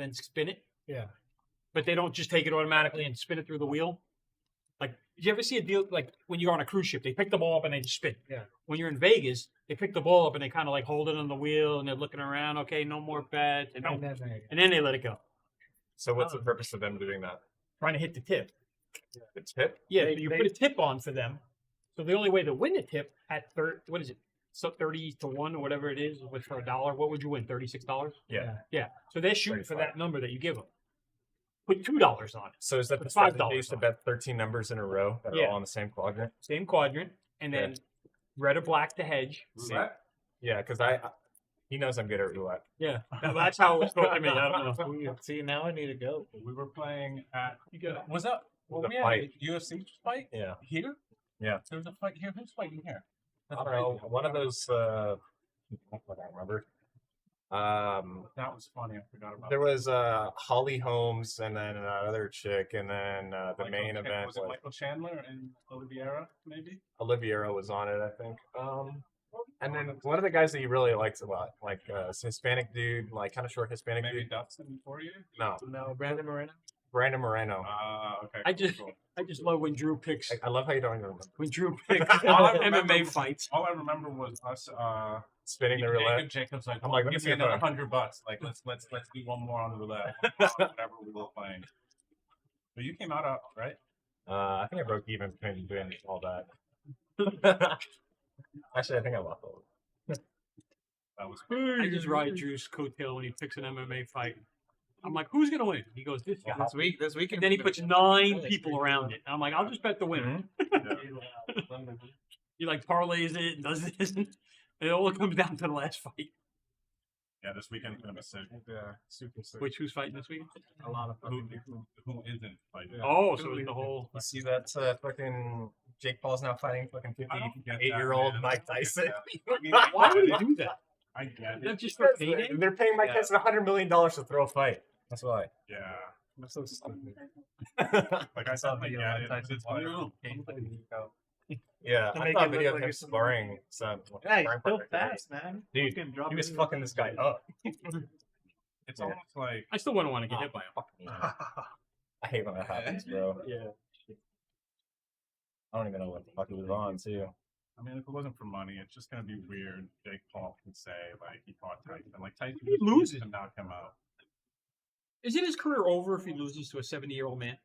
then spin it. Yeah. But they don't just take it automatically and spin it through the wheel. Like, did you ever see a deal like when you're on a cruise ship, they pick the ball up and they just spin. Yeah. When you're in Vegas, they pick the ball up and they kind of like hold it on the wheel and they're looking around. Okay, no more bets, and then they let it go. So what's the purpose of them doing that? Trying to hit the tip. The tip? Yeah, you put a tip on for them. So the only way to win the tip at what is it? So 30 to 1 or whatever it is, with for $1, what would you win? $36? Yeah. Yeah. So they're shooting for 35. that number that you give them. Put $2 on it. So is that Put the strategy $5 they used to on bet 13 numbers in a row that are all on the same quadrant? Same quadrant, and then red or black to hedge. Roulette? Yeah, because he knows I'm good at roulette. Yeah, that's how it was supposed to be. I don't know. See, now I need to go. We were playing at. Was that The we had fight. a UFC fight? Yeah. Here? Yeah. There was a fight here. Who's fighting here? I don't know. One of those. I don't remember. That was funny. I forgot about. There was Holly Holmes and then another chick, and then the main event was it Michael Chandler and Oliveira, maybe? Oliveira was on it, I think. And then one of the guys that he really likes a lot, like this Hispanic dude, like kind of short Hispanic Maybe dude. Dustin for you? No, Brandon Moreno. Brandon Moreno. Okay. I just love when Drew picks. I love how you don't even remember. When Drew picks All I remember- MMA fights. All I remember was us. Spinning the roulette. Jacob's like, I'm like, give let's me see another if $100. Like, let's do one more on the roulette, whatever we were playing. But you came out right. I think I broke even between doing all that. Actually, I think I lost all of it. That was. I just ride Drew's coattail when he picks an MMA fight. I'm like, who's gonna win? He goes, this guy. This week, And then he puts 9 people around it. And I'm like, I'll just bet the winner. Yeah. He like parlays it and does this. It all comes down to the last fight. Yeah, this weekend's gonna be sick. Yeah, super sick. Which who's fighting this week? a lot of Who isn't fighting? Oh, so it's the whole. You see that fucking Jake Paul's now fighting fucking I don't get that, 58-year-old man. Mike Tyson. Why would he do that? I get That's it. just for payday? They're paying Mike Tyson $100 million to throw a fight. That's why. Yeah. That's so stupid. Like I said, like, yeah, it's unreal. Yeah, To I make saw a it video look of like him it's- sparring some. Yeah, he's sparring still partner. fast, man. Dude, Fucking drop he was it in fucking the this guy face. up. It's almost like I still wouldn't want to get hit by him. I hate when that happens, bro. Yeah. I don't even know what the fuck he was on, too. I mean, if it wasn't for money, it's just gonna be weird. Jake Paul can say like he fought Tyson, like Tyson He loses. to knock him out. Isn't his career over if he loses to a 70-year-old man?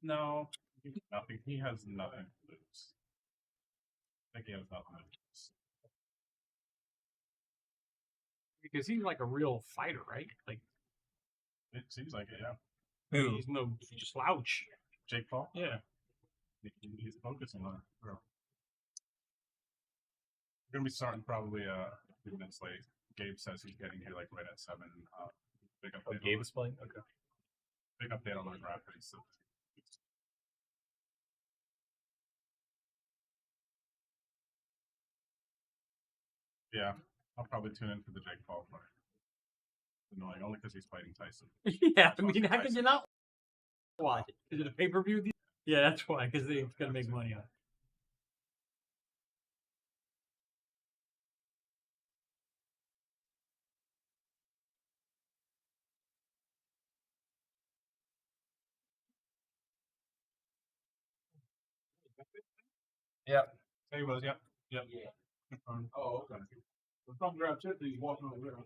No, nothing. He has nothing to lose. I think he has nothing to lose. Because he's like a real fighter, right? Like It seems like it, yeah. Who? he's no slouch. Jake Paul. Yeah. He's focusing on it. Bro. We're gonna be starting probably a few minutes late. Gabe says he's getting here like right at 7. Big update. Oh, on Gabe it. is playing? Okay. Big update on the draft. So. Yeah, I'll probably tune in for the Jake Paul fight. Annoying, only because he's fighting Tyson. Yeah, I mean, how could you not watch it? Is it a pay-per-view? Yeah, that's why, because they're going to make money on it. Yep. There he was, yep. Yep. Oh, okay. Some grab tip, he's walking over there.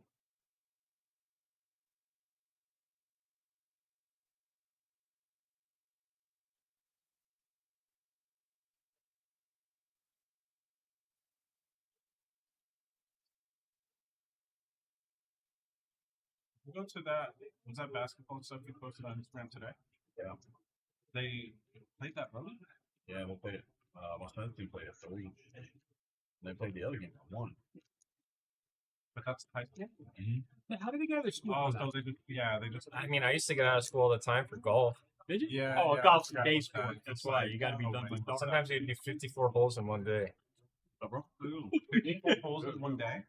We'll go to that. Was that basketball stuff you posted on Instagram today? Yeah. They played that early? Yeah, we played it. My son's team played it 3. And they played the other game at 1. But that's Tyson? How did they get out of school? Oh, so they just, yeah, they just. I mean, I used to get out of school all the time for golf. Did you? Yeah. Oh, yeah, golf's I a day forgot sport. about That's that. why you got to be Oh, done wait. with golf. Sometimes you'd do 54 holes in one day. Bro, 54 holes in one day?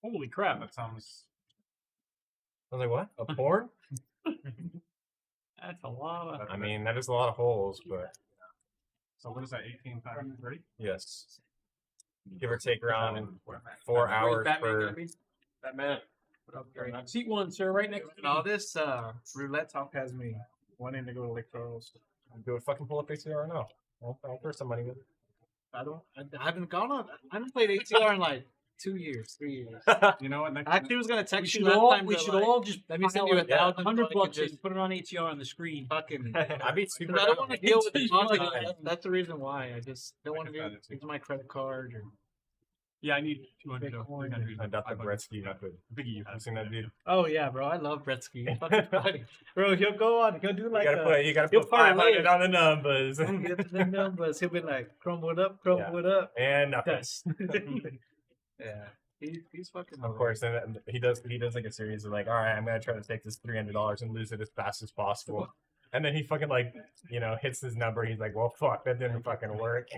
Holy crap! That sounds. I was like, what? A porn? That's a lot of. I mean, that is a lot of holes, but So what is that, 18 times 30? yes. Give or take around 4 Where's hours Batman per. gonna be? Batman. Seat one, sir, right next to No, this roulette talk has me wanting to go to Lake Charles. Do a fucking pull up ACR or no? I'll throw some money with it. I haven't gone on. I haven't played ATR in like 2 years, 3 years. You know what? Next I actually was gonna We text should you last all, time. we to, should like, all just let me send you $1,000 $100 just and put it on ATR on the screen. fucking. I'd be super. Because I don't want to deal with the It's conflict. fine. That's the reason why. I just don't want to I can use my credit card or. Yeah, I need 200. Bitcoin. 300. I doubt the Gretzky method. Biggie, you I've seen that dude. Oh yeah, bro, I love Gretzky. He's fucking funny. Bro, he'll go on. He'll do like You gotta he'll put 500 parlay. on the numbers. Get the numbers. He'll be like, crumble it up, crumble it up. and nothing. Yes. Yeah, he's fucking. Of course, and then he does like a series of like, all right, I'm gonna try to take this $300 and lose it as fast as possible. And then he fucking like, hits his number. He's like, well, fuck, that didn't fucking work.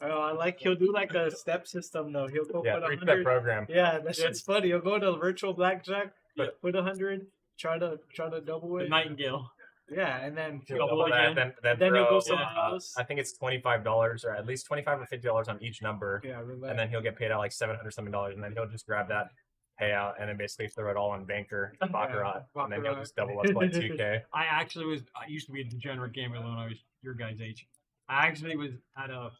Oh, I like he'll do like a step system though. He'll go Yeah, put 3-step 100. program. Yeah, that shit's funny. He'll go to virtual blackjack, But- put 100, try to double The it. Nightingale. Yeah, and then He'll Double double that, again. then Then he'll throw, go somewhere else. I think it's $25 or at least $25 or $50 on each number, yeah, roulette. and then he'll get paid out like $700 something, and then he'll just grab that payout and then basically throw it all on banker, baccarat, and then he'll just double up to like 2K. I used to be a degenerate gamer when I was your guys' age. I actually was at a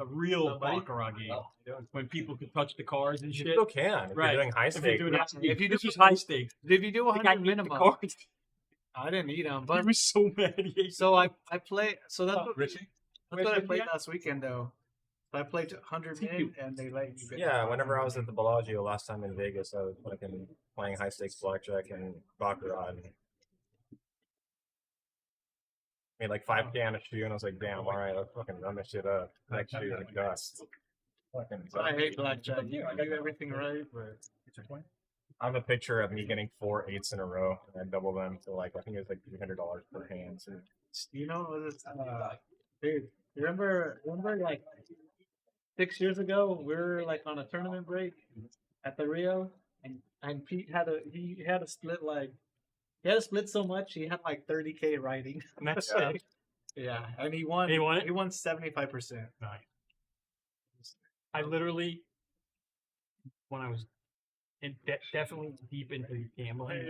real Somebody? baccarat game when people could touch the cards and You shit. still can if Right. you're doing high If you're stakes. doing high stakes. If you This do- was high stakes. If you do The guy 100 ate the minimum, cards. I didn't eat them, He but was so mad. He ate so I play. So that's what, Richie? that's what I Richie, played yeah. last weekend though. I played 100 min and they let you. bet Yeah, whenever I 100 was at the Bellagio last time in Vegas, I was fucking playing high stakes blackjack and baccarat. And made like 5K on a shoe, and I was like, damn, all right, let's fucking run this shit up. Next shoe, like dust. Fucking I hate blackjack. I do everything right, but I have a picture of me getting 4 8s in a row, and I double them to like, I think it was like $300 per hand. So you know, dude, remember like 6 years ago, we were like on a tournament break at the Rio, and Pete had a split like he had a split so much he had like 30K writing. And that's Yeah. it. Yeah, and he won. He won it? He won 75%. I literally, when I was definitely deep into gambling,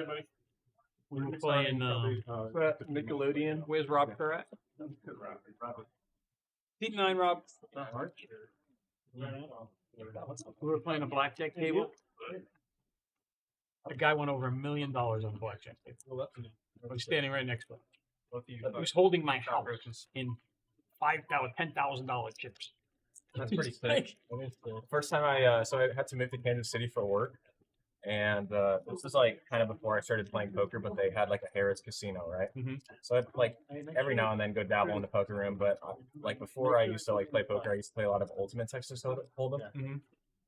we were playing Nickelodeon. Where's Rob Kerr at? Seat 9, Rob. Not hard. We were playing a blackjack table. The guy went over $1 million on the blackjack table. I was standing right next to him. He was holding my house in $10,000 chips. That's pretty Like, sick. First time so I had to move to Kansas City for work, and this was like kind of before I started playing poker, but they had like a Harris casino, right? Mhm. So I'd like every now and then go dabble in the poker room, but like before I used to like play poker, I used to play a lot of Ultimate Texas Hold'em. Mhm.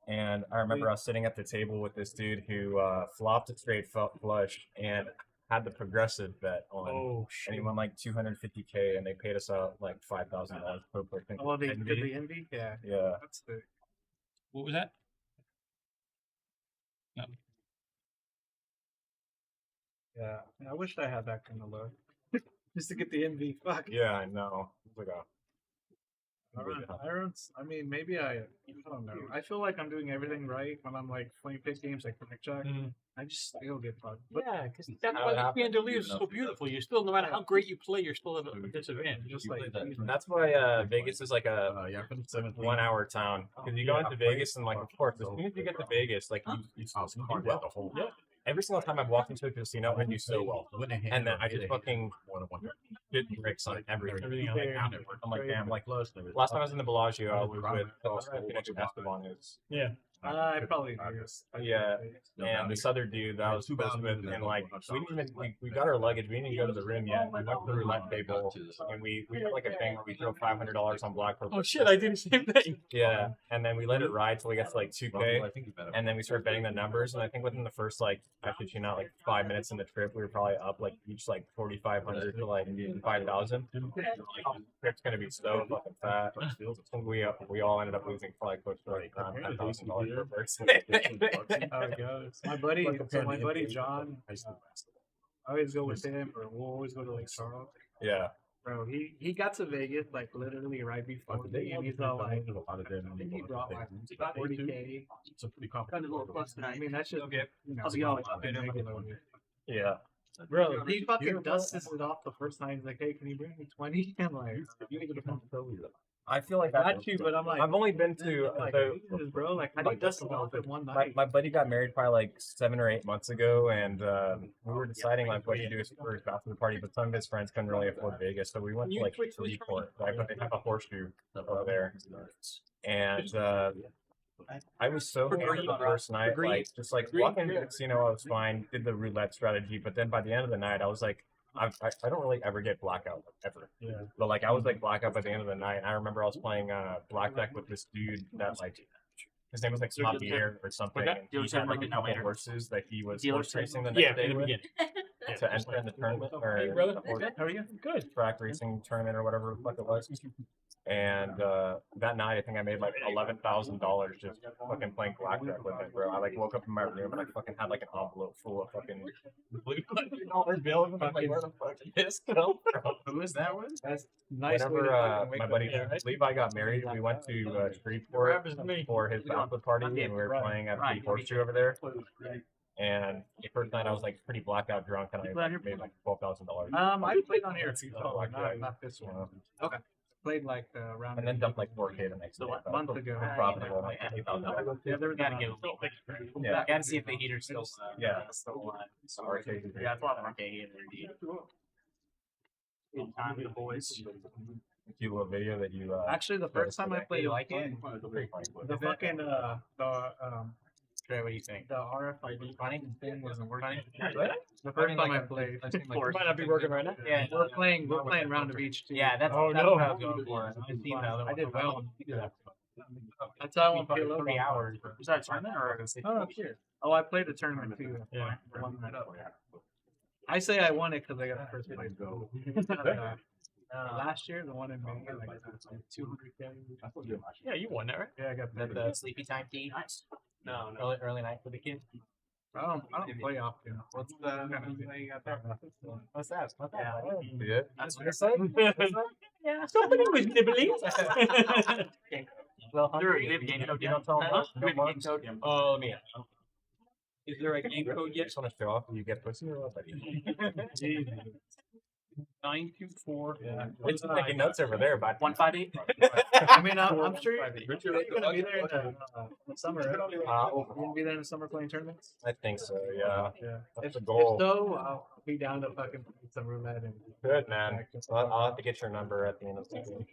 And I remember I was sitting at the table with this dude who flopped a straight flush and had the progressive bet on. oh, And shit. he won like 250K, and they paid us out like $5,000 per person. Oh, they did the envy? Yeah. Yeah. That's the What was that? yeah. I wish I had that kind of luck. Just to get the envy. Fuck. Yeah, I know. It's like a. I mean, maybe I don't know. I feel like I'm doing everything right when I'm like playing big games like blackjack. Mhm. I just still get fucked. But Yeah, because that's How why it the happens. Candelier is so beautiful. You're still, no matter how great you play, you're still at a disadvantage. just You like played that. easy. That's why Vegas is like a Yeah, I finished 17. 1 hour town. Because you go into Vegas and like, of course, as soon as you get to Vegas, like you I was do hard well. the whole Yeah. Every single time I've walked into a casino, I do so well. And then I just fucking did tricks on everything. Everything else. I'm like, damn, like close. last time I was in the Bellagio, I was with Phoenix Esteban is. Yeah. I probably do. Yeah. And this other dude that I was supposed with, and like we didn't even we got our luggage. We didn't even go to the room yet. We went to the roulette table, and we had like a thing where we throw $500 on black. Oh, shit, I did the same thing. Yeah, and then we let it ride till we got to like 2K, I think you better. and then we started betting the numbers. And I think within the first like, after you know, like 5 minutes in the trip, we were probably up like each like 4,500 to like 5,000. Trip's gonna be so fucking fat. And we all ended up losing probably close to like $10,000 per person. How it goes. My buddy, so my buddy John, I always go with him, or we'll always go to Lake Charles. Yeah. Bro, he got to Vegas like literally right before me, and he's all like, I think he brought like 40K. It's a pretty complicated. I mean, that's just Okay. I'll be all fucking regular. Yeah. Bro, he fucking dusts it off the first time. He's like, hey, can you bring me 20? I'm like, I feel like got you, but I'm like, I've only been to like, so Jesus, bro, like, how do you dust it off in one my, night? my buddy got married probably like 7 or 8 months ago, and we were deciding like what to do for his bachelor party, but some of his friends couldn't really afford Vegas, so we went to like Freeport, right? But they have a horseshoe over there, and I was so hammered the first night, like just like walking into the casino, I was fine, did the roulette strategy, but then by the end of the night, I was like, I don't really ever get blackout ever. Yeah. But like I was like blackout by the end of the night. I remember I was playing blackjack with this dude that like his name was like Javier or something. And he had like a couple horses that he was horse racing the next day with to enter in the tournament or Hey, brother. horse How are you? Good. track racing tournament or whatever the fuck it was. And that night, I think I made like $11,000 just fucking playing blackjack with him, bro. I like woke up in my room and I fucking had like an envelope full of fucking $100 bills. I'm like, where the fuck did this come from? Who is that one? That's nice. Whenever my buddy Levi got married, we went to Shreveport for his bachelor party, and we were playing at the horseshoe over there. And the first night I was like pretty blackout drunk, and I made like $12,000. I played on here too, Oh, not this one. Okay. Played like around And then dumped like 4K the next day. a month ago. Profitable, like $8,000. Yeah, there was Gotta a get a little bit. Yeah. Gotta see if the heater's still. Yeah. Still on. Some arcade. Yeah, it's a lot of arcade heater indeed. Good time with the boys. A cute little video that you. Actually, the first time I played like it? the fucking Trey, what do you think? the RFID Funny? thing wasn't working. What? The first time I played. Might not be working right now. Yeah, We're playing round of each too. yeah, that's Oh, that's no. what I was going for. I've seen the other I did one. well. That's how I won Fucking PLO. 3 hours. Was that a tournament or? Oh, sure. Oh, I played a tournament too. Yeah. Won that. I say I won it because I got the first place. Last year, the one in May, like 200K. Yeah, you won that, right? Yeah, I got That that. the sleepy time tea? No, Early night for the kid. I don't play often. What's the you got there? What's that? What's that? Yeah. That's what I said. Yeah, somebody was nibbling. Well, you don't tell them. Oh, man. Is there a game code yet? Just want to show off you get pussy or what, buddy? 924. Yeah. It's taking notes over there, but 158. I mean, I'm sure you're gonna be there in the summer. Right? You're gonna be there in the summer playing tournaments. I think so. Yeah. Yeah. That's the If goal. so, I'll be down to fucking play some roulette and. Good man. I'll have to get your number at the end of the season.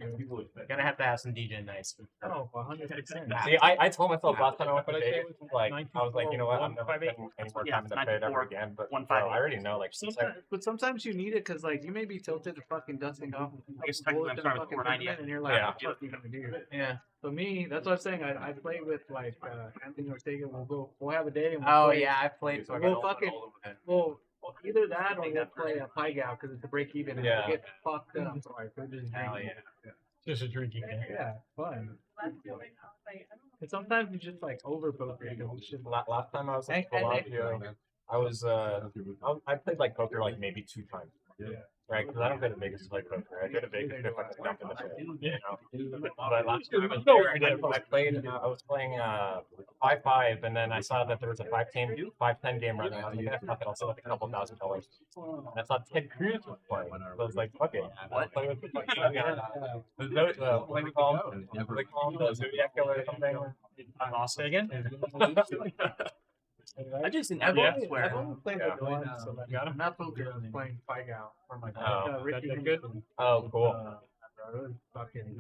Gonna have to have some DJ nights. Oh, 100%. See, I told myself last time I went to Vegas, like I was like, you know what, I'm never spending any more time in the pit ever again. But bro, I already know, like, since Sometimes you need it because like you may be tilted to fucking dusting off. I guess technically I'm starting with 490. And you're like, Yeah. what you gonna do? Yeah. For me, that's what I'm saying. I play with like Anthony Ortega. We'll have a day and Oh yeah, I've played. So I Well, got fucking- Well, either that or we'll play a pie gal because it's a break even and Yeah. we'll get fucked up. So like, we're just Hell drinking. yeah. Just a drinking game. Yeah, fun. And sometimes you just like over poker. It's just last time I was at And- Bellagio, I was I played like poker like maybe 2 times. Right, because I don't go to Vegas to play poker. I go to Vegas to fucking jump in the pit. You know. But last time I was there, I played. I was playing 5-5, and then I saw that there was a 5-10 game running. I was like, yeah, fuck it, I'll set up a couple $1,000. And I saw Ted Cruz was playing. So I was like, fuck it, I'll play with the fucking guy. What do we call him? They call him the Zodiac Killer or something. I'm awesome. Say again? I just didn't I've ever only swear. played Yeah. with one, so like, Got him? not poker. I was playing pie gal for my Oh, Ricky that's good. Oh, cool. Bro, it was fucking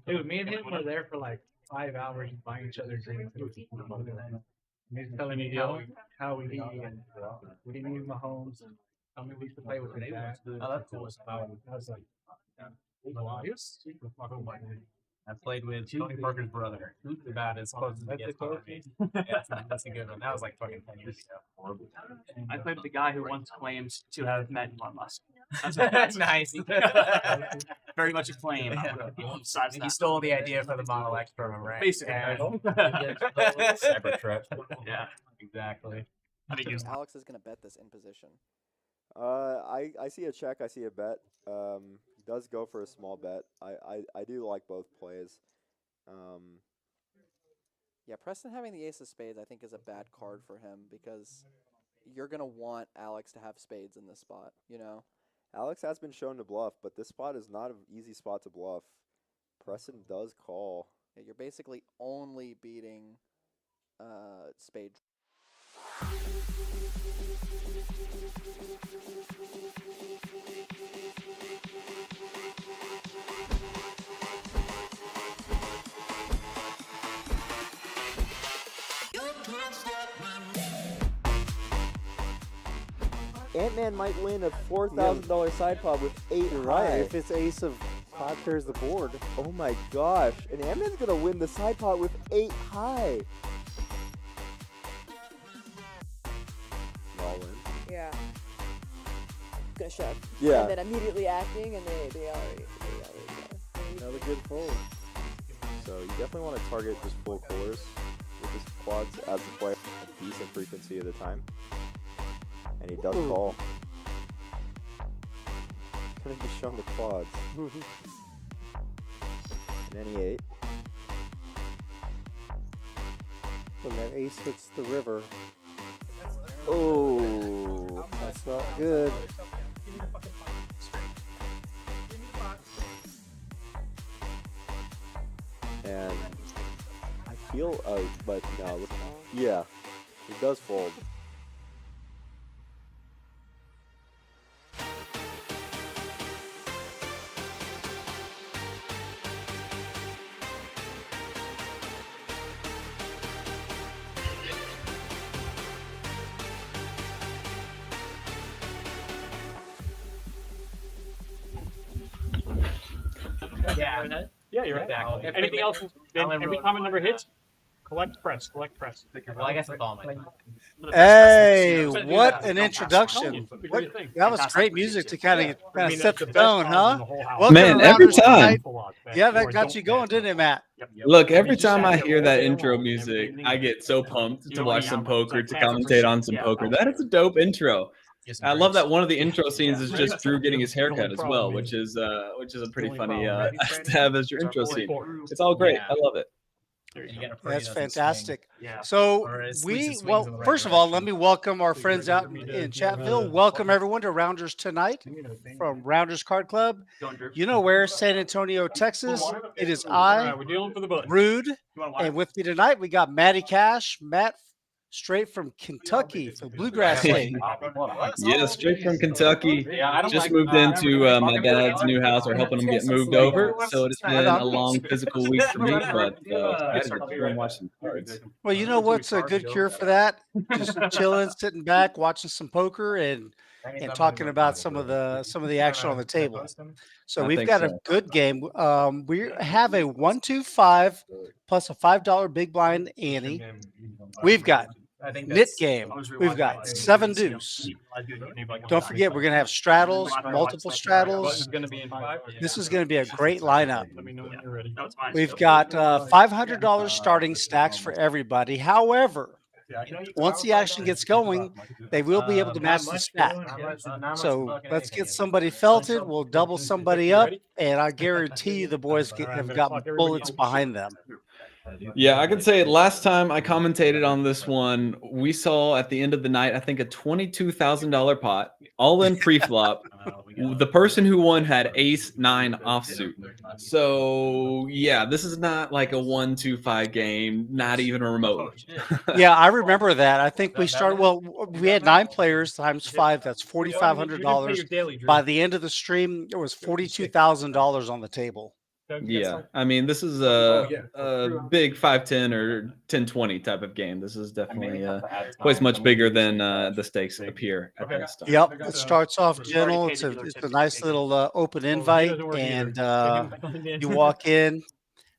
dude. Me and him were there for like 5 hours buying each other drinks. And he's telling me how we eat and we didn't use Mahomes and how many we used to play with his dad. Oh, that's cool. I was like, wow, he was super fucking funny. I played with Tony Parker's brother. About as close as it gets to me. Yeah, that's a good one. That was like fucking 10 years ago. I played with the guy who once claims to have met Elon Musk. That's nice. Very much a claim. Besides He that, stole the idea for the Model X from him, right? basically. Cybertruck. Yeah. Exactly. I think he was Alex is going to bet this in position. I see a check. I see a bet. He does go for a small bet. I do like both plays. Yeah, Preston having the ace of spades, I think, is a bad card for him because you're gonna want Alex to have spades in this spot. You know. Alex has been shown to bluff, but this spot is not an easy spot to bluff. Preston does call. Yeah, you're basically only beating spade. Ant-Man might win a $4,000 side pot with 8 You're high. right. If it's ace of 5 pairs the board. Oh my gosh. And Ant-Man's going to win the side pot with 8 high. All in. Yeah. Gonna shove. Yeah. And then immediately acting, and they already go. Another good fold. So you definitely want to target just full colors with his quads as a player a decent frequency of the time. And he does call. Gonna be shown the quads. And then he 8. When that ace hits the river, Oh, that's not good. and I feel, but no, yeah, he does fold. Yeah. Yeah, you're right. Exactly. Anything else? Every time a number hits, collect press. Well, I guess that's all my. Hey, what an introduction. That was great music to kind of set the tone, huh? Welcome Man, to every Rounders time. Tonight. Yeah, that got you going, didn't it, Matt? Look, every time I hear that intro music, I get so pumped to watch some poker, to commentate on some poker. That is a dope intro. I love that one of the intro scenes is just Drew getting his haircut as well, which is a pretty funny to have as your intro scene. It's all great. I love it. That's fantastic. So first of all, let me welcome our friends out in Chatville. Welcome everyone to Rounders Tonight from Rounders Card Club. You know where? San Antonio, Texas. It is I, Rude, and with me tonight we got Matty Cash. Matt, straight from Kentucky, from Bluegrass State. Yeah, straight from Kentucky. Just moved into my dad's new house, or helping him get moved over. So it's been a long physical week for me, but excited to go and watch some cards. Well, you know what's a good cure for that? Just chilling, sitting back, watching some poker, and talking about some of the action on the table. So we've got a good game. We have a 1-2-5 plus a $5 big blind ante. We've got NIT game. We've got 7-deuce. Don't forget, we're going to have straddles, multiple straddles. This is going to be a great lineup. We've got $500 starting stacks for everybody. However, once the action gets going, they will be able to match the stack. So let's get somebody felted. We'll double somebody up, and I guarantee you the boys have got bullets behind them. Yeah, I can say last time I commentated on this one, we saw at the end of the night, I think a $22,000 pot, all in pre-flop. The person who won had ace-9 offsuit. So yeah, this is not like a 1-2-5 game, not even remotely. Yeah, I remember that. I think we started. Well, we had 9 players times 5. That's $4,500. By the end of the stream, there was $42,000 on the table. Yeah, I mean, this is a big 5-10 or 10-20 type of game. This is definitely quite much bigger than the stakes appear at this time. Yep, it starts off gentle. It's a nice little open invite, and you walk in,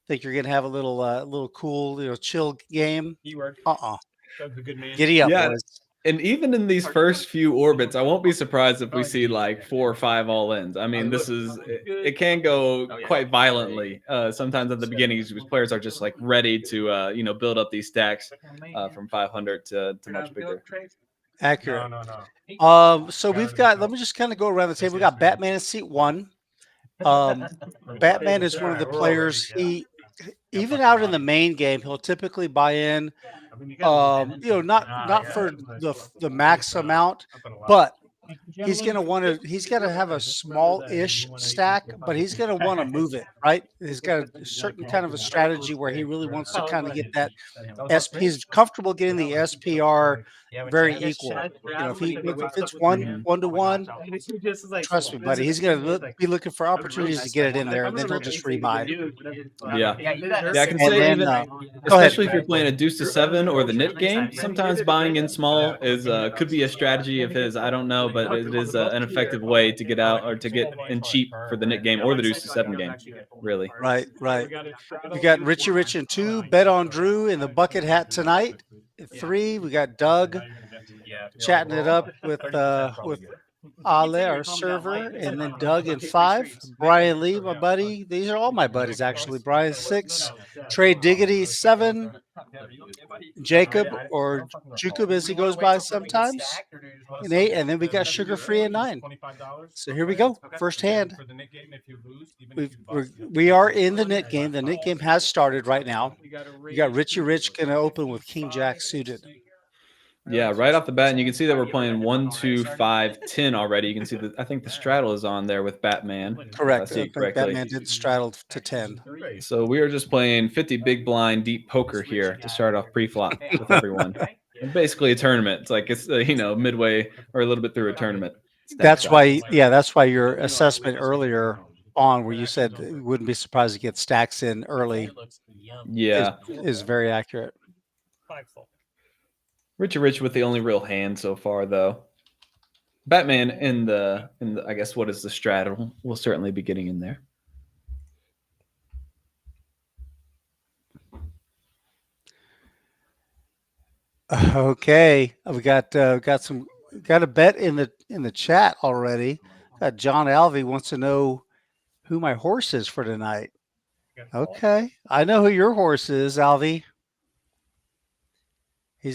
think you're gonna have a little cool, chill game. Giddy up, boys. And even in these first few orbits, I won't be surprised if we see like 4 or 5 all-ins. I mean, it can go quite violently. Sometimes at the beginning, these players are just like ready to build up these stacks from 500 to much bigger. Accurate. No. So we've got. Let me just kind of go around the table. We got Batman in seat 1. Batman is one of the players. He even out in the main game, he'll typically buy in. Not for the max amount, but he's gonna have a small-ish stack, but he's gonna want to move it, right? He's got a certain kind of a strategy where he really wants to kind of get that SP. He's comfortable getting the SPR very equal. If it's one to one, trust me, buddy, he's gonna be looking for opportunities to get it in there, and then he'll just rebuy. Yeah, I can And say then, even, go ahead. especially if you're playing a deuce to 7 or the NIT game, sometimes buying in small is could be a strategy of his. I don't know, but it is an effective way to get out or to get in cheap for the NIT game or the deuce to 7 game. Really, Right. We got Richie Rich in 2, BetOnDrew in the bucket hat tonight. At 3, we got Doug chatting it up with Ale, our server, and then Doug in 5, Brian Lee, my buddy. These are all my buddies, actually. Brian 6, Trey Diggity 7, Jacob or Jacob as he goes by sometimes in 8, and then we got Sugar Free in 9. So here we go, first hand. We are in the NIT game. The NIT game has started right now. You got Richie Rich going to open with King Jack suited. yeah, right off the bat, and you can see that we're playing 1, 2, 5, 10 already. You can see that I think the straddle is on there with Batman. Correct. If I see I it think correctly. Batman did straddle to 10. So we are just playing 50 big blind deep poker here to start off pre-flop with everyone. And basically a tournament. It's like it's midway or a little bit through a tournament. That's why your assessment earlier on where you said you wouldn't be surprised to get stacks in early. Yeah, is very accurate. Richie Rich with the only real hand so far, though. Batman in the I guess what is the straddle will certainly be getting in there. Okay, we got a bet in the chat already. John Alvey wants to know who my horse is for tonight. Okay, I know who your horse is, Alvey.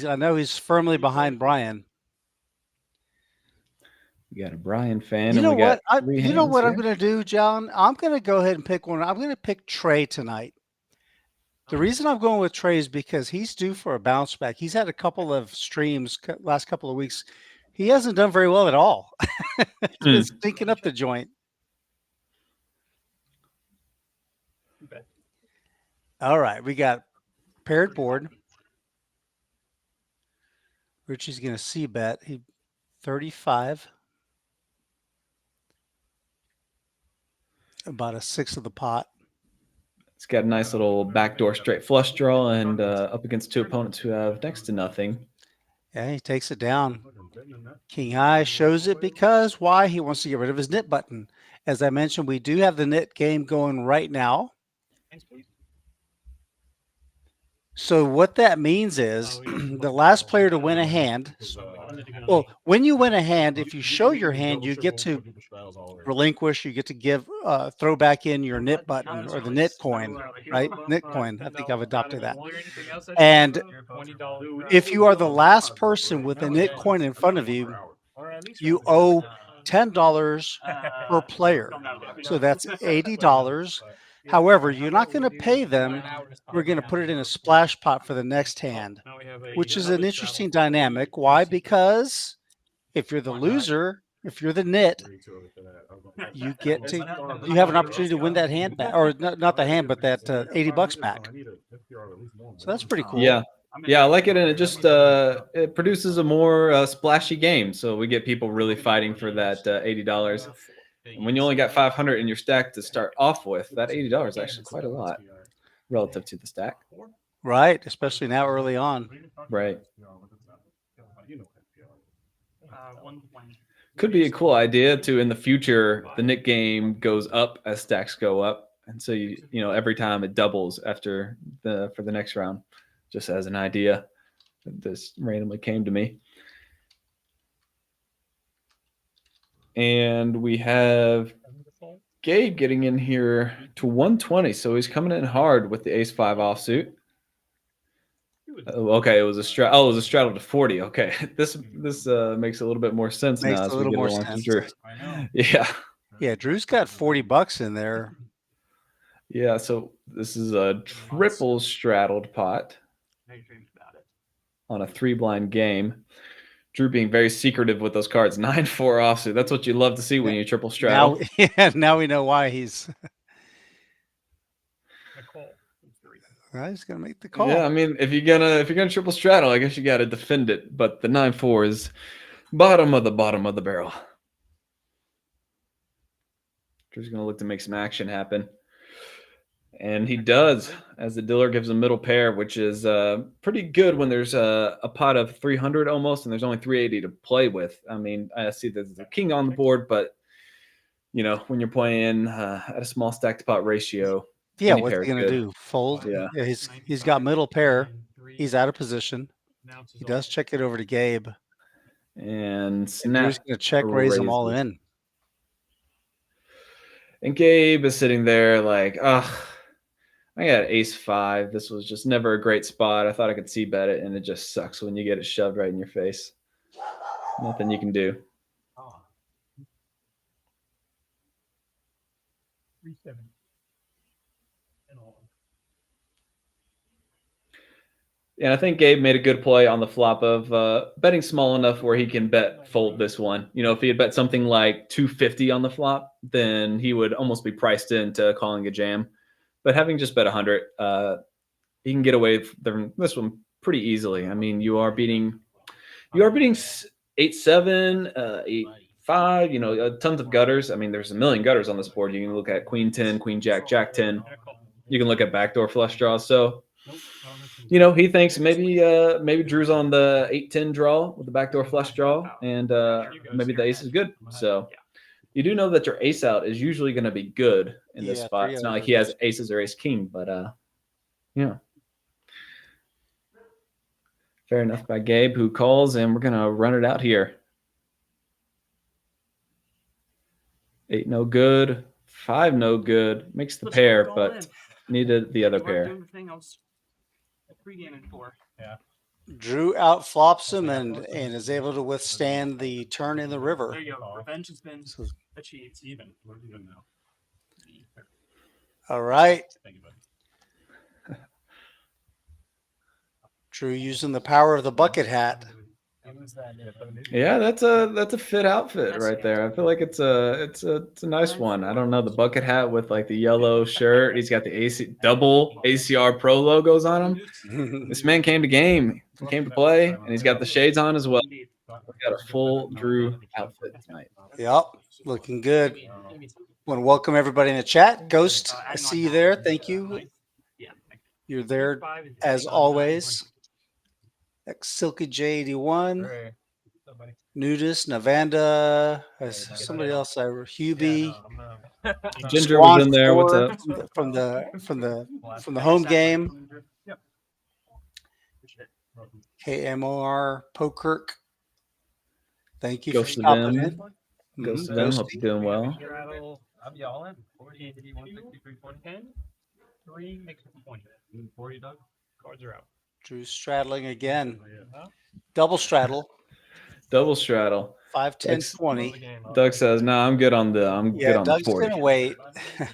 I know he's firmly behind Brian. We got a Brian fan. You know what? I'm going to do, John? I'm going to go ahead and pick one. I'm going to pick Trey tonight. The reason I'm going with Trey is because he's due for a bounce back. He's had a couple of streams last couple of weeks. He hasn't done very well at all. He's been stinking up the joint. All right, we got paired board. Richie's going to see bet. He 35. About a 1/6 of the pot. It's got a nice little backdoor straight flush draw and up against 2 opponents who have next to nothing. Yeah, he takes it down. King High shows it because why? He wants to get rid of his NIT button. As I mentioned, we do have the NIT game going right now. So what that means is the last player to win a hand. Well, when you win a hand, if you show your hand, you get to relinquish. You get to give throw back in your NIT button or the NIT coin, right? NIT coin. I think I've adopted that. And if you are the last person with a NIT coin in front of you, you owe $10 per player. So that's $80. However, you're not going to pay them. We're going to put it in a splash pot for the next hand, which is an interesting dynamic. Why? Because if you're the loser, if you're the NIT, you have an opportunity to win that hand back, or not the hand, but that $80 back. So that's pretty cool. Yeah, I like it, and it just it produces a more splashy game. So we get people really fighting for that $80. And when you only got 500 in your stack to start off with, that $80 is actually quite a lot relative to the stack. Right, especially now early on. Right. Could be a cool idea to in the future the NIT game goes up as stacks go up, and so you every time it doubles for the next round. Just as an idea, this randomly came to me. And we have Gabe getting in here to 120. So he's coming in hard with the ace-5 offsuit. Oh, okay, it was a straddle. Oh, it was a straddle to 40. Okay, this makes a little bit more sense Makes now a as we little get more along to sense. Drew. Yeah, Yeah, Drew's got $40 in there. yeah. So this is a triple straddled pot on a 3-blind game. Drew being very secretive with those cards. 9-4 offsuit. That's what you love to see when you triple straddle. Now we know why he's. He's gonna make the call. Yeah, I mean, if you're gonna triple straddle, I guess you got to defend it. But the 9-4 is bottom of the barrel. Drew's gonna look to make some action happen. And he does, as the dealer gives a middle pair, which is pretty good when there's a pot of 300 almost, and there's only 380 to play with. I mean, I see there's a king on the board, but when you're playing at a small stack to pot ratio, Yeah, any what's pair he is gonna good. do? Fold? Yeah. He's got middle pair. He's out of position. He does check it over to Gabe. And Drew's gonna check raise them all raises. in. And Gabe is sitting there like, ugh. I got ace 5. This was just never a great spot. I thought I could see bet it, and it just sucks when you get it shoved right in your face. Nothing you can do. 3-7. And I think Gabe made a good play on the flop of betting small enough where he can bet fold this one. If he had bet something like 250 on the flop, then he would almost be priced into calling a jam. But having just bet 100, he can get away from this one pretty easily. I mean, you are beating 8-7, 8-5. Tons of gutters. I mean, there's a million gutters on this board. You can look at Queen 10, Queen Jack, Jack 10. You can look at backdoor flush draws. So, he thinks maybe Drew's on the 8-10 draw with the backdoor flush draw, and maybe the ace is good. So. You do know that your ace out is usually going to be good in this spot. It's not like he has aces or ace king, but fair enough by Gabe, who calls, and we're going to run it out here. 8 no good, 5 no good, makes the pair, but needed the other pair. Yeah. Drew out flops him and is able to withstand the turn in the river. There you go. Revenge has been achieved. We're even now. All right. Drew using the power of the bucket hat. Yeah, that's a fit outfit right there. I feel like it's a nice one. I don't know, the bucket hat with like the yellow shirt. He's got the double ACR Pro logos on him. This man came to game. He came to play, and he's got the shades on as well. We got a full Drew outfit tonight. Yep, looking good. Want to welcome everybody in the chat. Ghost, I see you there. Thank you. You're there as always. Silky J81, Nudist, Navanda, somebody else. Hubie, Ginger was in there. What's up? From the home game. KMOR Pokirk. Thank you Ghost for stopping of them. in. Ghost of them. Hope you're doing well. I'll be all in. 40, 80, 163, 10. 3 makes it 20. 40, Doug. Cards are out. Drew straddling again. Double straddle. Double straddle. 5, 10, 20. Doug says, "No, I'm good on the. I'm good on Doug's the 40." gonna wait. Put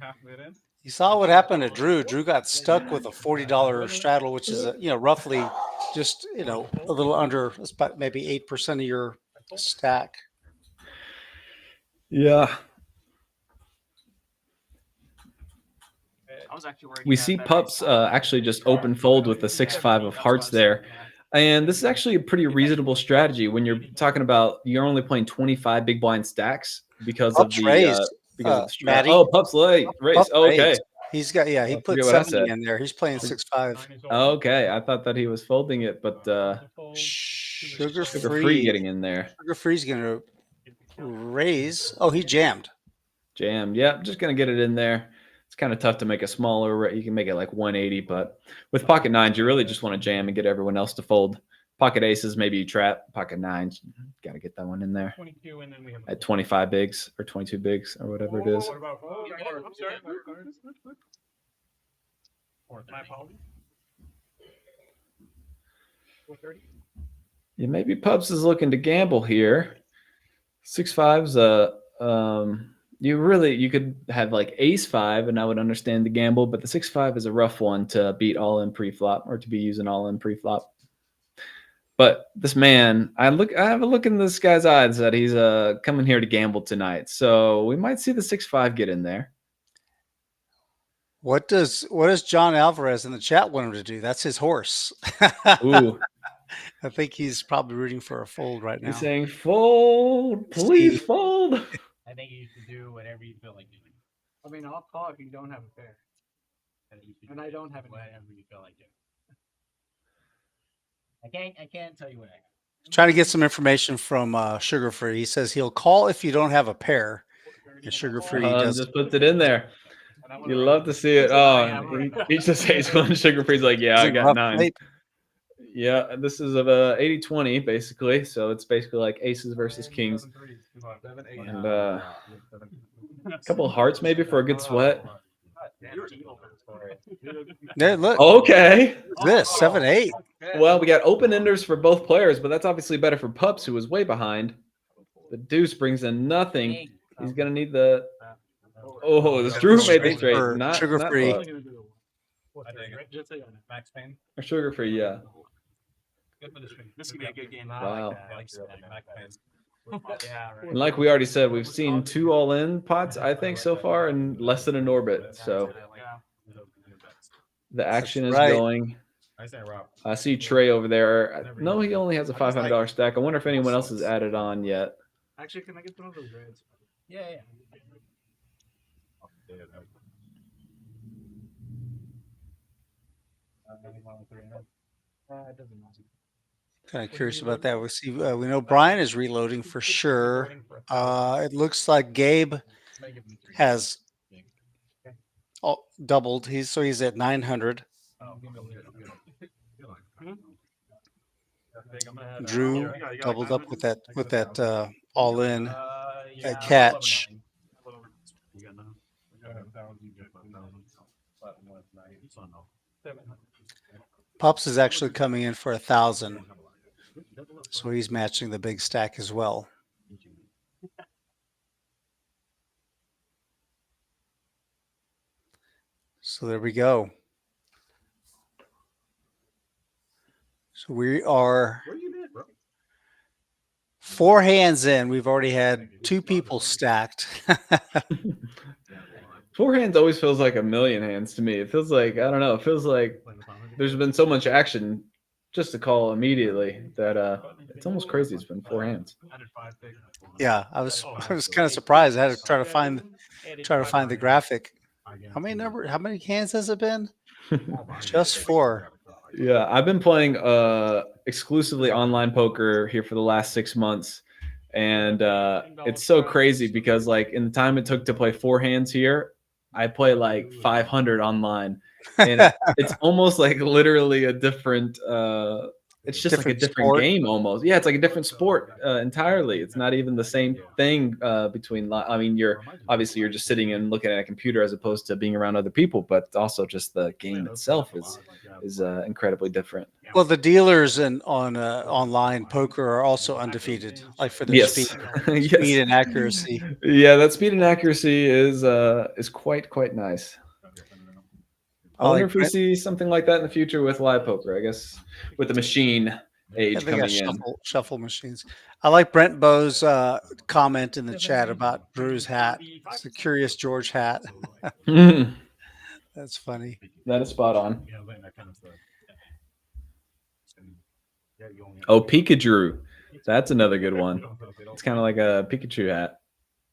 half of it in. You saw what happened to Drew. Drew got stuck with a $40 straddle, which is roughly just a little under, about maybe 8% of your stack. Yeah. I was actually worried. We see Pups actually just open fold with the 6-5 of hearts there. And this is actually a pretty reasonable strategy when you're talking about you're only playing 25 big blind stacks because Pups of the Matty. Oh, Pups late race. Pups Okay. raised. He's got he put forget what I 70 said. in there. He's playing 6-5. Okay, I thought that he was folding it, but Sugar free getting in there. Sugar Free's gonna raise. Oh, he jammed. Jammed. Yep, just gonna get it in there. It's kind of tough to make a smaller. You can make it like 180, but with pocket nines, you really just want to jam and get everyone else to fold. Pocket aces, maybe you trap. Pocket nines, got to get that one in there. 22, and then we have At 25 bigs or 22 bigs or whatever it is. My apologies. 4:30. Yeah, maybe Pubs is looking to gamble here. 6-5's you could have like ace 5 and I would understand the gamble, but the 6-5 is a rough one to beat all in pre-flop or to be using all in pre-flop. But this man, I have a look in this guy's eyes that he's coming here to gamble tonight. So we might see the 6-5 get in there. What does John Alvarez in the chat want him to do? That's his horse. Ooh. I think he's probably rooting for a fold right now. He's saying fold, please Steve. fold. I think you should do whatever you feel like doing. I mean, I'll call if you don't have a pair. And I don't have it. Whatever you feel like doing. I can't tell you what I got. Trying to get some information from Sugar Free. He says he'll call if you don't have a pair. And Sugar Free does. Just puts it in there. You love to see it. Oh, he just says going Sugar Free's like, yeah, I got 9. Plate. Yeah, this is of a 80-20 basically. So it's basically like aces versus kings. And a couple of hearts maybe for a good sweat. Yeah, look. Okay. This 7-8. Well, we got open enders for both players, but that's obviously better for Pups, who was way behind. The deuce brings in nothing. He's gonna need the. Oh, the Drew made the straight. Not Sugar Free. Max Payne. Or Sugar Free, yeah. This could be a good game. Wow. Yeah, right. And like we already said, we've seen 2 all-in pots, I think, so far, in less than an orbit. So the action is going. I see Trey over there. No, he only has a $500 stack. I wonder if anyone else has added on yet. Actually, can I get one of those reds? Yeah. It doesn't matter. Kind of curious about that. We see. We know Brian is reloading for sure. It looks like Gabe has doubled. He's at 900. Drew doubled up with that all in catch. Pups is actually coming in for 1,000, so he's matching the big stack as well. So there we go. So we are 4 hands in. We've already had 2 people stacked. 4 hands always feels like a million hands to me. It feels like, I don't know, it feels like there's been so much action just to call immediately that it's almost crazy. It's been 4 hands. Yeah, I was kind of surprised. I had to try to find the graphic. How many hands has it been? Just 4. Yeah, I've been playing exclusively online poker here for the last 6 months. And it's so crazy because like in the time it took to play 4 hands here, I play like 500 online. And it's almost like literally a different it's just like a different game almost. Yeah, it's like a different sport entirely. It's not even the same thing between. I mean, you're just sitting and looking at a computer as opposed to being around other people, but also just the game itself is incredibly different. Well, the dealers on online poker are also undefeated, like for their speed and accuracy. Yeah, that speed and accuracy is quite nice. I wonder if we see something like that in the future with live poker. I guess with the machine age coming in. Shuffle machines. I like Brent Bowe's comment in the chat about Drew's hat. It's a Curious George hat. That's funny. That is spot on. Oh, Pikachu. That's another good one. It's kind of like a Pikachu hat.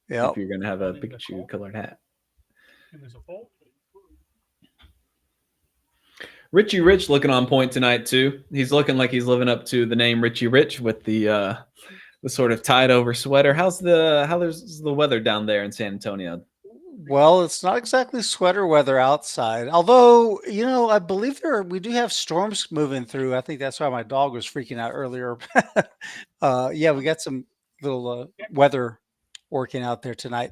Yeah. If you're going to have a Pikachu colored hat. Richie Rich looking on point tonight too. He's looking like he's living up to the name Richie Rich with the sort of tied over sweater. How's the weather down there in San Antonio? Well, it's not exactly sweater weather outside. Although, I believe we do have storms moving through. I think that's why my dog was freaking out earlier. Yeah, we got some little weather working out there tonight.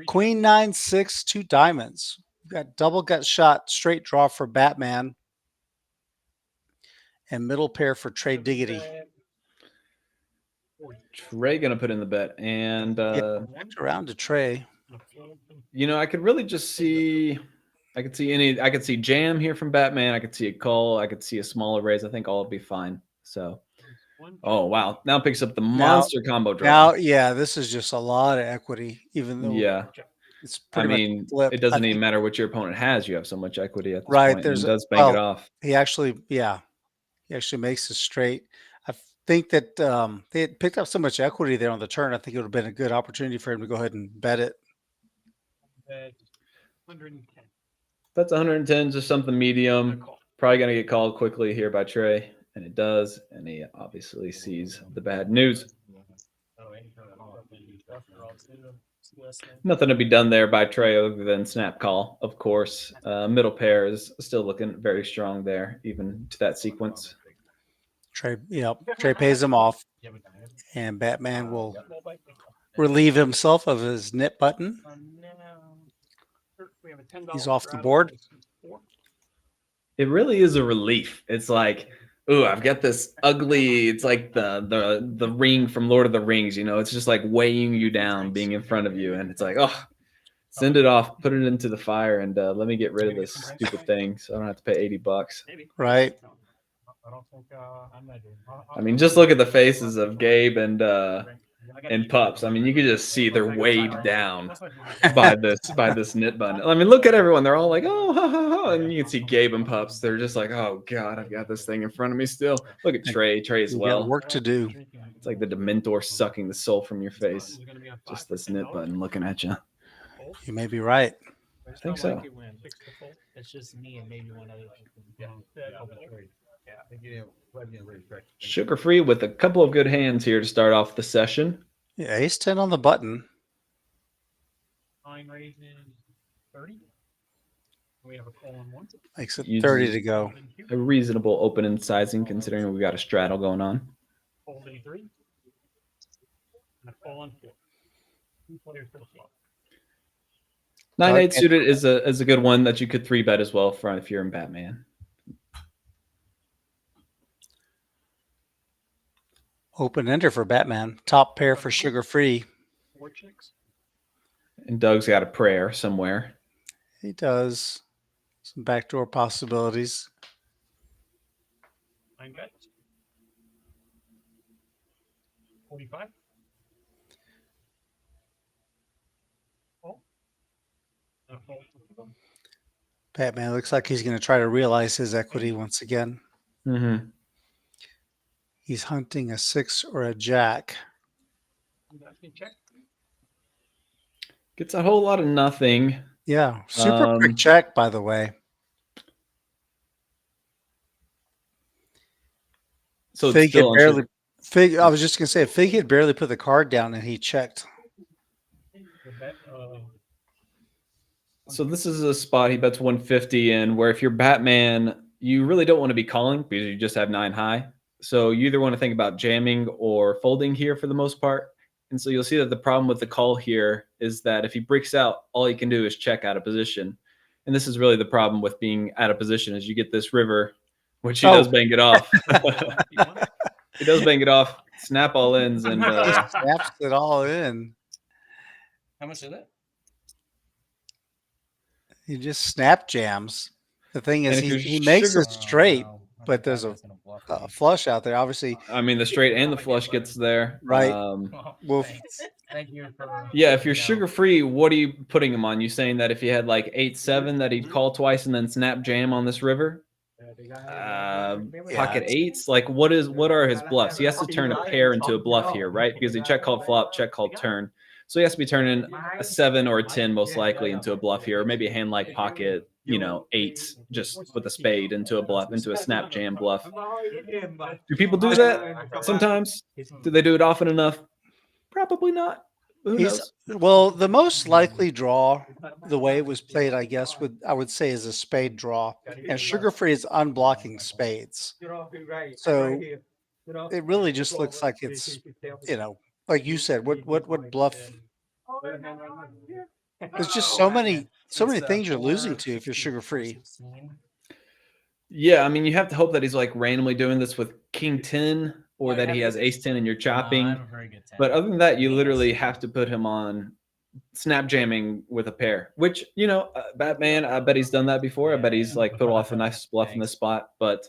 Queen 9-6, 2 diamonds. We've got double gut shot, straight draw for Batman, and middle pair for Trey Diggity. Trey gonna put in the bet, and Back around to Trey. you know, I could really just see. I could see jam here from Batman. I could see a call. I could see a smaller raise. I think all would be fine. So, oh wow, now picks up the monster combo draw. Now, yeah, this is just a lot of equity, even though it's pretty much flipped. It doesn't even matter what your opponent has. You have so much equity at this right. point, There's and he does bank it off. He actually makes it straight. I think that they had picked up so much equity there on the turn. I think it would have been a good opportunity for him to go ahead and bet it. 110. That's 110, just something medium. Probably going to get called quickly here by Trey, and it does. And he obviously sees the bad news. Nothing to be done there by Trey other than snap call, of course. Middle pair is still looking very strong there, even to that sequence. Trey pays him off, and Batman will relieve himself of his knit button. He's off the board. It really is a relief. It's like, ooh, I've got this ugly. It's like the ring from Lord of the Rings. You know, it's just like weighing you down, being in front of you, and it's like, oh, send it off, put it into the fire, and let me get rid of this stupid thing, so I don't have to pay $80. Right. I mean, just look at the faces of Gabe and Pups. I mean, you can just see they're weighed down by this knit button. I mean, look at everyone. They're all like, oh, ha, ha, ha. And you can see Gabe and Pups. They're just like, oh, God, I've got this thing in front of me still. Look at Trey as well. Got work to do. It's like the Dementor sucking the soul from your face. Just this knit button looking at you. You may be right. I think so. It's just me and maybe one other. Sugar free with a couple of good hands here to start off the session. Yeah, ace 10 on the button. Line raising 30. We have a call on one. Makes it 30 to go. A reasonable open in sizing considering we got a straddle going on. Folding 3. And a call on 4. 2 players for the flop. 9-8 suited is a good one that you could 3-bet as well for if you're in Batman. Open ender for Batman. Top pair for sugar free. 4 chicks. And Doug's got a prayer somewhere. He does. Some backdoor possibilities. 9 bets. 45. Oh. Batman looks like he's going to try to realize his equity once again. Mm-hmm. He's hunting a 6 or a jack. Gets a whole lot of nothing. Yeah, super quick check, by the way. So Fig had barely. I was just gonna say, Fig had barely put the card down, and he checked. So this is a spot he bets 150 in, where if you're Batman, you really don't want to be calling because you just have 9 high. So you either want to think about jamming or folding here for the most part. And so you'll see that the problem with the call here is that if he breaks out, all he can do is check out of position. And this is really the problem with being out of position is you get this river, which he does bang it off. He does bang it off, snap all ends, and snaps it all in. How much is it? He just snap jams. The thing is, he makes it straight, but there's a flush out there. Obviously, I mean, the straight and the flush gets there. Right. Thank you for. Yeah, if you're sugar free, what are you putting him on? You saying that if he had like 8-7, that he'd call twice and then snap jam on this river? Pocket eights. Like, what are his bluffs? He has to turn a pair into a bluff here, right? Because he check called flop, check called turn. So he has to be turning a 7 or a 10 most likely into a bluff here, or maybe a hand like pocket, 8s just with a spade into a bluff, into a snap jam bluff. Do people do that sometimes? Do they do it often enough? Probably not. Who knows? Well, the most likely draw, the way it was played, I guess, I would say is a spade draw, and sugar free is unblocking spades. So it really just looks like it's, like you said, what bluff? There's just so many things you're losing to if you're sugar free. Yeah, I mean, you have to hope that he's like randomly doing this with King 10 or that he has Ace 10 and you're chopping. But other than that, you literally have to put him on snap jamming with a pair, which, you know, Batman, I bet he's done that before. I bet he's like put off a nice bluff in this spot, but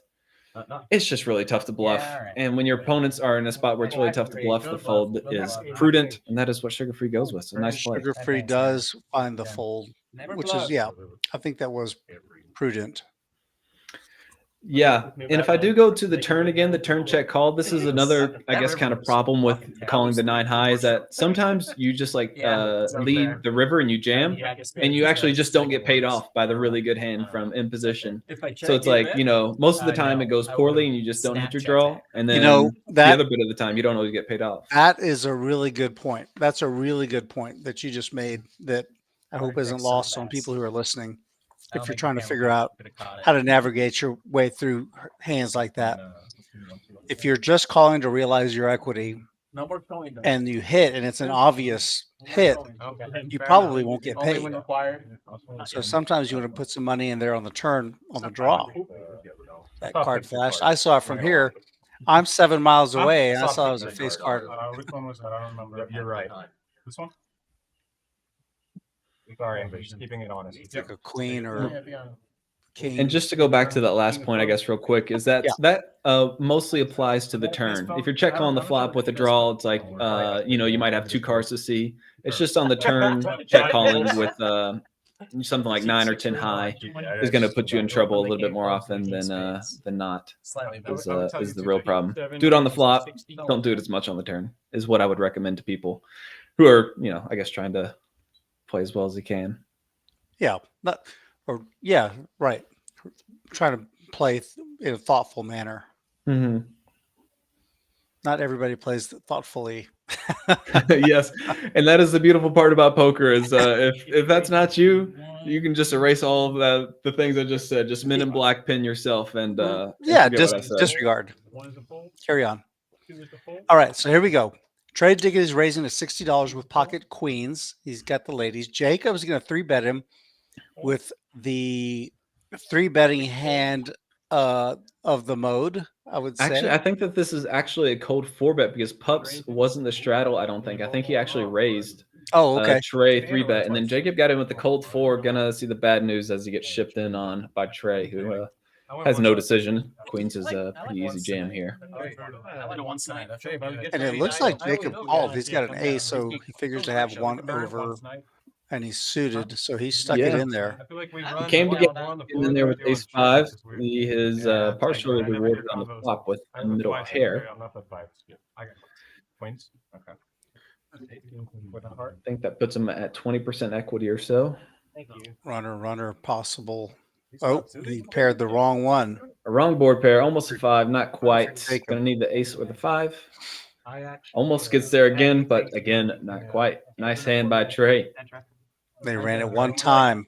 it's just really tough to bluff. And when your opponents are in a spot where it's really tough to bluff, the fold is prudent, and that is what Sugar Free goes with. So nice play. Sugar free does find the fold, which is I think that was prudent. Yeah, and if I do go to the turn again, the turn check call, this is another, I guess, kind of problem with calling the 9 high is that sometimes you just like lead the river and you jam, and you actually just don't get paid off by the really good hand from in position. So it's like, you know, most of the time it goes poorly and you just don't hit your draw, and then the other bit of the time you don't always get paid off. That is a really good point. That's a really good point that you just made that I hope isn't lost on people who are listening. If you're trying to figure out how to navigate your way through hands like that, if you're just calling to realize your equity and you hit and it's an obvious hit, you probably won't get paid. So sometimes you want to put some money in there on the turn on the draw. That card flashed. I saw it from here. I'm 7 miles away, and I saw it was a face card. Which one was that? I don't remember. You're right. This one? Sorry, I'm just keeping it honest. It's like a queen or king. And just to go back to that last point, I guess, real quick, is that mostly applies to the turn. If you're check calling the flop with a draw, it's like, you know, you might have 2 cards to see. It's just on the turn, check calling with something like 9 or 10 high is going to put you in trouble a little bit more often than not. Is the real problem. Do it on the flop. Don't do it as much on the turn is what I would recommend to people who are, you know, I guess trying to play as well as he can. Yeah, right. Trying to play in a thoughtful manner. Mm-hmm. Not everybody plays thoughtfully. Yes, and that is the beautiful part about poker is if that's not you, you can just erase all of the things I just said. Just men in black pin yourself and disregard. Carry on. All right, so here we go. Trey Diggity is raising to $60 with pocket queens. He's got the ladies. Jacob is going to 3-bet him with the 3-betting hand of the mode, I would say. Actually, I think that this is actually a cold 4-bet because Pups wasn't the straddle, I don't think. I think he actually raised Trey 3-bet, and then Jacob got in with the cold 4. Gonna see the bad news as he gets shipped in on by Trey, who has no decision. Queens is a pretty easy jam here. And it looks like Jacob called. He's got an ace, so he figures to have 1 over, and he's suited, so he stuck it in there. He came to get in there with ace 5. He is partially rewarded on the flop with a middle pair. Queens. Okay. I think that puts him at 20% equity or so. Thank you. Runner, possible. Oh, he paired the wrong one. A wrong board pair, almost a 5, not quite. Gonna need the ace or the 5. Almost gets there again, but again, not quite. Nice hand by Trey. They ran it one time.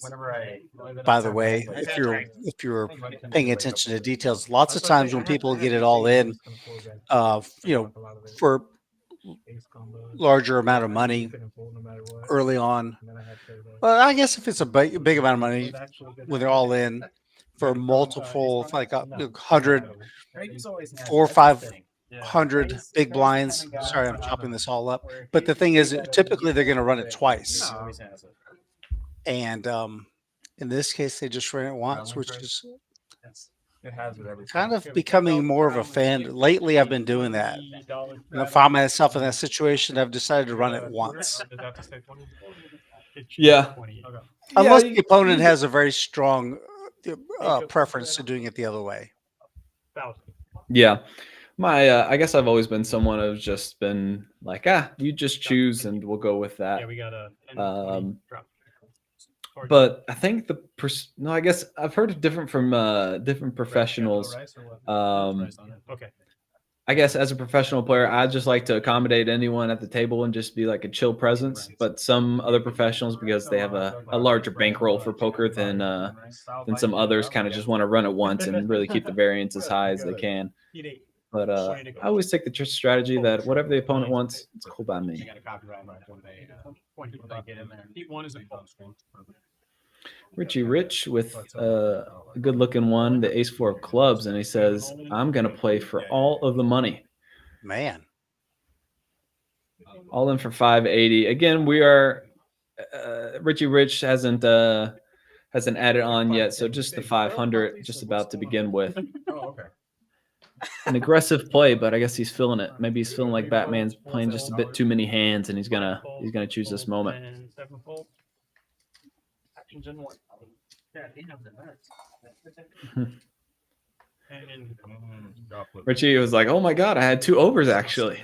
By the way, if you're paying attention to details, lots of times when people get it all in, you know, for larger amount of money early on. Well, I guess if it's a big amount of money when they're all in for multiple, like 100, 400 or 500 big blinds. Sorry, I'm chopping this all up. But the thing is, typically they're going to run it twice. And in this case, they just ran it once, which is kind of becoming more of a fan. Lately, I've been doing that. When I find myself in that situation, I've decided to run it once. Yeah. Unless the opponent has a very strong preference to doing it the other way. Yeah. I guess I've always been someone who's just been like, you just choose and we'll go with that. Yeah, we got but I think I guess I've heard it different from different professionals. Okay. I guess as a professional player, I just like to accommodate anyone at the table and just be like a chill presence. But some other professionals, because they have a larger bankroll for poker than some others, kind of just want to run it once and really keep the variance as high as they can. But I always take the strategy that whatever the opponent wants, it's cool by They me. got a copyright when they get in there. Heat one is a call. Richie Rich with a good looking one, the ace four of clubs, and he says, I'm going to play for all of the money. Man. All in for 580. Again, we are Richie Rich hasn't added on yet, so just the 500 just about to begin with. Oh, okay. An aggressive play, but I guess he's feeling it. Maybe he's feeling like Batman's playing just a bit too many hands, and he's gonna choose this moment. And 7 fold. Actions in 1. Yeah, he has the nuts. And Richie was like, "Oh my god, I had 2 overs actually.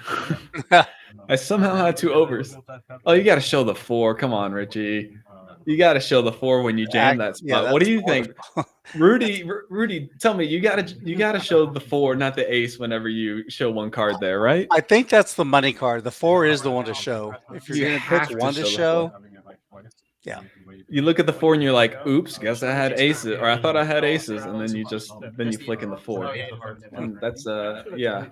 I somehow had 2 overs." Oh, you got to show the 4. Come on, Richie. You got to show the 4 when you jam that spot. Yeah, What do that's you think, Rudy? Tell me, you gotta show the 4, not the ace, whenever you show one card there, right? I think that's the money card. The 4 is the one to show. If you're You going to have pick to one to show the show, 4. yeah. You look at the 4 and you're like, "Oops, guess I had aces," or "I thought I had aces," and then you flick in the 4. And that's yeah.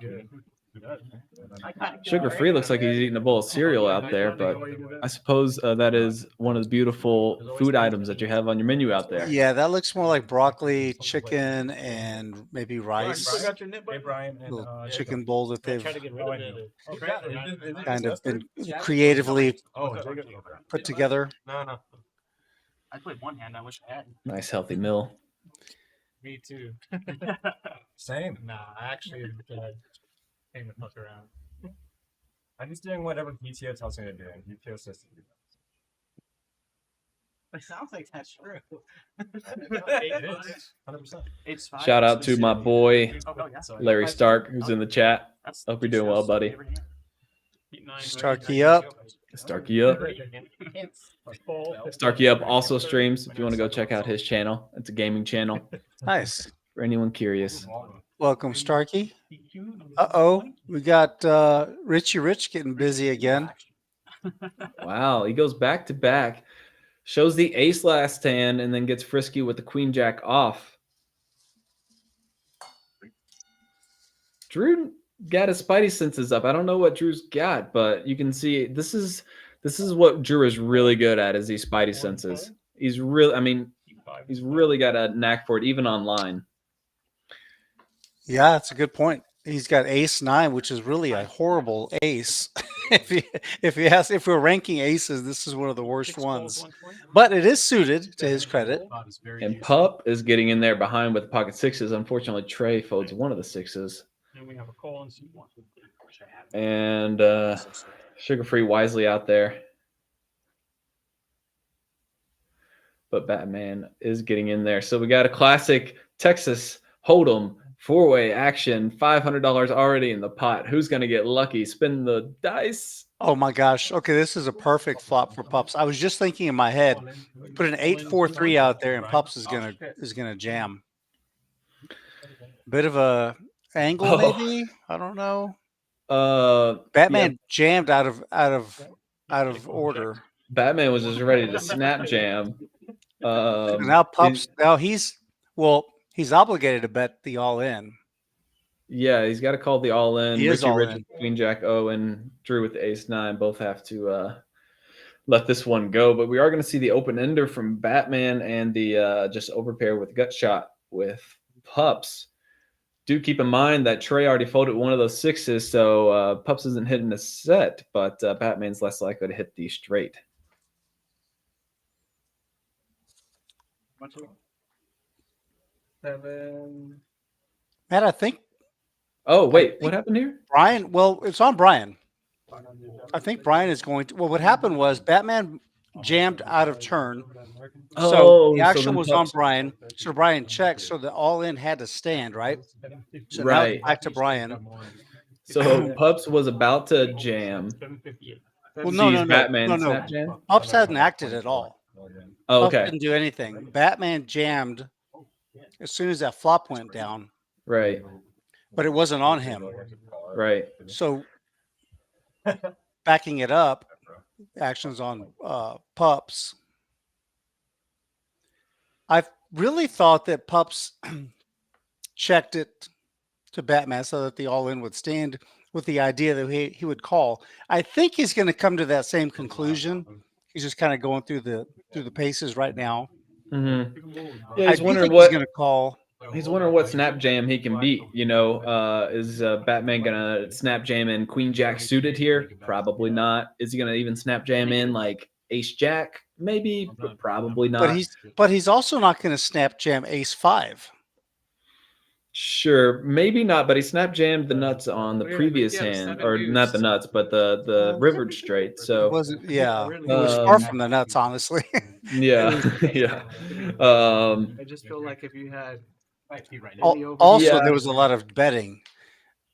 Sugar Free looks like he's eating a bowl of cereal out there, but I suppose that is one of the beautiful food items that you have on your menu out there. Yeah, that looks more like broccoli, chicken, and maybe rice. Hey, Brian. And, Little chicken bowl that they've Oh, kind of been creatively Oh, put together. No. I played one hand. I wish I had. Nice healthy meal. me too. Same. Nah, I actually came to fuck around. I'm just doing whatever PTO tells me to do. And PTO says to do It sounds like that's true. that. 100%. It's fine. Shout out to my boy Oh, yeah. Larry Stark, who's in the chat. That's Hope you're doing well, buddy. Starkey up. Starkey up. Starkey up also streams. If you want to go check out his channel, it's a gaming channel. Nice. For anyone curious. Welcome, Starkey. We got Richie Rich getting busy again. Wow, he goes back to back, shows the ace last hand, and then gets frisky with the queen jack off. Drew got his spidey senses up. I don't know what Drew's got, but you can see this is what Drew is really good at, is these spidey senses. He's really got a knack for it, even online. Yeah, that's a good point. He's got ace 9, which is really a horrible ace. if we're ranking aces, this is one of the worst ones. But it is suited, to his credit. And Pup is getting in there behind with pocket sixes. Unfortunately, Trey folds one of the sixes. And we have a call and C1. And Sugar Free wisely out there. But Batman is getting in there. So we got a classic Texas Hold'em 4-way action. $500 already in the pot. Who's going to get lucky? Spin the dice. Oh my gosh. Okay, this is a perfect flop for Pups. I was just thinking in my head, put an 8-4-3 out there, and Pups is gonna jam. Bit of a angle, maybe. I don't know. Batman jammed out of order. Batman was just ready to snap jam. Now Pups. He's obligated to bet the all in. Yeah, he's got to call the all in. He is Richie all Rich, in. Queen Jack O, and Drew with the ace 9 both have to let this one go. But we are going to see the open ender from Batman and the just overpair with gut shot with Pups. Do keep in mind that Trey already folded one of those sixes, so Pups isn't hitting a set, but Batman's less likely to hit the straight. Seven. Matt, I think. Oh wait, what happened here? Brian. Well, it's on Brian. I think Brian is going to. Well, what happened was Batman jammed out of turn. So the action was on Brian. So Brian checked. So the all in had to stand, right? So now it's back to Brian. So Pups was about to jam. Well, no. Batman snap jam? Pups hadn't acted at all. Oh, Pups okay. didn't do anything. Batman jammed as soon as that flop went down. Right. But it wasn't on him. Right. So backing it up, actions on Pups. I really thought that Pups checked it to Batman so that the all-in would stand with the idea that he would call. I think he's going to come to that same conclusion. He's just kind of going through the paces right now. Mm-hmm. Yeah, I he's do wondering think he's what going to call. he's wondering what snap jam he can beat. Is Batman gonna snap jam in Queen Jack suited here? Probably not. Is he gonna even snap jam in like Ace Jack? Maybe, but probably not. But he's also not going to snap jam Ace 5. Sure, maybe not, but he snap jammed the nuts on the previous hand, or not the nuts, but the rivered straight. So It wasn't. Yeah, it was far from the nuts, honestly. yeah, yeah. I just feel like if you had Also, Yeah. there was a lot of betting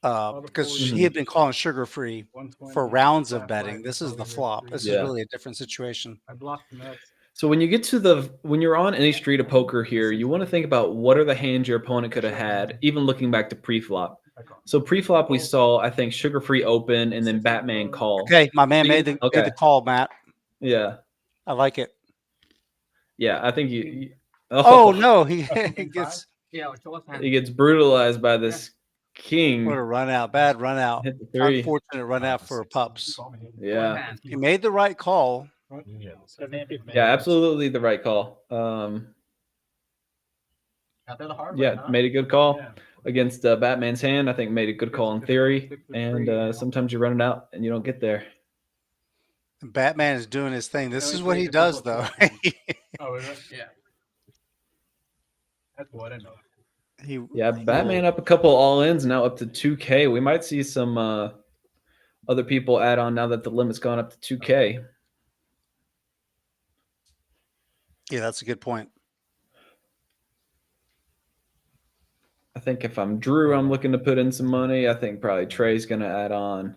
because he had been calling sugar free for rounds of betting. This is the flop. This is Yeah. really a different situation. I blocked the nuts. So when you get to when you're on any street of poker here, you want to think about what are the hands your opponent could have had, even looking back to pre-flop. So pre-flop we saw, I think, sugar free open and then Batman call. Okay, my man made the call, Matt. Yeah. I like it. Yeah, I think you oh no, he gets he gets brutalized by this king. what a run out, bad run out. Hit the three. Unfortunate run out for pups. Yeah. He made the right call. Yeah, absolutely the right call. Yeah, made a good call against Batman's hand. I think made a good call in theory, and sometimes you run it out and you don't get there. Batman is doing his thing. This is what he does, though. Oh, is it? Yeah. That's what I know. Yeah, Batman up a couple all-ins, now up to 2K. We might see some other people add on now that the limit's gone up to 2K. Yeah, that's a good point. I think if I'm Drew, I'm looking to put in some money. I think probably Trey's going to add on.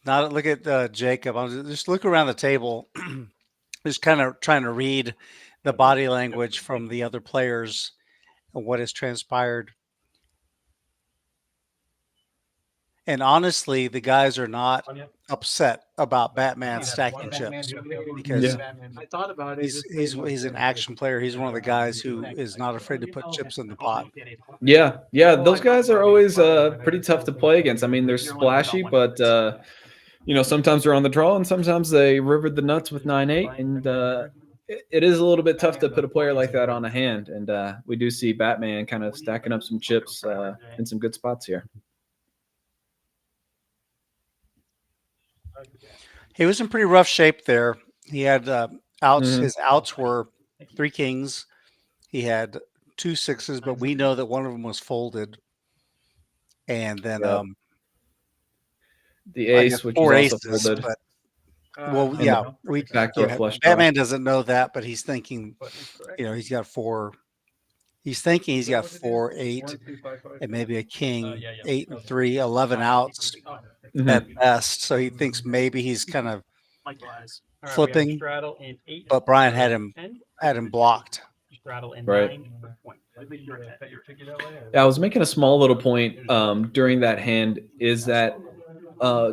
Not look at Jacob. I'm just look around the table, just kind of trying to read the body language from the other players and what has transpired. And honestly, the guys are not upset about Batman stacking chips because I thought about it. he's an action player. He's one of the guys who is not afraid to put chips in the pot. Yeah, those guys are always pretty tough to play against. I mean, they're splashy, but sometimes they're on the draw, and sometimes they rivered the nuts with 9-8, and it is a little bit tough to put a player like that on a hand. And we do see Batman kind of stacking up some chips in some good spots here. He was in pretty rough shape there. He had outs. His outs were 3 kings. He had 2 sixes, but we know that one of them was folded. And then the ace, which 4 is aces. also folded. But backdoor flush draw. Batman doesn't know that, but he's thinking, he's got 4. He's thinking he's got 4, 8, and maybe a king, 8 and 3, 11 outs at best. So he thinks maybe he's kind of flipping, but Brian had him blocked. Right. Yeah, I was making a small little point during that hand is that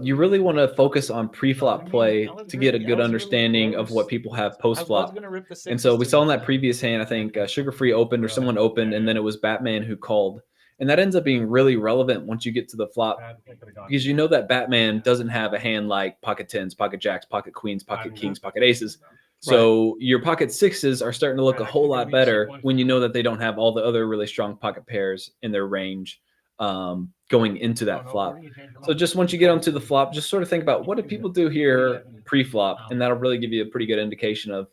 you really want to focus on pre-flop play to get a good understanding of what people have post-flop. And so we saw in that previous hand, I think Sugar Free opened or someone opened, and then it was Batman who called. And that ends up being really relevant once you get to the flop because you know that Batman doesn't have a hand like pocket tens, pocket jacks, pocket queens, pocket kings, pocket aces. So your pocket sixes are starting to look a whole lot better when you know that they don't have all the other really strong pocket pairs in their range going into that flop. So just once you get onto the flop, just sort of think about what do people do here pre-flop, and that'll really give you a pretty good indication of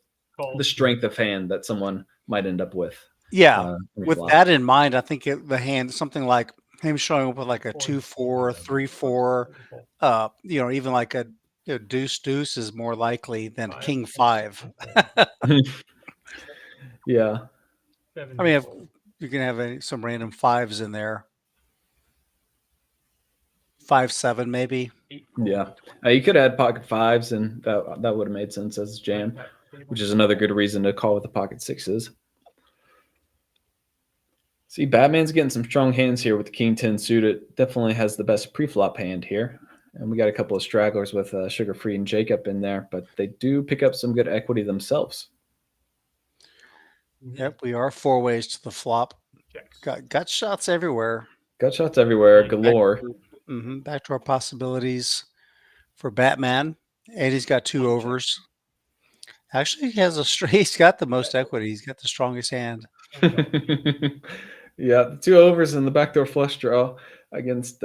the strength of hand that someone might end up with. Yeah, with that in mind, I think the hand, something like him showing up with like a 2-4, 3-4, even like a deuce is more likely than king 5. Yeah. I mean, if you can have some random 5s in there. 5-7 maybe. Yeah, you could add pocket 5s, and that would have made sense as jam, which is another good reason to call with the pocket 6s. See, Batman's getting some strong hands here with the king 10 suited. Definitely has the best pre-flop hand here. And we got a couple of stragglers with Sugar Free and Jacob in there, but they do pick up some good equity themselves. Yep, we are 4 ways to the flop. Checks. Got shots everywhere. Gut shots everywhere, galore. Backdoor possibilities for Batman, and he's got 2 overs. Actually, he has a straight. He's got the most equity. He's got the strongest hand. Yeah, the 2 overs and the backdoor flush draw against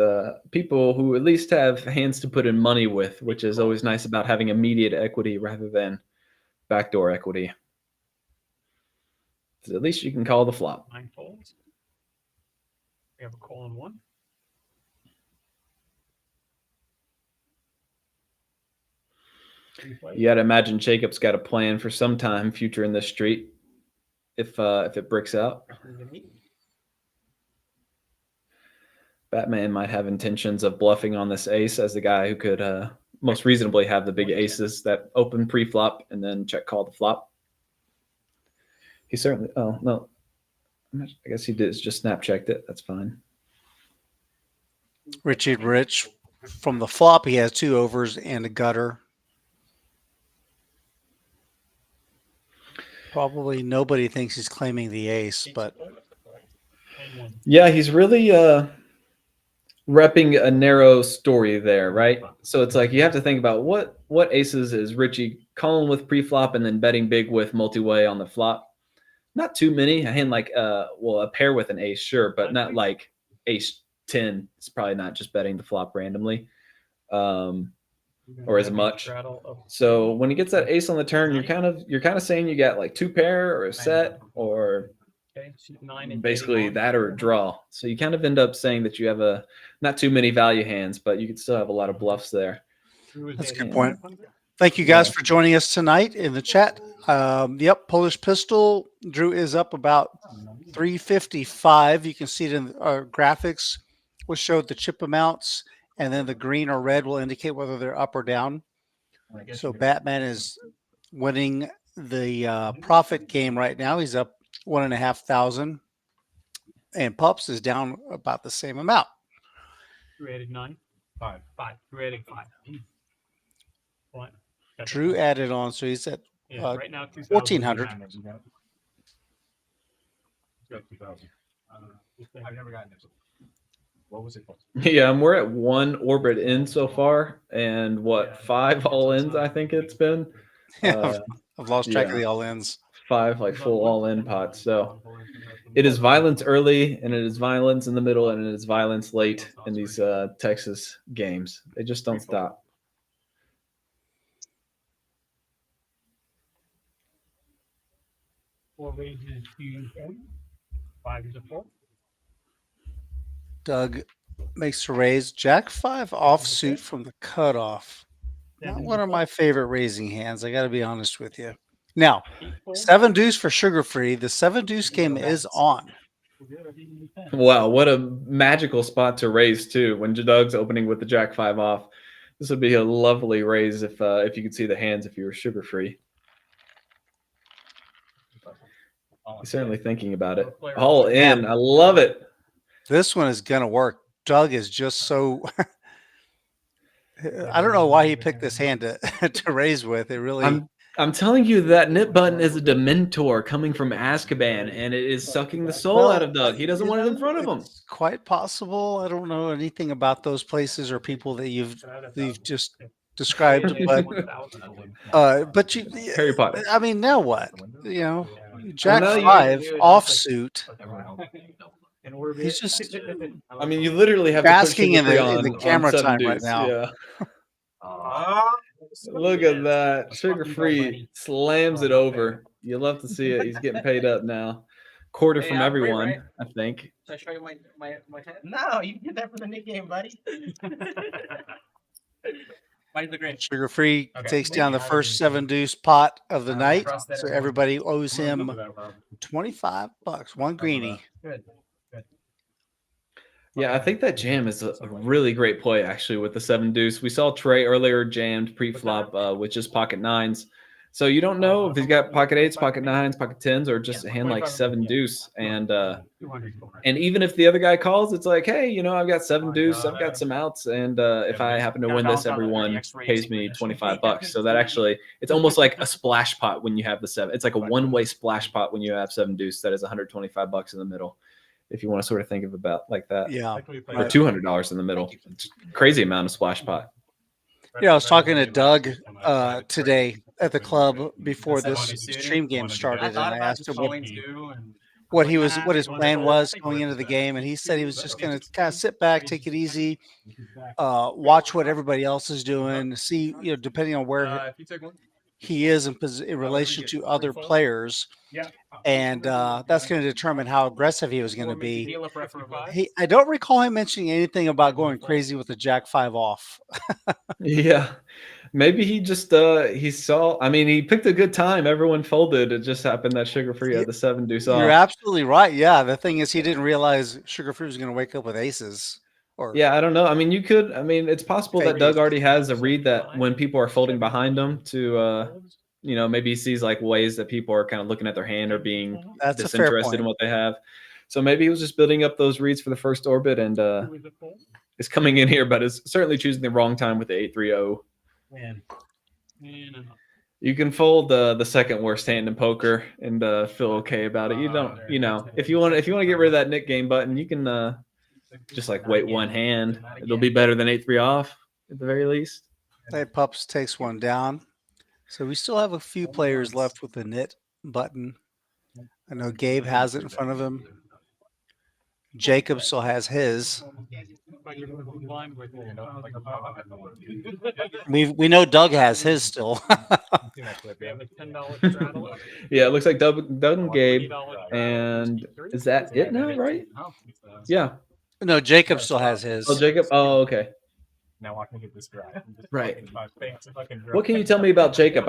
people who at least have hands to put in money with, which is always nice about having immediate equity rather than backdoor equity. So at least you can call the flop. 9 folds. We have a call on 1. You got to imagine Jacob's got a plan for some time future in this street if it bricks out. Batman might have intentions of bluffing on this ace as the guy who could most reasonably have the big aces that open pre-flop and then check call the flop. He certainly. Oh no, I guess he did just snap checked it. That's fine. Richard Rich from the flop. He has 2 overs and a gutter. Probably nobody thinks he's claiming the ace, but yeah, he's really repping a narrow story there, right? So it's like you have to think about what aces is Richie calling with pre-flop and then betting big with multi-way on the flop. Not too many. A hand like a pair with an ace, sure, but not like ace 10. It's probably not just betting the flop randomly. Or as much. So when he gets that ace on the turn, you're kind of saying you got like 2 pair or a set or basically that or a draw. So you kind of end up saying that you have not too many value hands, but you could still have a lot of bluffs there. That's a good point. Thank you guys for joining us tonight in the chat. Yep, Polish Pistol. Drew is up about 355. You can see it in our graphics, which showed the chip amounts. And then the green or red will indicate whether they're up or down. So Batman is winning the profit game right now. He's up 1,500, and Pups is down about the same amount. Drew added 9. 5. Drew added 5. What? Drew added on, so he's at right now 1,400. I've never gotten it. What was it? Yeah, we're at 1 orbit in so far, and 5 all-ins I think it's been. I've lost track of the all-ins. 5 like full all-in pots. So it is violence early, and it is violence in the middle, and it is violence late in these Texas games. They just don't stop. Four raises to 5 is a 4. Doug makes a raise. Jack 5 offsuit from the cutoff. Not one of my favorite raising hands. I got to be honest with you. Now, 7-deuce for Sugar Free. The 7-deuce game is on. Wow, what a magical spot to raise too. When Doug's opening with the Jack 5 off, this would be a lovely raise if you could see the hands if you were Sugar Free. He's certainly thinking about it. All in. I love it. This one is going to work. Doug is just so I don't know why he picked this hand to raise with. It really I'm telling you that nip button is a dementor coming from Azkaban, and it is sucking the soul out of Doug. He doesn't want it in front of him. It's quite possible. I don't know anything about those places or people that you've just described, but you Harry Potter. I mean, now what? You know, Jack 5 offsuit. He's just. I mean, you literally have basking to in the camera time right now. Yeah. Look at that. Sugar Free slams it over. You love to see it. He's getting paid up now. Quarter from everyone, right? I think. Should I show you my head? No, you did that for the Nick game, buddy. Why the green? Sugar Free takes down the first 7-deuce pot of the night. So everybody owes him $25. One greenie. Good. Yeah, I think that jam is a really great play, actually, with the 7-deuce. We saw Trey earlier jammed pre-flop with just pocket 9s. So you don't know if he's got pocket 8s, pocket 9s, pocket 10s, or just a hand like 7-deuce. And even if the other guy calls, it's like, hey, you know, I've got 7-deuce, I've got some outs, and if I happen to win this, everyone pays me $25. So that actually, it's almost like a splash pot when you have the 7. It's like a one-way splash pot when you have 7-deuce that is $125 in the middle. if you want to sort of think of about like that. Yeah. Or $200 in the middle. It's a crazy amount of splash pot. Yeah, I was talking to Doug today at the club before this stream game started, and I asked him what his plan was going into the game, and he said he was just going to kind of sit back, take it easy, watch what everybody else is doing, see, depending on where he is in relation to other players, and that's going to determine how aggressive he was going to be. I don't recall him mentioning anything about going crazy with the Jack 5 off. Yeah. Maybe he just he saw. I mean, he picked a good time. Everyone folded. It just happened that Sugar Free had the 7-deuce off. You're absolutely right. Yeah, the thing is, he didn't realize Sugar Free was going to wake up with aces. Yeah, I don't know. I mean, you could. I mean, it's possible that Doug already has a read that when people are folding behind him to, maybe he sees like ways that people are kind of looking at their hand or being disinterested in what they have. So maybe he was just building up those reads for the first orbit and is coming in here, but is certainly choosing the wrong time with the 8-3-0. You can fold the second worst hand in poker and feel okay about it. You don't, if you want to get rid of that Nick game button, you can just like wait one hand. It'll be better than 8-3 off at the very least. Hey, Pups takes one down. So we still have a few players left with the NIT button. I know Gabe has it in front of him. Jacob still has his. We know Doug has his still. Yeah, it looks like Doug and Gabe. And is that it now, right? Yeah. No, Jacob still has his. Oh, Jacob. Oh, okay. Now I can get this dry. Right. What can you tell me about Jacob?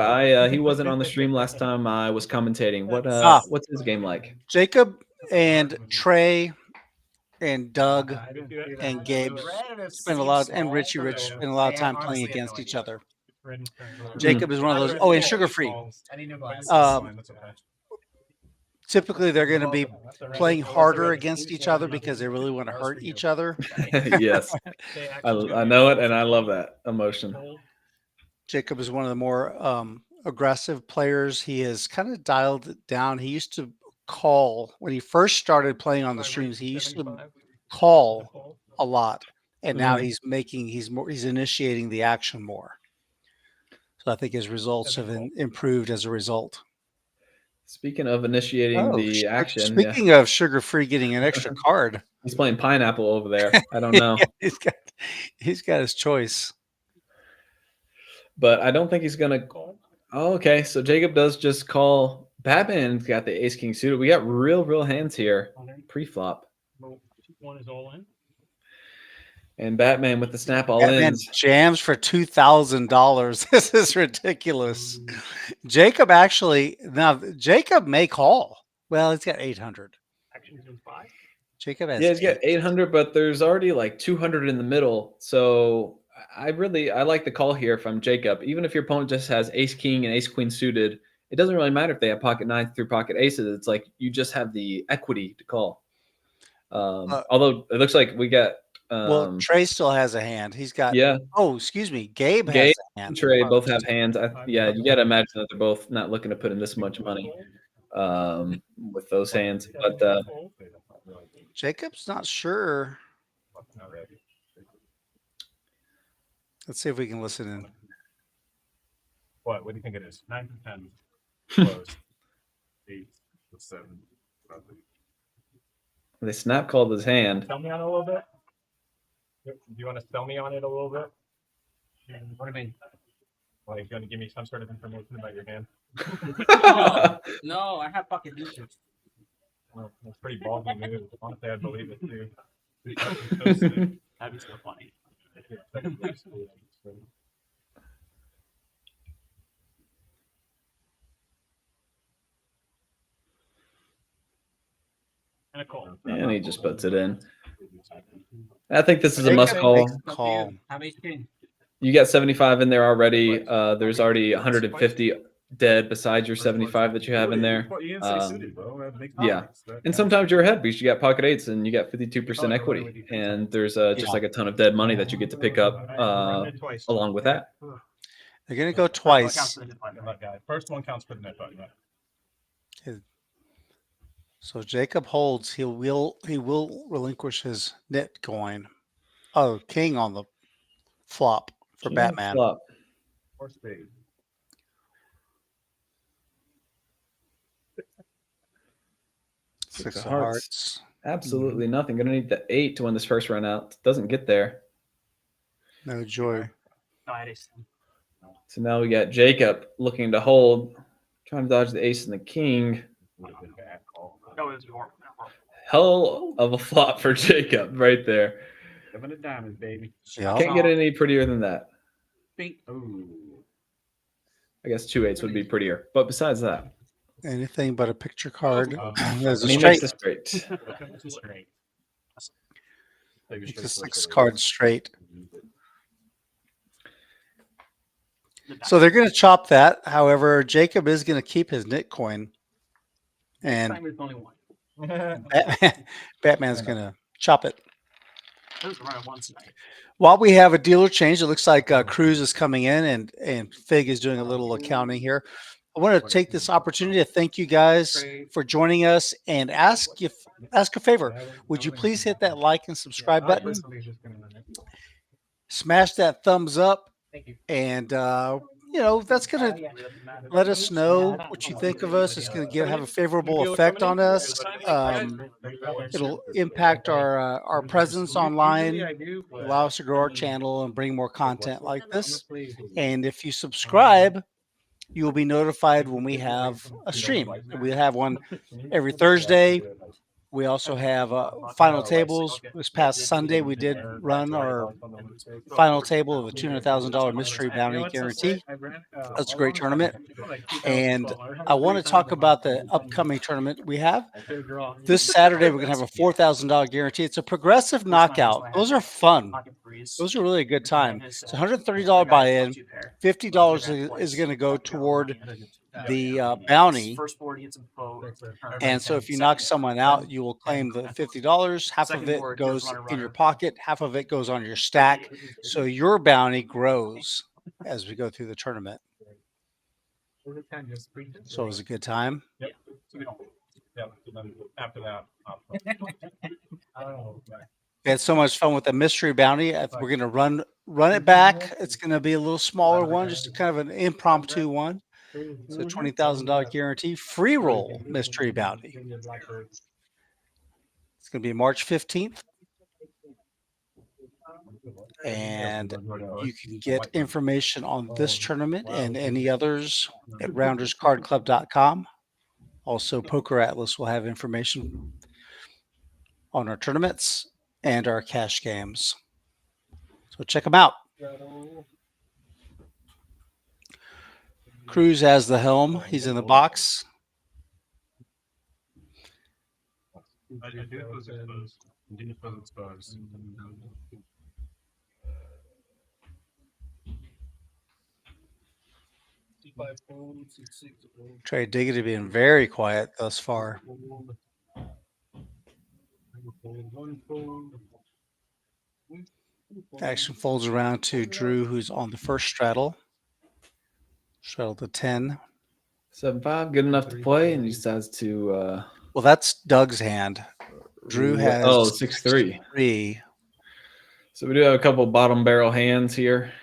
He wasn't on the stream last time I was commentating. What's his game like? Jacob and Trey and Doug and Gabe spend a lot, and Richie Rich spend a lot of time playing against each other. Jacob is one of those. Oh, and Sugar Free. Typically, they're going to be playing harder against each other because they really want to hurt each other. Yes, I know it, and I love that emotion. Jacob is one of the more aggressive players. He has kind of dialed it down. He used to call when he first started playing on the streams. He used to call a lot, and now he's initiating the action more. So I think his results have improved as a result. Speaking of initiating the action, speaking of Sugar Free getting an extra card, he's playing pineapple over there. I don't know. Yeah, he's got his choice, but I don't think he's gonna. Oh, okay. So Jacob does just call. Batman's got the ace king suited. We got real hands here pre-flop. One is all in. And Batman with the snap all Batman ins. Jams for $2,000. This is ridiculous. Jacob Jacob may call. Well, he's got 800. Jacob has he's got 800, but there's already like 200 in the middle. So I like the call here if I'm Jacob. Even if your opponent just has ace king and ace queen suited, it doesn't really matter if they have pocket nines through pocket aces. It's like you just have the equity to call. Although it looks like we got. Trey still has a hand. He's got. Yeah. Oh, excuse me. Gabe has a hand. And Trey both have hands. You got to imagine that they're both not looking to put in this much money with those hands. But Jacob's not sure. Let's see if we can listen in. What do you think it is? 9 to 10. Close. 8 to 7. They snap called his hand. Tell me on it a little bit. Do you want to sell me on it a little bit? What do you mean? Like, you want to give me some sort of information about your hand? No, I have pocket deuces. Well, that's pretty ballsy move. Honestly, I believe it too. That'd be so funny. And a call. And he just puts it in. I think this is a must call. How many king? You got 75 in there already. There's already 150 dead besides your 75 that you have in there. Yeah. And sometimes you're ahead because you got pocket eights and you got 52% equity. And there's just like a ton of dead money that you get to pick up along with that. They're going to go twice. First one counts for the net button. So Jacob holds. He will relinquish his knit coin. Oh, king on the flop for King Batman. flop. Or spade. Six of hearts. Absolutely nothing. Gonna need the 8 to win this first run out. Doesn't get there. No joy. No, I had ace. So now we got Jacob looking to hold, trying to dodge the ace and the king. That was horrible. Hell of a flop for Jacob right there. 7 of diamonds, baby. Yeah. Can't get any prettier than that. Bink. I guess 2 8s would be prettier. But besides that, Anything but a picture card. There's a and he straight. makes a straight. It's a 6 card straight. So they're going to chop that. However, Jacob is going to keep his knit coin, and Time is only one. Batman's going to chop it. That was around once tonight. While we have a dealer change, it looks like Cruz is coming in, and Fig is doing a little accounting here. I want to take this opportunity to thank you guys for joining us and ask a favor. Would you please hit that like and subscribe button? Smash that thumbs up, and that's going to let us know what you think of us. It's going to have a favorable effect on us. It'll impact our presence online, allow us to grow our channel and bring more content like this. And if you subscribe, you will be notified when we have a stream. We have one every Thursday. We also have final tables. This past Sunday, we did run our final table of a $200,000 mystery bounty guarantee. That's a great tournament. And I want to talk about the upcoming tournament we have. This Saturday, we're going to have a $4,000 guarantee. It's a progressive knockout. Those are fun. Those are really a good time. It's a $130 buy-in. $50 is going to go toward the bounty. And so if you knock someone out, you will claim the $50. Half of it goes in your pocket. Half of it goes on your stack. So your bounty grows as we go through the tournament. So it was a good time. Yep. After that. We had so much fun with the mystery bounty. We're going to run it back. It's going to be a little smaller one, just kind of an impromptu one. It's a $20,000 guarantee. Free roll mystery bounty. It's going to be March 15th. And you can get information on this tournament and any others at rounderscardclub.com. Also, Poker Atlas will have information on our tournaments and our cash games. So check them out. Cruz has the helm. He's in the box. Trey Diggity being very quiet thus far. Action folds around to Drew, who's on the first straddle. Straddle to 10. 7-5, good enough to play, and he decides to. Well, that's Doug's hand. Drew has 6-3. 6-3. So we do have a couple bottom barrel hands here.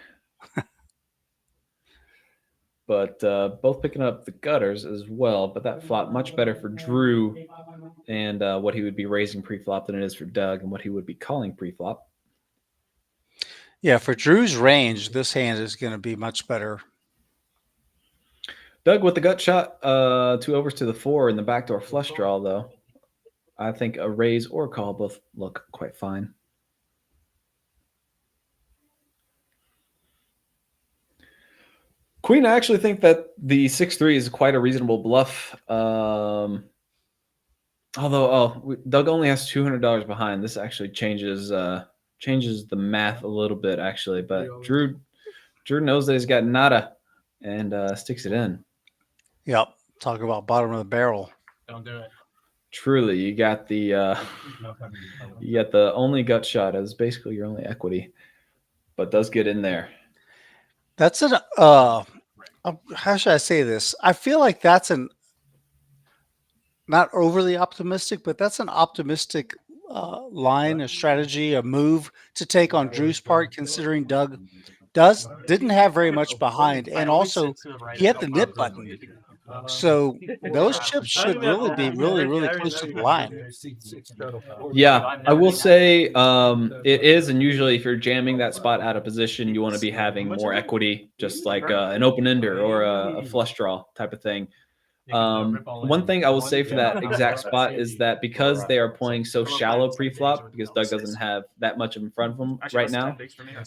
But both picking up the gutters as well. But that flop much better for Drew and what he would be raising pre-flop than it is for Doug and what he would be calling pre-flop. Yeah, for Drew's range, this hand is going to be much better. Doug with the gut shot, 2 overs to the 4 in the backdoor flush draw, though. I think a raise or call both look quite fine. Queen, I actually think that the 6-3 is quite a reasonable bluff. Doug only has $200 behind. This actually changes the math a little bit, actually. But Drew knows that he's got nada and sticks it in. Yep. Talk about bottom of the barrel. Don't do it. Truly, you got the only gut shot as basically your only equity, but does get in there. That's an how should I say this? I feel like that's not overly optimistic, but that's an optimistic line, a strategy, a move to take on Drew's part, considering Doug didn't have very much behind, and also he had the nip button. So those chips should really be really close to the line. Yeah, I will say it is, and usually if you're jamming that spot out of position, you want to be having more equity, just like an open ender or a flush draw type of thing. One thing I will say for that exact spot is that because they are playing so shallow pre-flop, because Doug doesn't have that much in front of him right now,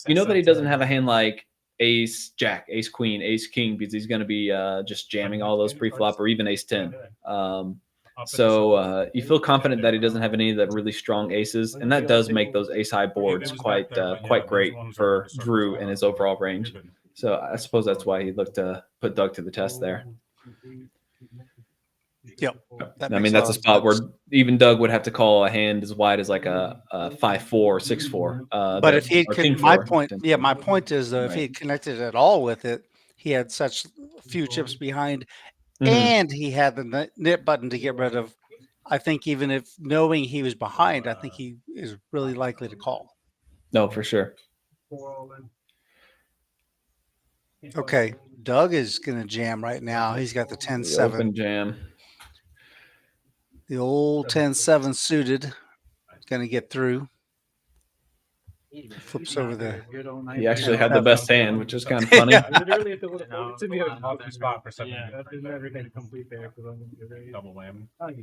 you know that he doesn't have a hand like ace jack, ace queen, ace king, because he's going to be just jamming all those pre-flop, or even ace 10. So you feel confident that he doesn't have any of the really strong aces, and that does make those ace high boards quite great for Drew and his overall range. So I suppose that's why he looked to put Doug to the test there. Yep. I mean, that's a spot where even Doug would have to call a hand as wide as like a 5-4 or 6-4. But if he could, my point is though, if he had connected at all with it, he had such few chips behind, and he had the nip button to get rid of. I think even if knowing he was behind, I think he is really likely to call. No, for sure. Okay, Doug is going to jam right now. He's got the 10-7. Open jam. The old 10-7 suited. Going to get through. Flips over the. He actually had the best hand, which is kind of funny. Literally, if it would have to be a spot for something, everything complete there. Double whammy. Come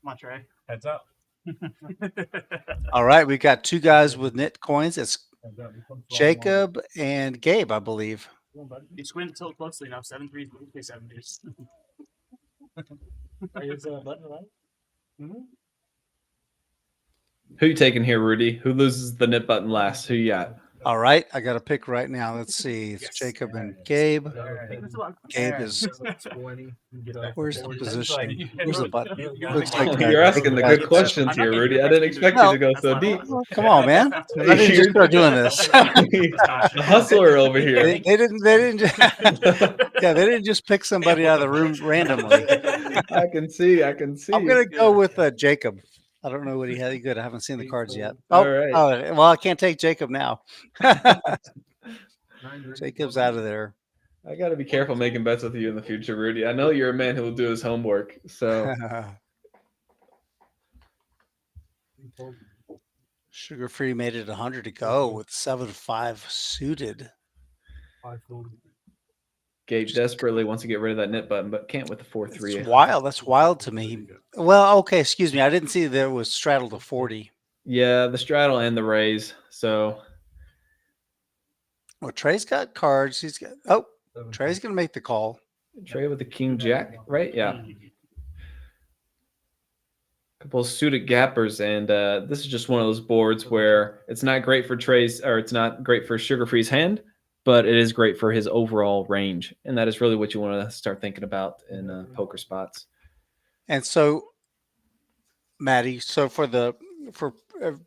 on, Trey. Heads up. All right, we got two guys with NIT coins. It's Jacob and Gabe, I believe. You squint tilt closely enough. 7-3, 7-deuce. Who you taking here, Rudy? Who loses the nip button last? Who you got? All right, I got a pick right now. Let's see. It's Jacob and Gabe. Gabe is. Where's the position? Where's the button? Looks like You're asking the good questions here, Rudy. I didn't expect you to go so deep. Come on, man! I didn't just start doing this. The hustler over here. They didn't. Yeah, they didn't just pick somebody out of the room randomly. I can see. I'm gonna go with Jacob. I don't know what he had. Good. I haven't seen the cards yet. All right. Oh, well, I can't take Jacob now. Jacob's out of there. I got to be careful making bets with you in the future, Rudy. I know you're a man who will do his homework. So Sugar Free made it 100 to go with 7-5 suited. Gabe desperately wants to get rid of that nip button, but can't with the 4-3. It's wild. That's wild to me. Well, okay, excuse me. I didn't see there was straddle to 40. Yeah, the straddle and the raise. So, well, Trey's got cards. He's got. Oh, Trey's gonna make the call. Trey with the King Jack, right? Yeah. Couple of suited gappers, and this is just one of those boards where it's not great for Trey's, or it's not great for Sugar Free's hand, but it is great for his overall range, and that is really what you want to start thinking about in poker spots. And so, Maddie, so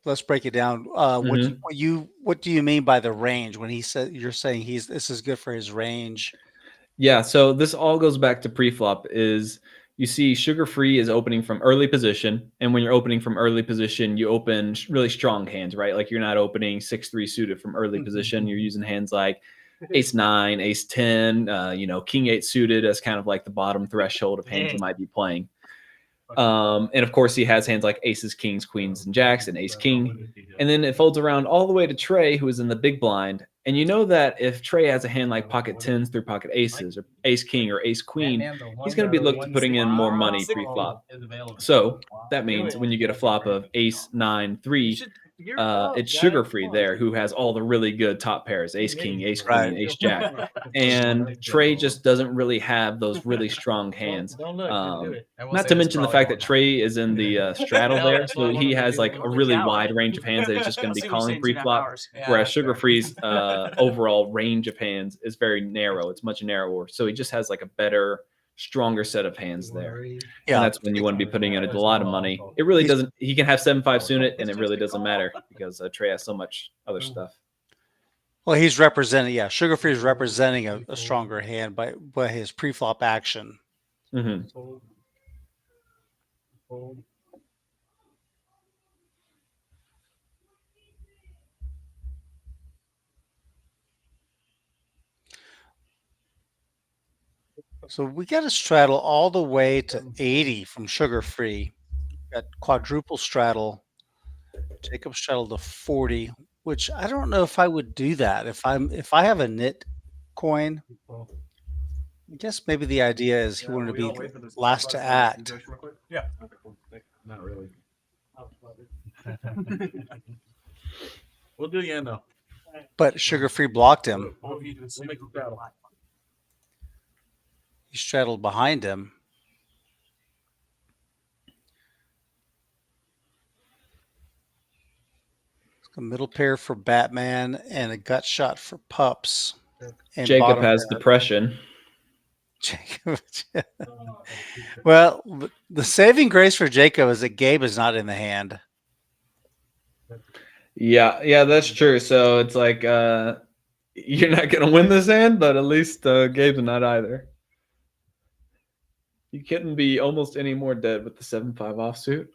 let's break it down. What do you mean by the range when he said you're saying this is good for his range? Yeah, so this all goes back to pre-flop. Is you see Sugar Free is opening from early position, and when you're opening from early position, you open really strong hands, right? Like you're not opening 6-3 suited from early position. You're using hands like Ace-9, Ace-10, King 8 suited as kind of like the bottom threshold of hands you might be playing. And of course, he has hands like aces, kings, queens, and jacks, and ace king. And then it folds around all the way to Trey, who is in the big blind. And you know that if Trey has a hand like pocket tens through pocket aces, or ace king, or ace queen, he's going to be looked to putting in more money pre-flop. So that means when you get a flop of Ace-9-3, it's Sugar Free there, who has all the really good top pairs: ace king, ace queen, ace jack. And Trey just doesn't really have those really strong hands. Not to mention the fact that Trey is in the straddle there, so he has like a really wide range of hands that he's just going to be calling pre-flop, whereas Sugar Free's overall range of hands is very narrow. It's much narrower, so he just has like a better, stronger set of hands there. Yeah, and that's when you want to be putting in a lot of money. It really doesn't. He can have 7-5 suited, and it really doesn't matter because Trey has so much other stuff. Well, he's representing. Yeah, Sugar Free is representing a stronger hand by his pre-flop action. Mm-hmm. So we got to straddle all the way to 80 from sugar free. Got quadruple straddle. Jacob straddle to 40, which I don't know if I would do that. If I have a NIT coin, I guess maybe the idea is he wanted to be last to act. Yeah. Not really. We'll do you in though. But sugar free blocked him. We'll make you battle. He straddled behind him. A middle pair for Batman and a gut shot for Pups. And Jacob bottom has pair. depression. Jacob. Well, the saving grace for Jacob is that Gabe is not in the hand. Yeah, that's true. So it's like you're not gonna win this hand, but at least Gabe's not either. You couldn't be almost any more dead with the 7-5 offsuit.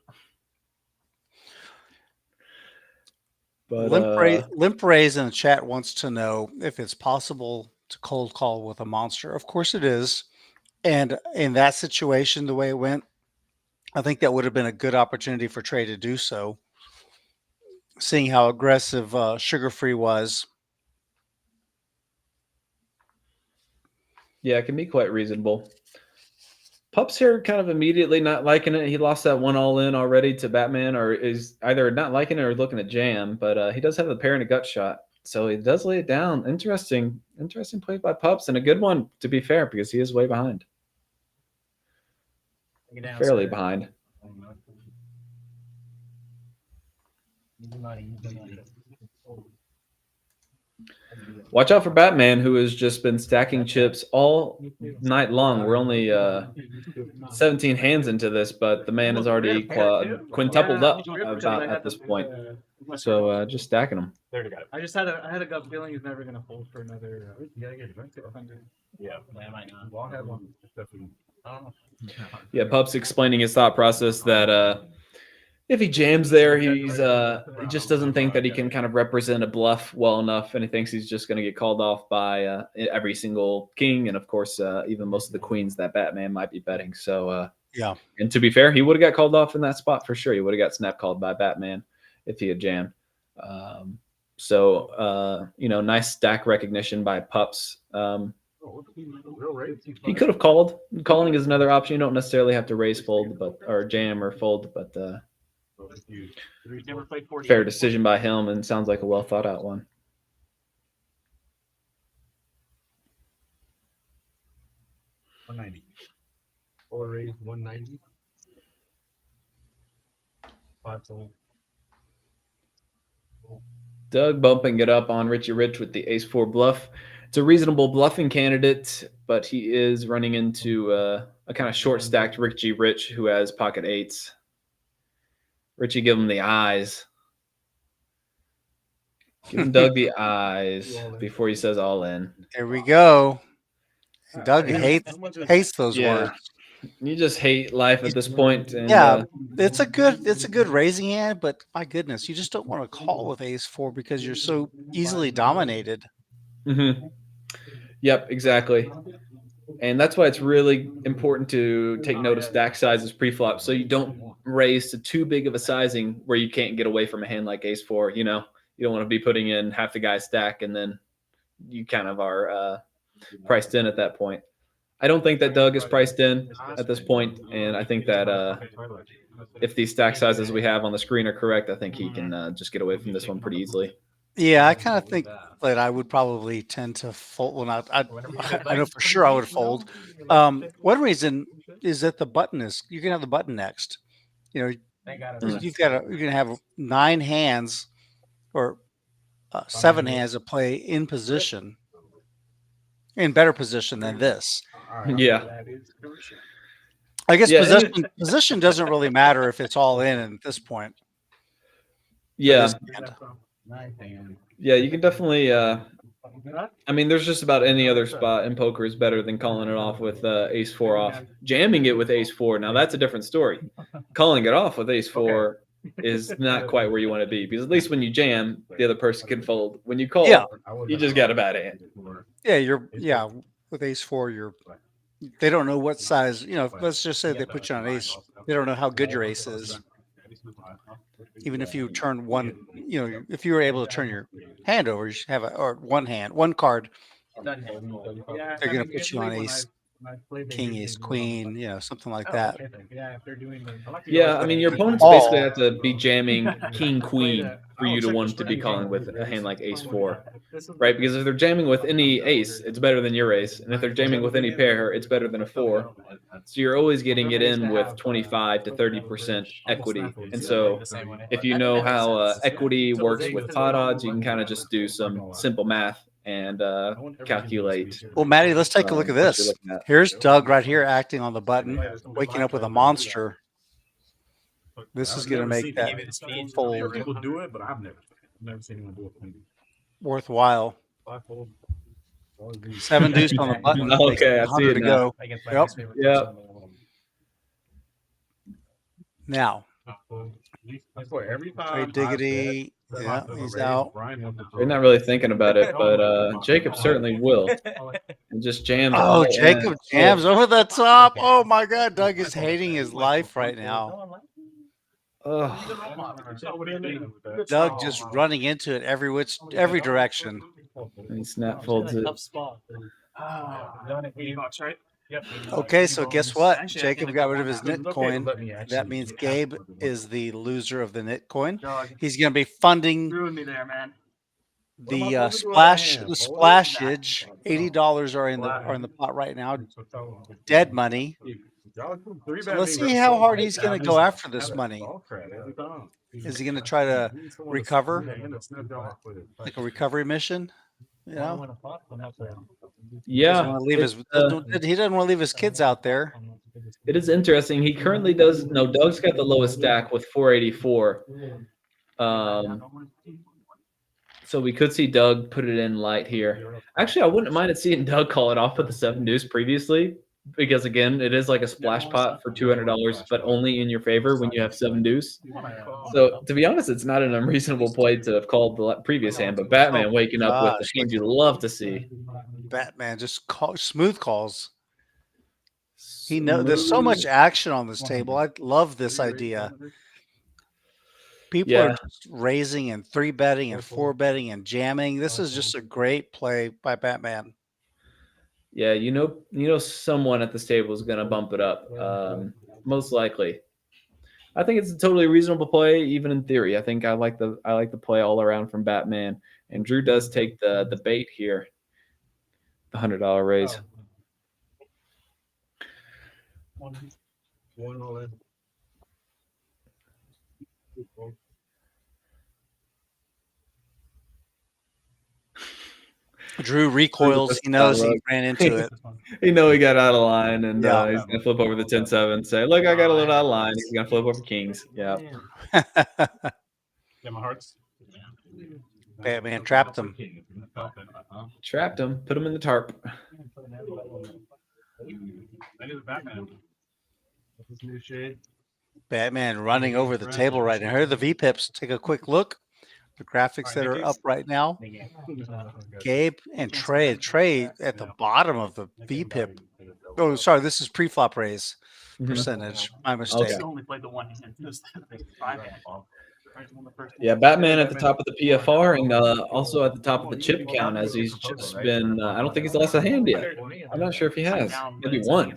But Limp Rays in the chat wants to know if it's possible to cold call with a monster. Of course it is. And in that situation, the way it went, I think that would have been a good opportunity for Trey to do so. Seeing how aggressive Sugar Free was. Yeah, it can be quite reasonable. Pups here kind of immediately not liking it. He lost that one all in already to Batman, or is either not liking it or looking at jam, but he does have a pair and a gut shot. So he does lay it down. Interesting play by Pups, and a good one, to be fair, because he is way behind. Fairly behind. Watch out for Batman, who has just been stacking chips all night long. We're only 17 hands into this, but the man is already quintupled up about at this point. So just stacking them. There you go. I had a gut feeling he's never gonna fold for another. Yeah, I might not. Well, I'll have one. Definitely. I don't know. Yeah, Pups explaining his thought process that if he jams there, he just doesn't think that he can kind of represent a bluff well enough, and he thinks he's just going to get called off by every single king, and of course even most of the queens that Batman might be betting. So yeah, and to be fair, he would have got called off in that spot for sure. He would have got snap called by Batman if he had jammed. Nice stack recognition by Pups. He could have called. Calling is another option. You don't necessarily have to raise fold, or jam or fold, but fair decision by him, and sounds like a well thought out one. $190. Or raise 190. 5 to Doug bumping it up on Richie Rich with the ace-4 bluff. It's a reasonable bluffing candidate, but he is running into a kind of short-stacked Richie Rich who has pocket eights. Richie, give him the eyes. Give him Doug the eyes before he says all in. There we go. Doug hates those words. You just hate life at this point. And, yeah, it's a good raising hand, but my goodness, you just don't want to call with ace-4 because you're so easily dominated. Mm-hmm. Yep, exactly. And that's why it's really important to take note of stack sizes pre-flop, so you don't raise to too big of a sizing where you can't get away from a hand like ace-4. You know, you don't want to be putting in half the guy's stack and then you kind of are priced in at that point. I don't think that Doug is priced in at this point, and I think that if these stack sizes we have on the screen are correct, I think he can just get away from this one pretty easily. Yeah, I kind of think that I would probably tend to fold. Well, not I know for sure I would fold. One reason is that the button is you can have the button next. You know, you're gonna have 9 hands or 7 hands to play in position, in better position than this. Yeah. I guess position doesn't really matter if it's all in at this point. Yeah. Yeah, you can definitely I mean, there's just about any other spot in poker is better than calling it off with ace four off. Jamming it with ace four, now that's a different story. Calling it off with ace four is not quite where you want to be, because at least when you jam, the other person can fold. When you call, you just got a bad hand. Yeah, with ace four, they don't know what size. Let's just say they put you on ace. They don't know how good your ace is. Even if you turn one, if you were able to turn your hand over, you should have one card. They're going to put you on ace, king, ace, queen, something like that. Yeah, I mean, your opponents basically have to be jamming king, queen for you to want to be calling with a hand like ace four, right? Because if they're jamming with any ace, it's better than your ace. And if they're jamming with any pair, it's better than a four. So you're always getting it in with 25 to 30% equity. And so if you know how equity works with pot odds, you can kind of just do some simple math and calculate. Well, Maddie, let's take a look at this. Here's Doug right here acting on the button, waking up with a monster. This is going to make that fold People do it, but I've never seen anyone do it. worthwhile. 7-deuce on the button. Okay, I see it to now. go. Yep. Yeah. Now, Trey Diggity, he's out. They're not really thinking about it, but Jacob certainly will. And just jam. Oh, Jacob jams over the top. Oh my God, Doug is hating his life right now. Doug just running into it every direction. And he snap folds it. Okay, so guess what? Jacob got rid of his NIT coin. That means Gabe is the loser of the NIT coin. He's going to be funding the splashage. $80 are in the pot right now. Dead money. So let's see how hard he's going to go after this money. Is he going to try to recover, like a recovery mission? Yeah. He doesn't want to leave his kids out there. It is interesting. He currently does. No, Doug's got the lowest stack with 484. So we could see Doug put it in light here. Actually, I wouldn't mind seeing Doug call it off with the 7-deuce previously, because again, it is like a splash pot for $200, but only in your favor when you have 7-deuce. So to be honest, it's not an unreasonable play to have called the previous hand, but Batman waking up with the hand you love to see. Batman just smooth calls. He knows there's so much action on this table. I love this idea. People are just raising and 3-betting and 4-betting and jamming. This is just a great play by Batman. Yeah, you know, someone at this table is going to bump it up, most likely. I think it's a totally reasonable play, even in theory. I think I like the play all around from Batman, and Drew does take the bait here, the $100 raise. One all in. Drew recoils. He knows he ran into it. He got out of line, and he's gonna flip over the 10-7. Say, look, I got a little out of line. He's gonna flip over kings. Yeah. Yeah, my heart's. Batman trapped him. Trapped him. Put him in the tarp. Batman running over the table right now. Here are the V-pips. Take a quick look. The graphics that are up right now. Gabe and Trey. Trey at the bottom of the V-pip. Oh, sorry. This is pre-flop raise percentage. My mistake. Okay. Only played the one hand. Yeah, Batman at the top of the PFR, and also at the top of the chip count, as he's just been. I don't think he's lost a hand yet. I'm not sure if he has. Maybe one.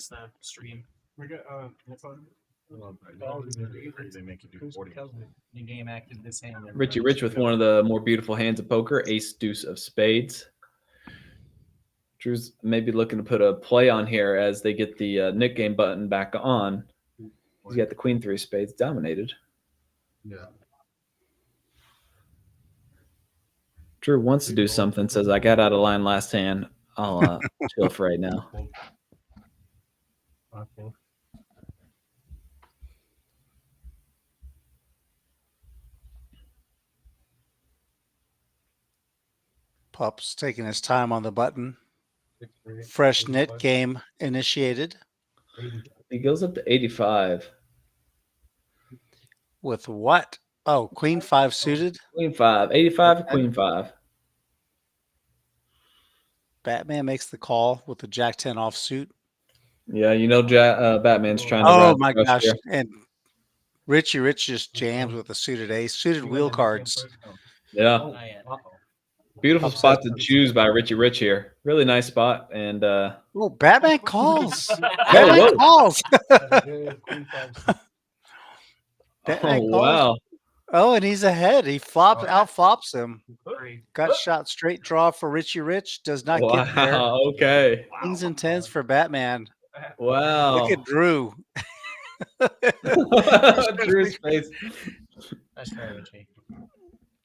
Richie Rich with one of the more beautiful hands of poker, ace deuce of spades. Drew's maybe looking to put a play on here as they get the Nick game button back on. He's got the queen three of spades dominated. Yeah. Drew wants to do something, says, I got out of line last hand. I'll chill for right now. Pup's taking his time on the button. Fresh knit game initiated. He goes up to 85. With what? Oh, Queen 5 suited. Queen 5. 85 Queen 5. Batman makes the call with the Jack 10 offsuit. Yeah, Batman's trying to. Oh my gosh! Here. And Richie Rich just jams with the suited ace, suited wheel cards. Yeah. Beautiful spot to choose by Richie Rich here. Really nice spot. And oh, Batman calls. Batman calls. Batman calls. Wow. Oh, and he's ahead. He out flops him. Gut shot straight draw for Richie Rich. Does not get there. Okay. Kings and tens for Batman. Wow. Look at Drew. Drew's face.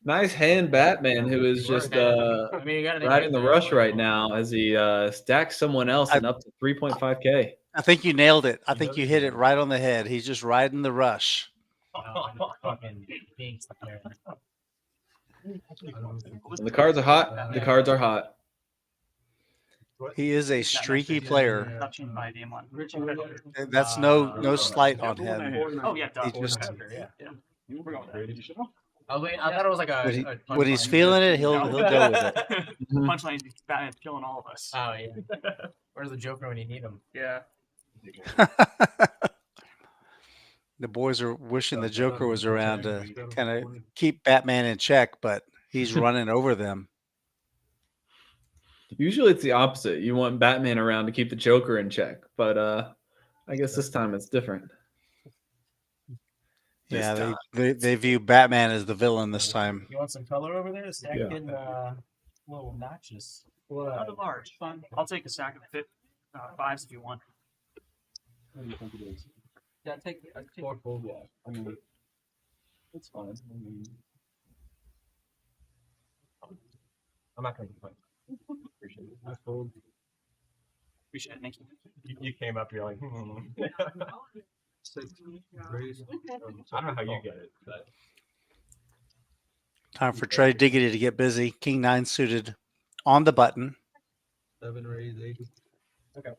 Nice hand, Batman, who is just riding the rush right now as he stacks someone else and up to 3.5K. I think you nailed it. I think you hit it right on the head. He's just riding the rush. When the cards are hot, the cards are hot. He is a streaky player. That's no slight on him. Oh yeah, he just, I thought it was like when he's feeling it, he'll go with it. Punchline, Batman's killing all of us. Oh yeah. Where's the Joker when you need him? Yeah. The boys are wishing the Joker was around to kind of keep Batman in check, but he's running over them. Usually it's the opposite. You want Batman around to keep the Joker in check, but I guess this time it's different. Yeah, they view Batman as the villain this time. You want some color over there? Stacked in little notches. Not large. Fun. I'll take a stack of fives if you want. What do you think it is? Yeah, I take 4 full. Yeah, I mean, it's fine. I mean, I'm not going to complain. appreciate it. I fold. Appreciate it. Thank you. You came up, you're like, Six raise. I don't know how you get it, but Time for Trey Diggity to get busy. King 9 suited on the button. 7 raise 8. okay.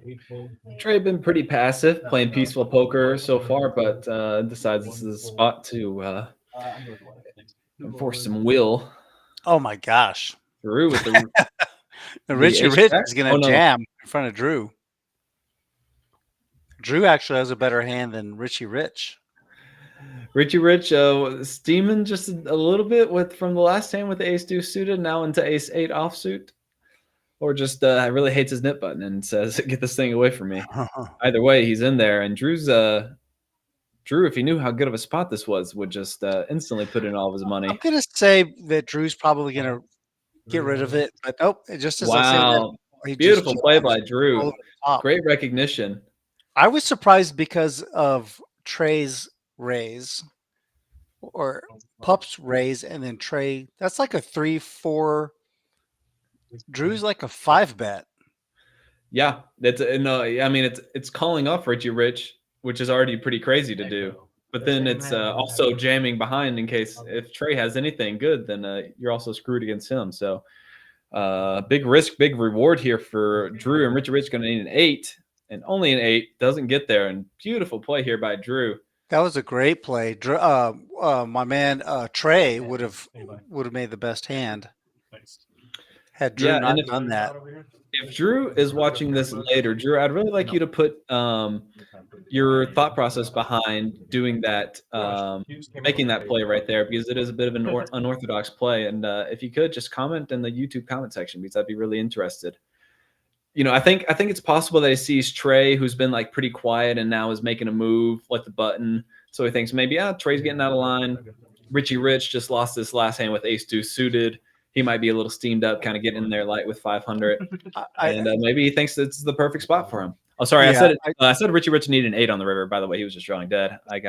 8 full. Trey been pretty passive, playing peaceful poker so far, but decides this is a spot to enforce some will. Oh my gosh. Drew with the Richie Rich is going to jam in front of Drew. Drew actually has a better hand than Richie Rich. Richie Rich steaming just a little bit from the last hand with the ace deuce suited, now into ace 8 offsuit, or just really hates his nip button and says, "Get this thing away from me." Either way, he's in there, and Drew, if he knew how good of a spot this was, would just instantly put in all of his money. I'm gonna say that Drew's probably gonna get rid of it, but just as I say that, beautiful play by Drew. Great recognition. I was surprised because of Trey's raise or Pup's raise, and then Trey. That's like a 3-4. Drew's like a 5 bet. Yeah, it's calling off Richie Rich, which is already pretty crazy to do. But then it's also jamming behind in case if Trey has anything good, then you're also screwed against him. So big risk, big reward here for Drew, and Richie Rich going to need an 8. And only an 8 doesn't get there. And beautiful play here by Drew. That was a great play. My man Trey would have made the best hand had Drew not done that. If Drew is watching this later, Drew, I'd really like you to put your thought process behind doing that, making that play right there, because it is a bit of an unorthodox play. And if you could just comment in the YouTube comment section, because I'd be really interested. I think it's possible that he sees Trey, who's been like pretty quiet and now is making a move like the button. So he thinks maybe, Trey's getting out of line. Richie Rich just lost this last hand with ace 2 suited. He might be a little steamed up, kind of getting in there light with 500. And maybe he thinks it's the perfect spot for him. Oh, sorry. Yeah, I said Richie Rich needed an 8 on the river. By the way, he was just drawing dead. I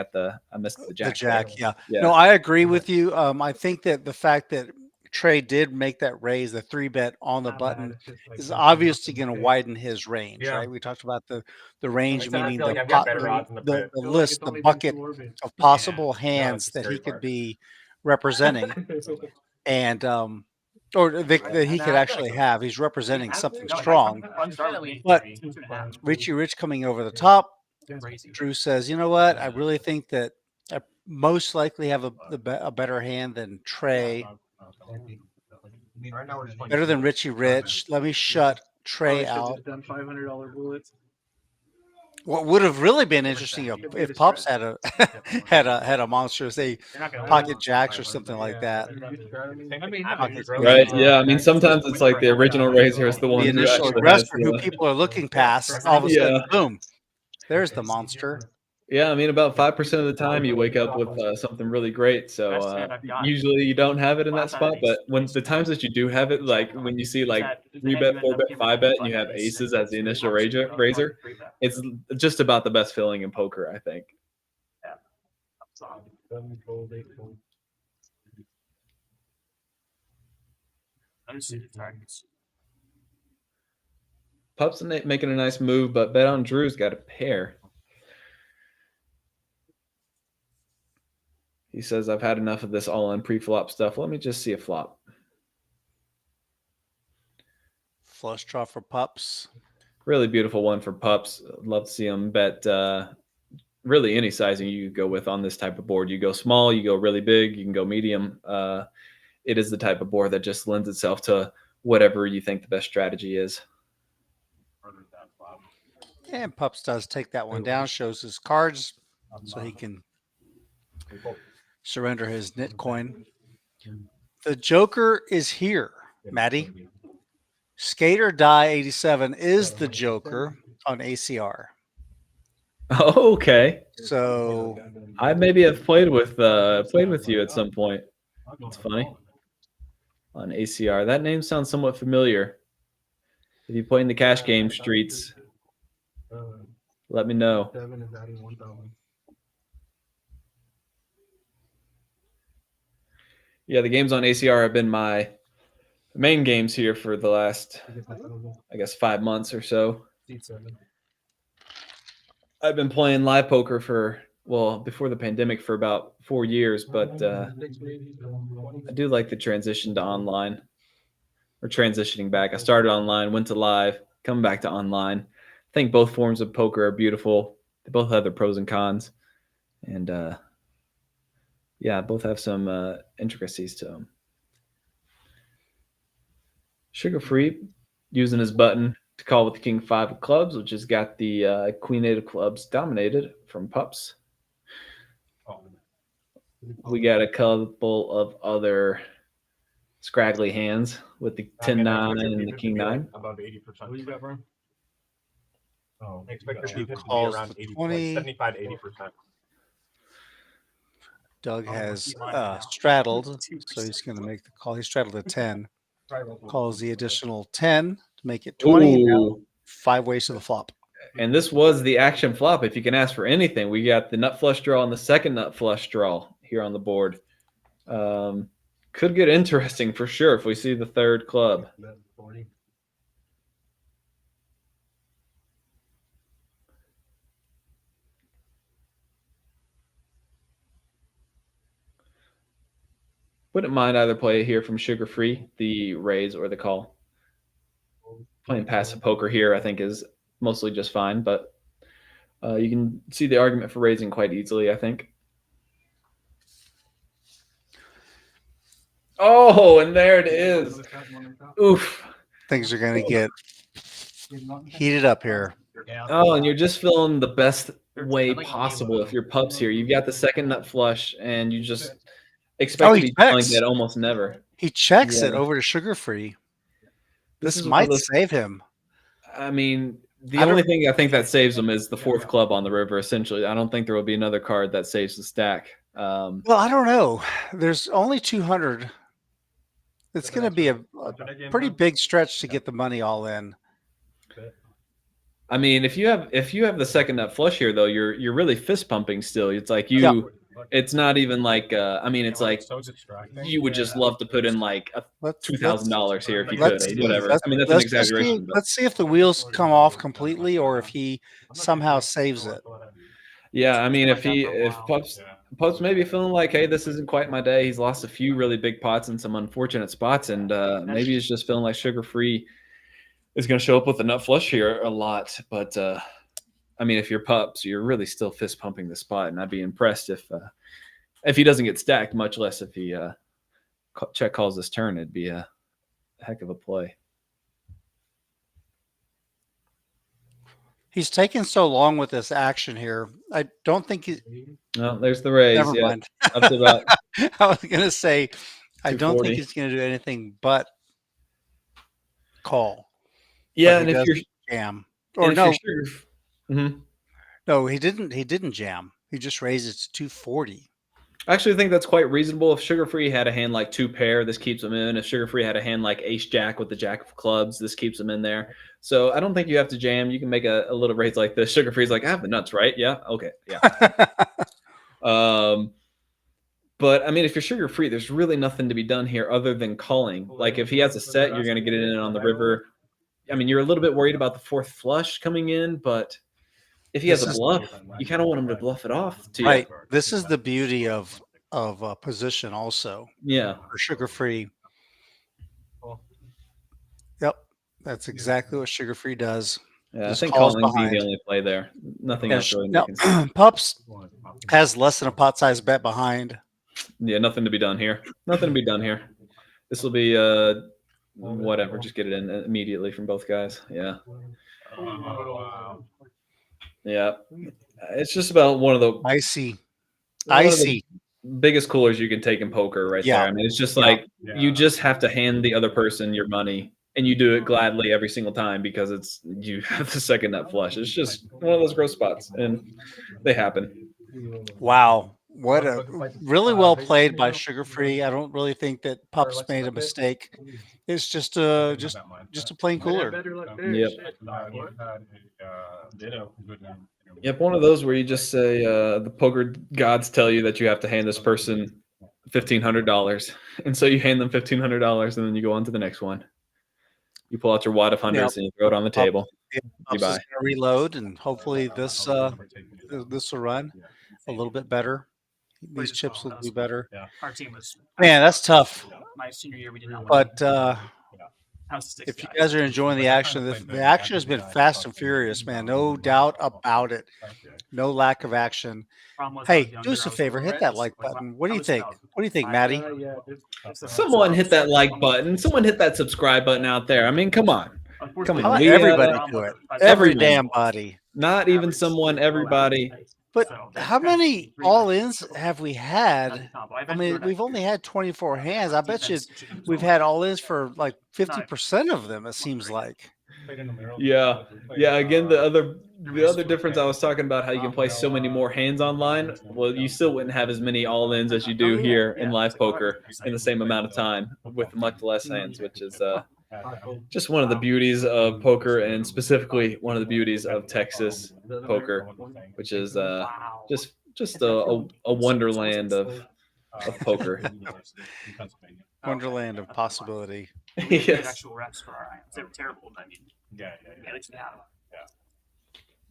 missed the jack. The jack, yeah. No, I agree with you. I think that the fact that Trey did make that raise, the 3-bet on the button, is obviously going to widen his range, right? We talked about the range, meaning the list, the bucket of possible hands that he could be representing. And or that he could actually have. He's representing something strong. But Richie Rich coming over the top. Drew says, you know what? I really think that I most likely have a better hand than Trey. Better than Richie Rich. Let me shut Trey out. Done $500 bullets. What would have really been interesting if Pops had a had a monster, say pocket jacks or something like that. Right? Yeah. I mean, sometimes it's like the original Razor is the one The who initial actually aggressor has who the- people are looking past. All of a sudden, boom, there's the monster. Yeah, I mean, about 5% of the time you wake up with something really great. So usually you don't have it in that spot. But when the times that you do have it, like when you see like 3-bet, 4-bet, 5-bet, and you have aces as the initial razor, it's just about the best feeling in poker, I think. Pups making a nice move, but BetOnDrew's got a pair. He says, I've had enough of this all-in pre-flop stuff. Let me just see a flop. Flush draw for Pups. Really beautiful one for Pups. Love to see him bet really any sizing you go with on this type of board. You go small, you go really big, you can go medium. It is the type of board that just lends itself to whatever you think the best strategy is. And Pups does take that one down, shows his cards so he can surrender his NIT coin. The Joker is here, Maddie. Skate or Die 87 is the Joker on ACR. Oh, okay. So I maybe have played with you at some point. It's funny. On ACR. That name sounds somewhat familiar. If you play in the cash game streets, let me know. Yeah, the games on ACR have been my main games here for the last, I guess, 5 months or so. I've been playing live poker for, well, before the pandemic for about 4 years, but I do like the transition to online or transitioning back. I started online, went to live, coming back to online. I think both forms of poker are beautiful. They both have their pros and cons. And yeah, both have some intricacies to them. Sugar Free using his button to call with the King 5 of clubs, which has got the Queen 8 of clubs dominated from Pups. We got a couple of other scraggly hands with the 10-9 and the King 9. Above 80%. What you got, bro? Oh, I expect there Two to be calls around to 80, 20. 75 to 80%. Doug has straddled, so he's going to make the call. He straddled a 10. Calls the additional 10 to make it 20. Now 5 ways to the flop. And this was the action flop. If you can ask for anything, we got the nut flush draw and the second nut flush draw here on the board. Could get interesting for sure if we see the third club. Wouldn't mind either play here from Sugar Free, the raise or the call. Playing passive poker here, I think, is mostly just fine, but you can see the argument for raising quite easily, I think. Oh, and there it is. Oof. Things are going to get heated up here. Oh, and you're just feeling the best way possible if you're Pups here. You've got the second nut flush, and you just expect to be like that almost never. He checks it over to Sugar Free. This might save him. I mean, the only thing I think that saves him is the fourth club on the river, essentially. I don't think there will be another card that saves the stack. Well, I don't know. There's only 200. It's going to be a pretty big stretch to get the money all in. I mean, if you have the second nut flush here, though, you're really fist pumping still. It's like you. It's not even like I mean, it's like you would just love to put in like $2,000 here if you could, or whatever. I mean, that's an exaggeration. Let's see if the wheels come off completely or if he somehow saves it. Yeah, I mean, if Post maybe feeling like, hey, this isn't quite my day. He's lost a few really big pots in some unfortunate spots, and maybe he's just feeling like Sugar Free is going to show up with a nut flush here a lot. But I mean, if you're pups, you're really still fist pumping the spot, and I'd be impressed if he doesn't get stacked, much less if he check calls this turn. It'd be a heck of a play. He's taking so long with this action here. I don't think he. No, there's the raise. Never Yeah, mind. up to about I was gonna say, I don't 240. think he's gonna do anything but call. Yeah, But and he if you're doesn't jam, and or if no, you're Sugar, Mhm. no, he didn't. He didn't jam. He just raised it to 240. I actually think that's quite reasonable. If Sugar Free had a hand like 2-pair, this keeps him in. If Sugar Free had a hand like Ace Jack with the Jack of Clubs, this keeps him in there. So I don't think you have to jam. You can make a little raise like this. Sugar Free's like, I have the nuts, right? Yeah. Okay. Yeah. But I mean, if you're Sugar Free, there's really nothing to be done here other than calling. Like if he has a set, you're going to get it in on the river. I mean, you're a little bit worried about the fourth flush coming in, but if he has a bluff, you kind of want him to bluff it off to you. Right. This is the beauty of position, also. Yeah. For Sugar Free. Yep, that's exactly what Sugar Free does. Yeah, Just I think calls calling's behind. the only play there. Nothing Yeah, else really. no, making- Pups has less than a pot size bet behind. Yeah, nothing to be done here. Nothing to be done here. This will be whatever. Just get it in immediately from both guys. Yeah. Yeah. It's just about one of the Icy. one of the Icy. biggest coolers you can take in poker right Yeah. there. I mean, it's just Yeah. like you just have to hand the other person your money, and you do it gladly every single time because it's you have the second nut flush. It's just one of those gross spots, and they happen. Wow. What a really well played by Sugar Free. I don't really think that Pups made a mistake. It's just a plain cooler. Yep. Yep, one of those where you just say the poker gods tell you that you have to hand this person $1,500, and so you hand them $1,500, and then you go on to the next one. You pull out your wad of hundreds and you throw it on the table. Pups is gonna reload, and hopefully this will run a little bit better. These chips will do better. Our team was. Man, that's tough. My senior year, we did not. But House if you guys are enjoying the action, the action has been fast and furious, man. No doubt about it. No lack of action. Hey, do us a favor, hit that like button. What do you think? What do you think, Maddie? Someone hit that like button. Someone hit that subscribe button out there. I mean, come on. Come How on. about We, everybody do it? Every everyone. damn body. Not even someone, everybody. But how many all-ins have we had? I mean, we've only had 24 hands. I bet you we've had all-ins for like 50% of them, it seems like. Yeah. Yeah. Again, the other difference I was talking about how you can play so many more hands online. Well, you still wouldn't have as many all-ins as you do here in live poker in the same amount of time with much less hands, which is just one of the beauties of poker, and specifically one of the beauties of Texas poker, which is just a wonderland of poker. Wonderland of possibility. Yes. Actual reps for our hands. They were terrible, but I mean, at least we had them.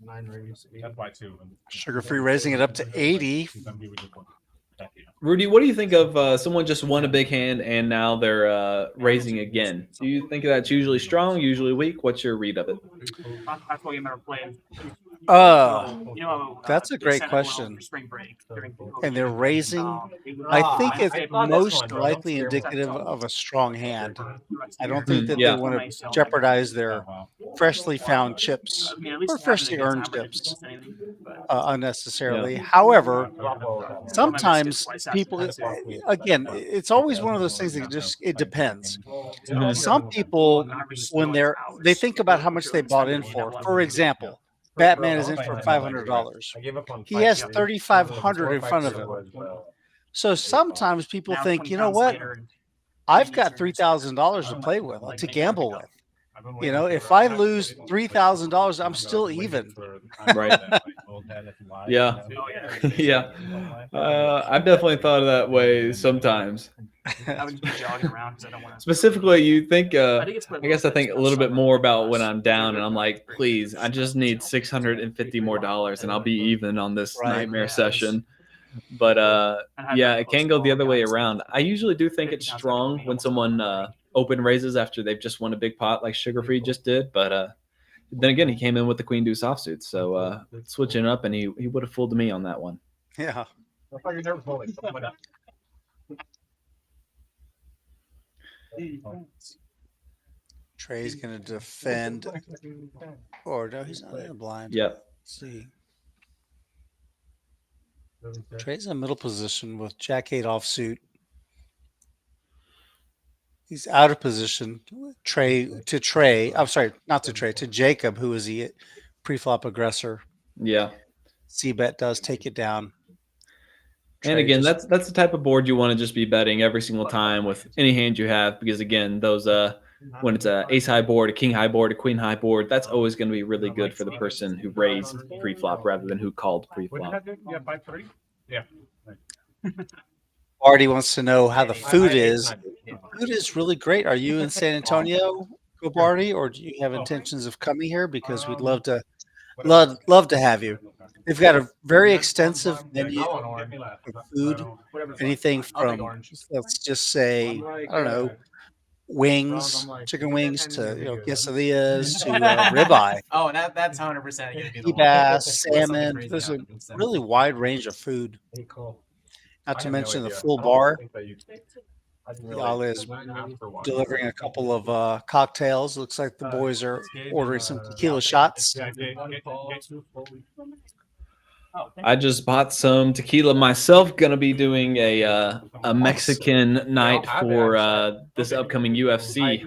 9 raises. That's why too. Sugar-free raising it up to 80. Rudy, what do you think of someone just won a big hand and now they're raising again? Do you think that's usually strong, usually weak? What's your read of it? That's what you remember playing. That's a they great sent question. for spring break during And they're raising. I think it's most likely indicative of a strong hand. I don't think that Yeah. they want to jeopardize their freshly found chips or freshly earned chips unnecessarily. Yeah. However, sometimes people, again, it's always one of those things that it depends. Some people, when they think about how much they bought in for. For example, Batman is in for $500. He has 3,500 in front of him. So sometimes people think, you know what? I've got $3,000 to play with, to gamble with. You know, if I lose $3,000, I'm still even. Right. Yeah. Yeah. I've definitely thought of that way sometimes. I would be jogging around because I don't want to. Specifically, you think, I guess I think a little bit more about when I'm down and I'm like, please, I just need $650 more and I'll be even on this nightmare session. But had yeah, that it can close go the call, other way guys. around. I usually do think it's strong when someone open raises after they've just won a big pot like Sugar Free just did. But then again, he came in with the Queen Deuce offsuit, so switching up, and he would have fooled me on that one. Yeah. I thought you never folding. What up? Trey's gonna defend. Or no, he's not in the blind. Yep. Let's see. Trey's in middle position with Jack 8 offsuit. He's out of position. Trey. I'm sorry, not to Trey, to Jacob, who is the pre-flop aggressor. Yeah. C-bet does take it down. And Trey again, just- that's the type of board you want to just be betting every single time with any hand you have, because again, those when it's a ace high board, a king high board, a queen high board, that's always going to be really good for the person who raised pre-flop rather than who called What did pre-flop. that do? Yeah, 5-3? Yeah. Artie wants to know how the food I- is. Food is really great. Are you in San Antonio, Go Barty, or do you have intentions of coming here? Because we'd love to have you. They've got a very extensive menu of food. Anything from, let's just say, I don't know, wings, chicken wings to quesadillas to ribeye. Oh, that's 100% gonna be the Sea one. bass, Something salmon. crazy There's a happens, then. really wide range of food. Not to mention the full bar. Y'all is delivering a couple of cocktails. Looks like the boys are ordering some tequila shots. I just bought some tequila myself. Gonna be doing a Mexican night for this upcoming UFC.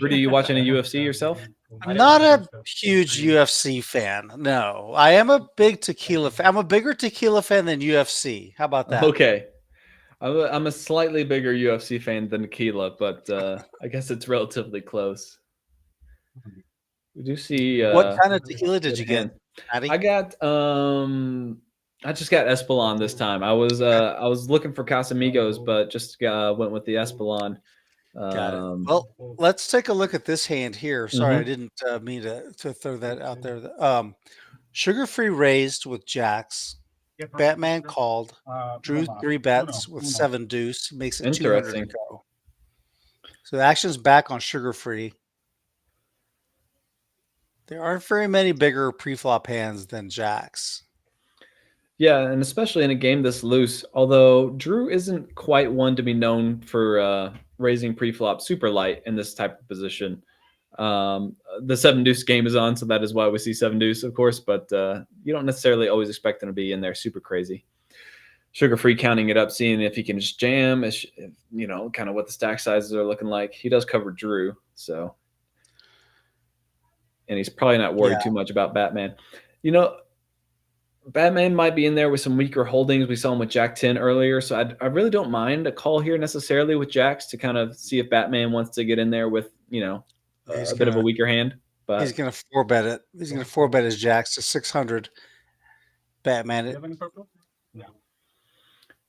Rudy, you watching a UFC yourself? I'm not a huge UFC fan. No, I am a big tequila fan. I'm a bigger tequila fan than UFC. How about that? Okay. I'm a slightly bigger UFC fan than tequila, but I guess it's relatively close. We do see. What kind of tequila did you get, Matty? I got I just got Espolon this time. I was looking for Casamigos, but just went with the Espolon. Got it. Well, let's take a look at this hand here. Sorry, I Mhm. didn't mean to throw that out there. Sugar Free raised with jacks. Batman called. Drew 3 bets with 7-deuce. Makes it 200 to Interesting. go. So the action's back on Sugar Free. There aren't very many bigger pre-flop hands than jacks. Yeah, and especially in a game this loose. Although Drew isn't quite one to be known for raising pre-flop super light in this type of position. The 7-deuce game is on, so that is why we see 7-deuce, of course. But you don't necessarily always expect him to be in there super crazy. Sugar Free counting it up, seeing if he can just jam, kind of what the stack sizes are looking like. He does cover Drew, so. And he's probably not worried too much about Batman. Batman might be in there with some weaker holdings. We saw him with Jack 10 earlier, so I really don't mind a call here necessarily with Jacks to kind of see if Batman wants to get in there with, a bit of a weaker hand. But he's going to 4-bet it. He's going to 4-bet his jacks to 600. Batman it.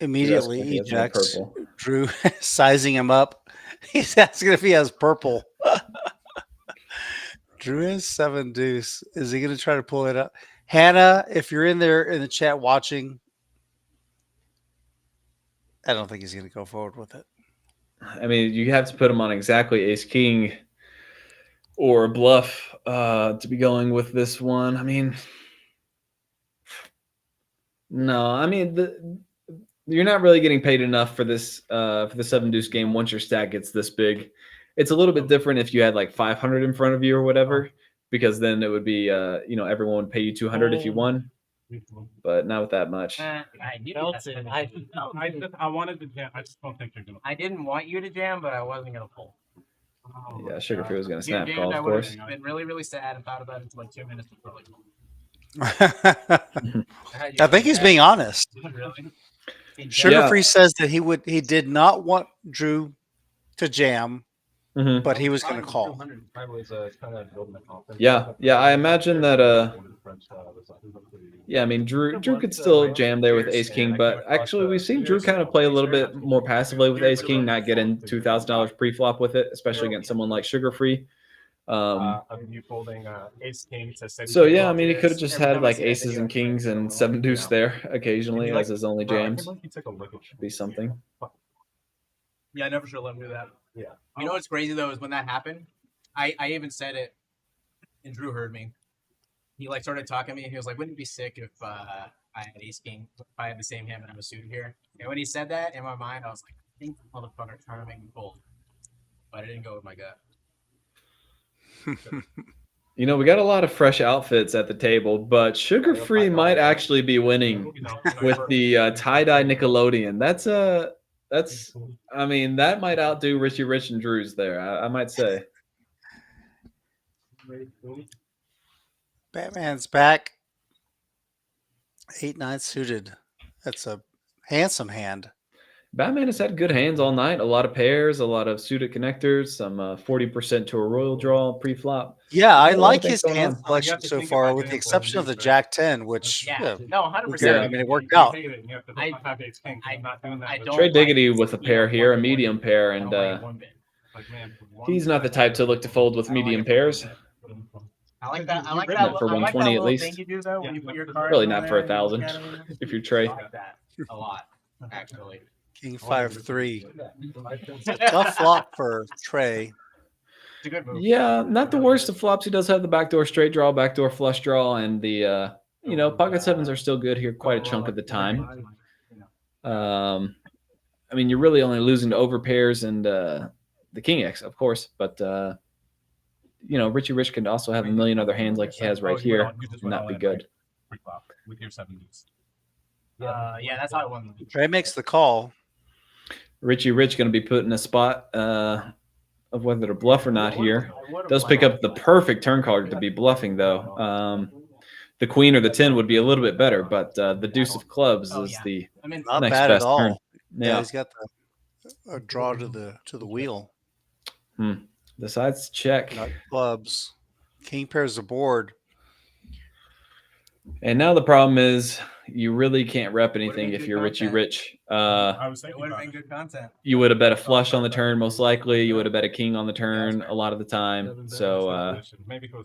Immediately He does ejects. purple. Drew sizing him up. He's asking if he has purple. Drew has 7-deuce. Is he going to try to pull it up? Hannah, if you're in there in the chat watching, I don't think he's going to go forward with it. I mean, you have to put him on exactly Ace King or Bluff to be going with this one. I mean, no. I mean, you're not really getting paid enough for this for the 7-deuce game once your stack gets this big. It's a little bit different if you had like 500 in front of you or whatever, because then it would be everyone would pay you 200 if you won, but not with that much. I wanted to jam. I just don't think you're gonna. I didn't want you to jam, but I wasn't gonna pull. Yeah, Sugar Free was going to You snap jammed, call, I of would course. have been really, really sad and thought about it for like 2 minutes before like. I think he's being honest. Really? Sugar Free says that he did not want Drew to jam, but he was going to call. Yeah, I imagine that. Yeah, I mean, Drew could still jam there with Ace King, but actually we've seen Drew kind of play a little bit more passively with Ace King, not getting $2,000 pre-flop with it, especially against someone like Sugar Free. Of you folding ace king to six. So yeah, I mean, he could have just had like aces and kings and seven deuce there occasionally as his only jams. Be something. Yeah, I never should have let him do that. Yeah. You know what's crazy though is when that happened, I even said it, and Drew heard me. He like started talking to me. He was like, "Wouldn't it be sick if I had ace king, if I had the same hand and I'm a suited here?" And when he said that, in my mind, I was like, "I think the motherfucker trying to make me fold," but I didn't go with my gut. You know, we got a lot of fresh outfits at the table, but Sugar Free might actually be winning with the tie-dye Nickelodeon. I mean, that might outdo Richie Rich and Drew's there, I might say. Batman's back. 8-9 suited. That's a handsome hand. Batman has had good hands all night. A lot of pairs, a lot of suited connectors, some 40% to a royal draw pre-flop. Yeah, I A lot of like things his going hand on. selection so far, with the exception of the Jack 10, which Yeah, no, 100%. yeah, I mean, it worked out. I don't Trey like Diggity this with a pair here, a medium pair, I and don't like it one bit. he's not the type to look to fold with medium pairs. I like that. I like Not that. for I like 120 that at little least. thing you do though when you put your card. Really in not there for and you look 1,000 at it. if you're Trey. I like that a lot, actually. King 5-3. Tough flop for Trey. It's a good move. Yeah, not the worst of flops. He does have the backdoor straight draw, backdoor flush draw, and the pocket sevens are still good here quite a chunk of the time. I mean, you're really only losing to overpairs and the King X, of course, but Richie Rich can also have a million other hands like he has right here and not be good. With your 7-deuce. Yeah, that's how I won. Trey makes the call. Richie Rich going to be put in a spot of whether to bluff or not here. Does pick up the perfect turn card to be bluffing, though. The queen or the 10 would be a little bit better, but the deuce of clubs is the Not next bad best at all. turn. Yeah, he's got a draw to the wheel. Decides to check. Nut clubs. King pairs the board. And now the problem is you really can't rep anything if you're Richie Rich. I was thinking Would have about been good content. You would have bet a flush on the turn, most likely. You would have bet a king on the turn a lot of the time. So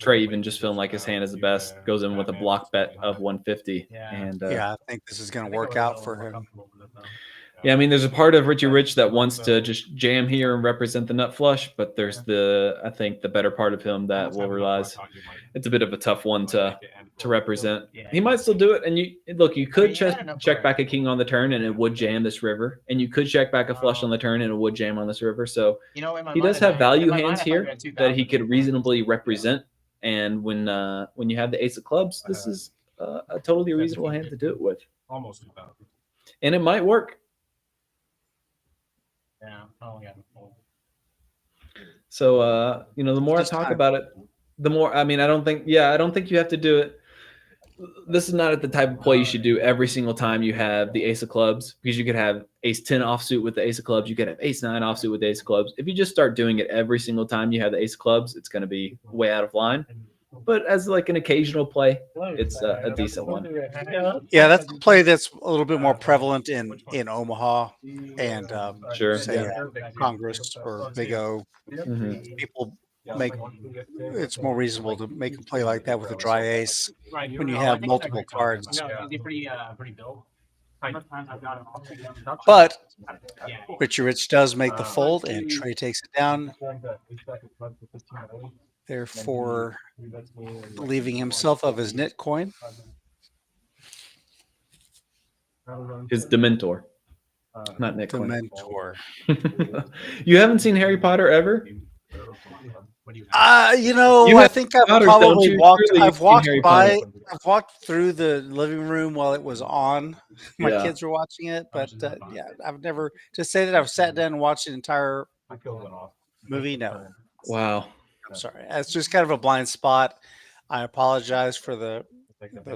Trey, even just feeling like his hand is the best, goes in with a block bet of 150. And Yeah, I think this is going to work out for him. yeah, I mean, there's a part of Richie Rich that wants to just jam here and represent the nut flush, but there's I think the better part of him that will realize it's a bit of a tough one to represent. He might still do it, and you could check back a king on the turn and it would jam this river, and you could check back a flush on the turn and it would jam on this river. So he does have value hands here that he could reasonably represent. And when you have the ace of clubs, this is a totally reasonable hand to do it with, almost 2,000. and it might work. Yeah. Oh yeah. So the more I talk about it, the more. I mean, I don't think you have to do it. This is not the type of play you should do every single time you have the ace of clubs, because you could have ace 10 offsuit with the ace of clubs. You could have ace 9 offsuit with the ace of clubs. If you just start doing it every single time you have the ace of clubs, it's going to be way out of line. But as like an occasional play, it's a decent one. Yeah, that's a play that's a little bit more prevalent in Omaha and Sure. say Congress or Big O. Mhm. People it's more reasonable to make a play like that with a dry ace when you have multiple cards. No, is he pretty built? But Richie Rich does make the fold, and Trey takes it down, therefore leaving himself of his knit coin. His Dementor, not Nick. Dementor. You haven't seen Harry Potter ever? I think I've daughters, probably don't you? walked. Surely you've I've seen walked Harry by. Potter. I've walked through the living room while it was on. My Yeah. kids were watching it, but yeah, I've never to say that I've sat down and watched an entire movie. No, Wow. I'm sorry. It's just kind of a blind spot. I apologize for the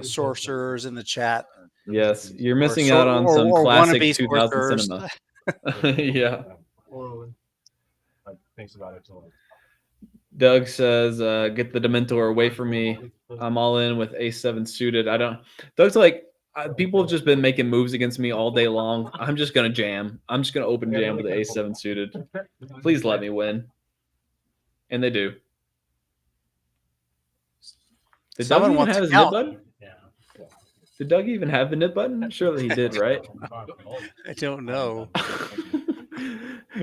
sorcerers in the chat. Yes, you're missing out on some or classic wannabe 2000 sorcerers. cinema. Yeah. Thinks about it. Doug says, "Get the Dementor away from me. I'm all in with ace 7 suited." Doug's like, people have just been making moves against me all day long. I'm just gonna jam. I'm just gonna open jam with the ace 7 suited. Please let me win. And they do. Did Someone Doug even wants have to his count. nip button? Did Doug even have the nip button? Surely he did, right? I don't know.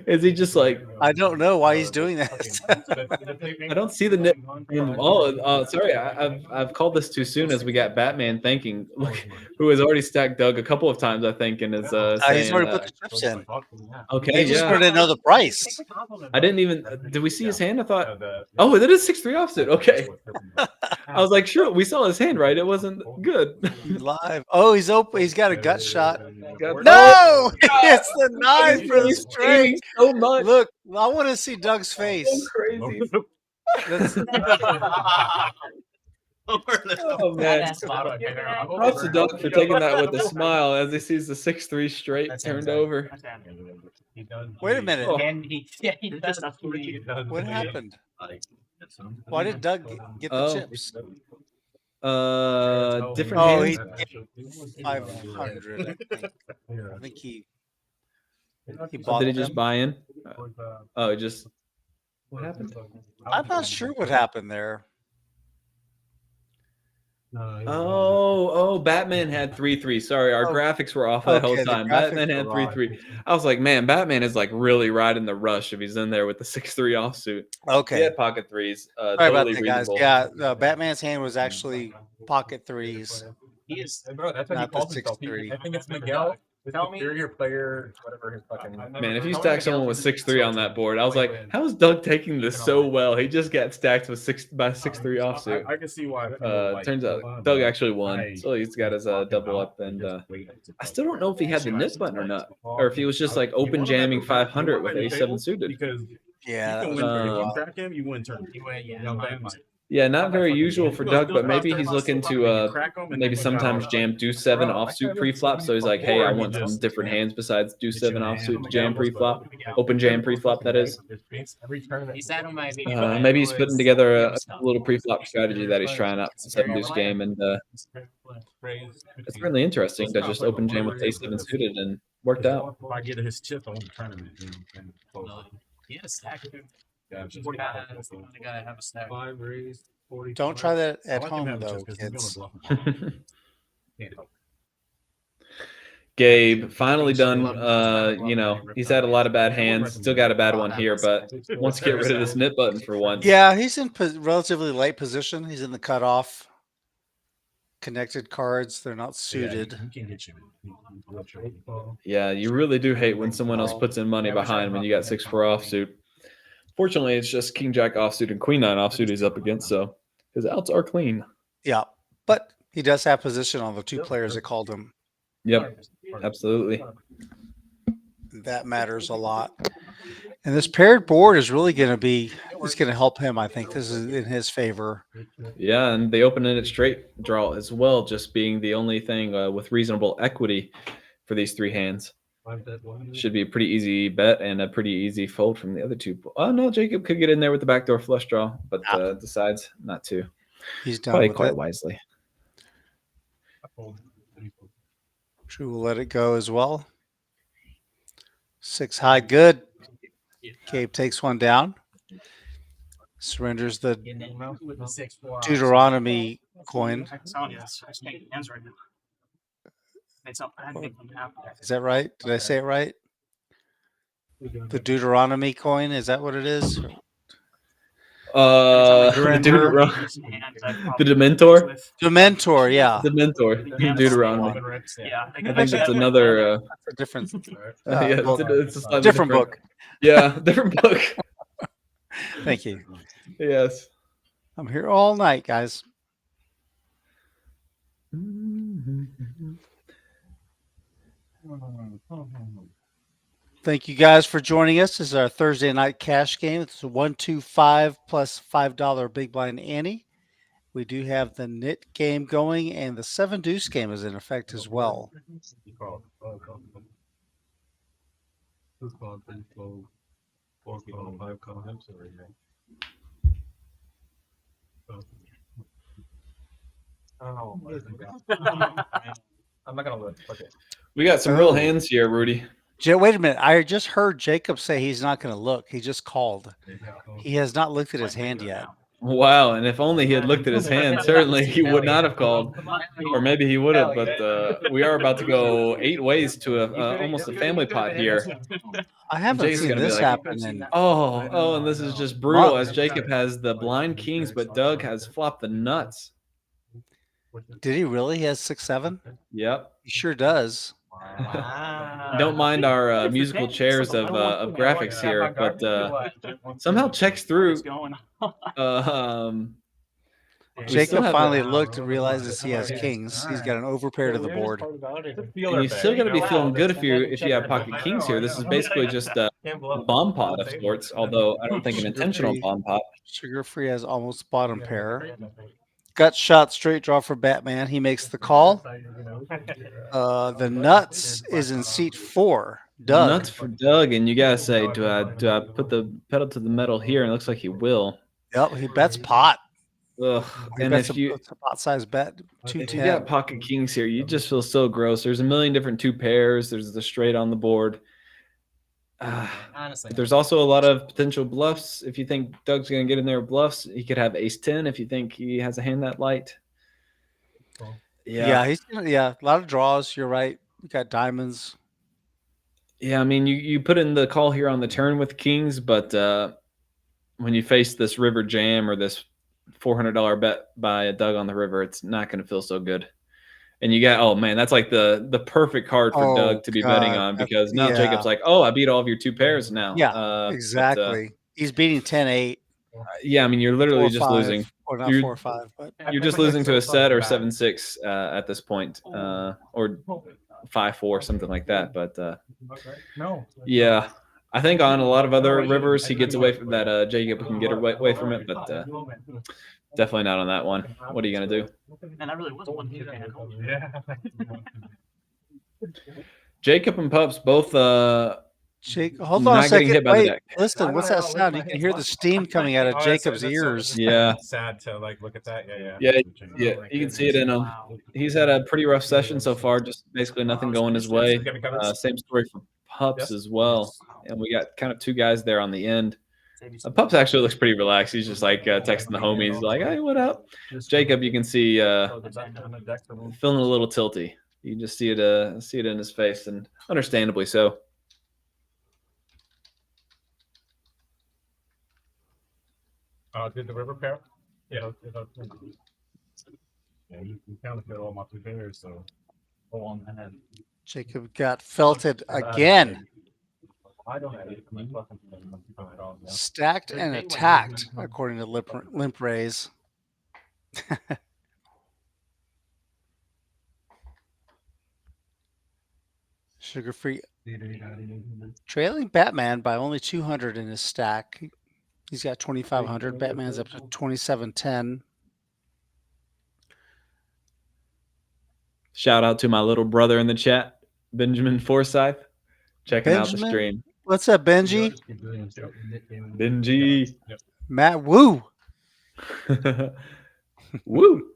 Is he just like? I don't know why he's doing that. I don't see the nip. Oh, sorry. I've called this too soon as we got Batman thanking, who has already stacked Doug a couple of times, I think, and is saying. He's already put the chips in. Okay, He just yeah. wanted to know the price. I didn't even. Did we see his hand? I thought. Oh, that is 6-3 offsuit. Okay. I was like, sure, we saw his hand, right? It wasn't good. Live. Oh, he's open. He's got a gut shot. No, No, it's the 9 for the straight. So much. Look, I want to see Doug's face. Crazy. That's- Oh man! Props to Doug for taking that with a smile as he sees the 6-3 straight turned over. Wait a minute. Oh. And he does. What happened? Why did Doug get the Oh. chips? Different Oh, hands. he 500. I think he Oh, bought did he them. just buy in? Oh, just what happened? I'm not sure what happened there. Oh, Batman had 3-3. Sorry, our Oh, graphics were off the whole okay, the time. graphics Batman had were off. 3-3. I was like, man, Batman is like really riding the rush if he's in there with the 6-3 offsuit. Okay. He had pocket threes. Sorry Totally about that, guys. reasonable. Yeah, Batman's hand was actually pocket threes. He is, bro. That's what he Not the calls himself. 6'3". I think it's Miguel, the superior player, whatever his fucking. Man, if you stack someone with 6-3 on that board, I was like, how is Doug taking this so well? He just got stacked with 6-3 offsuit. I can see why. Turns out Doug actually won, so he's got his double up, and I still don't know if he had the nip button or not, or if he was just like open jamming 500 with A7 suited. Because Yeah, you that can was win pretty wild. track him, you win turn. You win, yeah. Yeah, not very usual for Doug, but maybe he's looking to maybe sometimes jam deuce 7 offsuit pre-flop. So he's like, hey, I want some different hands besides deuce 7 offsuit to jam pre-flop, open jam pre-flop. That is. He's at him, Maybe he's putting together a little pre-flop strategy that he's trying out the 7-deuce game, and it's really interesting to just open jam with A7 suited and worked out. If I get his chip, I win the tournament. He had a stack. Yeah, Gotta have a stack. Don't try that at home, though, kids. Gabe finally done. He's had a lot of bad hands. Still got a bad one here, but wants to get rid of this nip button for once. Yeah, he's in relatively late position. He's in the cutoff. Connected cards, they're not suited. Yeah, you really do hate when someone else puts in money behind when you got 6-4 offsuit. Fortunately, it's just King Jack offsuit and Queen 9 offsuit he's up against, so his outs are clean. Yeah, but he does have position on the 2 players that called him. Yep, absolutely. That matters a lot. And this paired board is really going to be, it's going to help him. I think this is in his favor. Yeah, and the open-ended straight draw as well, just being the only thing with reasonable equity for these 3 hands. Should be a pretty easy bet and a pretty easy fold from the other 2. Oh, no, Jacob could get in there with the backdoor flush draw, but decides not to. He's done Probably with quite it. wisely. True will let it go as well. 6 high, good. Gabe takes one down. Surrenders the Deuteronomy coin. I'm telling you, I just can't answer right now. It's up. I had to make them happen. Is that right? Did I say it right? The Deuteronomy coin, is that what it is? The Dementor? Dementor, yeah. Dementor. Deuteronomy. Yeah, I think that's another. A different, It's a slightly different book. Yeah, different book. Thank you. Yes. I'm here all night, guys. Thank you guys for joining us. This is our Thursday night cash game. It's a 1-2-5 plus $5 big blind ante. We do have the NIT game going, and the 7-deuce game is in effect as well. I'm not gonna look. Okay. We got some real hands here, Rudy. Wait a minute. I just heard Jacob say he's not going to look. He just called. He has not looked at his hand yet. Wow, and if only he had looked at his hand, certainly he would not have called, or maybe he would have. But we are about to go 8 ways to almost a family pot here. I haven't Jake's seen gonna be this like, happen in oh, and this is just brutal. As months. Jacob has the blind kings, but Doug has flopped the nuts. Did he really? He has 6-7. Yep. He sure does. Don't mind our musical chairs of graphics here, but somehow checks through. Jacob finally looked and realizes he has kings. He's got an overpair to the board. And you still got to be feeling good if you have pocket kings here. This is basically just a bomb pot of sorts, although I don't think an intentional bomb pot. Sugar Free has almost bottom pair. Gut shot straight draw for Batman. He makes the call. The nuts is in seat 4. Doug. Nuts for Doug, and you gotta say, do I put the pedal to the metal here? And it looks like he will. Yep, he bets pot. Ugh. And if you it's a pot size bet, if you got pocket kings here, you just feel so gross. There's a million different 2 pairs. There's the straight on the board. Honestly, there's also a lot of potential bluffs. If you think Doug's going to get in there with bluffs, he could have ace 10 if you think he has a hand that light. Yeah, a lot of draws. You're right. We got diamonds. Yeah, I mean, you put in the call here on the turn with kings, but when you face this river jam or this $400 bet by a Doug on the river, it's not going to feel so good. And you got, oh man, that's like the perfect card for Doug to be betting on, because now Jacob's like, oh, I beat all of your 2 pairs now. Yeah, exactly. He's beating 10-8. Yeah, I mean, you're literally just losing. Or not 4-5, but you're just losing to a set or 7-6 at this point, or 5-4, something like that. But yeah, I think on a lot of other rivers he gets away from that. Jacob can get away from it, but definitely not on that one. What are you gonna do? And I really was one kid. Jacob and Pups both hold on a second. Wait, deck. listen, what's that sound? You can hear the steam coming out of Jacob's ears. Yeah. Sad to like look at that. Yeah. You can see it in him. He's had a pretty rough session so far. Just basically nothing going his way. Same story for Pups as well. And we got kind of 2 guys there on the end. Pups actually looks pretty relaxed. He's just like texting the homies, like, "Hey, what up?" Jacob, you can see feeling a little tilty. You can just see it in his face, and understandably so. Did the river pair? Yeah. You counted all my 2 pairs, so go on ahead. Jacob got felted again. Stacked and attacked, according to Limp Rays. Sugar Free trailing Batman by only 200 in his stack. He's got 2,500. Batman's up to 2,710. Shout out to my little brother in the chat, Benjamin Forsyth, checking out the stream. What's up, Benji? Benji. Matt Woo. Woo.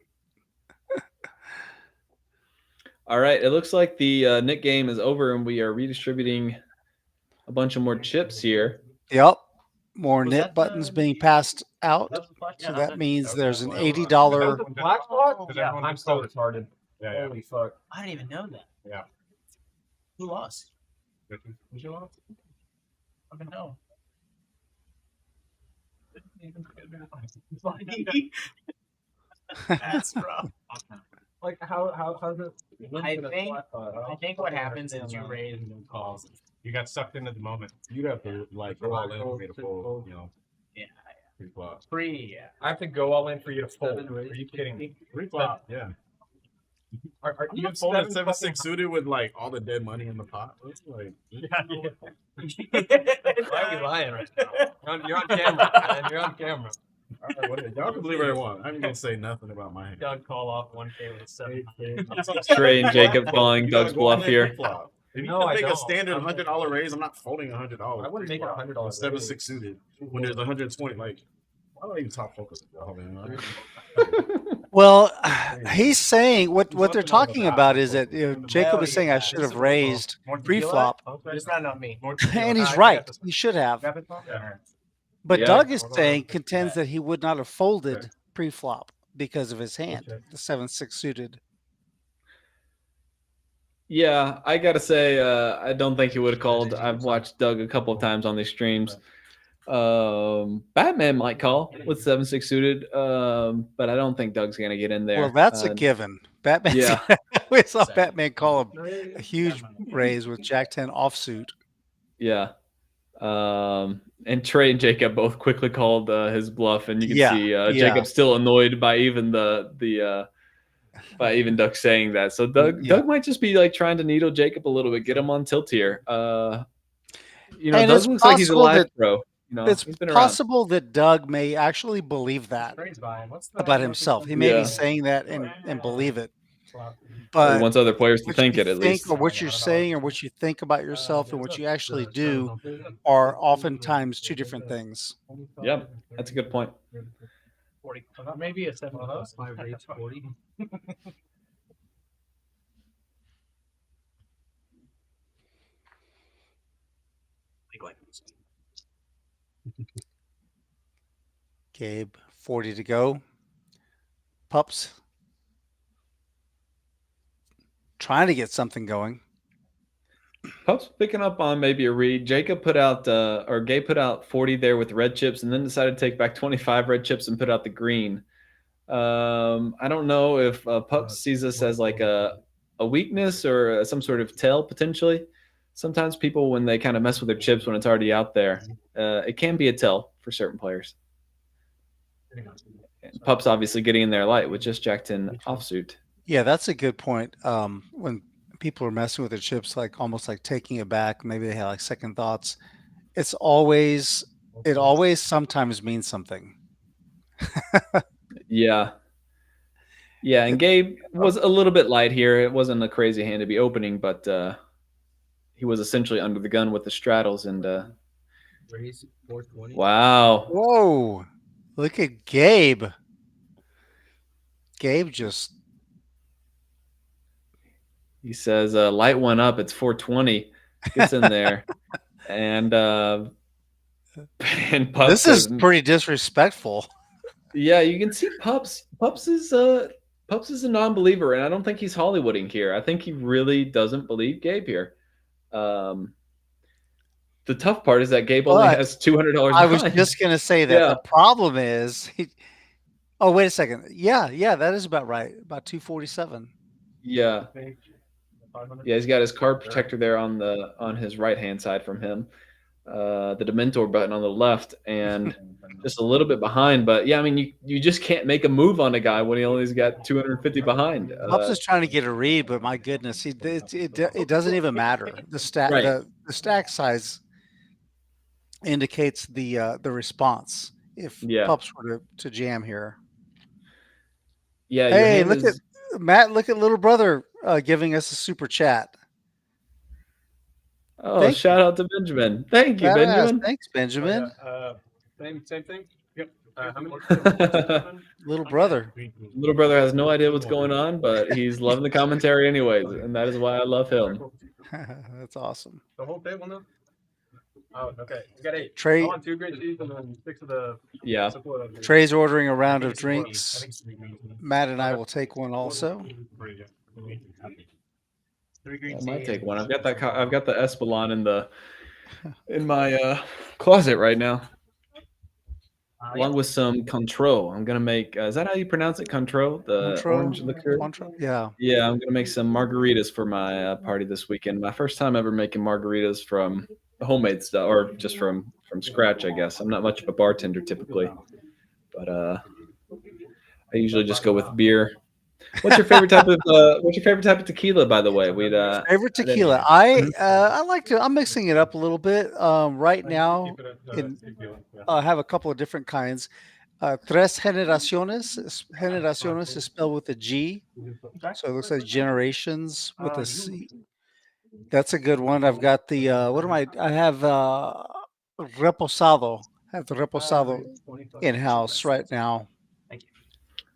All right. It looks like the NIT game is over and we are redistributing a bunch of more chips here. Yep. More NIT buttons being passed out. So that means there's an $80. Black spot? Yeah, I'm so retarded. Yeah. Holy fuck. I didn't even know that. Yeah. Who lost? Did you lost? I don't know. That's rough. Like how's it? I think what happens is you raise and calls. You got sucked into the moment. You'd have to like go all in for me to fold, Yeah. Pre-flop. I have to go all in for you to fold. Are you kidding me? Pre-flop, yeah. Are you folding 7-6 suited with like all the dead money in the pot? It's like, why are we lying right now? You're on camera, man. You're on camera. All right, y'all can believe what I want. I'm gonna say nothing about my hand. Doug call off 1K with a 7. Trey and Jacob calling Doug's bluff here. If you make a standard $100 raise, I'm not folding $100. I wouldn't make it $100. 7-6 suited when there's 120. Like, why don't I even top focus? Well, he's saying what they're talking about is that Jacob is saying I should have raised pre-flop, It's not on me. and he's right. He should have. But Yeah. Doug is saying contends that he would not have folded pre-flop because of his hand, the 7-6 suited. Yeah, I gotta say, I don't think he would have called. I've watched Doug a couple of times on these streams. Batman might call with 7-6 suited, but I don't think Doug's gonna get in there. Well, that's a given. Batman. Yeah. We saw Batman call a huge raise with Jack 10 offsuit. Yeah. And Trey and Jacob both quickly called his bluff, and you can see Jacob still annoyed by even by even Doug saying that. So Doug might just be like trying to needle Jacob a little bit, get him on tilt here. Doug looks like he's a live pro. It's possible that Doug may actually believe that about himself. He may be saying that and believe it. But he wants other players to think it at least. Or what you're saying or what you think about yourself and what you actually do are oftentimes two different things. Yep, that's a good point. Maybe a 7-5 raise 40. Gabe, 40 to go. Pups trying to get something going. Pups picking up on maybe a read. Jacob put out, or Gabe put out 40 there with red chips, and then decided to take back 25 red chips and put out the green. I don't know if Pups sees this as like a weakness or some sort of tell potentially. Sometimes people, when they kind of mess with their chips when it's already out there, it can be a tell for certain players. Pups obviously getting in there light with just Jack 10 offsuit. Yeah, that's a good point. When people are messing with their chips, like almost like taking it back, maybe they have like second thoughts. It always sometimes means something. Yeah. And Gabe was a little bit light here. It wasn't a crazy hand to be opening, but he was essentially under the gun with the straddles and wow. Whoa. Look at Gabe. Gabe just he says light one up, it's 420. Gets in there. and Pups this is pretty disrespectful. Yeah, you can see Pups is a non-believer, and I don't think he's Hollywooding here. I think he really doesn't believe Gabe here. The tough part is that Gabe only has $200. I was just gonna say that the problem is oh, wait a second. Yeah, that is about right. About 247. Yeah, he's got his card protector there on his right hand side from him. The Dementor button on the left, and just a little bit behind. But yeah, I mean, you just can't make a move on a guy when he only's got 250 behind. Pups is trying to get a read, but my goodness, it doesn't even matter. The the stack size indicates the response if Pups were to jam here. Yeah. Hey, look at Matt. Look at little brother giving us a super chat. Oh, shout out to Benjamin. Thank you, Benjamin. Thanks, Benjamin. Same thing. Yep. How many? Little brother. Little brother has no idea what's going on, but he's loving the commentary anyways, and that is why I love him. That's awesome. The whole table now? Oh, okay. We got 8. Trey, I want 2 green teas and then 6 of the. Trey's ordering a round of drinks. Matt and I will take one also. I might take one. I've got the Espelon in my closet right now, along with some Contro. I'm gonna make. Is that how you pronounce it? Contro, the orange liquor. Yeah. Yeah, I'm gonna make some margaritas for my party this weekend. My first time ever making margaritas from homemade stuff, or just from scratch. I guess I'm not much of a bartender typically, but I usually just go with beer. What's your favorite type of tequila, by the way? Favorite tequila. I like to. I'm mixing it up a little bit. Right now, I have a couple of different kinds. Tres Generaciones. Generaciones is spelled with a G, so it looks like generations with a C. That's a good one. I've got the I have reposado. I have the reposado in house right now.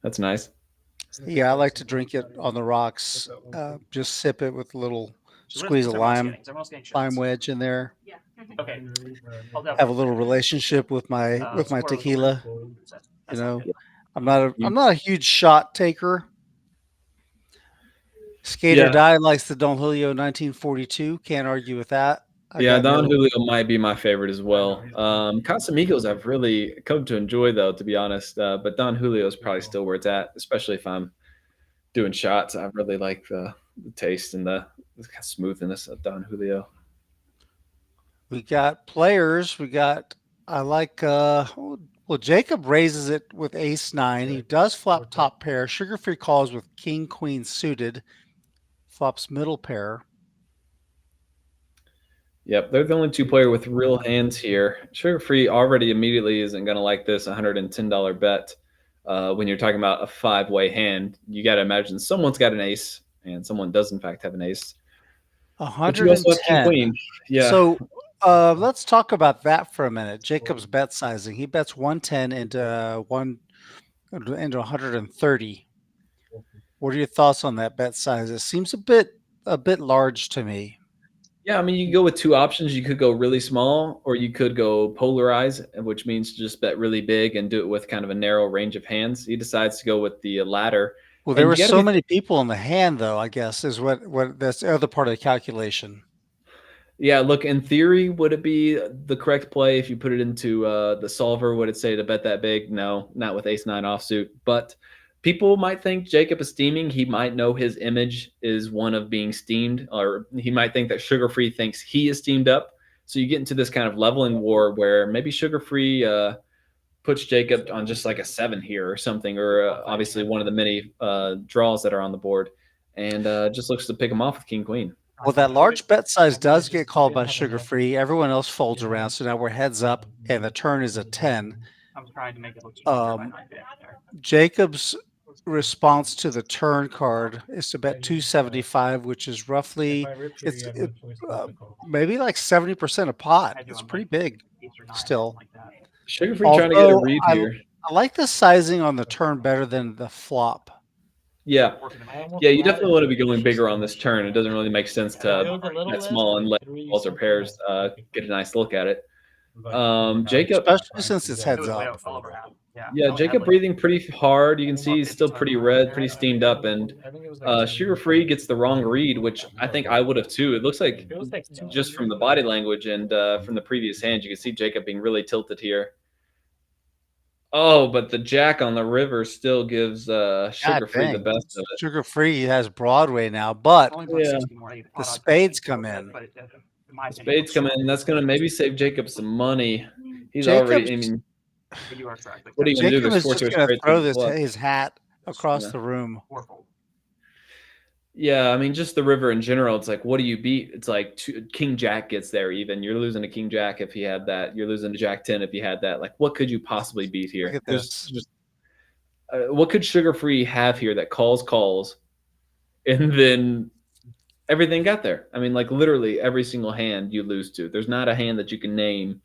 That's nice. Yeah, I like to drink it on the rocks. Just sip it with a little squeeze a lime shots. wedge in there. Okay. Have a little relationship with my tequila. You know, I'm not a huge shot taker. Skater Yeah. Die likes the Don Julio 1942. Can't argue with that. Yeah, Don Julio might be my favorite as well. Casamigos I've really come to enjoy, though, to be honest. But Don Julio is probably still where it's at, especially if I'm doing shots. I really like the taste and the smoothness of Don Julio. We got players. I like, well, Jacob raises it with ace-9. He does flop top pair. Sugar-free calls with king-queen suited. Flops middle pair. Yep, they're the only two player with real hands here. Sugar Free already immediately isn't going to like this $110 bet. When you're talking about a 5-way hand, you got to imagine someone's got an ace, and someone does in fact have an ace. 110. Queen. Yeah. So let's talk about that for a minute. Jacob's bet sizing. He bets 110 into 130. What are your thoughts on that bet size? It seems a bit large to me. Yeah, I mean, you can go with two options. You could go really small, or you could go polarize, which means just bet really big and do it with kind of a narrow range of hands. He decides to go with the latter. Well, there were so many people in the hand, though, I guess, is what that's the other part of the calculation. Yeah, look, in theory, would it be the correct play if you put it into the solver? Would it say to bet that big? No, not with ace-9 offsuit. But people might think Jacob is steaming. He might know his image is one of being steamed, or he might think that Sugar Free thinks he is steamed up. So you get into this kind of leveling war where maybe Sugar Free puts Jacob on just like a 7 here or something, or obviously one of the many draws that are on the board, and just looks to pick him off with King Queen. Well, that large bet size does get called by Sugar Free. Everyone else folds around, so now we're heads up, and the turn is a 10. I'm trying to make it look Jacob's response to the turn card is to bet 275, which is roughly maybe like 70% a pot. It's pretty big still. Sugar Free trying to get a read here. I like the sizing on the turn better than the flop. Yeah, you definitely want to be going bigger on this turn. It doesn't really make sense to bet small and let balls or pairs get a nice look at it. Jacob, especially since it's heads up. Yeah, Jacob breathing pretty hard. You can see he's still pretty red, pretty steamed up, and Sugar Free gets the wrong read, which I think I would have too. It looks like just from the body language and from the previous hand, you can see Jacob being really tilted here. Oh, but the jack on the river still gives Sugar Free the best of it. Sugar Free has Broadway now, but the spades come in. Spades come in. That's going to maybe save Jacob some money. He's already. I mean, what are you going to do? Jacob is just going to throw his hat across the room. Yeah, I mean, just the river in general. It's like, what do you beat? It's like King Jack gets there even. You're losing to King Jack if he had that. You're losing to Jack 10 if you had that. Like, what could you possibly beat here? There's just what could Sugar Free have here that calls, and then everything got there? I mean, like literally every single hand you lose to. There's not a hand that you can name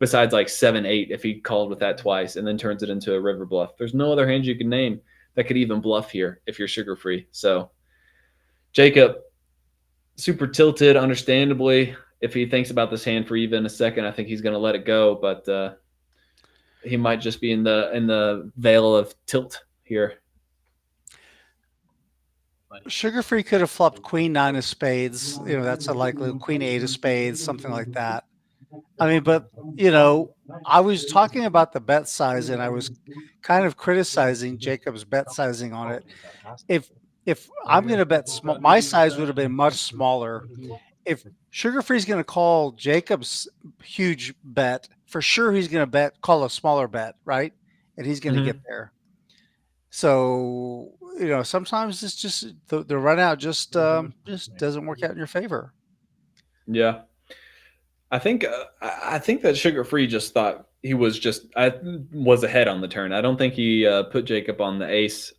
besides like 7-8 if he called with that twice and then turns it into a river bluff. There's no other hand you can name that could even bluff here if you're Sugar Free. So Jacob, super tilted, understandably. If he thinks about this hand for even a second, I think he's going to let it go. But he might just be in the veil of tilt here. Sugar Free could have flopped Queen 9 of spades. You know, that's a likely Queen 8 of spades, something like that. I mean, but you know, I was talking about the bet size, and I was kind of criticizing Jacob's bet sizing on it. If I'm going to bet small, my size would have been much smaller. If Sugar Free's going to call Jacob's huge bet, for sure he's going to call a smaller bet, right? And he's going to get there. So, you know, sometimes it's just the run out just doesn't work out in your favor. Yeah. I think that Sugar Free just thought he was ahead on the turn. I don't think he put Jacob on the ace.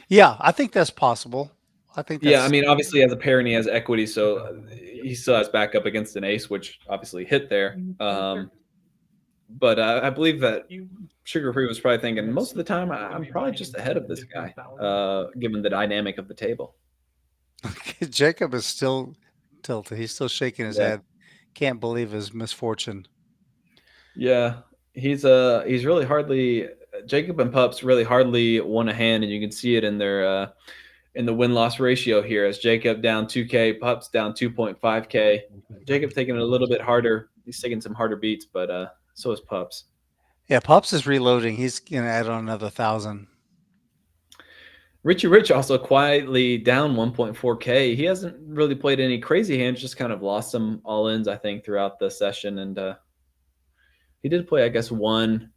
Yeah, I think that's possible. I mean, obviously as a pair and he has equity, so he still has backup against an ace, which obviously hit there. But I believe that Sugar Free was probably thinking most of the time I'm probably just ahead of this guy, given the dynamic of the table. Okay. Jacob is still tilted. He's still shaking his head. Can't believe his misfortune. Yeah, he's really hardly Jacob and Pups really hardly won a hand, and you can see it in their in the win-loss ratio here as Jacob down 2K, Pups down 2.5K. Jacob taking it a little bit harder. He's taking some harder beats, but so is Pups. Yeah, Pups is reloading. He's gonna add on another 1,000. Richie Rich also quietly down 1.4K. He hasn't really played any crazy hands, just kind of lost some all-ins, I think, throughout the session. And he did play, I guess, one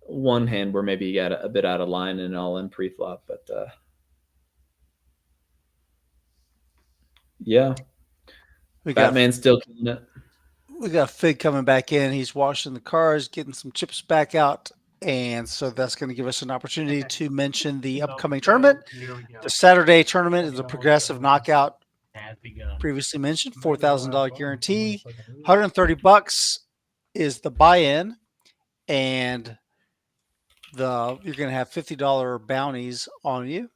hand where maybe he got a bit out of line and all-in pre-flop. But yeah, Batman's still killing it. We got Fig coming back in. He's washing the cars, getting some chips back out. And so that's going to give us an opportunity to mention the upcoming tournament. The Saturday tournament is a progressive knockout. Previously mentioned, $4,000 guarantee, $130 is the buy-in, and you're going to have $50 bounties on you.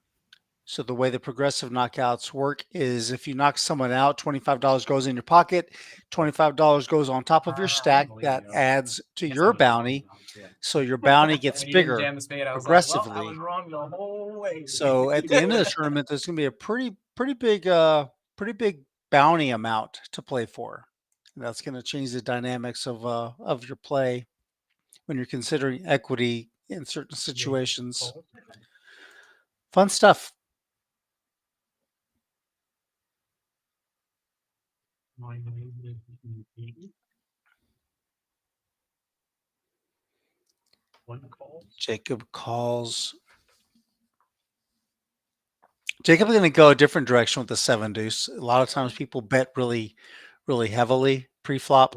So the way the progressive knockouts work is if you knock someone out, $25 goes in your pocket, $25 goes on top of your stack. That adds to your bounty. So your bounty gets bigger progressively. So at the end of the tournament, there's going to be a pretty big bounty amount to play for. And that's going to change the dynamics of your play when you're considering equity in certain situations. Fun stuff. Jacob calls. Jacob's going to go a different direction with the 7-deuce. A lot of times people bet really heavily pre-flop,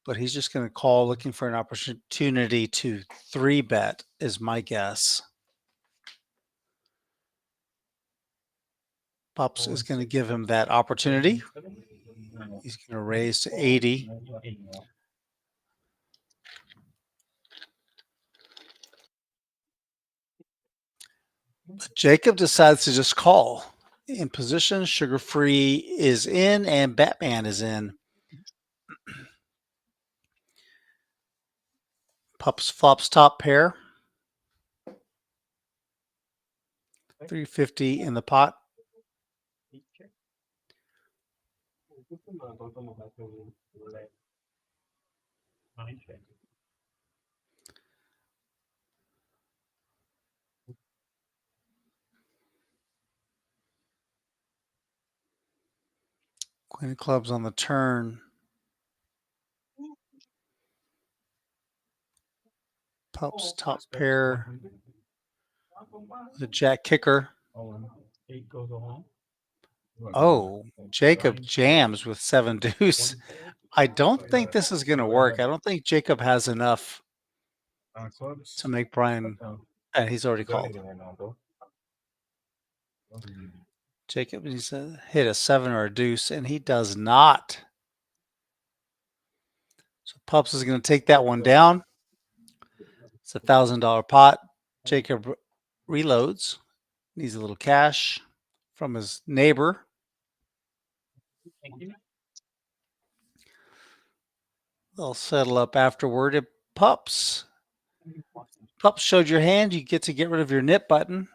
but he's just going to call looking for an opportunity to 3-bet is my guess. Pups is going to give him that opportunity. He's going to raise to 80. But Jacob decides to just call. In position, Sugar Free is in, and Batman is in. Pups flops top pair. 350 in the pot. Queen of clubs on the turn. Pups top pair. The jack kicker. Oh, Jacob jams with 7-deuce. I don't think this is going to work. I don't think Jacob has enough to make Brian. He's already called. Jacob needs to hit a 7 or a deuce, and he does not. So Pups is going to take that one down. It's a $1,000 pot. Jacob reloads. Needs a little cash from his neighbor. They'll settle up afterward. Pups. Pups showed your hand. You get to get rid of your NIT button.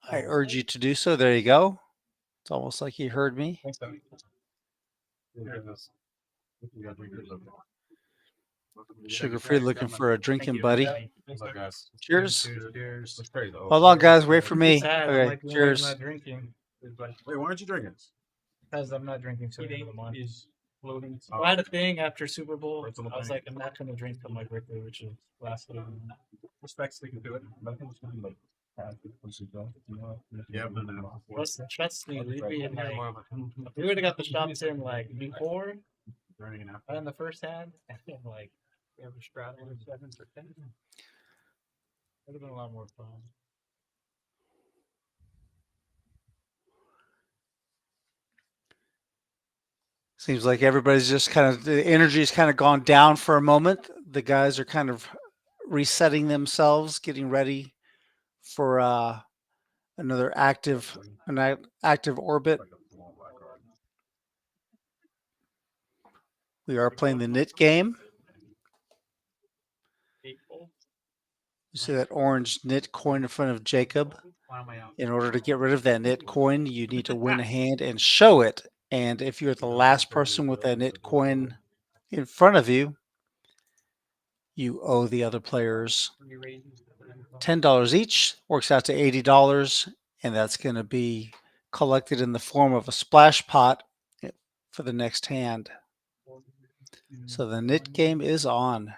I urge you to do so. There you go. It's almost like he heard me. Sugar Free looking for a drinking buddy. Cheers. Hold on, guys. Wait for me. Okay. Cheers. Wait, why aren't you drinking? Because I'm not drinking soda anymore. I had a thing after Super Bowl. I was like, I'm not going to drink till my birthday, which is last week. Respects they can do it. Yeah, but Trust me, leave me in like, we would have got the shots in like before, and in the first hand, and then like, we have a straddle or 7 or 10. Would have been a lot more fun. Seems like everybody's just kind of, the energy's kind of gone down for a moment. The guys are kind of resetting themselves, getting ready for a another active orbit. We are playing the NIT game. You see that orange NIT coin in front of Jacob. In order to get rid of that NIT coin, you need to win a hand and show it. And if you're the last person with that NIT coin in front of you, you owe the other players $10 each. Works out to $80, and that's going to be collected in the form of a splash pot for the next hand. So the NIT game is on.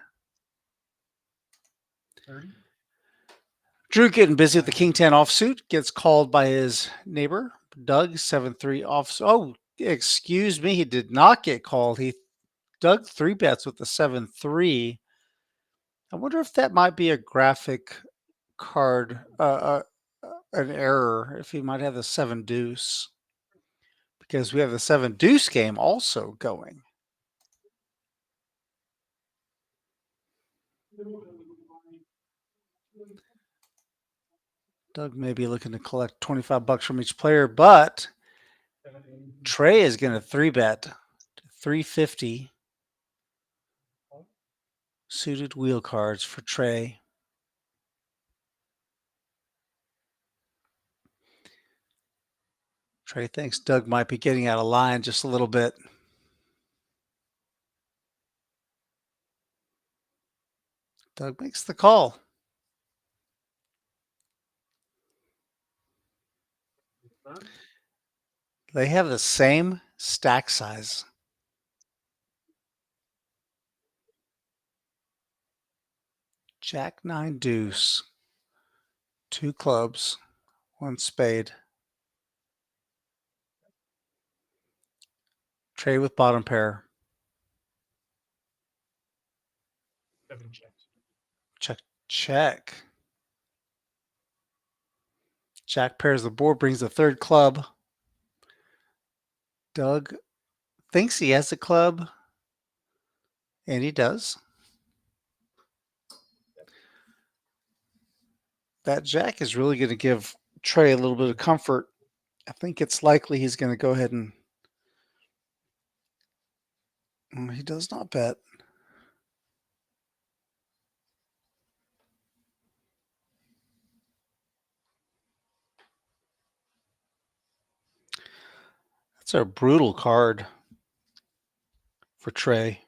Drew getting busy with the King 10 offsuit, gets called by his neighbor, Doug, 7-3 offsuit. Oh, excuse me, he did not get called. Doug 3-bets with the 7-3. I wonder if that might be a graphic card, an error, if he might have the 7-deuce. Because we have the 7-deuce game also going. Doug may be looking to collect $25 from each player, but Trey is going to 3-bet to 350 suited wheel cards for Trey. Trey thinks Doug might be getting out of line just a little bit. Doug makes the call. They have the same stack size. Jack 9 deuce. 2 clubs. 1 spade. Trey with bottom pair. 7 checks. Check, check. Jack pairs the board, brings the 3rd club. Doug thinks he has a club, and he does. That Jack is really going to give Trey a little bit of comfort. I think it's likely he's going to go ahead and he does not bet. That's a brutal card for Trey.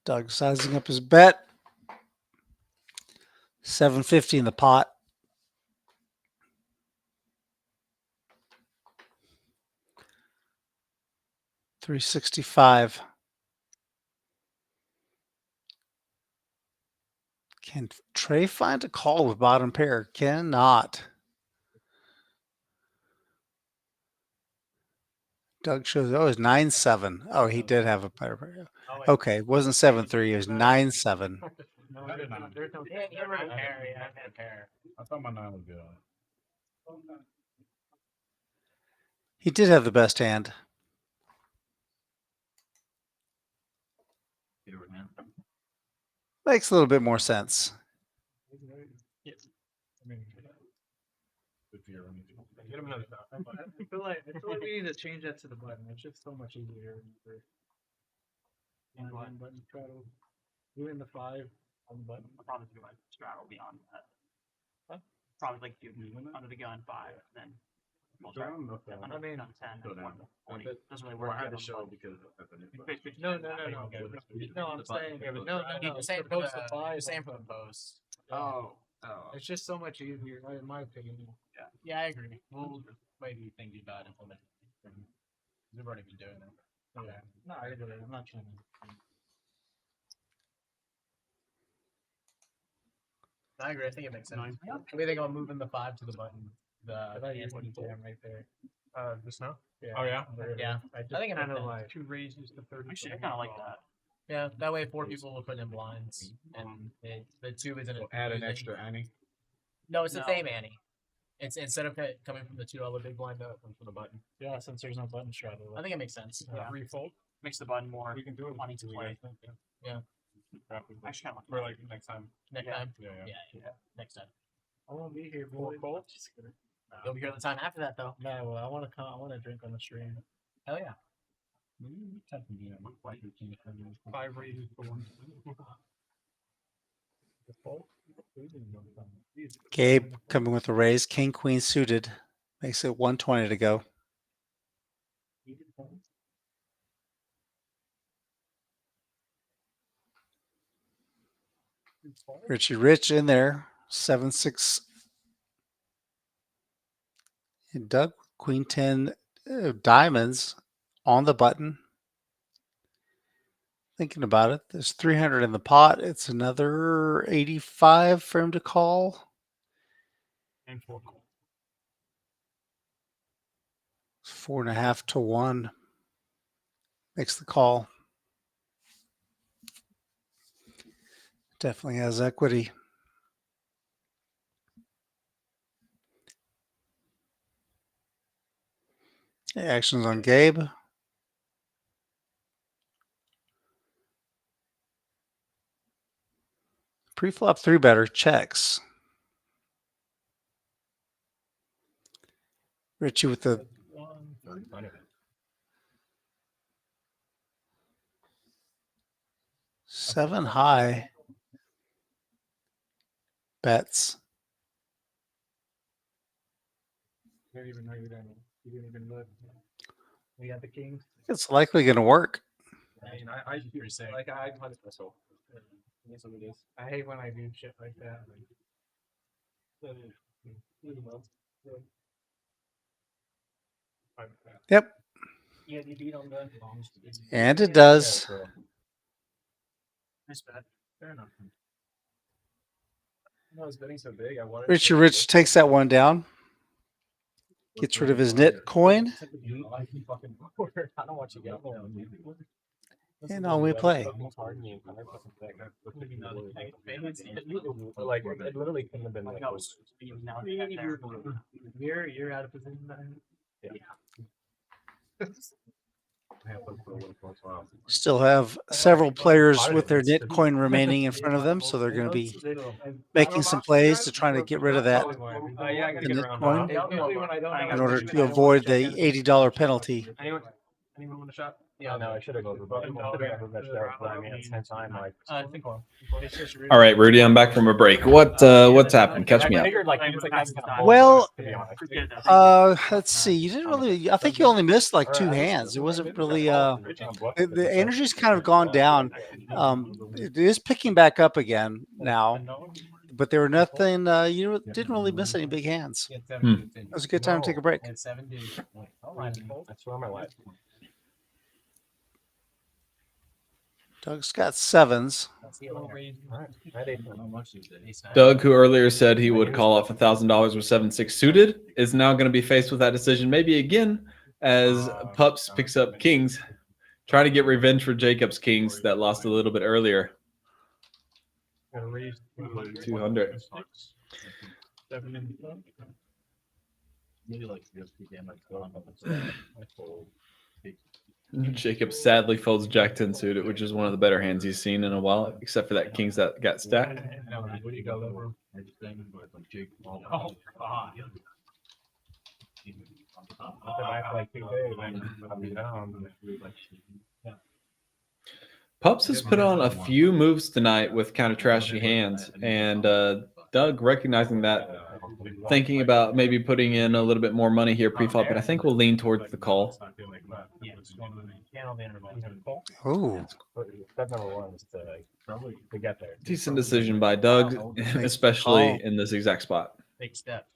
Doug sizing up his bet. 750 in the pot. $365. Can Trey find a call with bottom pair? Cannot. Doug shows, oh, it's 9-7. Oh, he did have a better pair. Okay, it wasn't 7-3, it was 9-7. No, there's no Yeah, you ever had a pair? Yeah, I've had a pair. I thought my 9 was good. He did have the best hand. Makes a little bit more sense. Yes. I mean, Good for your get him another shot. I feel like we need to change that to the button. It's just so much easier. One button straddle. Doing the 5 on the button. I'll probably do my straddle beyond that. Probably like do under the gun 5, then we'll try under the gun 10. And 40. Doesn't really work. I had good to on show button. because No. No, I'm saying no. Same for Post the, the 5. same for the post. Oh. It's just so much easier, in my opinion. Yeah, I agree. We'll maybe think about implementing it. We've already been doing it. Yeah. No, I agree. I'm not trying to. I agree. I think it makes sense. What do you think about moving the 5 to the button? I The thought you were jam right there. the snow? Yeah. Oh, yeah? Yeah. I just I think it kind makes of sense. like 2 raises to 30. Actually, I kind of like that. Yeah, that way 4 people will put in blinds, and the 2 isn't Add an confusing. extra ante. No, it's the No. same ante. It's instead of coming from the $2 big blind, it comes from the button. Yeah, since there's no button straddle. I think it makes sense. Yeah. Refold. Makes the button more We can do it. money to play. Actually, kind of Or like next time. next time. Yeah, yeah. Yeah, next time. I won't be here for it. You'll be here the time after that, though. No, well, I want to come. I want to drink on the stream. Hell yeah. 5 raises for 1. Gabe coming with a raise. King Queen suited makes it 120 to go. Richie Rich in there. 7-6. And Doug Queen 10 diamonds on the button. Thinking about it, there's 300 in the pot. It's another 85 for him to call. And 4 calls. 4.5 to 1 makes the call. Definitely has equity. Actions on Gabe. Pre-flop 3-better checks. Richie with the 7 high bets. You didn't even know you didn't even look. We got the kings. It's likely going to work. I mean, I punish myself. That's what it is. I hate when I do shit like that. Yep. Yeah, you beat on the. And it does. Nice bet. Fair enough. I was betting so big. I wanted. Richie Rich takes that one down. Gets rid of his knit coin. I don't want you to get And on we play. Like it literally couldn't have been like You're out of position. Still have several players with their knit coin remaining in front of them, so they're going to be making some plays to try to get rid of that knit coin in order to avoid the $80 penalty. Anyone want a shot? Yeah, no, I should have gone for both. I mean, at the same time, like, I think one. All right, Rudy, I'm back from a break. What's happened? Catch me up. Well, let's see. You didn't really. I think you only missed like 2 hands. It wasn't really. The energy's kind of gone down. It is picking back up again now, but there were nothing. You didn't really miss any big hands. It was a good time to take a break. that's where my life. Doug's got 7s. Doug, who earlier said he would call off $1,000 with 7-6 suited, is now going to be faced with that decision maybe again as Pups picks up kings, trying to get revenge for Jacob's kings that lost a little bit earlier. 200. Jacob sadly folds Jack 10 suited, which is one of the better hands he's seen in a while, except for that kings that got stacked. Pups has put on a few moves tonight with kind of trashy hands, and Doug, recognizing that, thinking about maybe putting in a little bit more money here pre-flop, but I think we'll lean towards the call. Ooh. Step number 1 is to get there. Decent decision by Doug, especially in this exact spot. Big step.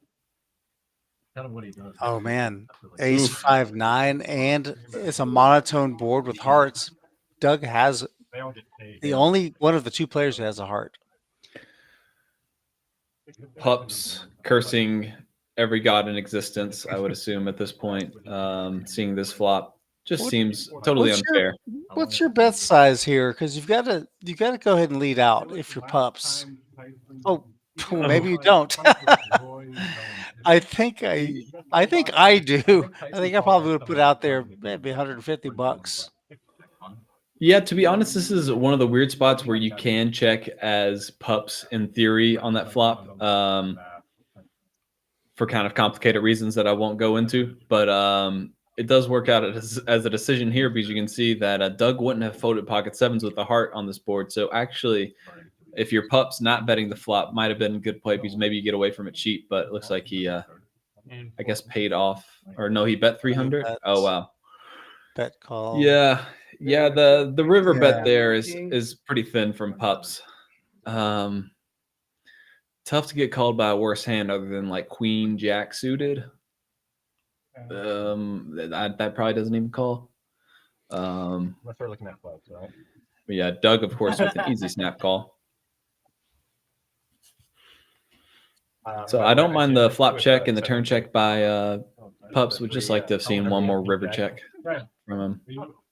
Oh man, Ace 5-9, and it's a monotone board with hearts. Doug has the only one of the 2 players who has a heart. Pups cursing every god in existence, I would assume at this point. Seeing this flop just seems totally unfair. What's your bet size here? Because you've got to go ahead and lead out if you're Pups. Oh, maybe you don't. I think I do. I think I probably would put out there maybe $150. Yeah, to be honest, this is one of the weird spots where you can check as pups in theory on that flop, for kind of complicated reasons that I won't go into. But it does work out as a decision here because you can see that Doug wouldn't have folded pocket sevens with the heart on this board. So actually, if your pup's not betting the flop, might have been a good play because maybe you get away from it cheap. But it looks like he, I guess, paid off. Or no, he bet 300. Oh, wow. Bet call. Yeah. Yeah, the river bet Yeah. there is pretty thin from pups. Tough to get called by a worse hand other than like Queen Jack suited. That probably doesn't even call. Let's start looking at flags, right? But yeah, Doug, of course, with an easy snap call. So I don't mind the flop check and the turn check by pups. Would just like to have seen one more river check from him.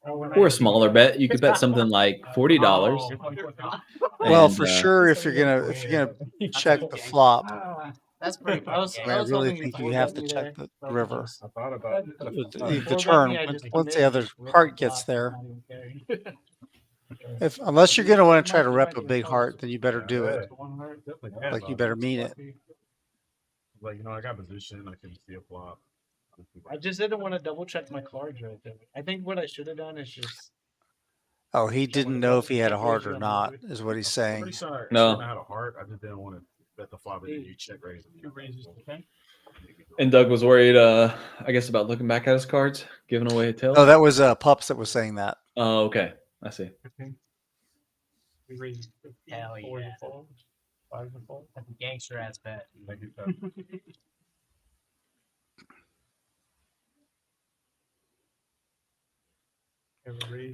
Or a smaller bet. You could bet something like $40. Well, And, for sure, if you're gonna check the flop, That's pretty close. I really hoping think you you fold have that to check there. the river. I thought about The turn once the other heart gets there. Unless you're gonna want to try to rep a big heart, then you better do it. Like you better mean it. Like, I got position. I can see a flop. I just didn't want to double check my cards right there. I think what I should have done is just. Oh, he didn't know if he had a heart or not, is what he's saying. Pretty sure No. I had a heart. I just didn't want to bet the flop and then you check raise. And Doug was worried, I guess, about looking back at his cards, giving away a tail. Oh, that was Pups that was saying that. Oh, okay. I see. Hell yeah. That's a gangster ass bet.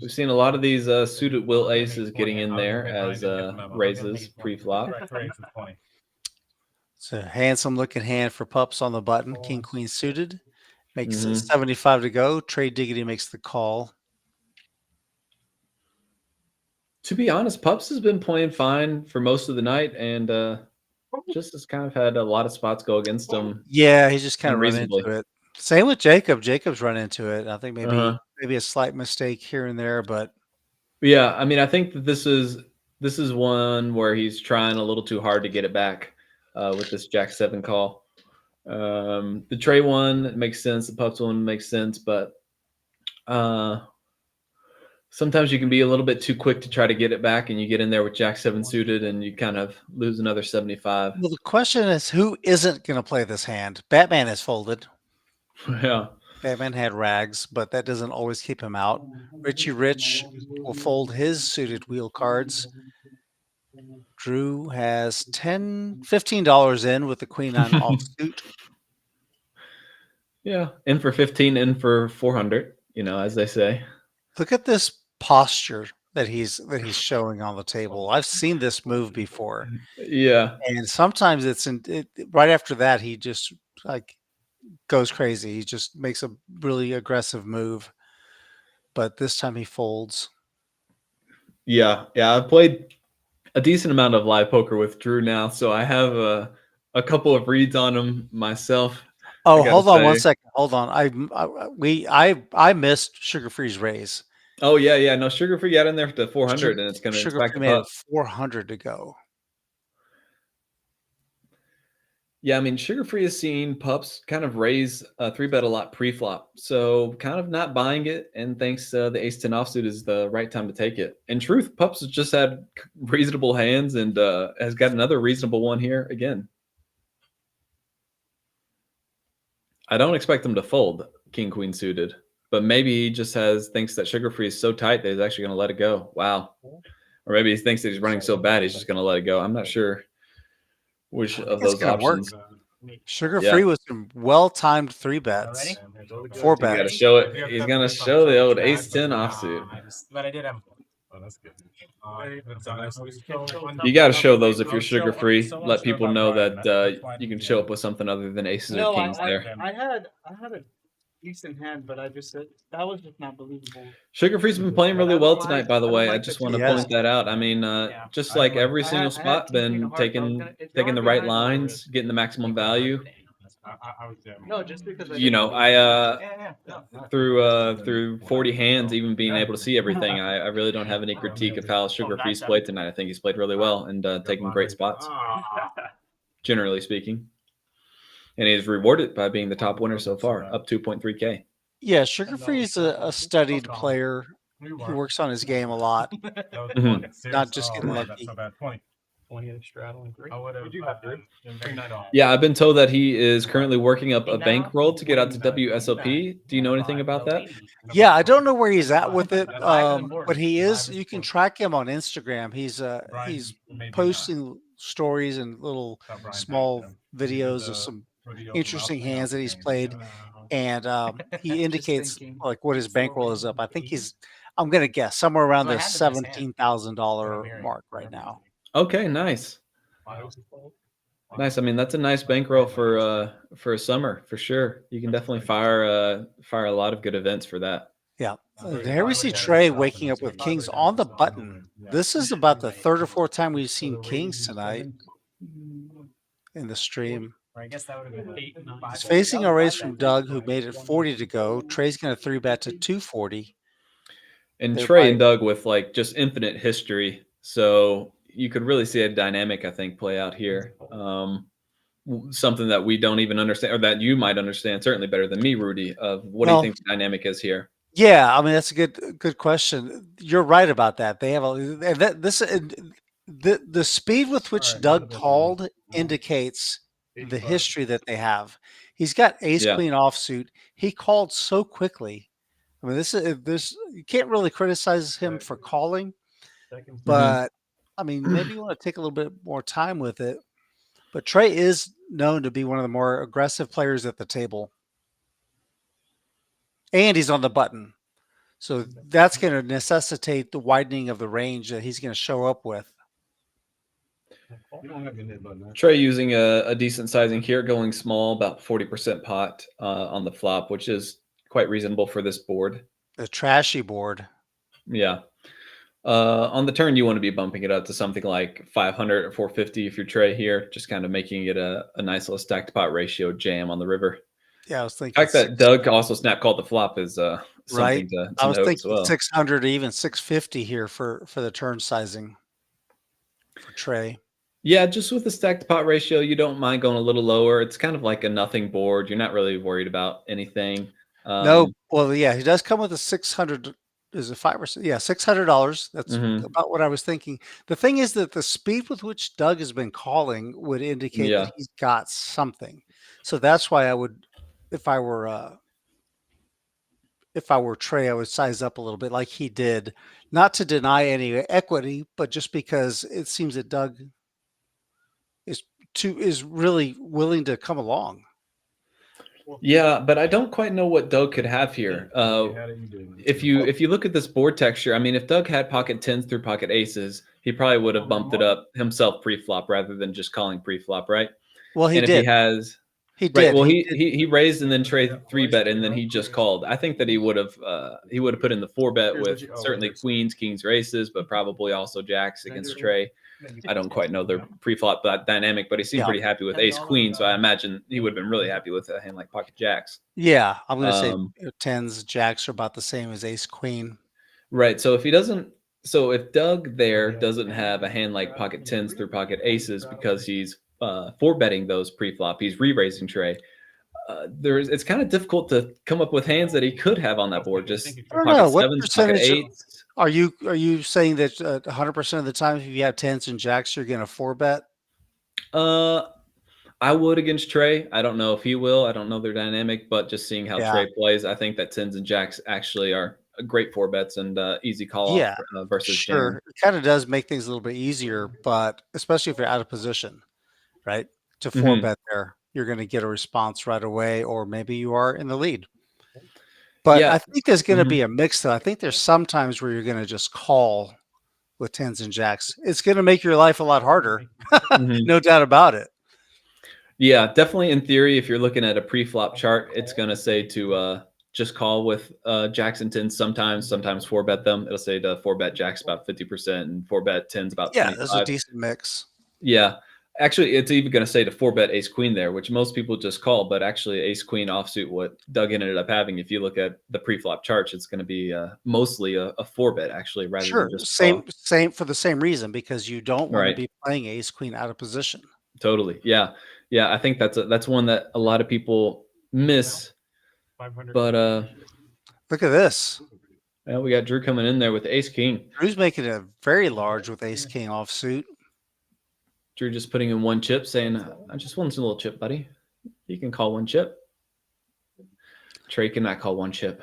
We've seen a lot of these suited will aces getting in there as raises pre-flop. It's a handsome looking hand for Pups on the button. King Queen suited. Makes Mhm. 75 to go. Trey Diggity makes the call. To be honest, Pups has been playing fine for most of the night, and just has kind of had a lot of spots go against him. Yeah, he's just kind of run unreasonably. into it. Same with Jacob. Jacob's run into it. I think maybe Uh-huh. maybe a slight mistake here and there, but Yeah, I mean, I think that this is one where he's trying a little too hard to get it back with this Jack 7 call. The Trey one makes sense. The Pups one makes sense, but sometimes you can be a little bit too quick to try to get it back, and you get in there with Jack 7 suited, and you kind of lose another 75. well, the question is who isn't going to play this hand? Batman is folded. Yeah. Batman had rags, but that doesn't always keep him out. Richie Rich will fold his suited wheel cards. Drew has $15 in with the queen on offsuit. Yeah. In for 15, in for 400, as they say. Look at this posture that he's showing on the table. I've seen this move before. Yeah. And sometimes right after that, he just goes crazy. He just makes a really aggressive move. But this time he folds. Yeah. I've played a decent amount of live poker with Drew now, so I have a couple of reads on him myself. Oh, hold on 1 second. Hold on. I missed Sugar Free's raise. Oh yeah. No, Sugar Free got in there for the 400, and it's going to Sugar Free made it 400 to go. Yeah, I mean, Sugar Free has seen Pups kind of raise 3-bet a lot pre-flop, so kind of not buying it, and thinks the Ace-10 offsuit is the right time to take it. In truth, Pups has just had reasonable hands and has got another reasonable one here again. I don't expect him to fold King Queen suited, but maybe he just thinks that Sugar Free is so tight that he's actually going to let it go. Wow. Or maybe he thinks that he's running so bad he's just going to let it go. I'm not sure which of those options. Sugar Free was some well-timed 3-bets. 4-bet. He's got to show it. He's going to show the old Ace-10 offsuit. But I did have. Oh, that's good. You got to show those if you're Sugar Free. Let people know that you can show up with something other than aces or kings there. I had a decent hand, but I just said that was just not believable. Sugar Free's been playing really well tonight, by the way. I just want to point that out. I mean, just like every single spot, been taking the right lines, getting the maximum value. I was jamming. No, just because You know, through 40 hands, even being able to see everything, I really don't have any critique of how Sugar Free's played tonight. I think he's played really well and taking great spots, generally speaking. And he's rewarded by being the top winner so far, up 2.3K. Yeah, Sugar Free is a studied player. He works on his game a lot, not just getting lucky. 20 of straddling 3. Would you have Drew? Yeah, I've been told that he is currently working up a bankroll to get out to WSOP. Do you know anything about that? Yeah, I don't know where he's at with it, but he is. You can track him on Instagram. He's posting stories and little small videos of some interesting hands that he's played, and he indicates like what his bankroll is up. I think I'm gonna guess somewhere around the $17,000 mark right now. Okay, nice. Nice. I mean, that's a nice bankroll for a summer for sure. You can definitely fire a lot of good events for that. Yeah. Here we see Trey waking up with kings on the button. This is about the third or fourth time we've seen kings tonight in the stream. I guess that would have been 8 and 9. He's facing a raise from Doug, who made it 40 to go. Trey's going to 3-bet to 240. And Trey and Doug with like just infinite history. So you could really see a dynamic, I think, play out here. Something that we don't even understand, or that you might understand certainly better than me, Rudy, of what do you think the dynamic is here? Yeah, I mean, that's a good question. You're right about that. They have the speed with which Doug called indicates the history that they have. He's got ace queen offsuit. He called so quickly. I mean, you can't really criticize him for calling, but I mean, maybe you want to take a little bit more time with it. But Trey is known to be one of the more aggressive players at the table. And he's on the button. So that's going to necessitate the widening of the range that he's going to show up with. Trey using a decent sizing here, going small, about 40% pot on the flop, which is quite reasonable for this board. The trashy board. Yeah. On the turn, you want to be bumping it up to something like 500 or 450 if you're Trey here, just kind of making it a nice little stacked pot ratio jam on the river. Yeah, I was thinking. The fact that Doug also snap called the flop is something to I was note thinking as well. 600 to even 650 here for the turn sizing for Trey. Yeah, just with the stacked pot ratio, you don't mind going a little lower. It's kind of like a nothing board. You're not really worried about anything. No, well, yeah, he does come with a 600. Is it 5%? Yeah, $600. That's about what I was thinking. The thing is that the speed with which Doug has been calling would indicate that he's got something. So that's why I would, if I were Trey, I would size up a little bit like he did, not to deny any equity, but just because it seems that Doug is really willing to come along. Yeah, but I don't quite know what Doug could have here. If you look at this board texture, I mean, if Doug had pocket tens through pocket aces, he probably would have bumped it up himself pre-flop rather than just calling pre-flop, right? Well, he did. He did. Well, he raised and then Trey 3-bet and then he just called. I think that he would have put in the 4-bet with certainly queens, kings, or aces, but probably also jacks against Trey. I don't quite know their pre-flop dynamic, but he seemed pretty happy with ace queen, so I imagine he would have been really happy with a hand like pocket jacks. Yeah, I'm going to say tens, jacks are about the same as ace queen. Right. So if Doug there doesn't have a hand like pocket tens through pocket aces because he's 4-betting those pre-flop, he's re-raising Trey. It's kind of difficult to come up with hands that he could have on that board. Just pocket sevens, pocket eights. Are you saying that 100% of the time if you have tens and jacks, you're going to 4-bet? I would against Trey. I don't know if he will. I don't know their dynamic, but just seeing how Trey plays, I think that tens and jacks actually are great 4-bets and easy call off versus sure. jam. It kind of does make things a little bit easier, but especially if you're out of position, right? To 4-bet there, you're going to get a response right away, or maybe you are in the lead. But I think there's going to be a mix, though. I think there's some times where you're going to just call with tens and jacks. It's going to make your life a lot harder. No doubt about it. Yeah, definitely in theory, if you're looking at a pre-flop chart, it's going to say to just call with jacks and tens sometimes 4-bet them. It'll say to 4-bet jacks about 50% and 4-bet tens about 25%. Yeah, there's a decent mix. Yeah. Actually, it's even going to say to 4-bet ace queen there, which most people just call, but actually ace queen offsuit, what Duggan ended up having, if you look at the pre-flop charts, it's going to be mostly a 4-bet actually, rather Sure, than just same for the same reason, because you don't want Right. to be playing ace queen out of position. Totally. Yeah. Yeah. I think that's one that a lot of people miss. 500. But Look at this. yeah, we got Drew coming in there with ace king. Drew's making it very large with ace king offsuit. Drew just putting in one chip, saying, I just want a little chip, buddy. You can call one chip. Trey cannot call one chip.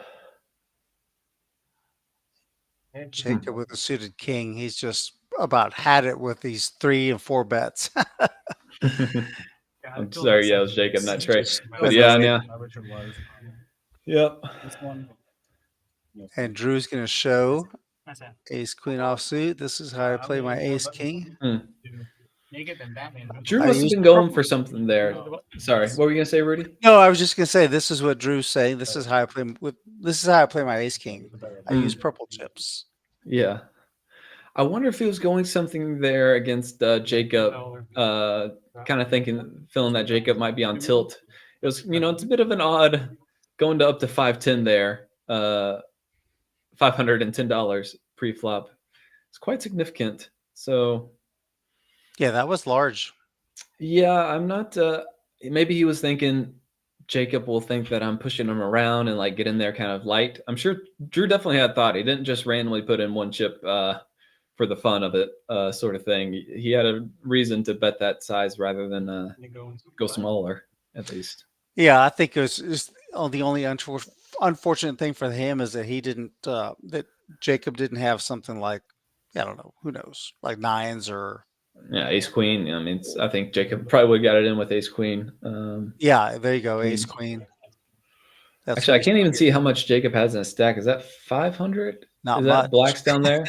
Jacob with a suited king. He's just about had it with these 3 and 4 bets. I'm sorry, yeah, it was Jacob, not Trey. But With yeah, a- yeah. Yep. And Drew's going to show Nice hand. ace queen offsuit. This is how I play my ace king. Naked and Batman. Drew I must have used been going for something there. Sorry, what were you gonna say, Rudy? No, I was just going to say this is what Drew's saying. This is how I play my ace king. I use purple chips. Yeah. I wonder if he was going something there against Jacob, kind of feeling that Jacob might be on tilt. It was, it's a bit of an odd going to up to 510 there, $510 pre-flop. It's quite significant. So, Yeah, that was large. yeah, I'm not. Maybe he was thinking Jacob will think that I'm pushing him around and like get in there kind of light. I'm sure Drew definitely had thought. He didn't just randomly put in one chip for the fun of it, sort of thing. He had a reason to bet that size rather than go smaller, at least. Yeah, I think it was just the only unfortunate thing for him is that he didn't that Jacob didn't have something like, I don't know, who knows, like 9s or Yeah, ace queen. I mean, I think Jacob probably would have got it in with ace queen. yeah, there you go, ace queen. That's Actually, I can't even see how much Jacob has in a stack. Is that 500? Not Is much. that Black's down there?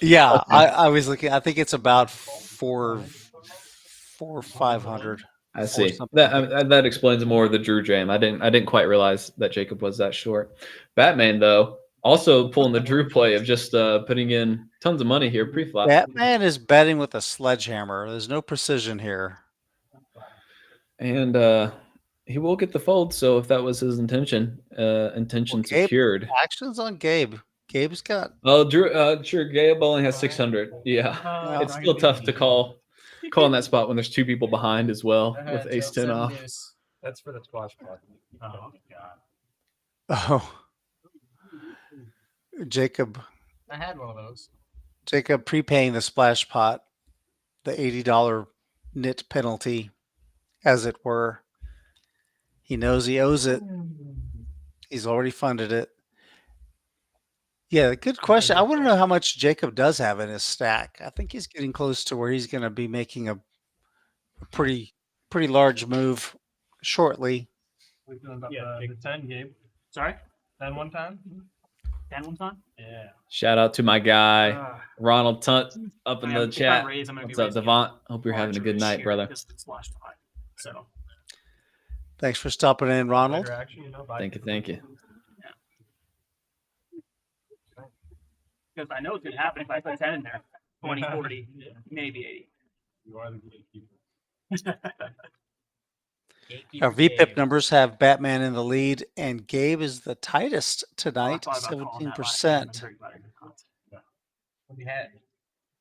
Yeah, Okay. I was looking. I think it's about 500. I see. That explains more of the Drew jam. I didn't quite realize that Jacob was that short. Batman though also pulling the Drew play of just putting in tons of money here pre-flop. Batman is betting with a sledgehammer. There's no precision here. And he will get the fold. So if that was his intention, secured. Actions on Gabe. Gabe's got. Oh, Drew. Sure. Gabe only has 600. Yeah, it's still tough to call in that spot when there's 2 people behind as well with ace 10 off. That's for the squash pot. Oh god. Oh, Jacob. I had one of those. Jacob prepaying the splash pot, the $80 NIT penalty, as it were. He knows he owes it. He's already funded it. Yeah, good question. I want to know how much Jacob does have in his stack. I think he's getting close to where he's going to be making a pretty large move shortly. Yeah, the 10 game. Sorry? 10 one time? 10 one time? Yeah. Shout out to my guy Ronald Tunt up in I am- the if I chat. raise, I'm gonna be What's up, raising Devont? Hope you're having a larger good night, share brother. because it's slashed high. So Thanks for stopping in, Ronald. Thank you. because I know it's gonna happen if I put 10 in there. 20, 40, maybe 80. You are the gatekeeper. Our VPIP numbers have Batman in the lead, and Gabe is the tightest tonight, thought about calling that 17%.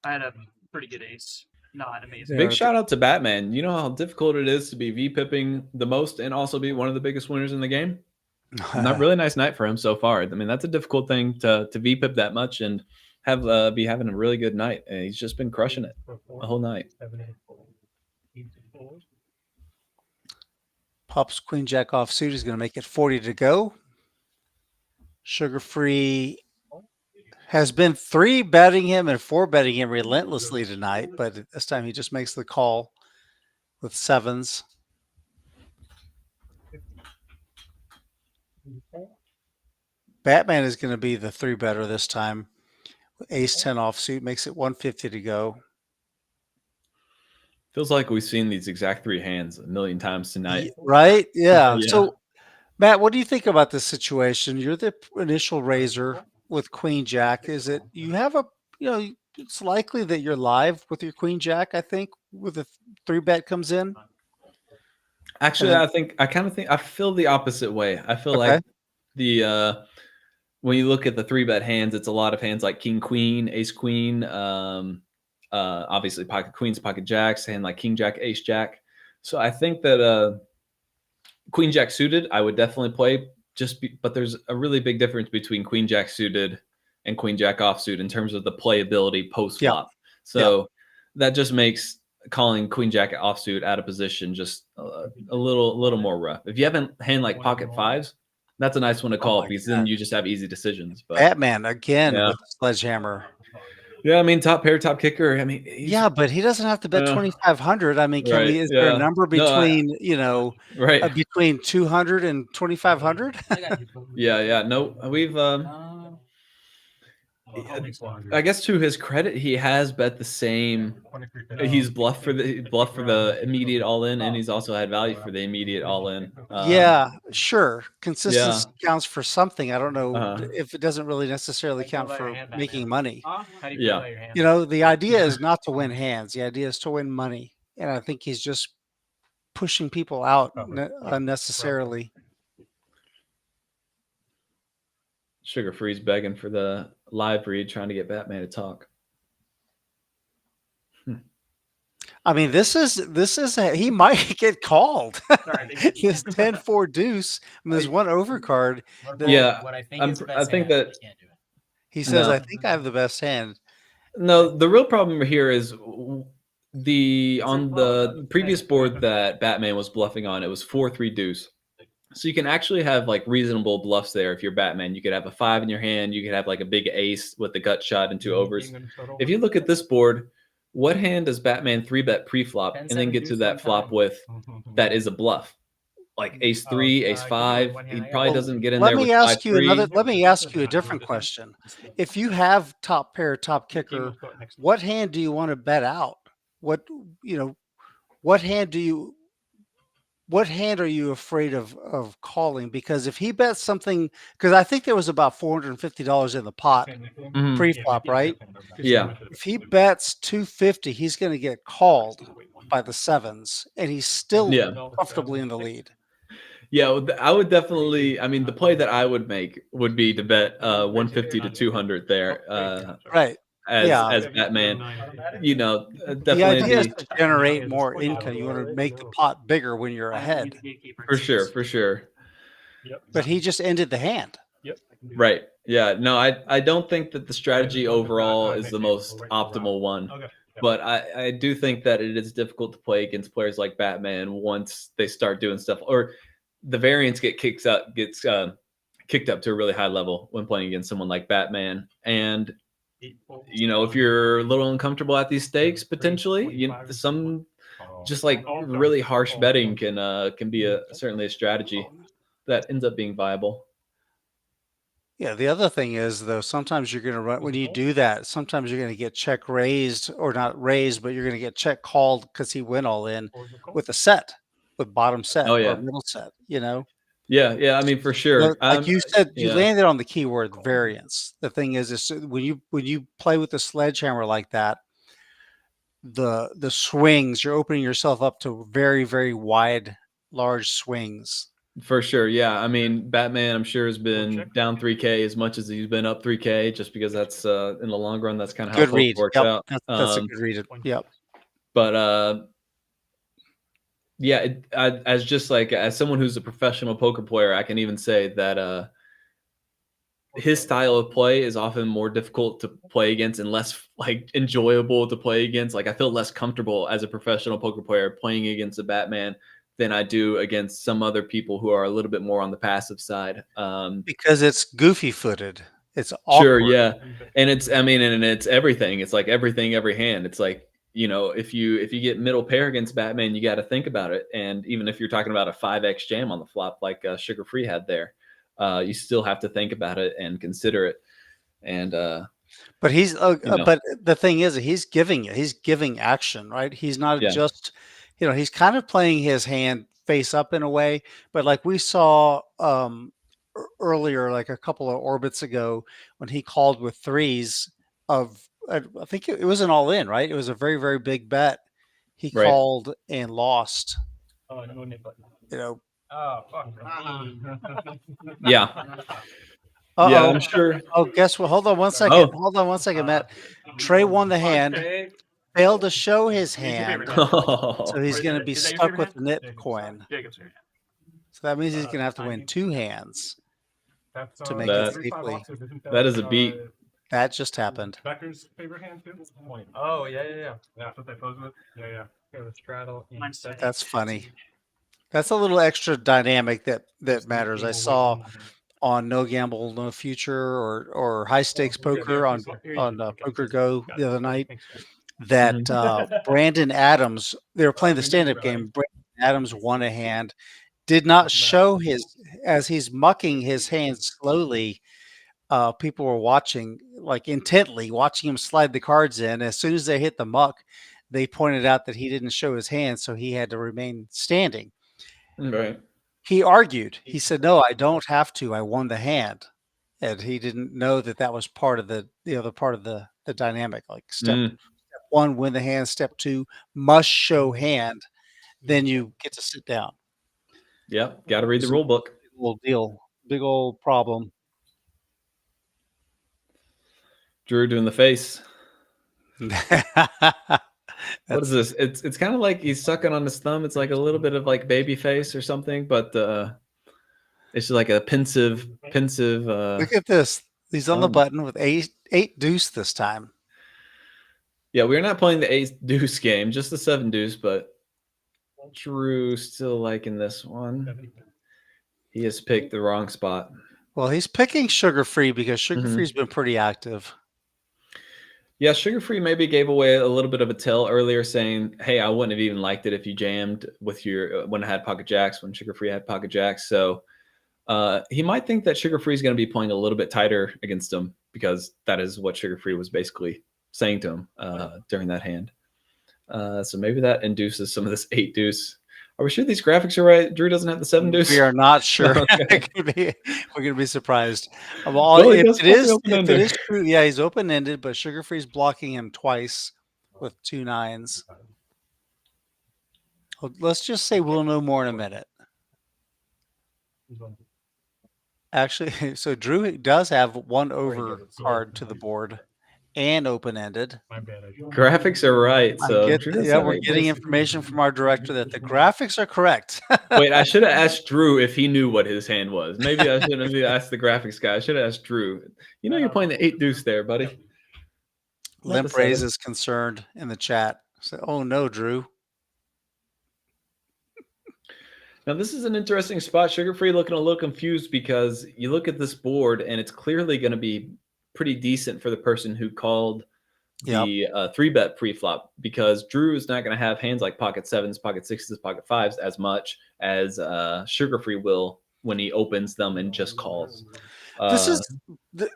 I had a pretty good ace. Not amazing. Big shout out to Batman. You know how difficult it is to be VPipping the most and also be one of the biggest winners in the game? Not really nice night for him so far. I mean, that's a difficult thing to VPip that much and have be having a really good night. And he's just been crushing it the whole night. Pops Queen Jack offsuit is going to make it 40 to go. Sugar Free has been 3 betting him and 4 betting him relentlessly tonight, but this time he just makes the call with 7s. Batman is going to be the 3 better this time. Ace 10 offsuit makes it 150 to go. Feels like we've seen these exact 3 hands a million times tonight. Right? Yeah. Yeah. So, Matt, what do you think about this situation? You're the initial raiser with Queen Jack. Is it you have a it's likely that you're live with your queen jack. I think with a 3-bet comes in. Actually, then, I feel the opposite way. I feel Okay. like the when you look at the 3-bet hands, it's a lot of hands like king queen, ace queen, obviously pocket queens, pocket jacks, and like king jack, ace jack. So I think that queen jack suited, I would definitely play. But there's a really big difference between queen jack suited and queen jack offsuit in terms of the playability post flop. So that just makes calling queen jack offsuit out of position just a little more rough. If you have a hand like pocket fives, that's a nice one to call because then you just have easy decisions. But Batman again yeah. with the sledgehammer. Yeah, I mean top pair, top kicker. I mean, Yeah, but he doesn't have to bet 2,500. I mean, can we? Is there a number between between 200 and 2,500? Yeah. No, we've. I guess to his credit, he has bet the same. He's bluffed for the immediate all in, and he's also had value for the immediate all in. Yeah, sure. Consistency counts for something. I don't know if it doesn't really necessarily count for making money. Yeah. The idea is not to win hands. The idea is to win money. And I think he's just pushing people out unnecessarily. Sugar Free's begging for the live read, trying to get Batman to talk. I mean, this is he might get called. This 10-4 deuce. I mean, there's one overcard. I think that he says, I think I have the best hand. No, the real problem here is on the previous board that Batman was bluffing on, it was 4-3 deuce. So you can actually have like reasonable bluffs there. If you're Batman, you could have a 5 in your hand. You could have like a big ace with the gut shot and 2 overs. If you look at this board, what hand does Batman 3-bet pre-flop and then get to that flop with that is a bluff? Like ace 3, ace 5. He probably doesn't get in there with 5-3. Let me ask you a different question. If you have top pair, top kicker, what hand do you want to bet out? What hand are you afraid of calling? Because if he bets something, because I think there was about $450 in the pot pre-flop, right? Yeah. If he bets 250, he's going to get called by the sevens, and he's still comfortably in the lead. Yeah, I would definitely. I mean, the play that I would make would be to bet 150 to 200 there. Right. As Batman, definitely the idea is to generate more income. You want to make the pot bigger when you're ahead. For sure. But he just ended the hand. Right. Yeah. No, I don't think that the strategy overall is the most optimal one. But I do think that it is difficult to play against players like Batman once they start doing stuff, or the variance gets kicked up to a really high level when playing against someone like Batman. And if you're a little uncomfortable at these stakes, potentially, some just like really harsh betting can be certainly a strategy that ends up being viable. Yeah, the other thing is though, sometimes you're going to run when you do that. Sometimes you're going to get check raised, or not raised, but you're going to get check called because he went all in with a set, with bottom set or middle set. Yeah. I mean, for sure. Like you said, you landed on the keyword variance. The thing is when you play with the sledgehammer like that, the swings, you're opening yourself up to very, very wide, large swings. For sure. Yeah. I mean, Batman, I'm sure, has been down 3K as much as he's been up 3K, just because that's in the long run, that's kind of how it works out. That's a good read. Yep. But as someone who's a professional poker player, I can even say that his style of play is often more difficult to play against and less like enjoyable to play against. Like, I feel less comfortable as a professional poker player playing against a Batman than I do against some other people who are a little bit more on the passive side. Because it's goofy footed. It's awkward. Sure, yeah. And it's everything. It's like everything, every hand. It's like, if you get middle pair against Batman, you got to think about it. And even if you're talking about a 5x jam on the flop like Sugar Free had there, you still have to think about it and consider it. And but but the thing is, he's giving action, right? He's not just, he's kind of playing his hand face up in a way. But like we saw earlier, like a couple of orbits ago, when he called with threes of I think it was an all in, right? It was a very, very big bet. He Right. called and lost. Oh, no name button. You know. Oh, fuck. Yeah. Uh-oh. Yeah, I'm sure. Oh, guess what? Hold on one second. Oh. Hold on one second, Matt. Trey won the hand, failed to show his hand, so he's going to be Is that your stuck favorite with hand? the NIT Jacob's. coin. Jacob's favorite hand. So that means he's going to have to win 2 hands to make That- it safely. That is a beat. That just happened. Becker's favorite hand too. Oh, yeah. That's what they pose with. Yeah. Okay, the straddle. Mine's second. That's funny. That's a little extra dynamic that matters. I saw on No Gamble No Future or High Stakes Poker on Poker Go the other night that Brandon Adams, they were playing the stand-up game. Brandon Adams won a hand, did not show his, as he's mucking his hand slowly. People were watching, like intently watching him slide the cards in. As soon as they hit the muck, they pointed out that he didn't show his hand, so he had to remain standing. Right. He argued. He said, "No, I don't have to. I won the hand," and he didn't know that was part of the other part of the dynamic. Like step 1, win the hand. Step 2, must show hand. Then you get to sit down. Yeah, got to read the rule book. Big old problem. Drew doing the face. What is this? It's kind of like he's sucking on his thumb. It's like a little bit of like baby face or something, but it's just like a pensive. Look at this. He's on the button with eight deuce this time. Yeah, we're not playing the 8 deuce game, just the 7 deuce, but Drew still liking this one. He has picked the wrong spot. Well, he's picking Sugar Free because Sugar Free's been pretty active. Yeah, Sugar Free maybe gave away a little bit of a tell earlier saying, hey, I wouldn't have even liked it if you jammed with your when I had pocket jacks, when Sugar Free had pocket jacks. So he might think that Sugar Free is going to be playing a little bit tighter against him because that is what Sugar Free was basically saying to him during that hand. So maybe that induces some of this 8 deuce. Are we sure these graphics are right? Drew doesn't have the 7 deuce. We are not sure. Okay. We're going to be surprised. If it is true, yeah, he's open ended, but Sugar Free's blocking him twice with 2 9s. Well, let's just say we'll know more in a minute. Actually, so Drew does have 1 over card to the board and open-ended. Graphics are right. So we're getting information from our director that the graphics are correct. Wait, I should have asked Drew if he knew what his hand was. Maybe I shouldn't have asked the graphics guy. I should have asked Drew. You know you're playing the 8 deuce there, buddy. Limp Rays is concerned in the chat. So, oh no, Drew. Now this is an interesting spot. Sugar Free looking a little confused because you look at this board and it's clearly going to be pretty decent for the person who called the 3-bet pre-flop because Drew is not going to have hands like pocket 7s, pocket 6s, pocket 5s as much as Sugar Free will when he opens them and just calls. This is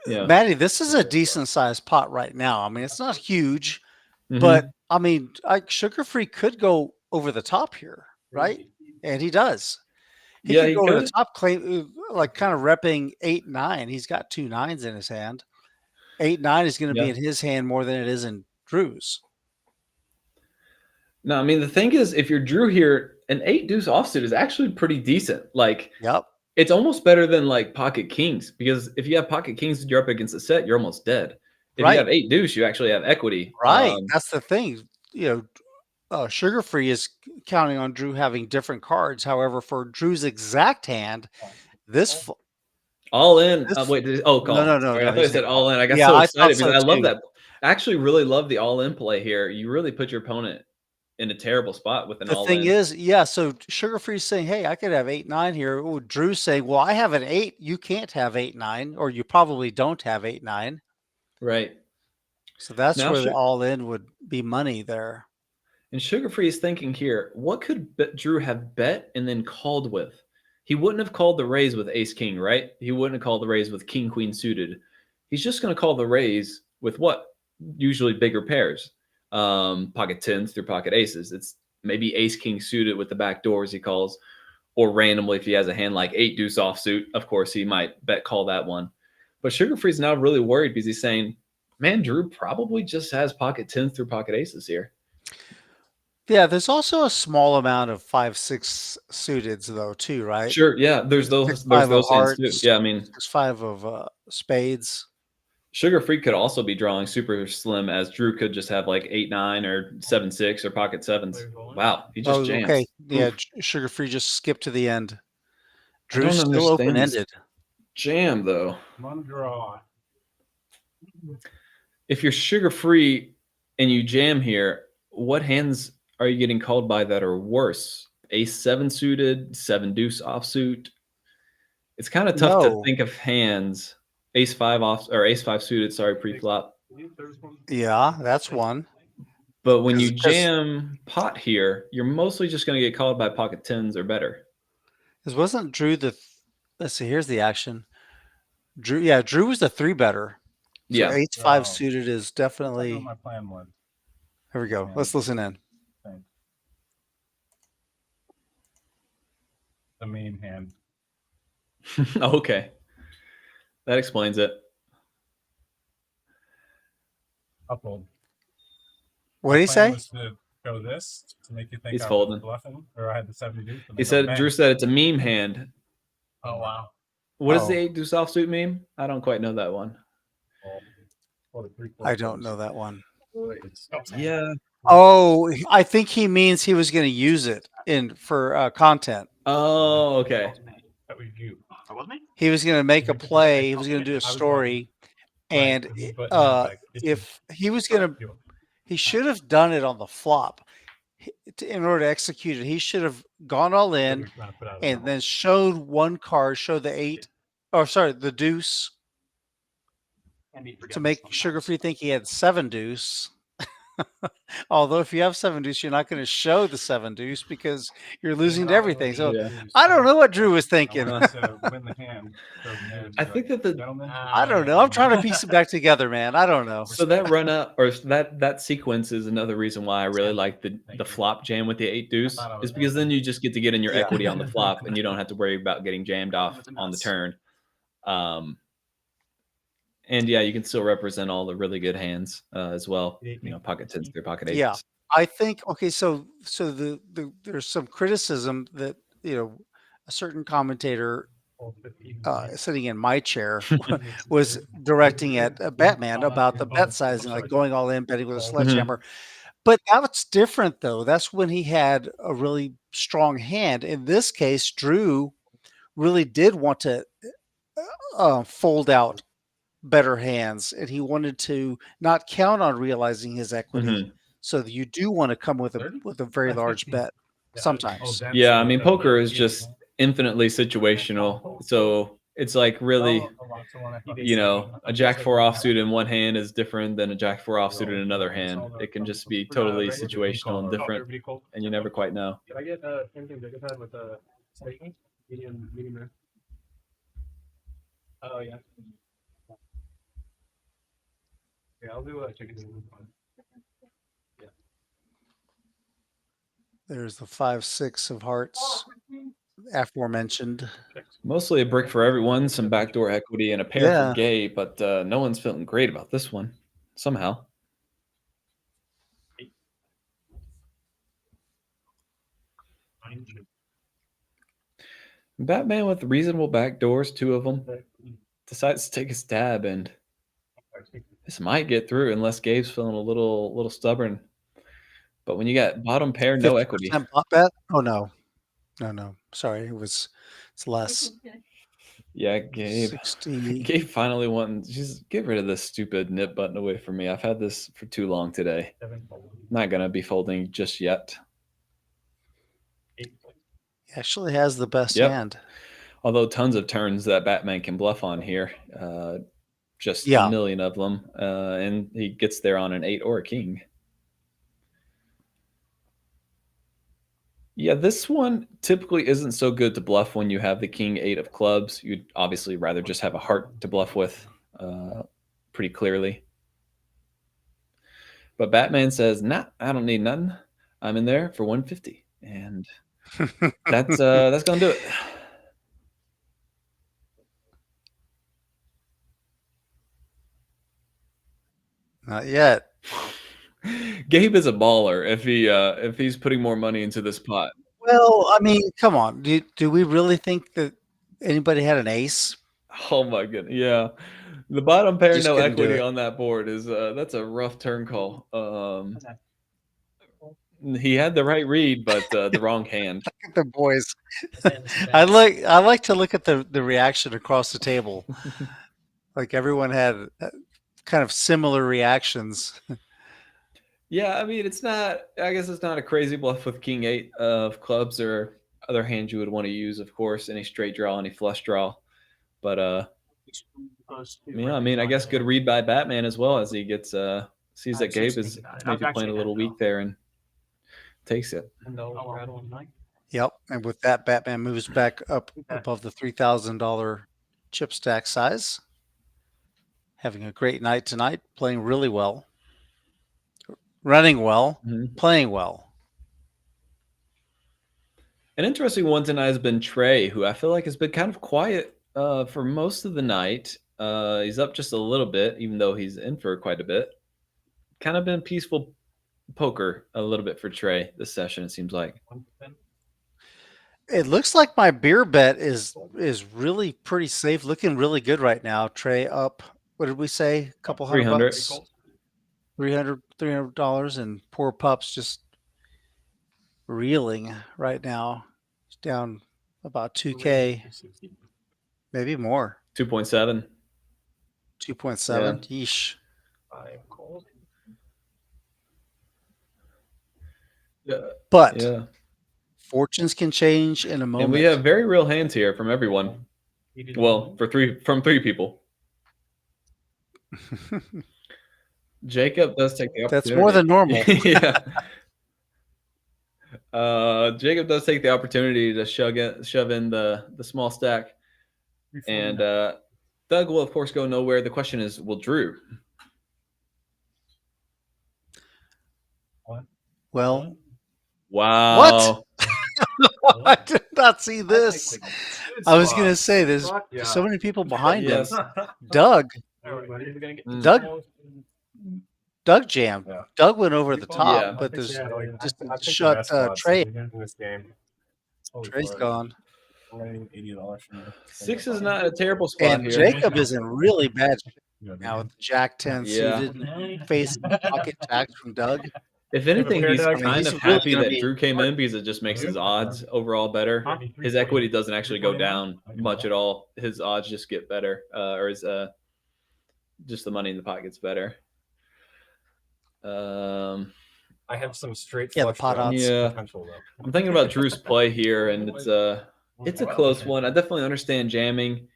Maddie. This is a decent sized pot right now. I mean, it's not huge, but I mean, Sugar Free could go over the top here, right? And he does. He could go over the top, claim like kind of repping 8 9. He's got 2 9s in his hand. 8 9 is going to be in his hand more than it is in Drew's. No, I mean the thing is, if you're Drew here, an 8 deuce offsuit is actually pretty decent. Like, it's almost better than like pocket kings because if you have pocket kings and you're up against a set, you're almost dead. If you have 8 deuce, you actually have equity. Right, that's the thing. You know, Sugar Free is counting on Drew having different cards. However, for Drew's exact hand, this. All in. Wait. Call. No. Sorry, I thought I said all in. I got so excited because I love that. I actually really love the all in play here. You really put your opponent in a terrible spot with an all in. The thing is, so Sugar Free's saying, hey, I could have 8 9 here. Well, Drew's saying, well, I have an 8. You can't have 8 9, or you probably don't have 8 9. Right. So that's where the all in would be money there. And Sugar Free is thinking here, what could Drew have bet and then called with? He wouldn't have called the raise with ace king, right? He wouldn't have called the raise with king queen suited. He's just going to call the raise with what? Usually bigger pairs. Pocket 10s through pocket aces. It's maybe ace king suited with the back doors he calls, or randomly if he has a hand like 8 deuce offsuit, of course he might bet call that one. But Sugar Free's now really worried because he's saying, Man, Drew probably just has pocket tens through pocket aces here. Yeah, there's also a small amount of 5-6 suiteds though too, right? Sure, yeah. There's those. There's 6-5 of those hands too. hearts, Yeah, I mean, 6-5 of spades. Sugar Free could also be drawing super slim, as Drew could just have like 8-9 or 7-6 or pocket sevens. Wow, he just jams. Okay. Yeah, Oof. Sugar Free just skipped to the end. I don't Drew's still understand this open-ended. jam though. One draw. If you're Sugar Free and you jam here, what hands are you getting called by that are worse? Ace 7 suited, 7-deuce offsuit. It's kind of tough to think of hands. Ace 5 off or Ace 5 suited, sorry, pre-flop. Yeah, that's one. But when you jam pot here, you're mostly just going to get called by pocket tens or better. Because wasn't Drew let's see, here's the action. Drew was the 3-better. So Yeah. Ace 5 suited is definitely. My plan was. Here we go. Let's listen in. The main hand. Okay. That explains it. Upload. What did he say? Was to go this to make you think He's I was folding. bluffing, or I had the 7-deuce. He said, Drew said it's a meme hand. Oh wow. What is the 8-deuce offsuit meme? I don't quite know that one. I don't know that one. Yeah. Oh, I think he means he was going to use it for content. Oh, okay. That was you. That was me? He was going to make a play. He was going to do a story. And if he was going to, he should have done it on the flop. In order to execute it, he should have gone all in and then showed one card, show the 8, or sorry, the deuce, to make Sugar Free think he had 7-deuce. Although if you have 7-deuce, you're not going to show the 7-deuce because you're losing to everything. So I don't know what Drew was thinking. I think that I don't know. I'm trying to piece it back together, man. I don't know. So that run up or that sequence is another reason why I really like the flop jam with the 8-deuce, is because then you just get to get in your equity on the flop and you don't have to worry about getting jammed off on the turn. And yeah, you can still represent all the really good hands as well. You know, pocket tens through pocket eights. Yeah, I think okay. So there's some criticism that a certain commentator sitting in my chair was directing at Batman about the bet sizing, like going all in, betting with a sledgehammer. But that's different though. That's when he had a really strong hand. In this case, Drew really did want to fold out better hands, and he wanted to not count on realizing his equity. So that you do want to come with a very large bet sometimes. Yeah, I mean, poker is just infinitely situational. So it's like really, a Jack 4 offsuit in one hand is different than a Jack 4 offsuit in another hand. It can just be totally situational and different, and you never quite know. Did I get anything bigger time with the steak? Medium rare. Oh yeah. Yeah, I'll do a chicken wing. Yeah. There's the 5-6 of hearts, aforementioned. Mostly a brick for everyone, some backdoor equity, and a pair for Gay, but no one's feeling great about this one somehow. Batman with reasonable backdoors, 2 of them, decides to take a stab, and this might get through unless Gabe's feeling a little stubborn. But when you got bottom pair, no equity. Pot bet? Oh no. Sorry, it's less. Yeah, Gabe. 60. Gabe finally wanted. Just get rid of this stupid nip button away from me. I've had this for too long today. Not gonna be folding just yet. He actually has the best hand. Although tons of turns that Batman can bluff on here. Just a million of them. And he gets there on an 8 or a king. Yeah, this one typically isn't so good to bluff when you have the king 8 of clubs. You'd obviously rather just have a heart to bluff with pretty clearly. But Batman says, nah, I don't need nothing. I'm in there for 150. And that's going to do it. Not yet. Gabe is a baller if he's putting more money into this pot. Well, I mean, come on. Do we really think that anybody had an ace? Oh my goodness, yeah. The bottom pair, Just no couldn't do equity it. on that board is that's a rough turn call. He had the right read, but the wrong hand. The boys. I like to look at the reaction across the table. Like everyone had kind of similar reactions. Yeah, I mean, it's not. I guess it's not a crazy bluff with King 8 of clubs or other hands you would want to use, of course, any straight draw, any flush draw. But yeah, I mean, I guess good read by Batman as well as he gets sees that Gabe is maybe playing a little weak there and takes it. Yep, and with that, Batman moves back up above the $3,000 chip stack size. Having a great night tonight, playing really well, running well, playing well. An interesting one tonight has been Trey, who I feel like has been kind of quiet for most of the night. He's up just a little bit, even though he's in for quite a bit. Kind of been peaceful poker a little bit for Trey this session, it seems like. It looks like my beer bet is really pretty safe, looking really good right now. Trey up, what did we say? A couple $100. $300, and poor Pup's just reeling right now. It's down about 2K, maybe more. 2.7. 2.7. Yeesh. But fortunes can change in a moment. And we have very real hands here from everyone. Well, from three people. Jacob does take the opportunity. That's more than normal. Yeah. Jacob does take the opportunity to shove in the small stack. And Doug will, of course, go nowhere. The question is, will Drew? Well. Wow. What? I did not see this. I was going to say there's so many people behind him. Doug jammed. Doug went over the top, but there's just shut Trey. Trey's gone. Six is not a terrible spot and here. Jacob is in really bad shape now with Jack 10 suited, face pocket jacks from Doug. If anything, he's kind of happy really that Drew came in because it just makes his odds overall better. His equity doesn't actually go down much at all. His odds just get better, or his just the money in the pot gets better. I have some straight the flush pot odds. Yeah, potential, though. I'm thinking about Drew's play here, and it's a close one. I definitely understand jamming.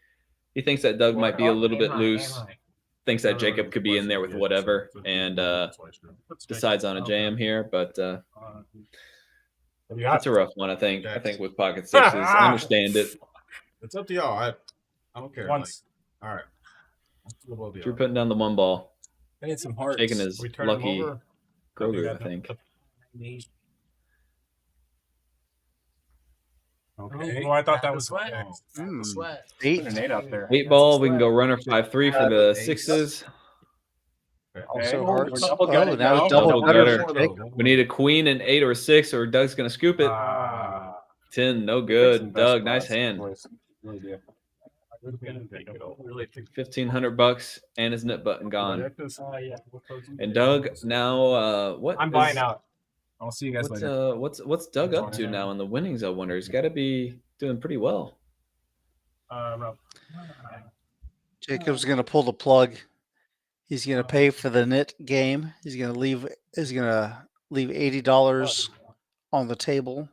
He thinks that Doug might be a little bit loose. Thinks that Jacob could be in there with whatever, and decides on a jam here. But it's a rough one, I think. I think with pocket sixes, I understand it. It's up to y'all. I don't care. Once. All right. Drew putting down the one ball, I need some hearts. taking his We turn them lucky over. Kroger, I think. Okay. Oh, I thought that was Sweat. Sweat. Eight. an 8 out there. 8 ball, we can go runner 5-3 for the sixes. Also hearts. Double Oh, gutter now now. double Double gutter. gutter. We need a queen and 8 or 6, or Doug's gonna scoop it. 10, no good. Doug, nice hand. $1,500 and his nip button gone. And Doug now, what? I'm buying out. I'll see you guys later. What's Doug up to now in the winnings? I wonder. He's got to be doing pretty well. Jacob's going to pull the plug. He's going to pay for the NIT game. He's going to leave $80 on the table.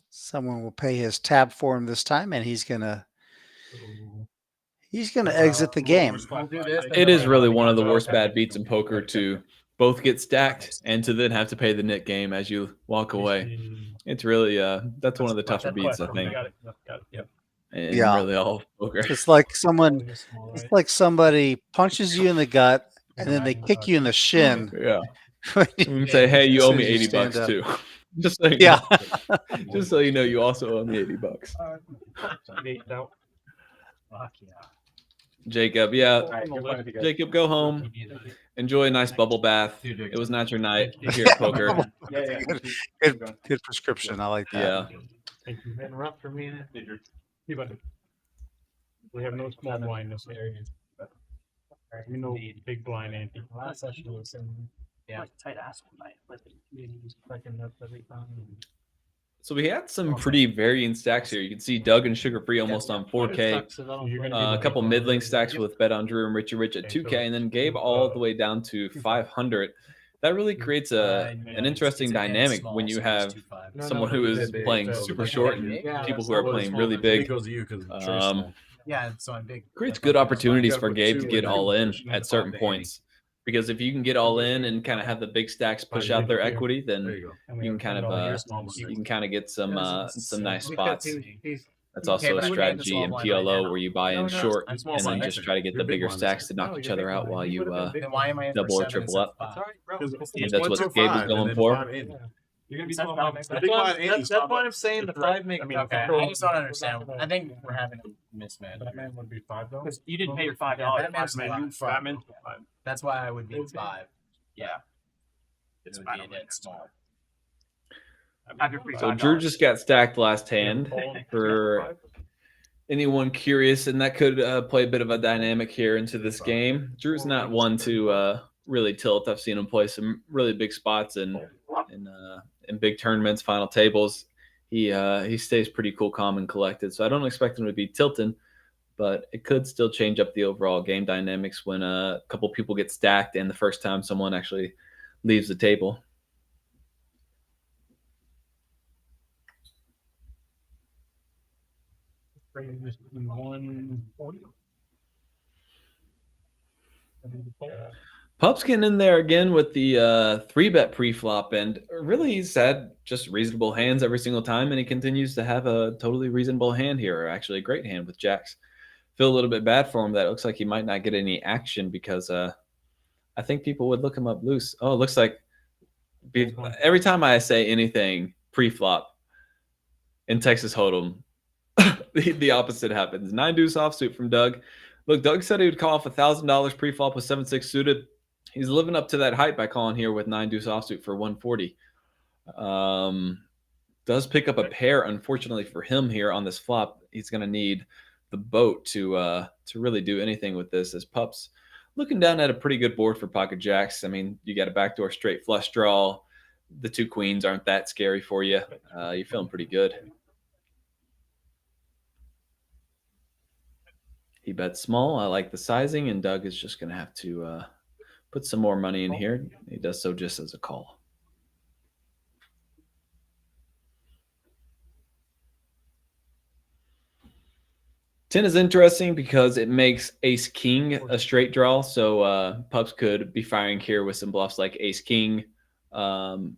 Someone will pay his tab for him this time, and he's going to exit the game. It is really one of the worst bad beats in poker to both get stacked and to then have to pay the NIT game as you walk away. It's really that's one of the tougher beats, I think. And really all of poker. It's like somebody punches you in the gut and then they kick you in the shin. Yeah. And say, hey, you owe me $80 too. Just so you know. Just so you know, you also owe me $80. Fuck yeah. Jacob. Yeah, Alright, good luck with you guys. Jacob, go home. Enjoy a nice bubble bath. It was not your night here at poker. Yeah. Good prescription. I like that. Yeah. Thank you. Been rough for me. Yeah, but we have no small blind in this area. We know big blind ante. Last session was Yeah. like tight ass one night. Like he's fucking up every time. So we had some pretty varying stacks here. You can see Doug and Sugar Free almost on 4K. A couple middling stacks with BetOnDrew and Richie Rich at 2K, and then Gabe all the way down to 500. That really creates an interesting dynamic when you have someone who is playing super short and people who are playing really big. Yeah, so I'm big. Creates good opportunities for Gabe to get all in at certain points. Because if you can get all in and kind of have the big stacks push out their equity, then you can kind of get some nice spots. That's also a strategy in PLO where you buy in short and then just try to get the bigger stacks to knock each other out while you double or triple up. I think that's what Gabe was going for. You're gonna be That's small fine. blind. That's why I'm saying the 5 make me Okay, I just don't understand. I think we're having a mismatch. Batman would be 5 though. Because you didn't pay your $5. Batman's five. Batman. That's why I would be 5. Yeah. It would be a dead small. Have your free So $5. Drew just got stacked last hand for anyone curious, and that could play a bit of a dynamic here into this game. Drew's not one to really tilt. I've seen him play some really big spots in big tournaments, final tables. He stays pretty cool, calm, and collected. So I don't expect him to be tilting, but it could still change up the overall game dynamics when a couple people get stacked and the first time someone actually leaves the table. Bring this in 140. Pup's getting in there again with the 3-bet pre-flop, and really he's had just reasonable hands every single time, and he continues to have a totally reasonable hand here, or actually a great hand with jacks. Feel a little bit bad for him that it looks like he might not get any action because I think people would look him up loose. Oh, it looks like every time I say anything pre-flop in Texas Hold'em, the opposite happens. 9-deuce offsuit from Doug. Look, Doug said he would call off $1,000 pre-flop with 7-6 suited. He's living up to that hype by calling here with 9-deuce offsuit for 140. Does pick up a pair, unfortunately for him here on this flop. He's going to need the boat to really do anything with this, as Pup's looking down at a pretty good board for pocket jacks. I mean, you got a backdoor straight flush draw. The 2 queens aren't that scary for you. You're feeling pretty good. He bets small. I like the sizing, and Doug is just going to have to put some more money in here. He does so just as a call. Ten is interesting because it makes ace king a straight draw. So Pups could be firing here with some bluffs like ace king and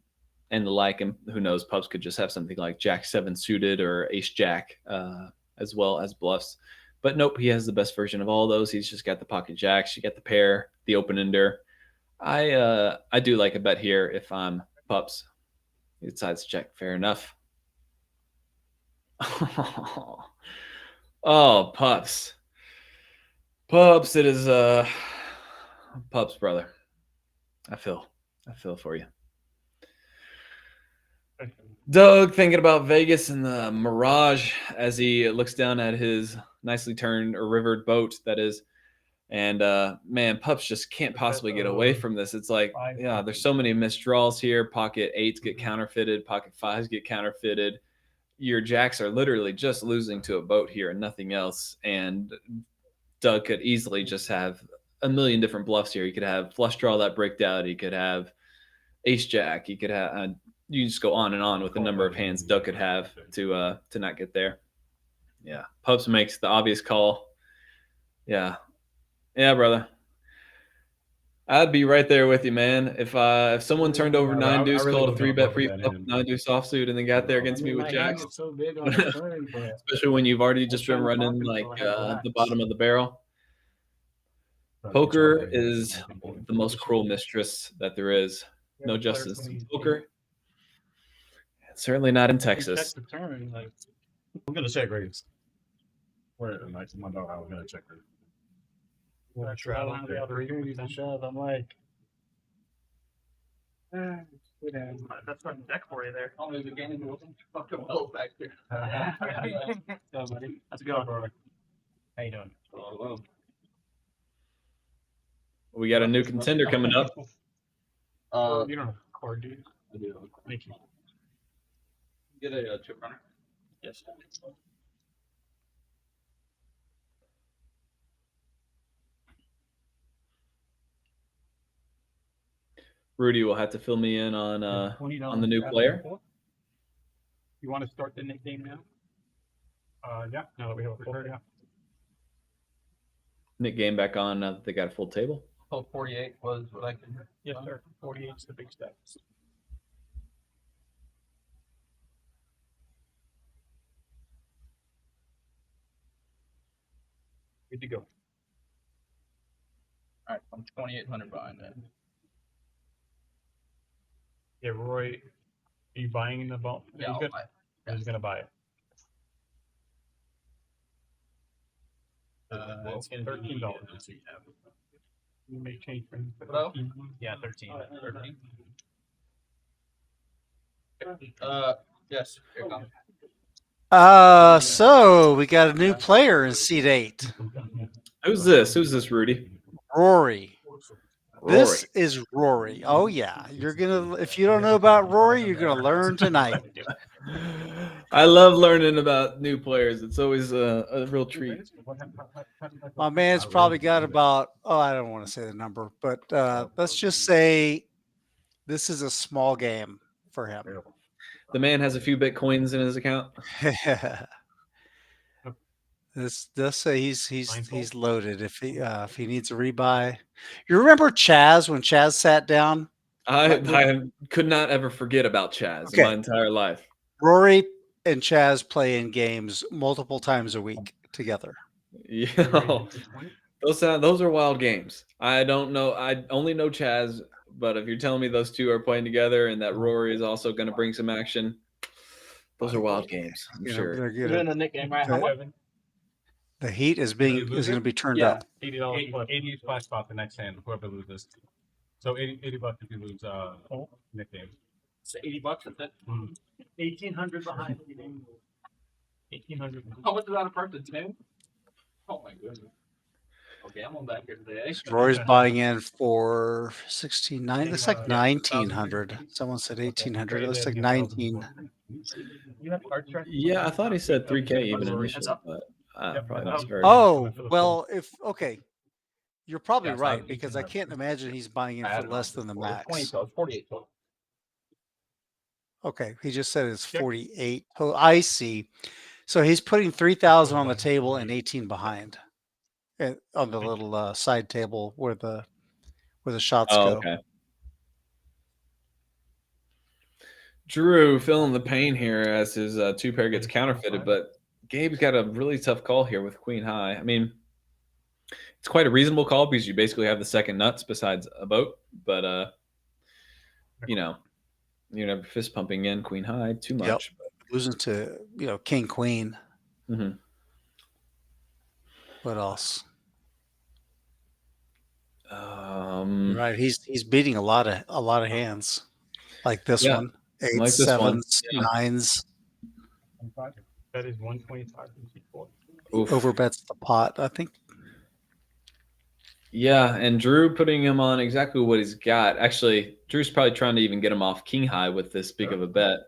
the like. And who knows, Pups could just have something like jack 7 suited or ace jack as well as bluffs. But nope, he has the best version of all those. He's just got the pocket jacks. You get the pair, the open ender. I do like a bet here if I'm Pups. He decides to check. Fair enough. Oh, Pups. Pups, it is Pups, brother. I feel for you. Doug thinking about Vegas and the Mirage as he looks down at his nicely turned or rivered boat, that is. And man, Pups just can't possibly get away from this. It's like, yeah, there's so many missed draws here. Pocket 8s get counterfeited. Pocket 5s get counterfeited. Your jacks are literally just losing to a boat here and nothing else. And Doug could easily just have a million different bluffs here. He could have flush draw that bricked out. He could have ace jack. He could have you just go on and on with the number of hands Doug could have to not get there. Yeah, Pups makes the obvious call. Yeah, brother. I'd be right there with you, man. If someone turned over 9-deuce, called a 3-bet pre-flop, 9-deuce offsuit, and then got there against me with jacks, especially when you've already just been running like the bottom of the barrel. Poker is the most cruel mistress that there is. No justice in poker. Certainly not in Texas. I'm gonna check raise. Where my dog? I'm gonna check raise. That's why I don't have the opportunities to shove. I'm like, That's running deck for you there. oh, there's a game fucking well back there. That's a good one. How you doing? We got a new contender coming up. You don't have a card, do you? I do. Thank you. Get a chip runner. Yes. Rudy will have to fill me in on $20 the new player. You want to start the Nick game now? Yeah. Now that we have a full yeah. Nick game back on now that they got a full table. Oh, 48 was what I can. Yes, sir. 48's the big steps. Good to go. All right, I'm 2,800 behind that. Yeah, Roy, are you buying in the ball? Yeah, I'll buy it. He's gonna buy it. It's gonna be $13. You may change from Hello? 13. Yeah, 13. 13. Yes. Here it comes. So we got a new player in seat 8. Who's this? Who's this, Rudy? Rory. Rory. This is Rory. Oh yeah, you're gonna. If you don't know about Rory, you're gonna learn tonight. I love learning about new players. It's always a real treat. My man's probably got about. Oh, I don't want to say the number, but let's just say this is a small game for him. The man has a few Bitcoins in his account. This he's loaded. If he needs a rebuy, you remember Chaz when Chaz sat down? I could not ever forget about Chaz in my entire life. Rory and Chaz play in games multiple times a week together. Yeah, those are wild games. I don't know. I only know Chaz, but if you're telling me those two are playing together and that Rory is also going to bring some action, those are wild games. I'm sure. You're doing the Nick game, right? How much? The heat is going to be turned up. $80 plus 80 flash spot the next hand, whoever loses. So $80 if you lose Nick game. So $80 at that. 1,800 behind. 1,800. How much is that a person? 10? Oh my goodness. Okay, I'm on back here today. Rory's buying in for 16.9. It's like 1,900. Someone said 1,800. It looks like 19. You have card track? Yeah, I thought he said 3K even initially, but probably not very. Oh well, you're probably right because I can't imagine he's buying in for less than the max. 48. Okay, he just said it's 48. Oh, I see. So he's putting 3,000 on the table and 18 behind, on the little side table where the shots go. Okay. Drew feeling the pain here as his two pair gets counterfeited, but Gabe's got a really tough call here with Queen High. I mean, it's quite a reasonable call because you basically have the second nuts besides a boat, but you're never fist pumping in Queen High too much. Yep. Losing to King Queen. Mm-hmm. What else? Right, he's beating a lot of hands like this one. 8s, like 7s, 9s. That is 125. Overbets the pot, I think. Yeah, and Drew putting him on exactly what he's got. Actually, Drew's probably trying to even get him off King High with this big of a bet.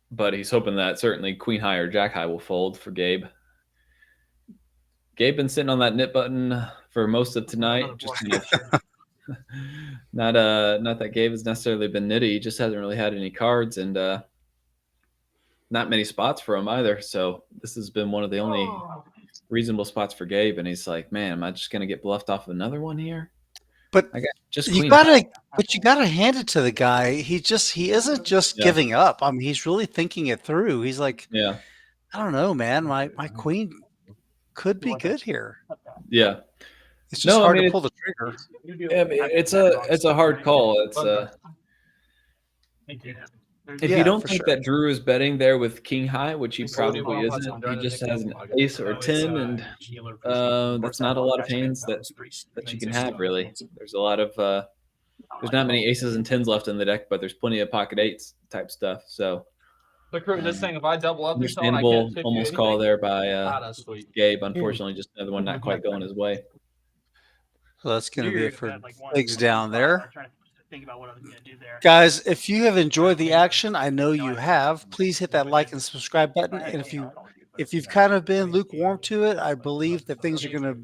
But he's hoping that certainly Queen High or Jack High will fold for Gabe. Gabe been sitting on that knit button for most of tonight. Just not that Gabe has necessarily been nitty. He just hasn't really had any cards and not many spots for him either. So this has been one of the only reasonable spots for Gabe. And he's like, man, am I just going to get bluffed off of another one here? But I got just you gotta hand it to the guy. He isn't just giving up. I mean, he's really thinking it through. He's like, I don't know, man. My queen could be good here. Yeah. It's just hard to pull the trigger. Yeah, it's a hard call. It's Thank you. If Yeah, you don't for think sure. that Drew is betting there with king high, which he probably Well, isn't, he just has an I'll ace or a 10, and that's not a lot of hands that you can have, really. There's a lot of there's not many aces and 10s left in the deck, but there's plenty of pocket 8s type stuff. So But crew, this thing, if I double up or so and I understandable can't tip you almost anything, call there by that's sweet. Gabe. Unfortunately, just another one not quite going his way. So that's going to be Weird it for that, like, one- legs one down spot. there. I'm trying to think about what I was gonna do there. Guys, if you have enjoyed the action, I know you have, please hit that like and subscribe button. And if you've kind of been lukewarm to it, I believe that things are going to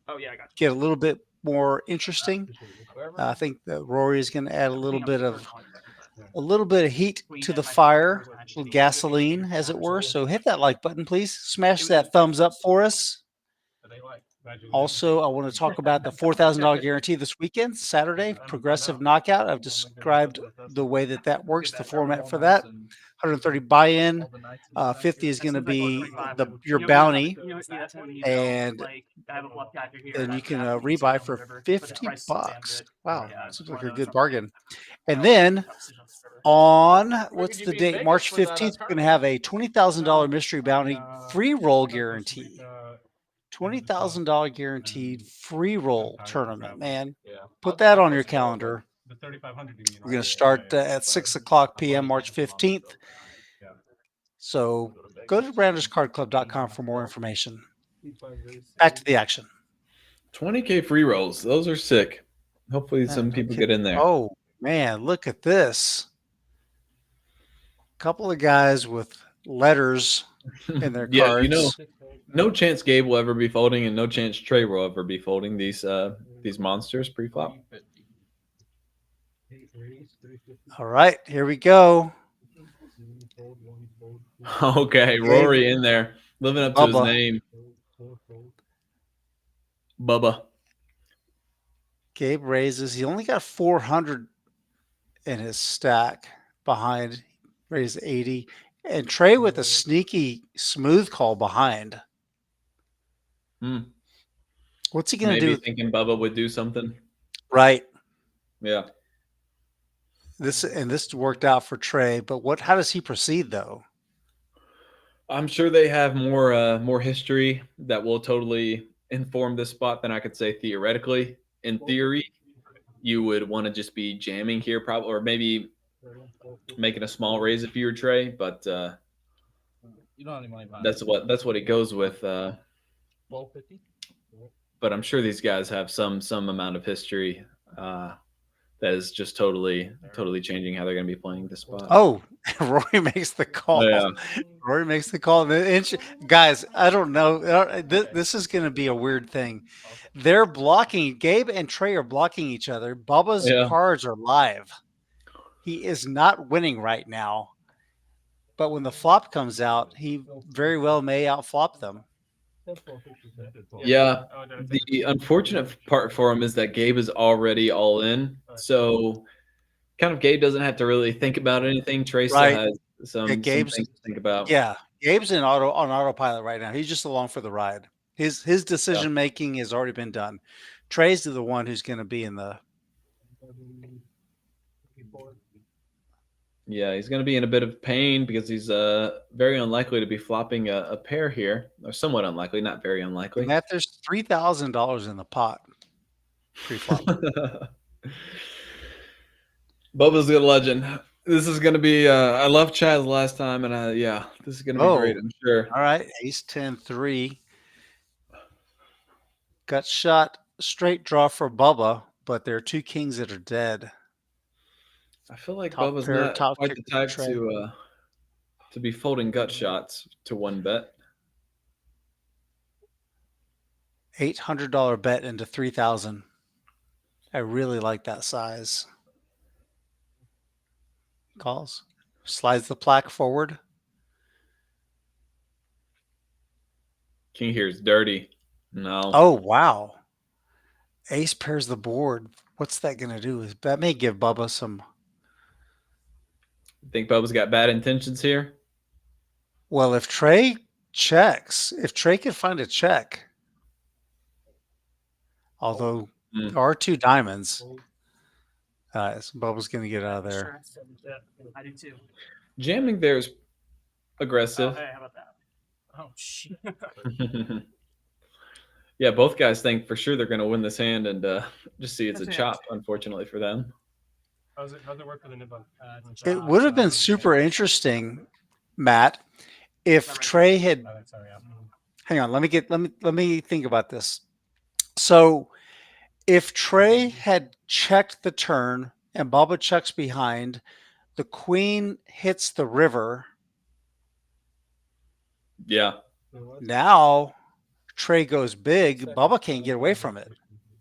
Oh yeah, I got get a little bit more interesting. I think that Rory is going to add a little bit of heat to the fire, a little gasoline, as it were. So hit that like button, please. Smash that thumbs up for us. Also, I want to talk about the $4,000 guarantee this weekend, Saturday, progressive knockout. I've described the way that works, the format for that. 130 buy-in, 50 is going to be your bounty, and then you can rebuy for $50. Wow, seems like a good bargain. And then on what's the date? March 15th, we're going to have a $20,000 mystery bounty free roll guarantee. $20,000 guaranteed free roll tournament, man. Put that on your calendar. We're going to start at 6:00 p.m. March 15th. So go to branderscardclub.com for more information. Back to the action. 20K free rolls. Those are sick. Hopefully some people get in there. Oh, man, look at this. Couple of guys with letters in their Yeah, cards. you know, no chance Gabe will ever be folding, and no chance Trey will ever be folding these monsters pre-flop. All right, here we go. Okay, Rory in there, living up to his name. Bubba. Gabe raises. He only got 400 in his stack behind. Raised 80. And Trey with a sneaky smooth call behind. What's he going to do? Maybe thinking Bubba would do something. Right. Yeah. This worked out for Trey, but how does he proceed though? I'm sure they have more history that will totally inform this spot than I could say theoretically. In theory, you would want to just be jamming here, probably, or maybe making a small raise if you were Trey, but You don't have any money behind that's what it goes with. But I'm sure these guys have some amount of history that is just totally changing how they're going to be playing this spot. Oh, Rory makes the call. Yeah. Rory makes the call. Guys, I don't know. This is going to be a weird thing. They're blocking. Gabe and Trey are blocking each other. Bubba's cards are live. He is not winning right now. But when the flop comes out, he very well may outflop them. Yeah. The unfortunate part for him is that Gabe is already all in. So kind of Gabe doesn't have to really think about anything. Trey still has some things to think about. Yeah. Gabe's on autopilot right now. He's just along for the ride. His decision making has already been done. Trey's the one who's going to be in the. Yeah, he's going to be in a bit of pain because he's very unlikely to be flopping a pair here, or somewhat unlikely, not very unlikely. Matt, there's $3,000 in the pot pre-flop. Bubba's good legend. This is going to be. I love Chaz last time, and this is going to be great. I'm sure. All right, Ace 10-3. Gut shot, straight draw for Bubba, but there are two kings that are dead. I feel like Bubba's not quite the type to be folding gut shots to one bet. $800 bet into 3,000. I really like that size. Calls. Slides the plaque forward. King here is dirty. No. Oh, wow. Ace pairs the board. What's that going to do? That may give Bubba some. Think Bubba's got bad intentions here? Well, if Trey checks, if Trey could find a check, although there are two diamonds, So Bubba's going to get out of there. Sure. Yeah, I do too. Jamming there is Oh, aggressive. hey, how about that? Oh shit. Yeah, both guys think for sure they're going to win this hand, and just see it's a That's it. chop, unfortunately for them. How's it work for the nib on? It would have been super interesting, Matt, if Trey had. Hang on, let me think about this. So, if Trey had checked the turn and Bubba checks behind, the queen hits the river. Yeah. Now Trey goes big. Bubba can't get away from it.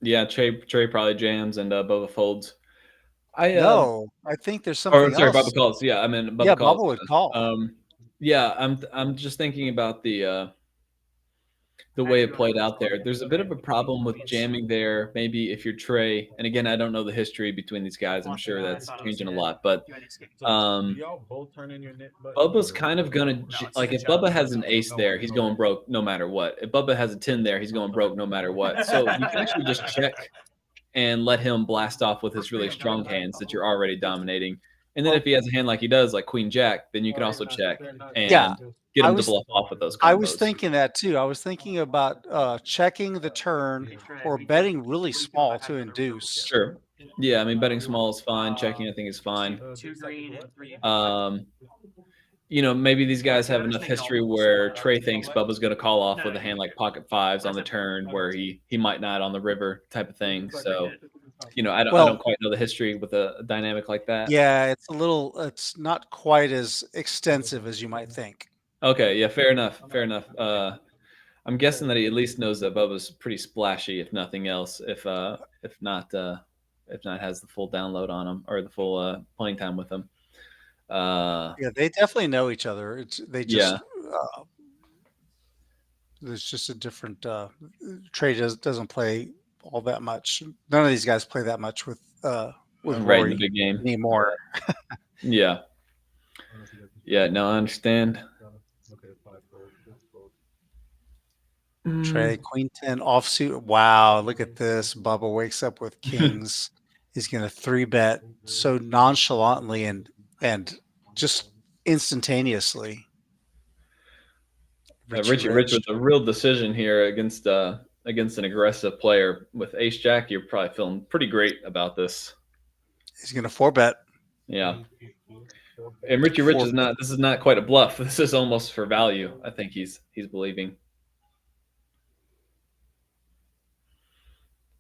Yeah, Trey probably jams and Bubba folds. No, I think there's something sorry, else. Bubba calls. Yeah, I mean Bubba Yeah, calls. Bubba would call. Yeah, I'm just thinking about the way it played out there. There's a bit of a problem with jamming there. Maybe if you're Trey, and again, I don't know the history between these guys. I'm sure that's changing a lot, but Y'all both turn in your net. Bubba's kind of gonna like if Bubba has an ace there, he's going broke no matter what. If Bubba has a 10 there, he's going broke no matter what. So you can actually just check and let him blast off with his really strong hands that you're already dominating. And then if he has a hand like he does, like Queen Jack, then you can also check and get him to bluff off with those combos. I was thinking that too. I was thinking about checking the turn or betting really small to induce. Sure. Yeah, I mean betting small is fine. Checking I think is fine. 2 green and 3. You know, maybe these guys have enough history where Trey thinks Bubba's going to call off with a hand like pocket fives on the turn, where he might not on the river type of thing. So, you know, I don't quite know the history with a dynamic like that. Yeah, it's not quite as extensive as you might think. Okay, yeah, fair enough. Fair enough. I'm guessing that he at least knows that Bubba's pretty splashy, if nothing else. If not has the full download on him or the full playing time with him. Yeah, they definitely know each other. There's just a different Trey doesn't play all that much. None of these guys play that much with right in the Rory big game anymore. Yeah. No, I understand. Trey, Queen 10 offsuit. Wow, look at this. Bubba wakes up with kings. He's gonna 3-bet so nonchalantly and just instantaneously. Richie Rich with a real decision here against an aggressive player. With Ace Jack, you're probably feeling pretty great about this. He's gonna 4-bet. Yeah. And Richie Rich this is not quite a bluff. This is almost for value. I think he's believing.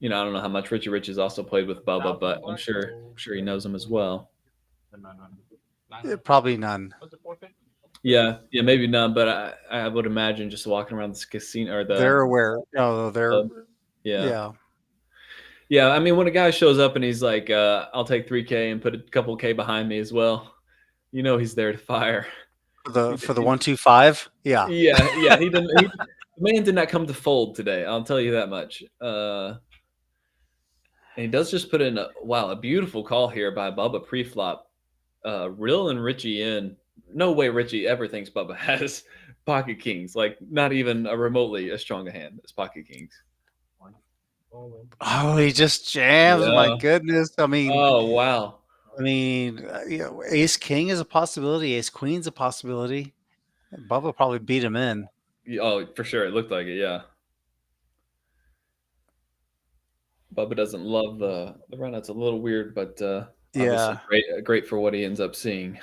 You know, I don't know how much Richie Rich has also played with Bubba, but I'm sure he knows him as well. Probably none. Yeah, maybe none, but I would imagine just walking around this casino or they're aware. No, they're yeah. I mean, when a guy shows up and he's like, "I'll take 3K and put a couple K behind me as well," you know he's there to fire. For the 1-2-5. Yeah. Yeah. The man did not come to fold today. I'll tell you that much. And he does just put in a beautiful call here by Bubba pre-flop. Reeling Richie in. No way Richie ever thinks Bubba has pocket kings. Like not even remotely as strong a hand as pocket kings. Oh, he just jams. Yeah. My goodness. I mean, oh wow. I mean, Ace King is a possibility. Ace Queen's a possibility. Bubba probably beat him in. Oh, for sure. It looked like it. Yeah. Bubba doesn't love the run. It's a little weird, but great for what he ends up seeing.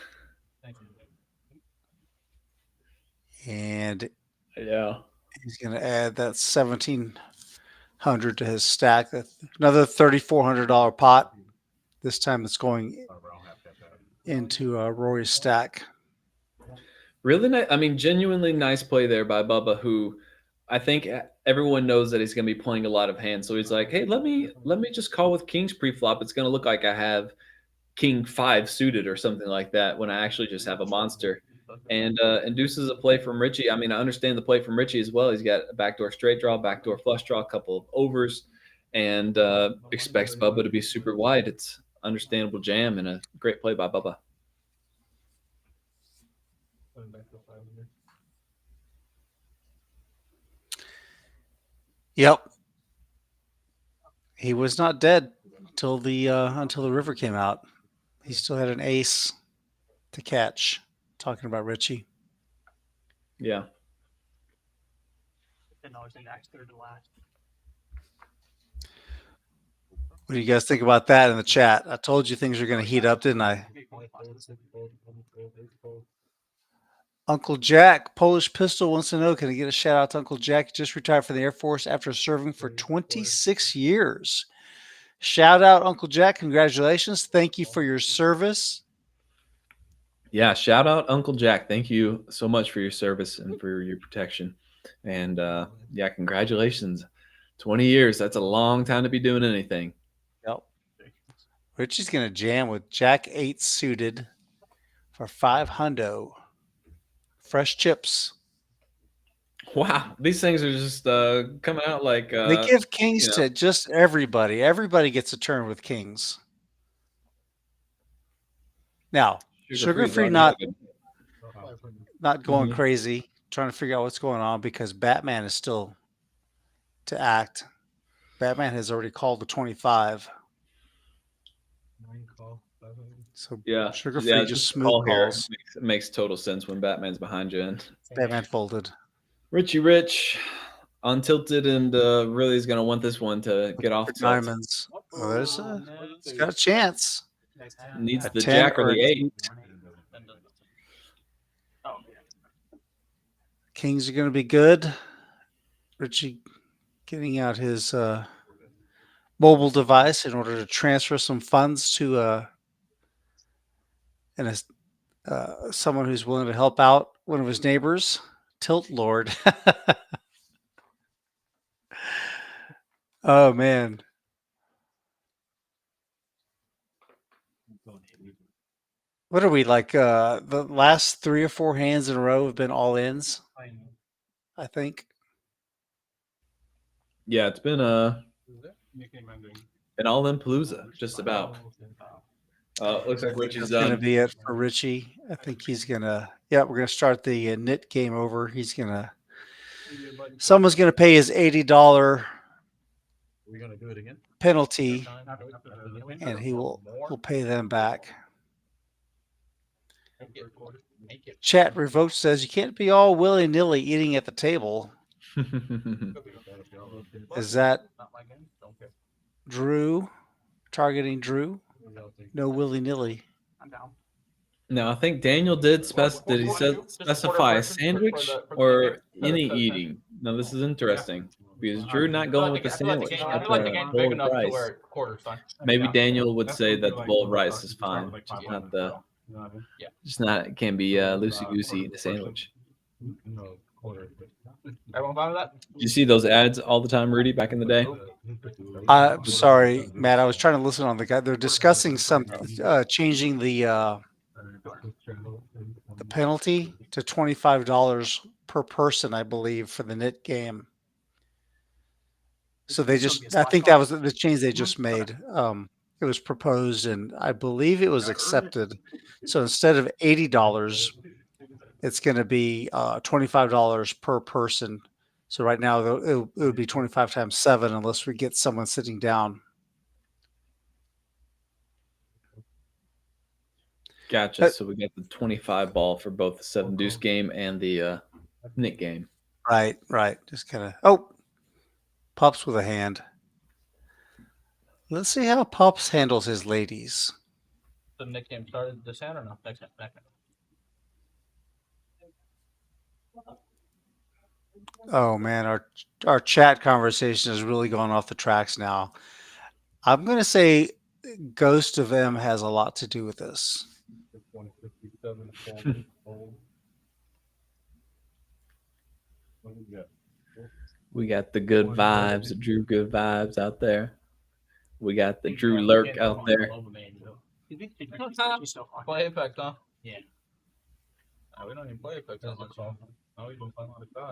And he's going to add that 1,700 to his stack. That's another $3,400 pot. This time it's going into Rory's stack. Really nice. I mean, genuinely nice play there by Bubba, who I think everyone knows that he's going to be playing a lot of hands. So he's like, hey, let me just call with kings pre-flop. It's going to look like I have king 5 suited or something like that when I actually just have a monster. And induces a play from Richie. I mean, I understand the play from Richie as well. He's got a backdoor straight draw, backdoor flush draw, a couple of overs, and expects Bubba to be super wide. It's understandable jam and a great play by Bubba. Yep. He was not dead. until the river came out. He still had an ace to catch. Talking about Richie. Yeah. $10 index, third to last. What do you guys think about that in the chat? I told you things are going to heat up, didn't I? Uncle Jack, Polish Pistol, wants to know, can I get a shout out to Uncle Jack? He just retired from the Air Force after serving for 26 years. Shout out, Uncle Jack. Congratulations. Thank you for your service. Yeah, shout out Uncle Jack. Thank you so much for your service and for your protection. And yeah, congratulations. 20 years. That's a long time to be doing anything. Yep. Richie's going to jam with Jack 8 suited for 500. Fresh chips. Wow. These things are just coming out like They give kings to just everybody. Everybody gets a turn with kings. Now, sugar-free not going crazy, trying to figure out what's going on because Batman is still to act. Batman has already called the 25. So yeah, sugar-free just smooth calls. Makes total sense when Batman's behind you. And Batman folded. Richie Rich, untilted, and really is going to want this one to get off diamonds. Oh, it's got a chance. Needs the jack or the 8. Kings are going to be good. Richie getting out his mobile device in order to transfer some funds to someone who's willing to help out one of his neighbors, Tilt Lord. Oh, man. What are we like? The last 3 or 4 hands in a row have been all ins, I think. Yeah, it's been an all in palooza, just about. Looks like Richie's done. That's going to be it for Richie. I think he's going to, we're going to start the NIT game over. Someone's going to pay his $80 penalty, and he will pay them back. Chat Revoked says you can't be all willy-nilly eating at the table. Is that Drew targeting Drew? No willy-nilly. I'm down. No, I think Daniel did specify a sandwich or any eating. No, this is interesting because Drew not going with the sandwich. That's a bowl of rice. Maybe Daniel would say that the bowl of rice is fine, just not it can be loosey goosey eating a sandwich. Everyone fine with that? Did you see those ads all the time, Rudy, back in the day? I'm sorry, Matt. I was trying to listen on the guy. They're discussing some changing the penalty to $25 per person, I believe, for the NIT game. So I think that was the change they just made. It was proposed, and I believe it was accepted. So instead of $80, it's going to be $25 per person. So right now, it would be 25 times 7 unless we get someone sitting down. Gotcha. So we got the 25 ball for both the 7-deuce game and the NIT game. Right. Just kind of, Pups with a hand. Let's see how Pups handles his ladies. The NIT game started this hand or no? Next hand. Oh man, our chat conversation has really gone off the tracks now. I'm going to say Ghost of M has a lot to do with this. We got the good vibes, the Drew good vibes out there. We got the Drew lurk out there. Play Apex, huh? Yeah. We don't even play Apex.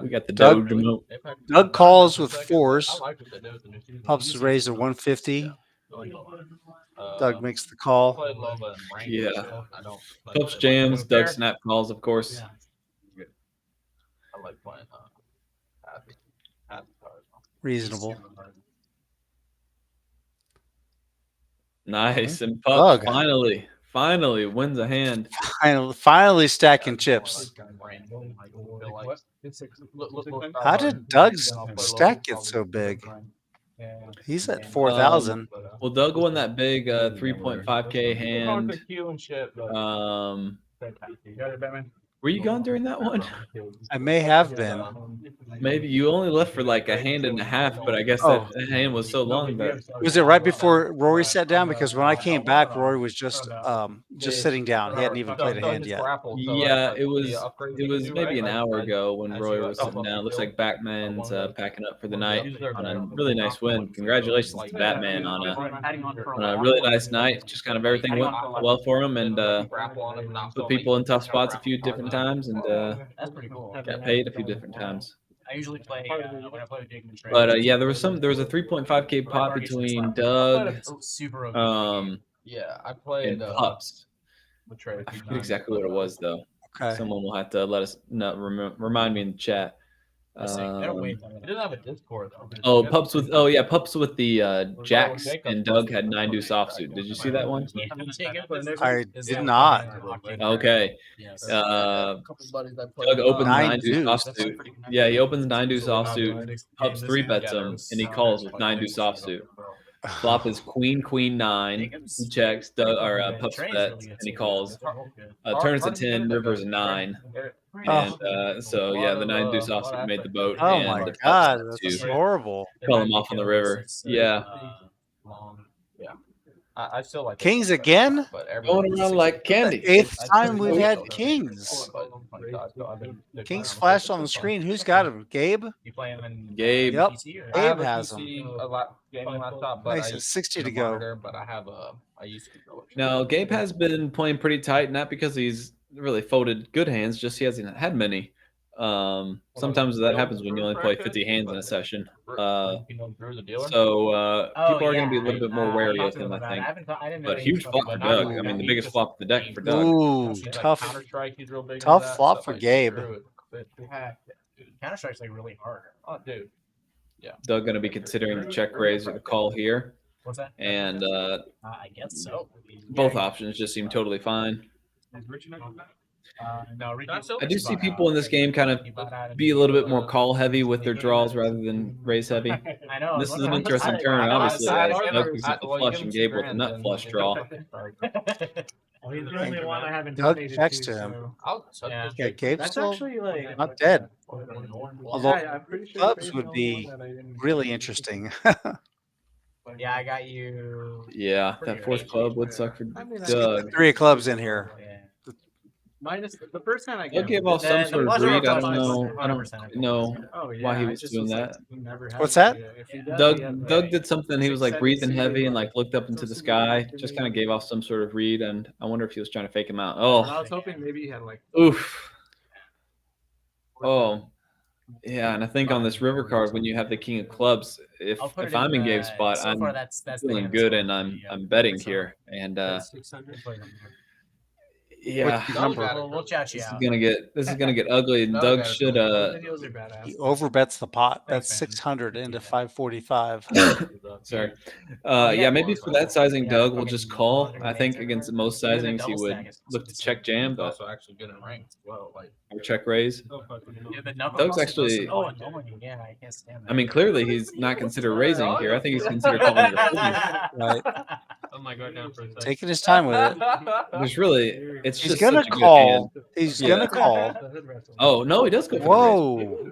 We got the Doug remote. Doug calls with force. Pups is raised at 150. Doug makes the call. Yeah. Pups jams, Doug snap calls, of course. I like playing happy cards. Reasonable. Nice. And Pup Doug. finally wins a hand. Finally stacking chips. How did Doug's stack get so big? He's at 4,000. Well, Doug won that big 3.5K hand. Were you gone during that one? I may have been. Maybe you only left for like a hand and a half, but I guess that hand was so long that. Was it right before Rory sat down? Because when I came back, Rory was just sitting down. He hadn't even played a hand yet. Yeah, it was maybe an hour ago when Roy was sitting down. Looks like Batman's packing up for the night on a really nice win. Congratulations to Batman on a really nice night. Just kind of everything went well for him and put people in tough spots a few different times and That's pretty cool. got paid a few different times. I usually play when I play with Jake and Trey. But yeah, there was a 3.5K pot between Doug, Yeah, I played and Pups. with Trey. I forget exactly what it was though. Okay. Someone will have to let us remind me in the chat. It doesn't have a Discord Oh, though. Pups with Pups with the Jacks and Doug had 9-deuce offsuit. Did you see that one? I did not. Okay. Doug opens 9-deuce offsuit. Yeah, he opens 9-deuce offsuit. Pups 3-bets him, and he calls with 9-deuce offsuit. Flop is Queen 9. He checks. Pups bets, and he calls. Turns to 10. River's 9. And so yeah, the 9-deuce offsuit made the boat. Oh and my the God, Pups that's to horrible. Call him off on the river. Yeah. I still like Kings again? Going around like candy. The 8th time we've had kings. Kings flashed on the screen. Who's got him? Gabe? Gabe. Yep. I have Gabe a has PC, him. gaming laptop, but Nice, I it's 60 use to a go. monitor, but I used to go. Now Gabe has been playing pretty tight, not because he's really folded good hands, just he hasn't had many. Sometimes that happens when you only play 50 hands in a session. So people are going to be a little bit more wary of him, I think. But huge flop for Doug. I mean, the biggest flop of the deck for Doug. Ooh, tough flop for Gabe. Counter Strike's like really hard. Oh, dude. Doug going to be considering the check raise or the call here. What's that? And I guess so. both options just seem totally fine. No, I do see people in this game kind of be a little bit more call heavy with their draws rather than raise heavy. I know. This is an interesting turn, obviously. As Doug picks up the flush and Gabe with a nut flush draw. Well, he's the only one I haven't Doug donated checks to, to him. so- Yeah, Gabe's That's still actually like not dead. Although Yeah, I'm pretty sure Clubs Trey's would the be only one that I didn't- really interesting. Yeah, I got you. Yeah, that fourth club would suck for I mean, I Doug. 3 of clubs in here. Minus the first time I Doug gave gave off some sort of read. I don't know Oh, yeah, why he I was just doing like, that. he never had What's it. that? If he does, he has, Doug like, did something. He was like 6-7 breathing heavy seed and or, like looked up into the some sky. seed Just or kind of something. gave off some sort of read, and I wonder if he was trying to fake him out. And I Oh, was hoping maybe he had like oof. Oh, yeah. And I think on this river card, when you have the king of clubs, if I'll put it I'm in the- Gabe's spot, so I'm far that's the feeling hand good, so and far. I'm betting here, and yeah. We'll chat you This is out. gonna get ugly, and Doug should videos are badass. He overbets the pot. That's Thanks, man. 600 into 545. sorry. Yeah, maybe for that sizing, Doug will just call. I think against most sizings, he would look to check jam, but also actually good in ranks as well. Like or check raise. Yeah, the knuckle Doug's also actually- does- oh, annoying. Yeah, I can't stand that. I mean, clearly he's not considered raising here. I think he's considered calling it a fold. Right. oh my god, down for a second. Taking his time with it. There's really, it's He's just gonna such a good call. hand. He's Yeah. gonna call. Oh no, he does go for the raise. Whoa.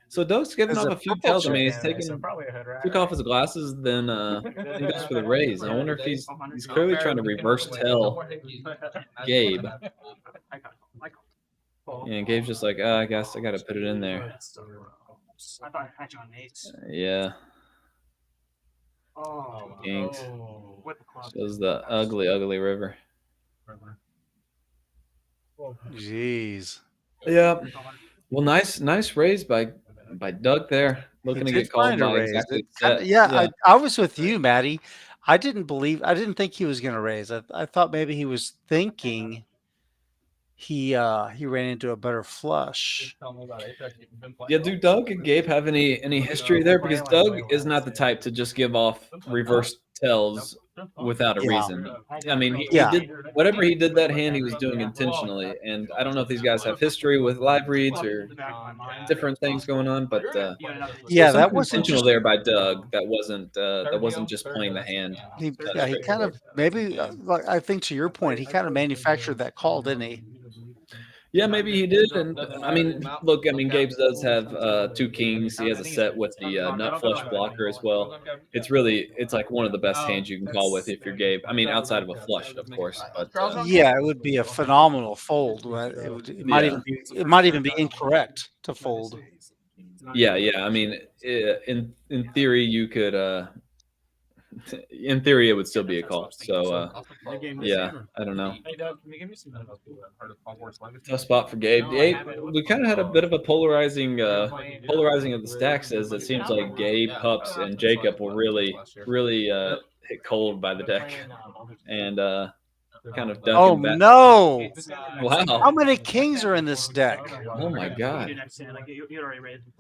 So Doug's giving There's off a a few purple tells. I mean, he's Yeah, taking so probably a hood rat. took off his glasses, then he goes for the raise. I wonder if he's clearly trying to reverse tell Gabe. And Gabe's just like, I guess I got to put it in there. I thought I had you on eights. Yeah, Oh, Kings. with the club. Shows the ugly, ugly river. Jeez. Yeah. Well, nice raise by Doug there, looking to He did get called find a by raise. exactly It kinda- set. yeah, I was with you, Maddie. I didn't think he was going to raise. I thought maybe he was thinking he ran into a better flush. Yeah, do Doug and Gabe have any history there? Because Doug is not the type to just give off reverse tells without a Yeah. reason. I mean, he Yeah. did whatever he did that hand, he was doing intentionally. And I don't know if these guys have history with live reads or different things going on, but Yeah, there's that something was intentional interesting. there by Doug. That wasn't just playing the hand. He that he kind of maybe like, I think to your point, he kind of manufactured that call, didn't he? Yeah, maybe he did. And I mean, look, I mean, Gabe's does have 2 kings. He has a set with the nut flush blocker as well. It's like one of the best hands you can call with if you're Gabe. I mean, outside of a flush, of course. But Yeah, it would be a phenomenal fold. It might even be incorrect to fold. yeah. I mean, in theory, you could. In theory, it would still be a call. So, yeah, I don't know. Tough spot for Gabe. We kind of had a bit of a polarizing of the stacks, as it seems like Gabe, Pups, and Jacob will really hit cold by the deck, and kind of Oh ducking back. no! Wow! How many kings are in this deck? Oh my God!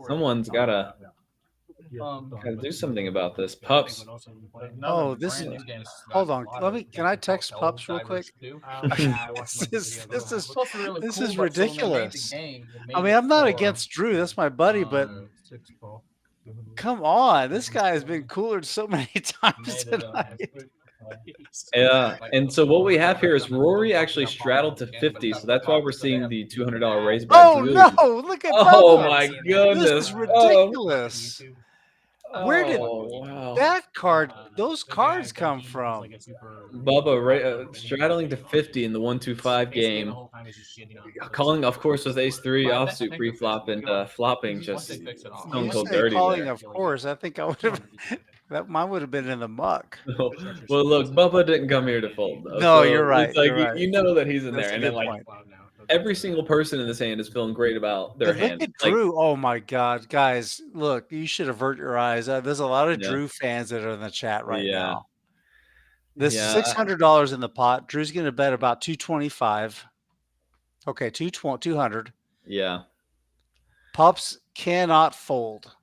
Someone's gotta do something about this. Pups. Oh, this is. Hold on. Can I text Pups real quick? This is ridiculous. I mean, I'm not against Drew. That's my buddy, but come on, this guy has been cooler so many times tonight. Yeah, and so what we have here is Rory actually straddled to 50, so that's why we're seeing the $200 raise by Oh Drew. no! Look at Oh Bubba. my goodness! This is ridiculous. Where did wow. those cards come from? Bubba straddling to 50 in the 1-2-5 game, calling, of course, with ace-3 offsuit pre-flop and flopping just stone cold dirty. Calling, there. of course. I think I would have. Mine would have been in the muck. Well, look, Bubba didn't come here to fold, though. No, so you're right. It's like You're right. you know that he's in That's there, a and then good like point. every single person in this hand is feeling great about their Look hand. at Like, Drew. Oh my God, guys! Look, you should avert your eyes. There's a lot of Yeah. Drew fans that are in the chat right Yeah. now. This Yeah. $600 in the pot. Drew's going to bet about 225. Okay, 200. yeah. Pups cannot fold.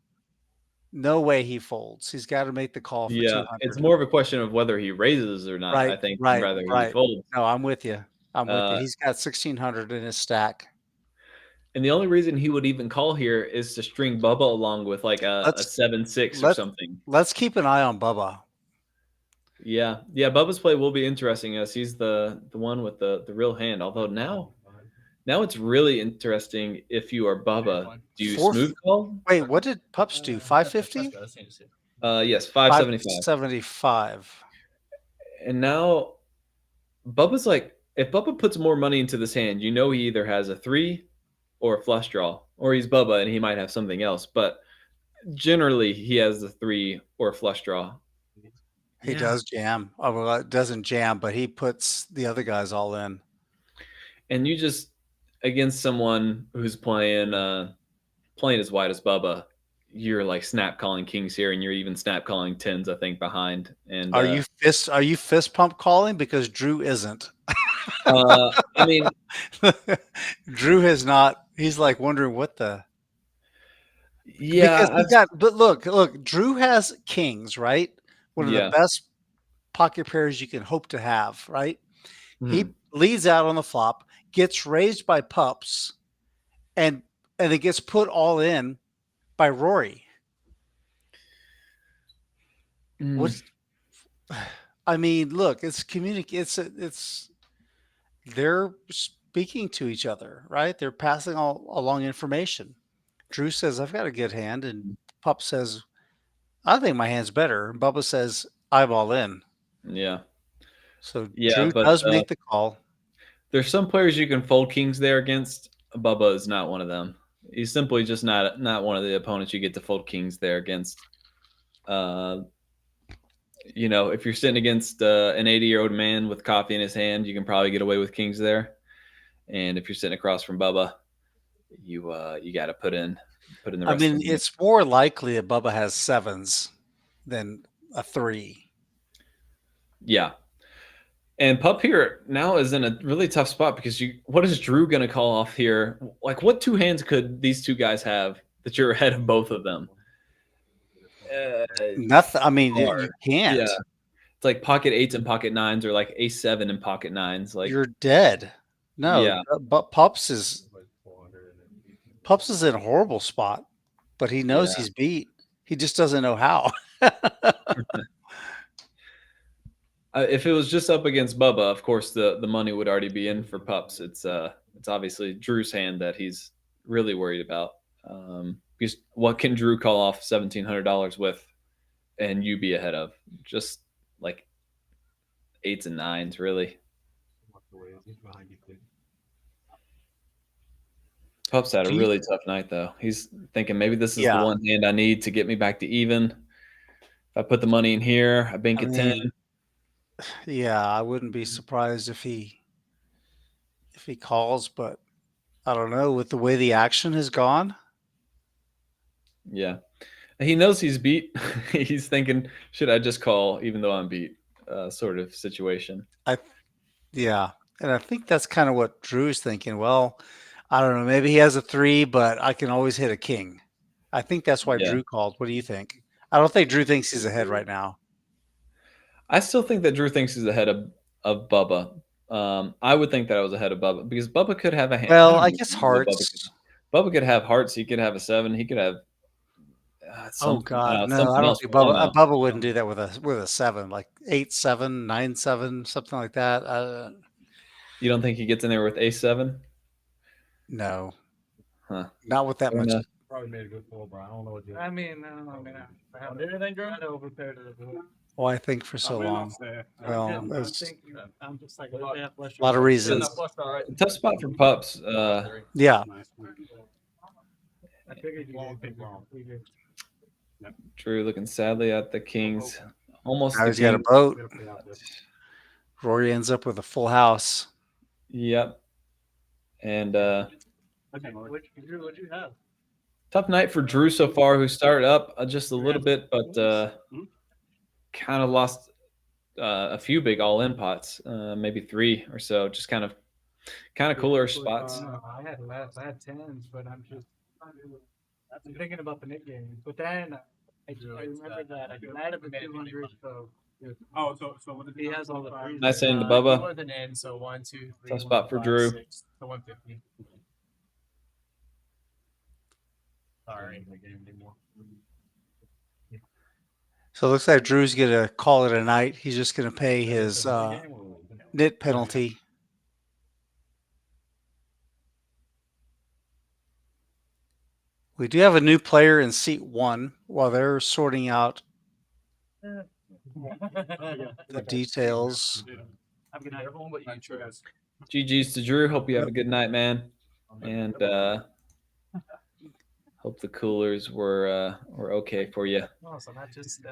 No way he folds. He's got to make the call for 200. It's more of a question of whether he raises or not. I think rather than he folds. No, I'm with you. He's got 1,600 in his stack. And the only reason he would even call here is to string Bubba along with like a 7-6 or something. Let's keep an eye on Bubba. Yeah. Bubba's play will be interesting as he's the one with the real hand. Although now it's really interesting if you are Bubba. Do you smooth call? Wait, what did Pups do? 550? Yes, 575. 575. And now Bubba's like, if Bubba puts more money into this hand, he either has a 3 or a flush draw, or he's Bubba and he might have something else. But generally, he has the 3 or flush draw. He does jam. Oh, well, it doesn't jam, but he puts the other guys all in. And you just, against someone who's playing as wide as Bubba, you're like snap calling kings here, and you're even snap calling 10s, I think, behind. And are you fist pump calling? Because Drew isn't. I mean, Drew has not. He's like wondering what the. Yeah, but look, Drew has kings, right? One of the best pocket pairs you can hope to have, right? He leads out on the flop, gets raised by Pups, and it gets put all in by Rory. I mean, look, it's it's they're speaking to each other, right? They're passing along information. Drew says, I've got a good hand, and Pup says, I think my hand's better. And Bubba says, I'm all in. Yeah. So Drew does make the call. There's some players you can fold kings there against. Bubba is not one of them. He's simply just not one of the opponents you get to fold kings there against. If you're sitting against an 80-year-old man with coffee in his hand, you can probably get away with kings there. And if you're sitting across from Bubba, you got to put in the rest. I mean, it's more likely that Bubba has 7s than a 3. Yeah. And Pup here now is in a really tough spot because what is Drew going to call off here? Like, what 2 hands could these 2 guys have that you're ahead of both of them? Nothing. I mean, you can't. Yeah. It's like pocket eights and pocket nines, or like ace seven and pocket nines. Like You're dead. No, yeah. but Pups is in a horrible spot, but he knows Yeah. he's beat. He just doesn't know how. If it was just up against Bubba, of course the money would already be in for Pups. It's obviously Drew's hand that he's really worried about. Because what can Drew call off $1,700 with, and you be ahead of? Just like eights and nines, really. Pups had a really tough night though. He's thinking maybe this is the one hand I need to get me back to even. If I put the money in here, I bank at 10. Yeah, I wouldn't be surprised if he calls, but I don't know, with the way the action has gone. Yeah. He knows he's beat. He's thinking, should I just call even though I'm beat? Sort of situation. Yeah. And I think that's kind of what Drew's thinking. Well, I don't know. Maybe he has a 3, but I can always hit a king. I think that's why Drew called. What do you think? I don't think Drew thinks he's ahead right now. I still think that Drew thinks he's ahead of Bubba. I would think that I was ahead of Bubba because Bubba could have a hand. Well, I guess hearts. Bubba could have hearts. He could have a 7. He could have. Oh God, no! I don't think Bubba wouldn't do that with a 7, like 8-7, 9-7, something like that. You don't think he gets in there with ace-7? No, huh? Not with that much. Probably made a good fold, bro. I don't know what you. I mean, I haven't anything, Drew. I overpaired it. Oh, I think for so long. Well, there's I'm just like a lot of reasons. Tough spot for Pups. Yeah. I figured you would pick wrong. Drew looking sadly at the kings. Almost. Now he's got a boat. Rory ends up with a full house. Yep. And okay, what'd you have? tough night for Drew so far, who started up just a little bit, but kind of lost a few big all-in pots, maybe 3 or so. Just kind of cooler spots. I had less. I had 10s, but I'm thinking about the NIT game. But then I remember that I might have been 200. So so what he has all the threes. Nice end to Bubba. More than in, so 1, 2, 3. Tough spot for Drew. 6, so 150. Sorry. So it looks like Drew's gonna call it a night. He's just gonna pay his NIT penalty. We do have a new player in seat 1 while they're sorting out the details. Have a good night, everyone. But you guys. GG's to Drew. Hope you have a good night, man. And hope the coolers were okay for you. Oh, so not just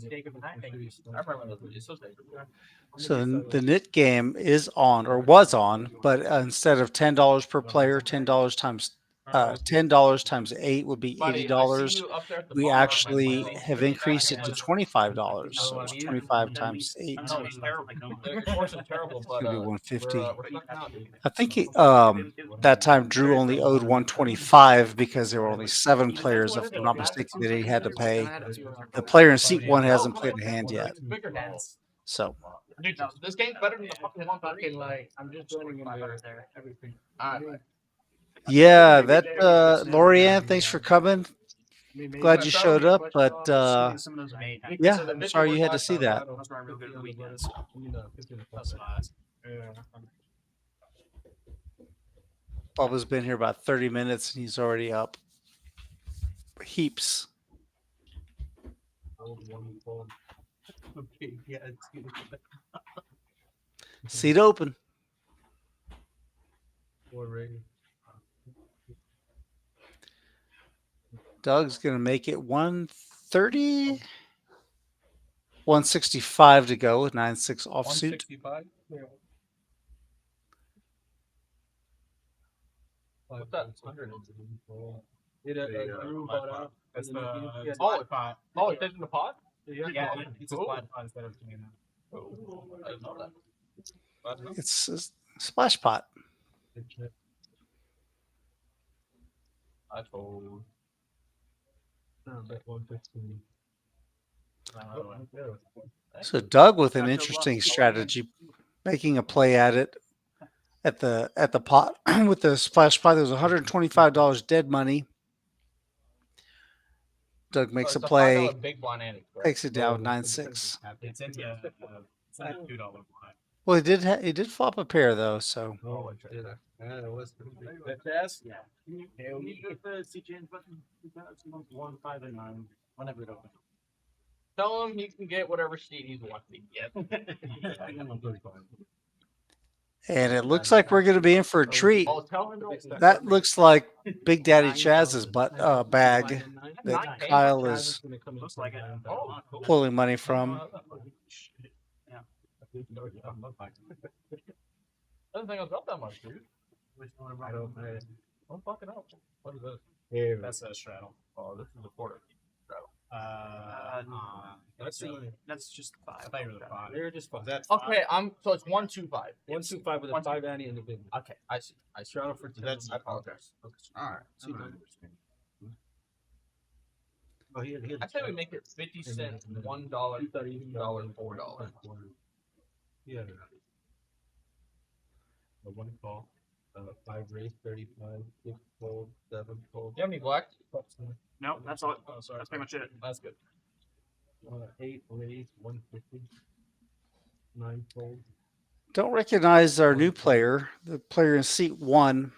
Jacob and I. Thank you. So the NIT game is on, or was on, but instead of $10 per player, $10 times 8 would be $80. We actually have increased it to $25. So it's 25 times 8. It's gonna be 150. I think that time Drew only owed 125 because there were only 7 players, if I'm not mistaken, that he had to pay. The player in seat 1 hasn't played a hand yet. So. This game's better than the fucking one fucking like. I'm just running into everything. Yeah, that Lorianne, thanks for coming. Glad you showed up, but yeah, I'm sorry you had to see that. Bubba's been here about 30 minutes and he's already up heaps. Seat open. Doug's going to make it 130, 165 to go with 9-6 offsuit. What's that? It's the pot. Oh, it's in the pot? Yeah, it's a flat pot instead of It's a splash pot. I told. So Doug with an interesting strategy, making a play at it at the pot with the splash pot. There was $125 dead money. Doug makes a play, big blind antics, right? takes it down 9-6. It's into it's a $2 blind. Well, he did flop a pair though, so Yeah. One, 5, and 9. Whenever it opens. Tell him he can get whatever seat he's wanting to get. and it looks like we're going to be in for a treat. Oh, tell him That looks like Big Daddy Chaz's bag that Kyle is Looks like it. pulling money from. Doesn't think I was up that much, dude. Don't fuck it up. What is this? That's a straddle. Oh, this is a quarter. That's just 5. I thought you were the 5. They're just 5. That's Okay, so it's 1-2-5. 1, 2, 5 with a 5 ante and a big. Okay, I see. I see. Straddle for 10. That's I apologize. All right. Oh, I say we make it 50 cents, $1, $2, $4. Yeah. A 1 call. 5 raise, 35, 6 fold, 7 fold. You have any black? No, that's all. Oh, sorry. That's pretty much it. That's good. 8 raise, 150. 9 fold. Don't recognize our new player, the player in seat 1.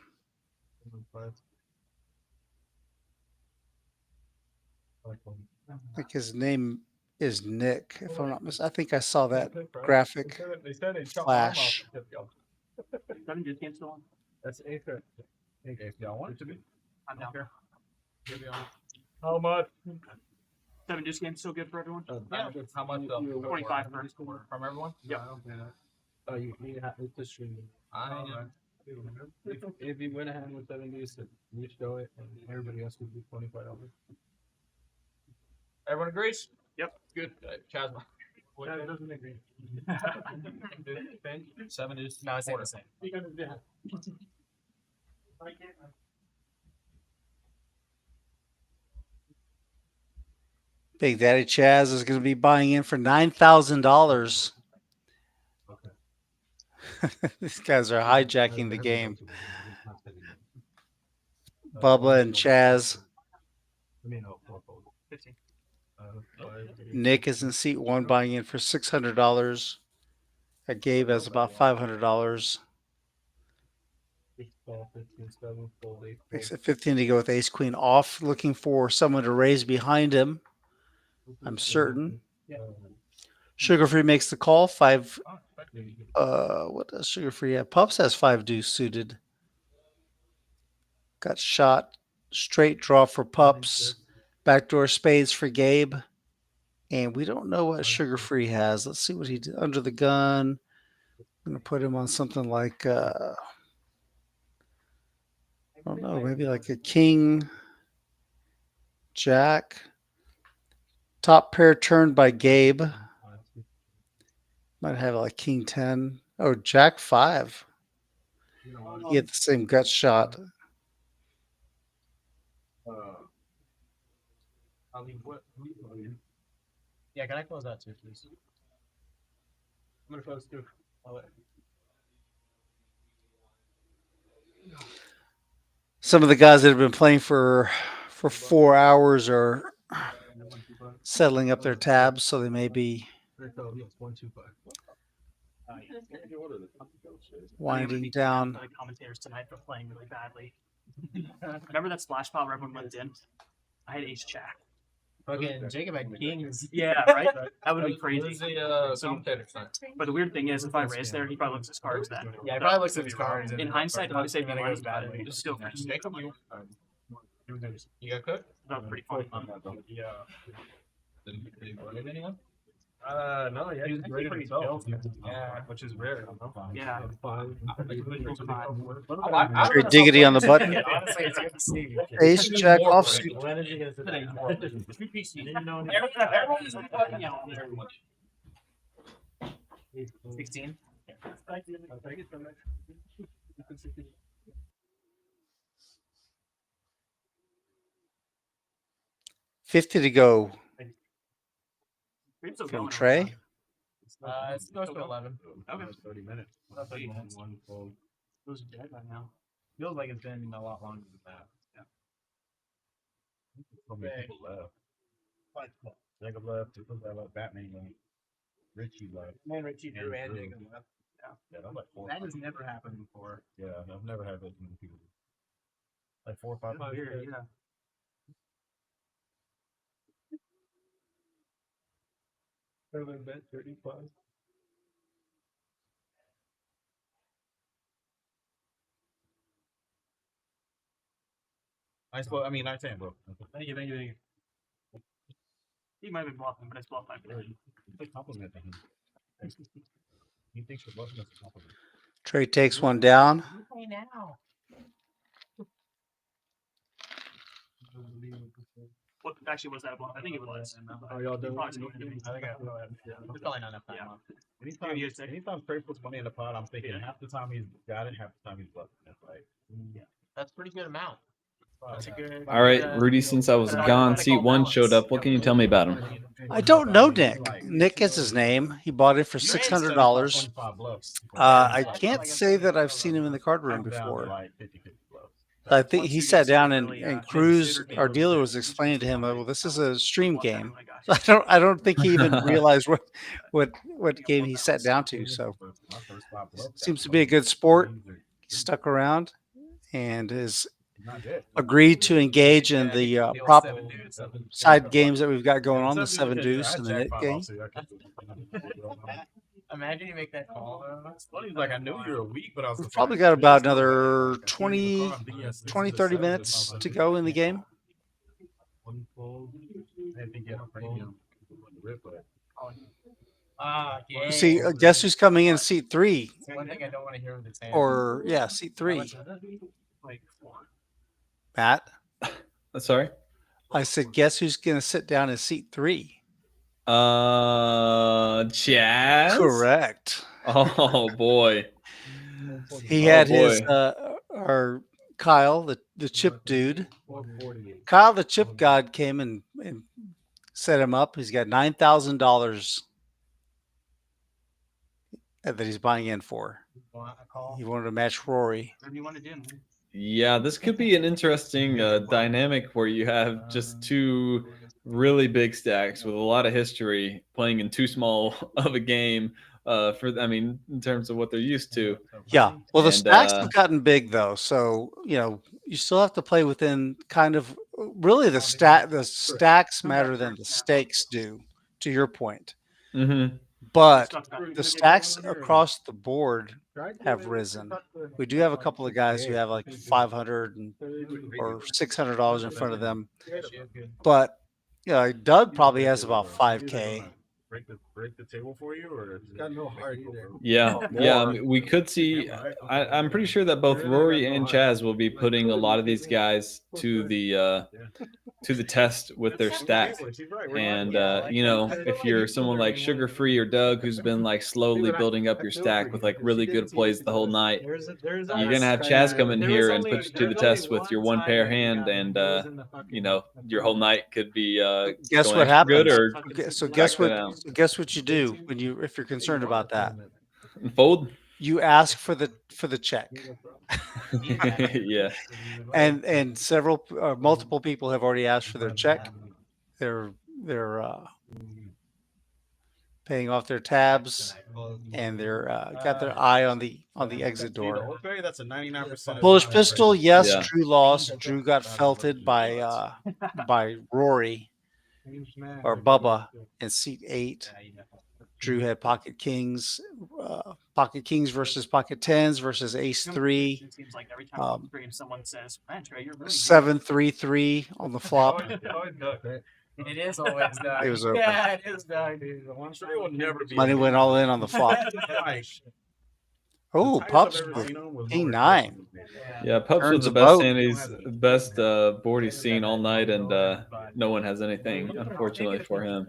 5. I think his name is Nick, if I'm not mistaken. I think I saw that graphic They said they flash. 7-deuce game still on. That's 8. If y'all want it to be. I'm down. How much? 7-deuce game still good for everyone. How much? 25 first. From everyone? Yep. Oh, you have to stream. If you went ahead with 7-deuce, you show it, and everybody else would be $25. Everyone agrees? Yep. Good. Chaz. That doesn't agree. 7-deuce. No, it's the same. Big Daddy Chaz is going to be buying in for $9,000. These guys are hijacking the game. Bubba and Chaz. 15. Nick is in seat 1 buying in for $600. Gabe has about $500. Makes it 15 to go with ace queen off, looking for someone to raise behind him. I'm certain. Sugar Free makes the call. 5. What does Sugar Free have? Pups has 5 deuce suited. Got shot. Straight draw for Pups. Backdoor spades for Gabe. And we don't know what Sugar Free has. Let's see what he did. Under the gun. I'm going to put him on something like, I don't know, maybe like a king, jack. Top pair turned by Gabe. Might have like king 10. Oh, jack 5. You get the same gut shot. Yeah, can I close that too, please? I'm gonna close too. Some of the guys that have been playing for 4 hours are settling up their tabs, so they may be winding down. The commentators tonight for playing really badly. Remember that splash pile where everyone went in? I had ace jack. Fucking Jacob had kings. Yeah, right? That would be crazy. But the weird thing is, if I raise there, he probably looks at his cards then. Yeah, he probably looks at his cards. In hindsight, I would say then it goes bad. it's still pretty Jacob, you got cooked? Not pretty funny. Yeah. Did he grade anyone? No, yeah, He's graded himself. Yeah, Which is rare. Yeah. Trey Diggity on the button. Honestly, it's good to see. Ace jack offsuit. Two pieces. Everyone is fucking out there. 16. 50 to go. We're still from going Trey. It's close to 11. Okay. 30 minutes. One full. Those are dead by now. Feels like it's been a lot longer than that. So many people left. Jacob left. People left. Batman left. Richie left. Man, Richie, Drew, and Drew. Jacob left. Yeah, that's like 4. That has never happened before. Yeah, I've never had that many people. Like 4 or 5. That's weird, yeah. Bet 35. Nice, bro. I mean, nice hand, bro. Thank you. He might have been bluffing, but it's bluff by 30. It's a compliment to him. He thinks you're bluffing as a compliment. Trey takes one down. Hey, now. What actually was that a bluff? I think it was. Oh, y'all done Probably it? still gonna be- I think I know that. There's probably not enough time Yeah. left. Anytime, Maybe it's like- anytime Trey puts money in the pot, I'm thinking half the time he's got it, half the time he's bluffing. That's like, That's a pretty good amount. That's a good. All right, Rudy, since I was gone, seat 1 showed up. What can you tell me about him? I don't know Nick. Nick is his name. He bought it for $600. 25 bluffs. I can't say that I've seen him in the card room I'm down to before. like 50-50 bluffs. I think he sat down and Cruz, our dealer, was explaining to him, "Well, this is a stream game." So I don't think he even realized what game he sat down to. So seems to be a good sport. He stuck around and is agreed to engage in the prop side games that we've got going on, the 7-deuce and the NIT game. Imagine you make that call. It's funny, like I knew you were weak, but I was We've probably got about another 20, 30 minutes to go in the game. Yeah. See, guess who's coming in seat 3? One thing I don't want to hear with the Or, yeah, seat 3. Like, Matt, Sorry? I said, guess who's going to sit down in seat 3? Chaz? Correct. Oh, boy. He had boy. his, our Kyle, the chip dude. Kyle, the chip god, came and set him up. He's got $9,000 that he's buying in for. He wanted to match Rory. whatever you want to do, man. Yeah, this could be an interesting dynamic where you have just two really big stacks with a lot of history playing in too small of a game in terms of what they're used to. Yeah. Well, the And, stacks have gotten big though, so you still have to play within kind of really the stacks matter than the stakes do. To your point, Mm-hmm. but the stacks across the board have risen. We do have a couple of guys who have like $500 or $600 in front of them, but Doug probably has about $5K. Break the table for you, or Got no heart either. Yeah, I mean, we could see. I'm pretty sure that both Rory and Chaz will be putting a lot of these guys to the test with their stack. And if you're someone like Sugar Free or Doug, who's been like slowly building up your stack with like really good plays the whole night, you're gonna have Chaz come in here and put you to the test with your one pair hand, and your whole night could be Guess going what extra good happens? or Okay, so guess back what? down. Guess what you do if you're concerned about that? Fold. You ask for the check. Yeah. And several multiple people have already asked for their check. They're paying off their tabs, and they're got their eye on the exit door. Okay, that's a 99%. Bullish pistol, yes. Yeah. Drew lost. Drew got felted by Rory or Bubba in seat 8. Drew had pocket kings versus pocket tens versus ace 3. It seems like every time on the stream, someone says, "Man, Trey, you're really 7-3-3 on the flop. It is always Doug. It was open. Yeah, it is Doug. Trey will never be. Money went all in on the flop. Oh, Pups with king 9. Yeah, Pups Turns was the a best boat. hand best board he's seen all night, and no one has anything, unfortunately for him.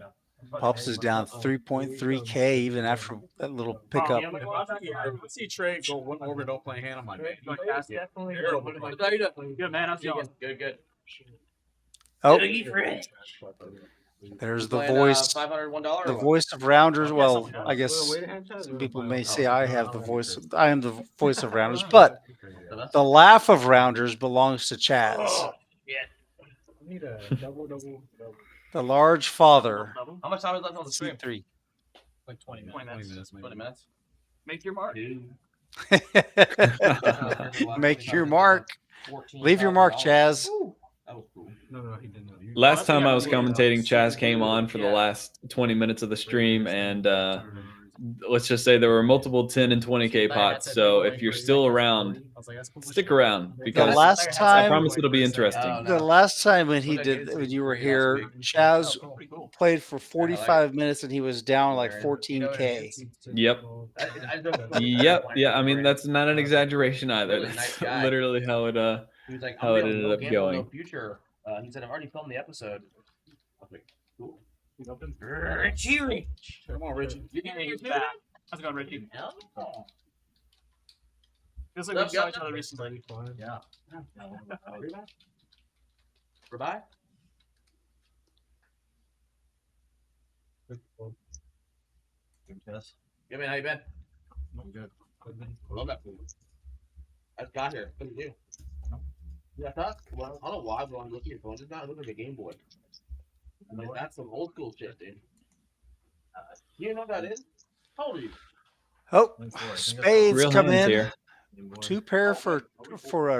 Pups is down 3.3K even after that little pickup. I see Trey go one over, don't play hand. I'm like, man, definitely good, man. How's it going? Good. Oh, There's the Playing, voice, $501 the or what? voice of rounders. Yeah, Well, something like I that. guess some people may say I have the voice. I am the voice of rounders, but the laugh of rounders belongs to Chaz, I need a double. the large father. How much time is left on the stream? C3. Like 20 minutes. 20 minutes. 20 minutes. Make your mark. Make your mark. Leave your mark, Chaz. That was cool. No, he didn't. Last time I was commentating, Chaz came on for the last 20 minutes of the stream, and let's just say there were multiple 10 and 20K pots. So if you're still around, stick around because The last I time, promise it'll be interesting. the last time when you were here, Chaz played for 45 minutes and he was down like 14K. Yep. Yep. Yeah. I mean, that's not an exaggeration either. That's literally how it He was like, how it I'm ended up no going. future. He said, I've already filmed the episode. I was like, cool. Cheery. Come on, Richie. You can use that. How's it going, Richie? Feels like we saw each other recently. Yeah. Goodbye. Yeah, man, how you been? I'm good. I love that food. I just got here. What did you do? Yeah, well, I don't know why, but I'm looking at your phone just now. It looks like a Game Boy. I'm like, that's some old school shit, dude. You know what that is? How old are you? Oh, spades Real come hands in. here. 2 pair for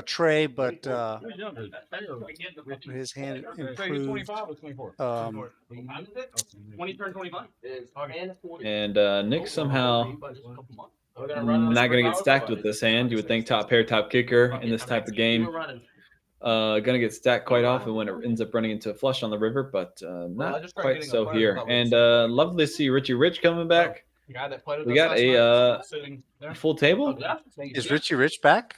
Trey, but his hand improved. 25 or 24? 20 turn 25? And Nick somehow not going to get stacked with this hand. You would think top pair, top kicker in this type of game. Going to get stacked quite often when it ends up running into a flush on the river, but not quite so here. And lovely to see Richie Rich coming back. We got a full table. Is Richie Rich back?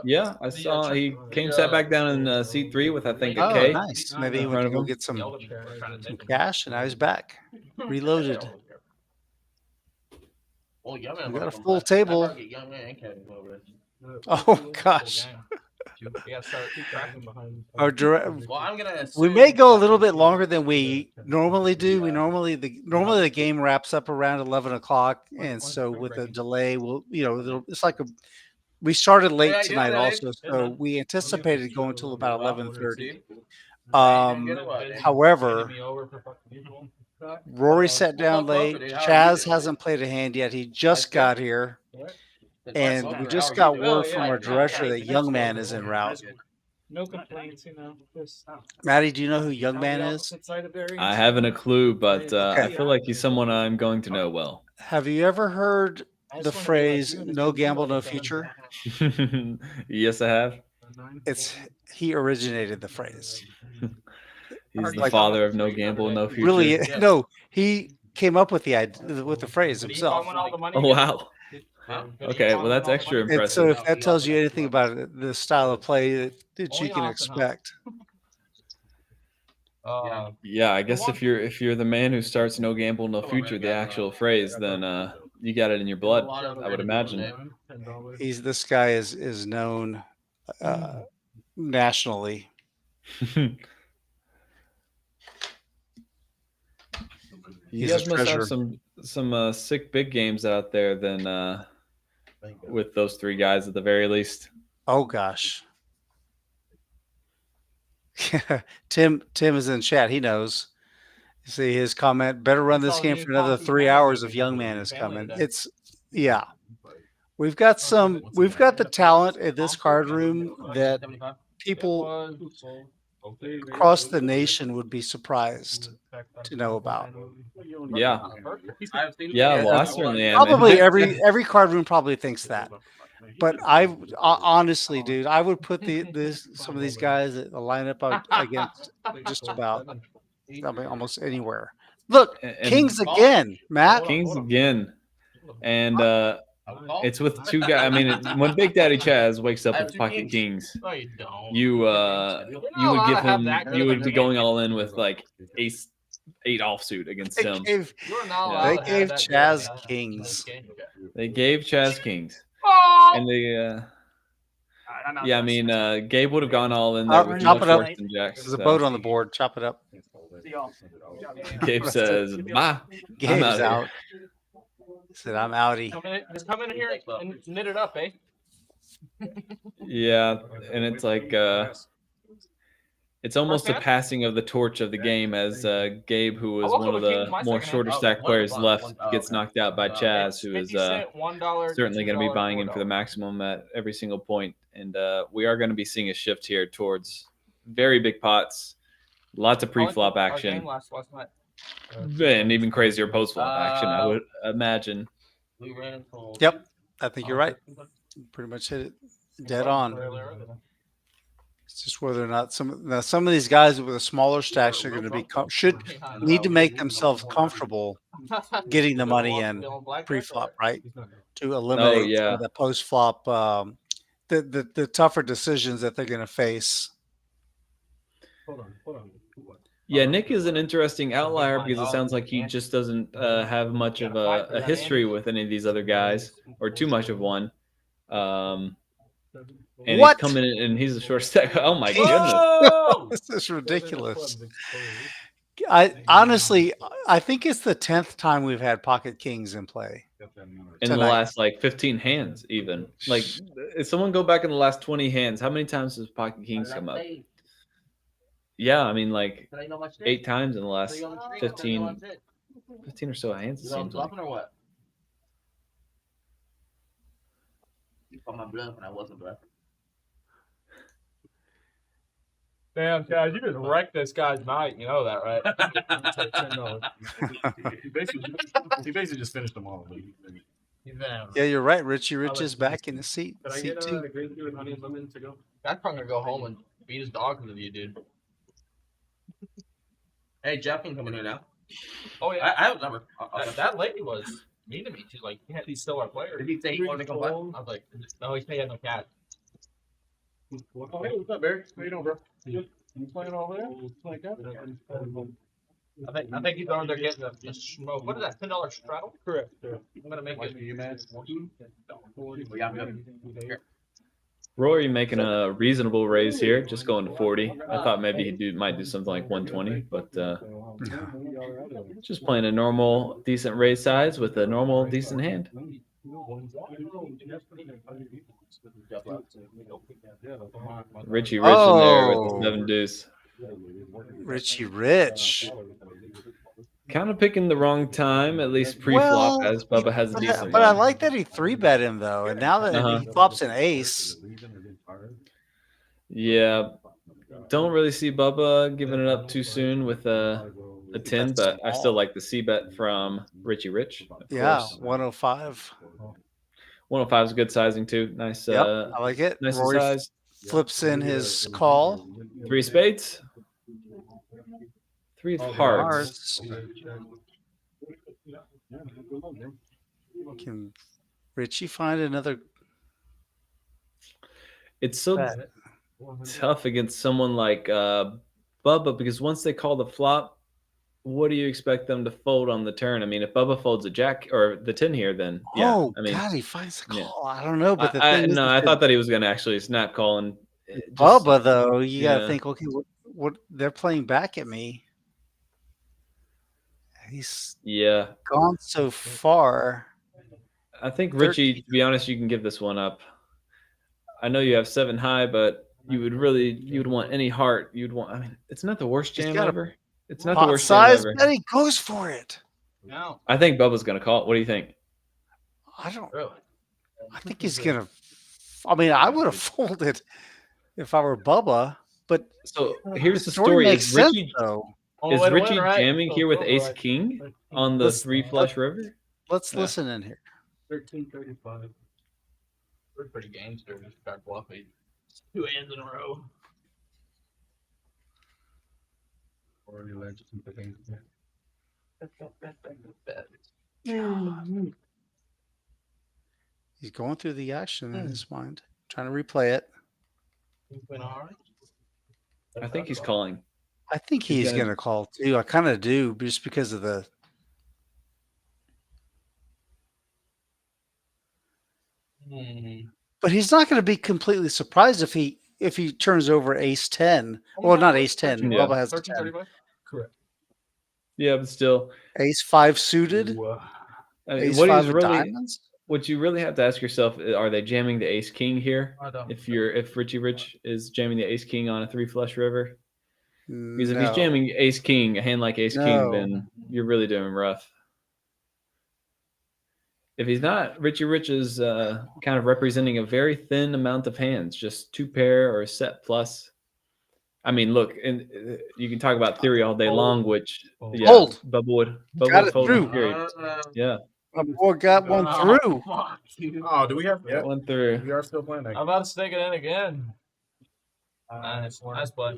Yeah, I saw he sat back down in seat 3 with I think a Oh, K. nice. Maybe he in went front to of go him. get some cash, and now he's back, reloaded. Oh, yeah, We got a full table. Oh gosh. Our Well, I'm gonna. we may go a little bit longer than we normally do. We normally the game wraps up around 11 o'clock, and so with a delay, it's like we started late tonight also, so we anticipated going till about 11:30. However, Rory sat down late. Chaz hasn't played a hand yet. He just got here. And we just got word from our director that Young Man is en route. No complaints, Maddie, do you know who Young Man is? I haven't a clue, but I feel like he's someone I'm going to know well. Have you ever heard the phrase "No gamble, no future"? Yes, I have. He originated the phrase. He's the father of no gamble, no future. Really? No, he came up with the phrase himself. Oh wow. Okay, well that's extra And impressive. so if that tells you anything about the style of play that you can expect. Yeah, I guess if you're the man who starts no gamble, no future, the actual phrase, then you got it in your blood, I would imagine. This guy is known nationally. You guys must have some sick big games out there then with those 3 guys at the very least. Oh gosh. Tim is in chat. He knows. You see his comment. Better run this game for another 3 hours if Young Man is coming. We've got the talent in this card room that people across the nation would be surprised to know about. Yeah. Yeah, well I certainly am. Probably every card room probably thinks that. But I honestly, dude, I would put some of these guys that line up against just about almost anywhere. Look, And Kings again, Matt. Kings again. And it's with 2 guys. I mean, when Big Daddy Chaz wakes up with pocket kings, you would be going all in with like ace 8 offsuit against him. They gave Chaz kings. They gave Chaz kings. And I mean, Gabe would have gone all in there with Chop it up. Force and Jacks. There's a boat on the board. Chop it up. Gabe says, "Bye." Gabe's outta here. out. Said I'm outie. Just come in here and knit it up, eh? Yeah, and it's like it's almost a passing of the torch of the game as Gabe, who was one of the more shorter stack players left, gets knocked out by Chaz, who is certainly going to be buying in for the maximum at every single point. And we are going to be seeing a shift here towards very big pots, lots of pre-flop action, and even crazier post-flop action, I would imagine. Yep, I think you're right. Pretty much hit it dead on. It's just whether or not some of these guys with the smaller stacks are going to be should need to make themselves comfortable getting the money in pre-flop, right? To eliminate some of the post-flop, the tougher decisions that they're going to face. Hold on. Yeah, Nick is an interesting outlier because it sounds like he just doesn't have much of a history with any of these other guys, or too much of one. And he's coming in and he's a short stack. Oh my goodness. This is ridiculous. I think it's the 10th time we've had pocket kings in play. In the last like 15 hands, even. Like, if someone go back in the last 20 hands, how many times does pocket kings come up? Yeah, I mean, like 8 times in the last 15 or so hands, it seems like. Or what? You called my bluff and I wasn't bluffing. Damn, Chad, you just wrecked this guy's night. You know that, right? He basically just finished them all. Yeah, you're right. Richie Rich is back in the seat. Did I Seat get two. the green tea with honey and lemon to go? That's probably gonna go home and beat his dog because of you, dude. Hey, Jeff can come in here now. Oh I have a number. that lady was mean to me. She's like, yeah, he's still our player. Did he say he wanted to come back? I was like, no, he said he had no cat. Hey, what's up, Barry? How you doing, bro? You playing over there? Like that? I think he's on there getting a smoke. What is that? $10 straddle? Correct. I'm gonna make it. You mad? Rory making a reasonable raise here, just going to 40. I thought maybe he might do something like 120, but just playing a normal, decent raise size with a normal, decent hand. Richie Rich in there with the 7-deuce. Richie Rich. Kind of picking the wrong time, at least pre-flop, as Bubba has a decent But I one. like that he 3-bet him, though. And now that he flops an ace. Yeah. Don't really see Bubba giving it up too soon with a 10, but I still like the C-bet from Richie Rich. Yeah, 105. 105 is a good sizing, too. Nice. Yep, I like it. Nice Rory size. flips in his call. 3 of spades. 3 of hearts. Can Richie find another? It's so tough against someone like Bubba because once they call the flop, what do you expect them to fold on the turn? I mean, if Bubba folds a jack or the 10 here, then yeah. Oh, I mean, God, he finds the call. yeah. I don't know, but the I thing is, I thought that he was going to actually snap call and Bubba, though, you got to think, okay, what they're playing back at me. He's gone so far. I think Richie, to be honest, you can give this one up. I know you have 7 high, but you would want any heart. I mean, it's not the worst jam ever. It's not the worst jam ever. But he goes for it. No. I think Bubba's going to call it. What do you think? I don't really. I think he's going to. I mean, I would have folded if I were Bubba, but so here's the story. Is Richie, is Richie jamming here with Ace King on the 3 flush river? Let's listen in here. 1335. We're pretty gangster. Just start bluffing. 2 hands in a row. Already learned some things. He's going through the action in his mind, trying to replay it. I think he's calling. I think he's going to call too. I kind of do, just because of the. But he's not going to be completely surprised if he turns over ace 10. Well, not ace 10. Bubba has 10. Correct. Yeah, but still, Ace 5 suited. I mean, Ace what 5 is of really diamonds. what you really have to ask yourself: are they jamming the Ace King here? I don't. If Richie Rich is jamming the Ace King on a 3 flush river, because if he's No. jamming Ace King, a hand like Ace King, No. then you're really doing rough. If he's not, Richie Rich is kind of representing a very thin amount of hands, just 2 pair or a set plus. I mean, look, and you can talk about theory all day long, which yeah, Hold. Bubba would Got it fold through. period. Yeah, My boy got one through. Oh, do we have? got one through. We are still playing that. I'm about to stick it in again. Nice play.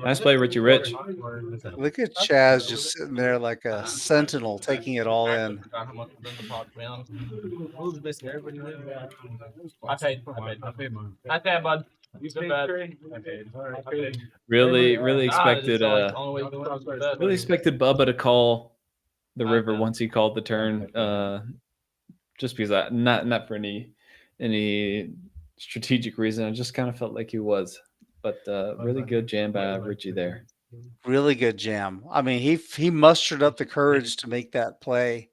Nice play, Richie Rich. Look at Chaz just sitting there like a sentinel, taking it all in. I paid, bud. You been bad. Really expected Really really expected Bubba to call the river once he called the turn. Just because not for any strategic reason. I just kind of felt like he was. But really good jam by Richie there. Really good jam. I mean, he mustered up the courage to make that play.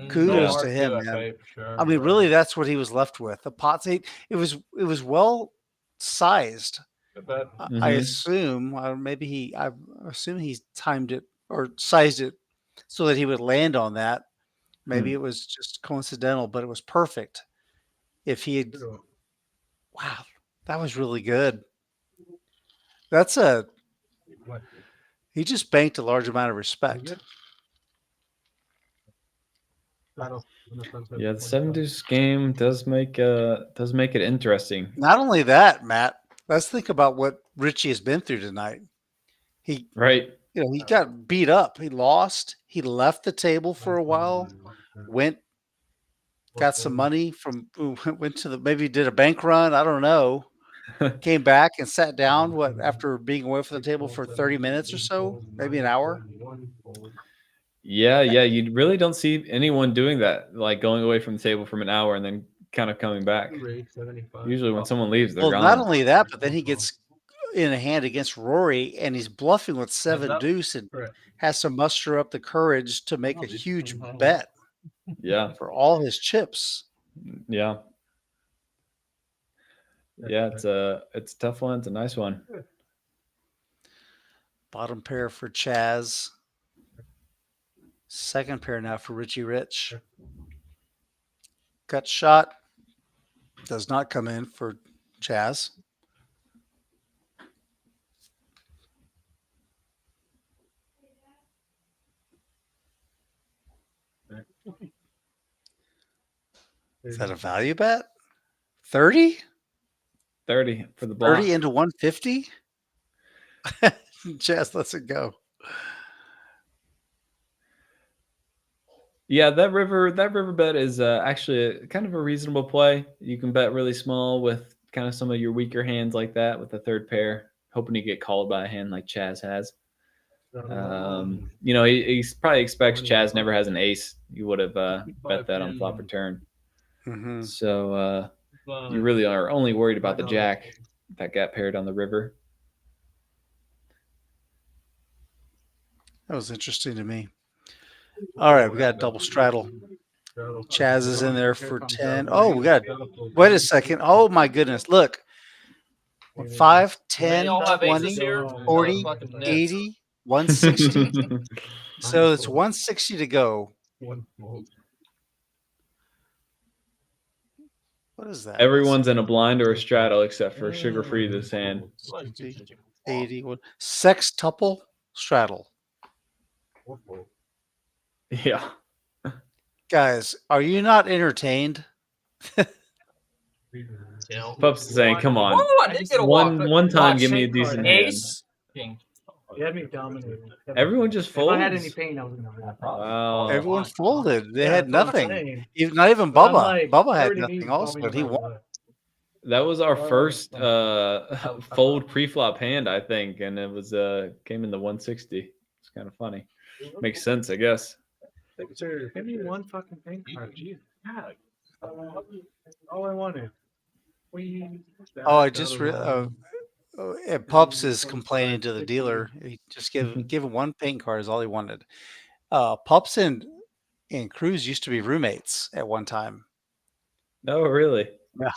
Kudos to him, man. I mean, really, that's what he was left with. The pot eight. It was well sized. I assume, or maybe I assume he timed it or sized it so that he would land on that. Maybe it was just coincidental, but it was perfect. If he had, wow, that was really good. He just banked a large amount of respect. Yeah, the 7-deuce game does make it interesting. Not only that, Matt, let's think about what Richie has been through tonight. He got beat up. He lost. He left the table for a while, got some money went to maybe did a bank run. I don't know. Came back and sat down after being away from the table for 30 minutes or so, maybe an hour. Yeah, you really don't see anyone doing that, like going away from the table from an hour and then kind of coming back. Usually when someone leaves, they're gone. Not only that, but then he gets in a hand against Rory and he's bluffing with 7-deuce and has to muster up the courage to make a huge bet. Yeah. For all his chips. Yeah. Yeah, it's a tough one. It's a nice one. Bottom pair for Chaz. Second pair now for Richie Rich. Gut shot does not come in for Chaz. Is that a value bet? 30? 30 for the block. 30 into 150? Chaz lets it go. Yeah, that river bet is actually kind of a reasonable play. You can bet really small with kind of some of your weaker hands like that with the third pair, hoping to get called by a hand like Chaz has. He probably expects Chaz never has an ace. You would have bet that on flop return. Mm-hmm. So you really are only worried about the jack that got paired on the river. That was interesting to me. All right, we got a double straddle. Chaz is in there for 10. Oh, wait a second. Oh, my goodness. Look. 5, 10, 20, 40, 80, 160. So it's 160 to go. What is that? Everyone's in a blind or a straddle except for Sugar Free this hand. 81. Sextuple straddle. Yeah. Guys, are you not entertained? Pups is saying, come on. Oh, I did get a one time, give me a decent hand. Ace. King. You had me dominated. Everyone just folds. If I had any pain, I was gonna win. Wow. Everyone folded. They had that's what I'm nothing. saying. Not even Bubba. Like, Bubba had 30 nothing knees also, probably but he no matter won. what. That was our first fold pre-flop hand, I think, and it was came in the 160. It's kind of funny. Makes sense, I guess. Give me one fucking thing card. Jeez. God. All I wanted. Oh, I just Pups is complaining to the dealer. He just give him one paint card is all he wanted. Pups and Cruz used to be roommates at one time. No, really. Yeah.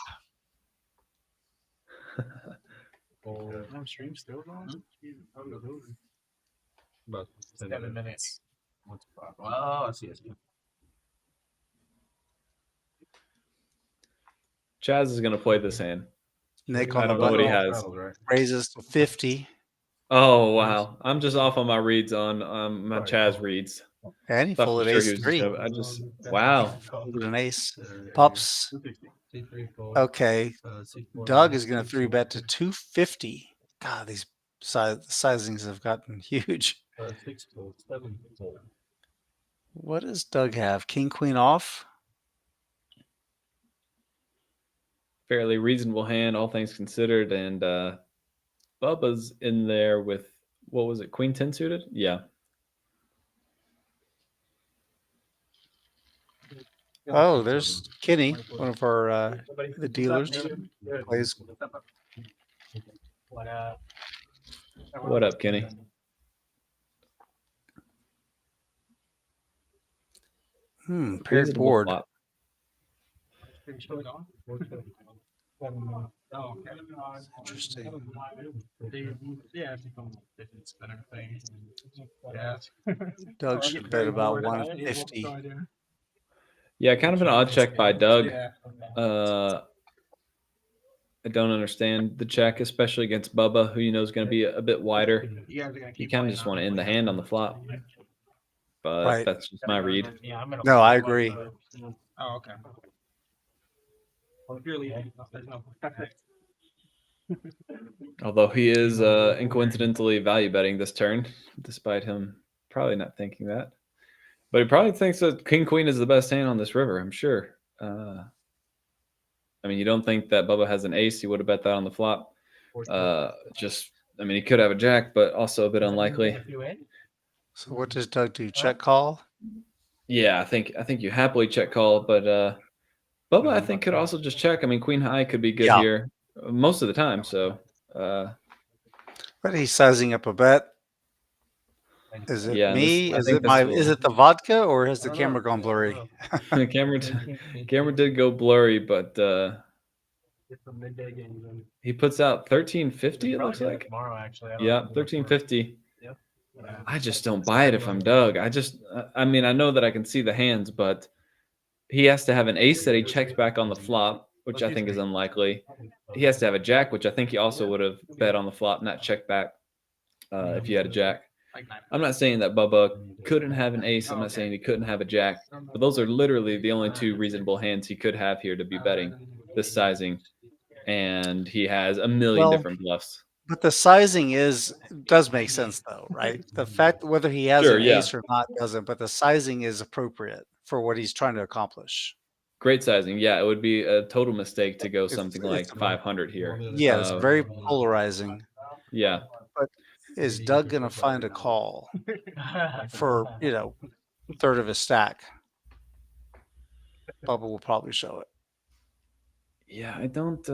Stream still going? About 7 minutes. Oh, I see. Chaz is gonna play this hand. Nick I on the don't know what he button has. raises to 50. Oh wow, I'm just off on my reads on my Chaz reads. And he Thought for folded sure ace he was just three. gonna- I just wow. Folded an ace. Pups. Okay. Doug is going to 3-bet to 250. God, these sizings have gotten huge. What does Doug have? King, queen off? Fairly reasonable hand, all things considered, and Bubba's in there with what was it, Queen 10 suited? Yeah. Oh, there's Kenny, one of our the dealers. Plays. What up, Kenny? Paired Reasonable board. flop. Interesting. Yeah, it's better thing. Yeah. Doug should bet about 150. Yeah, kind of an odd check by Doug. I don't understand the check, especially against Bubba, who you know is going to be a bit wider. You kind of just want to end the hand on the flop. But Right. that's just my read. No, I agree. Oh, okay. Well, if you're leaving, there's no. Although he is coincidentally value betting this turn, despite him probably not thinking that. But he probably thinks that King Queen is the best hand on this river, I'm sure. I mean, you don't think that Bubba has an ace, he would have bet that on the flop. He could have a jack, but also a bit unlikely. So what does Doug do? Check call? Yeah, I think you happily check call, but Bubba I think could also just check. I mean, Queen High could be good here most of the time. So, but he's sizing up a bet. Is it me? Is it the vodka, or has the camera gone blurry? The camera did go blurry, but he puts out 1350. It looks like tomorrow actually. Yeah, 1350. I just don't buy it if I'm Doug. I know that I can see the hands, but he has to have an ace that he checks back on the flop, which I think is unlikely. He has to have a jack, which I think he also would have bet on the flop, not check back if you had a jack. I'm not saying that Bubba couldn't have an ace. I'm not saying he couldn't have a jack. But those are literally the only two reasonable hands he could have here to be betting this sizing. And he has a million different bluffs. But the sizing does make sense, though, right? The fact whether he has an ace or not doesn't, but the sizing is appropriate for what he's trying to accomplish. Great sizing. Yeah, it would be a total mistake to go something like 500 here. Yeah, it's very polarizing. Yeah. But is Doug going to find a call for, third of his stack? Bubba will probably show it. Yeah, I don't.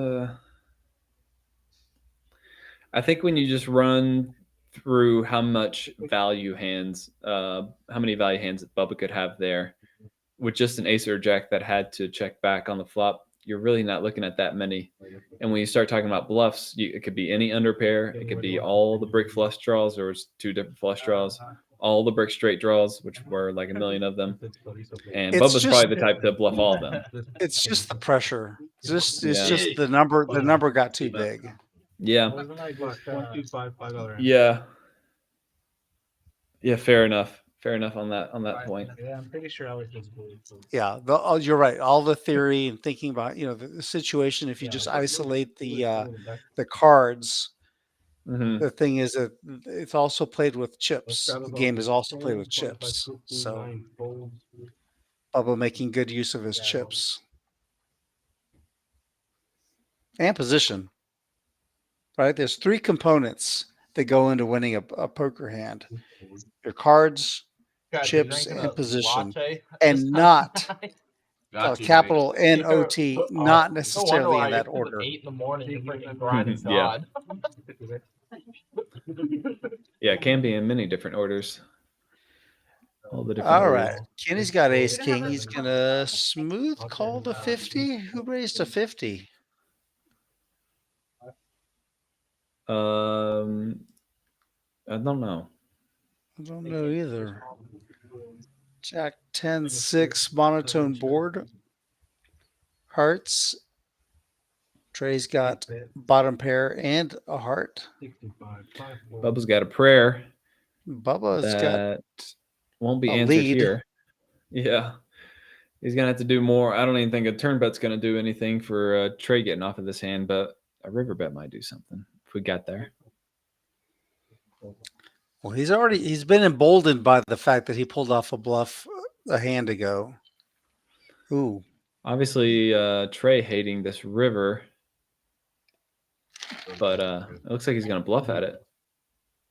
I think when you just run through how many value hands that Bubba could have there, with just an ace or a jack that had to check back on the flop, you're really not looking at that many. And when you start talking about bluffs, it could be any underpair, it could be all the brick flush draws, or two different flush draws, all the brick straight draws, which were like a million of them. And Bubba's probably the type to bluff all of them. It's just the pressure. It's just the number. The number got too big. Yeah. Yeah. Fair enough. Fair enough on that point. Yeah, I'm pretty sure I was just. Yeah, you're right. All the theory and thinking about the situation. If you just isolate the cards, the thing is that it's also played with chips. The game is also played with chips. So Bubba making good use of his chips and position. Right, there's three components that go into winning a poker hand: your cards, chips, and position, and not capital NOT, not necessarily in that order. 8 in the morning to freaking grind his god. Yeah, it can be in many different orders. all the different All rules. right. Kenny's got ace king. He's gonna smooth call to 50. Who raised to 50? I don't know. I don't know either. Jack 10 6 monotone board. Hearts. Trey's got bottom pair and a heart. Bubba's got a prayer Bubba's got that won't be a answered lead. here. Yeah. He's gonna have to do more. I don't even think a turn bet's gonna do anything for Trey getting off of this hand, but a river bet might do something if we got there. Well, he's been emboldened by the fact that he pulled off a bluff a hand ago. Ooh. Obviously, Trey hating this river, but it looks like he's gonna bluff at it.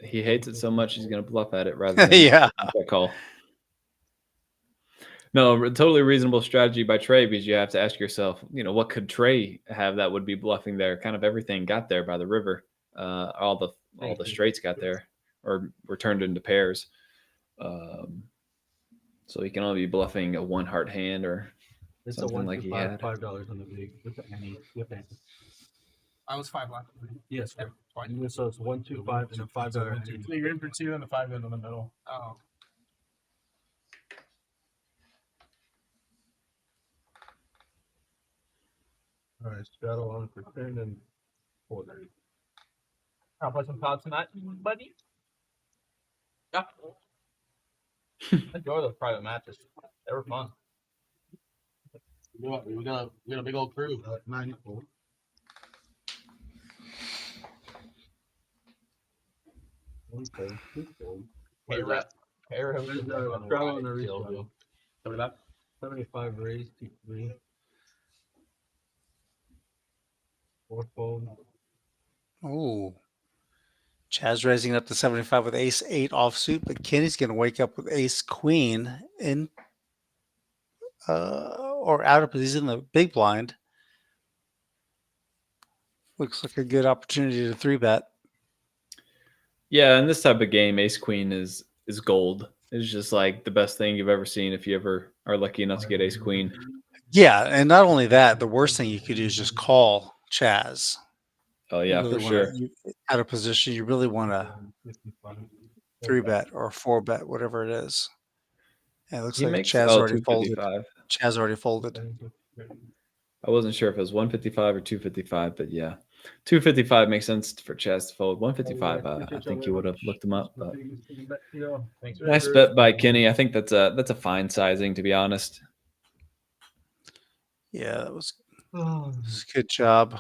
He hates it so much he's gonna bluff at it rather than Yeah. that call. No, totally reasonable strategy by Trey, because you have to ask yourself, what could Trey have that would be bluffing there? Kind of everything got there by the river. All the straights got there or were turned into pairs. So he can only be bluffing a one heart hand or something like he had. $5 on the big with the any with that. I was 5 left. Yes, fine. So it's 1, 2, 5, and a $5. So you're in for 2 and the 5 in the middle. Oh. All right, straddle on for 10 and 40. I'll play some cards tonight, buddy. Yeah. Enjoy those private matches. They were fun. We got a big old crew. 94. Okay. Hey, Rep. Hey, Rep. Straddle and a restraddle. 75? 75 raised to 3. 4 fold. Oh. Chaz raising up to 75 with ace 8 offsuit, but Kenny's going to wake up with ace queen in or out of position in the big blind. Looks like a good opportunity to 3-bet. Yeah, in this type of game, ace queen is gold. It's just like the best thing you've ever seen if you ever are lucky enough to get ace queen. Yeah, and not only that, the worst thing you could do is just call Chaz. Oh yeah, really for sure. Out of position, you really want to 3-bet or 4-bet, whatever it is. And it looks like Chaz already folded. Chaz already folded. I wasn't sure if it was 155 or 255, but yeah. 255 makes sense for Chaz to fold. 155, I think you would have looked him up. But nice bet by Kenny. I think that's a fine sizing, to be honest. Yeah, that was a good job.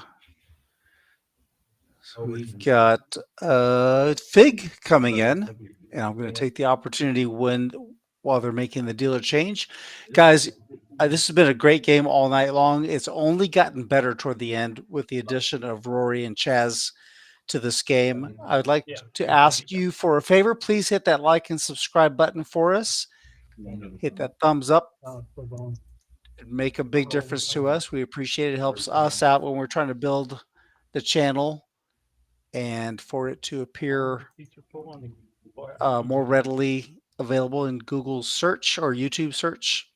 So we've got Fig coming in, and I'm going to take the opportunity while they're making the dealer change. Guys, this has been a great game all night long. It's only gotten better toward the end with the addition of Rory and Chaz to this game. I would like to ask you for a favor. Please hit that like and subscribe button for us. Hit that thumbs up. It'd make a big difference to us. We appreciate it. It helps us out when we're trying to build the channel and for it to appear more readily available in Google search or YouTube search.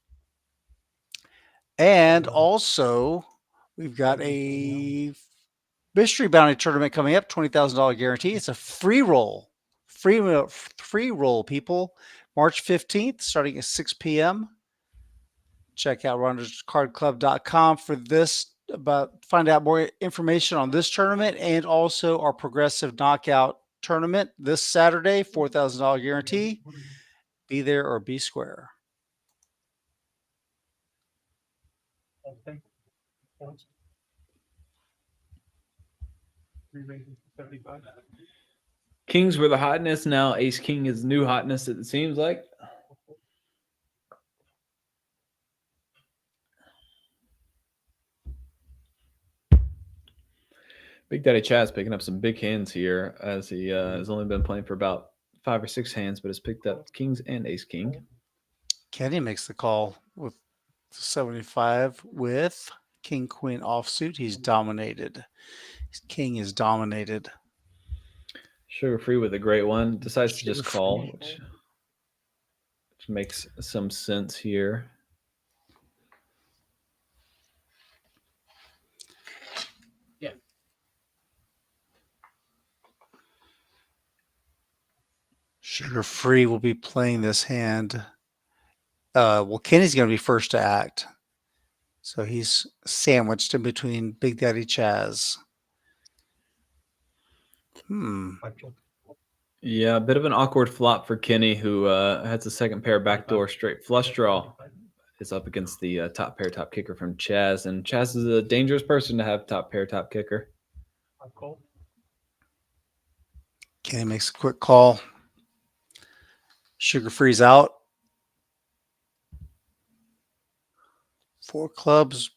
And also, we've got a mystery bounty tournament coming up, $20,000 guarantee. It's a free roll, free roll, people. March 15th, starting at 6 p.m. Check out RunnersCardClub.com for this. Find out more information on this tournament and also our progressive knockout tournament this Saturday, $4,000 guarantee. Be there or be square. Kings were the hotness. Now ace king is new hotness, it seems like. Big Daddy Chaz picking up some big hands here as he has only been playing for about 5 or 6 hands, but has picked up kings and ace king. Kenny makes the call with 75 with king queen offsuit. He's dominated. His king is dominated. Sugar free with a great one. Decides to just call, which Which makes some sense here. Yeah. Sugar Free will be playing this hand. Well, Kenny's going to be first to act. So he's sandwiched in between Big Daddy Chaz. Yeah, a bit of an awkward flop for Kenny, who has a second pair backdoor straight flush draw. Is up against the top pair top kicker from Chaz, and Chaz is a dangerous person to have top pair top kicker. Kenny makes a quick call. Sugar Free's out. 4 clubs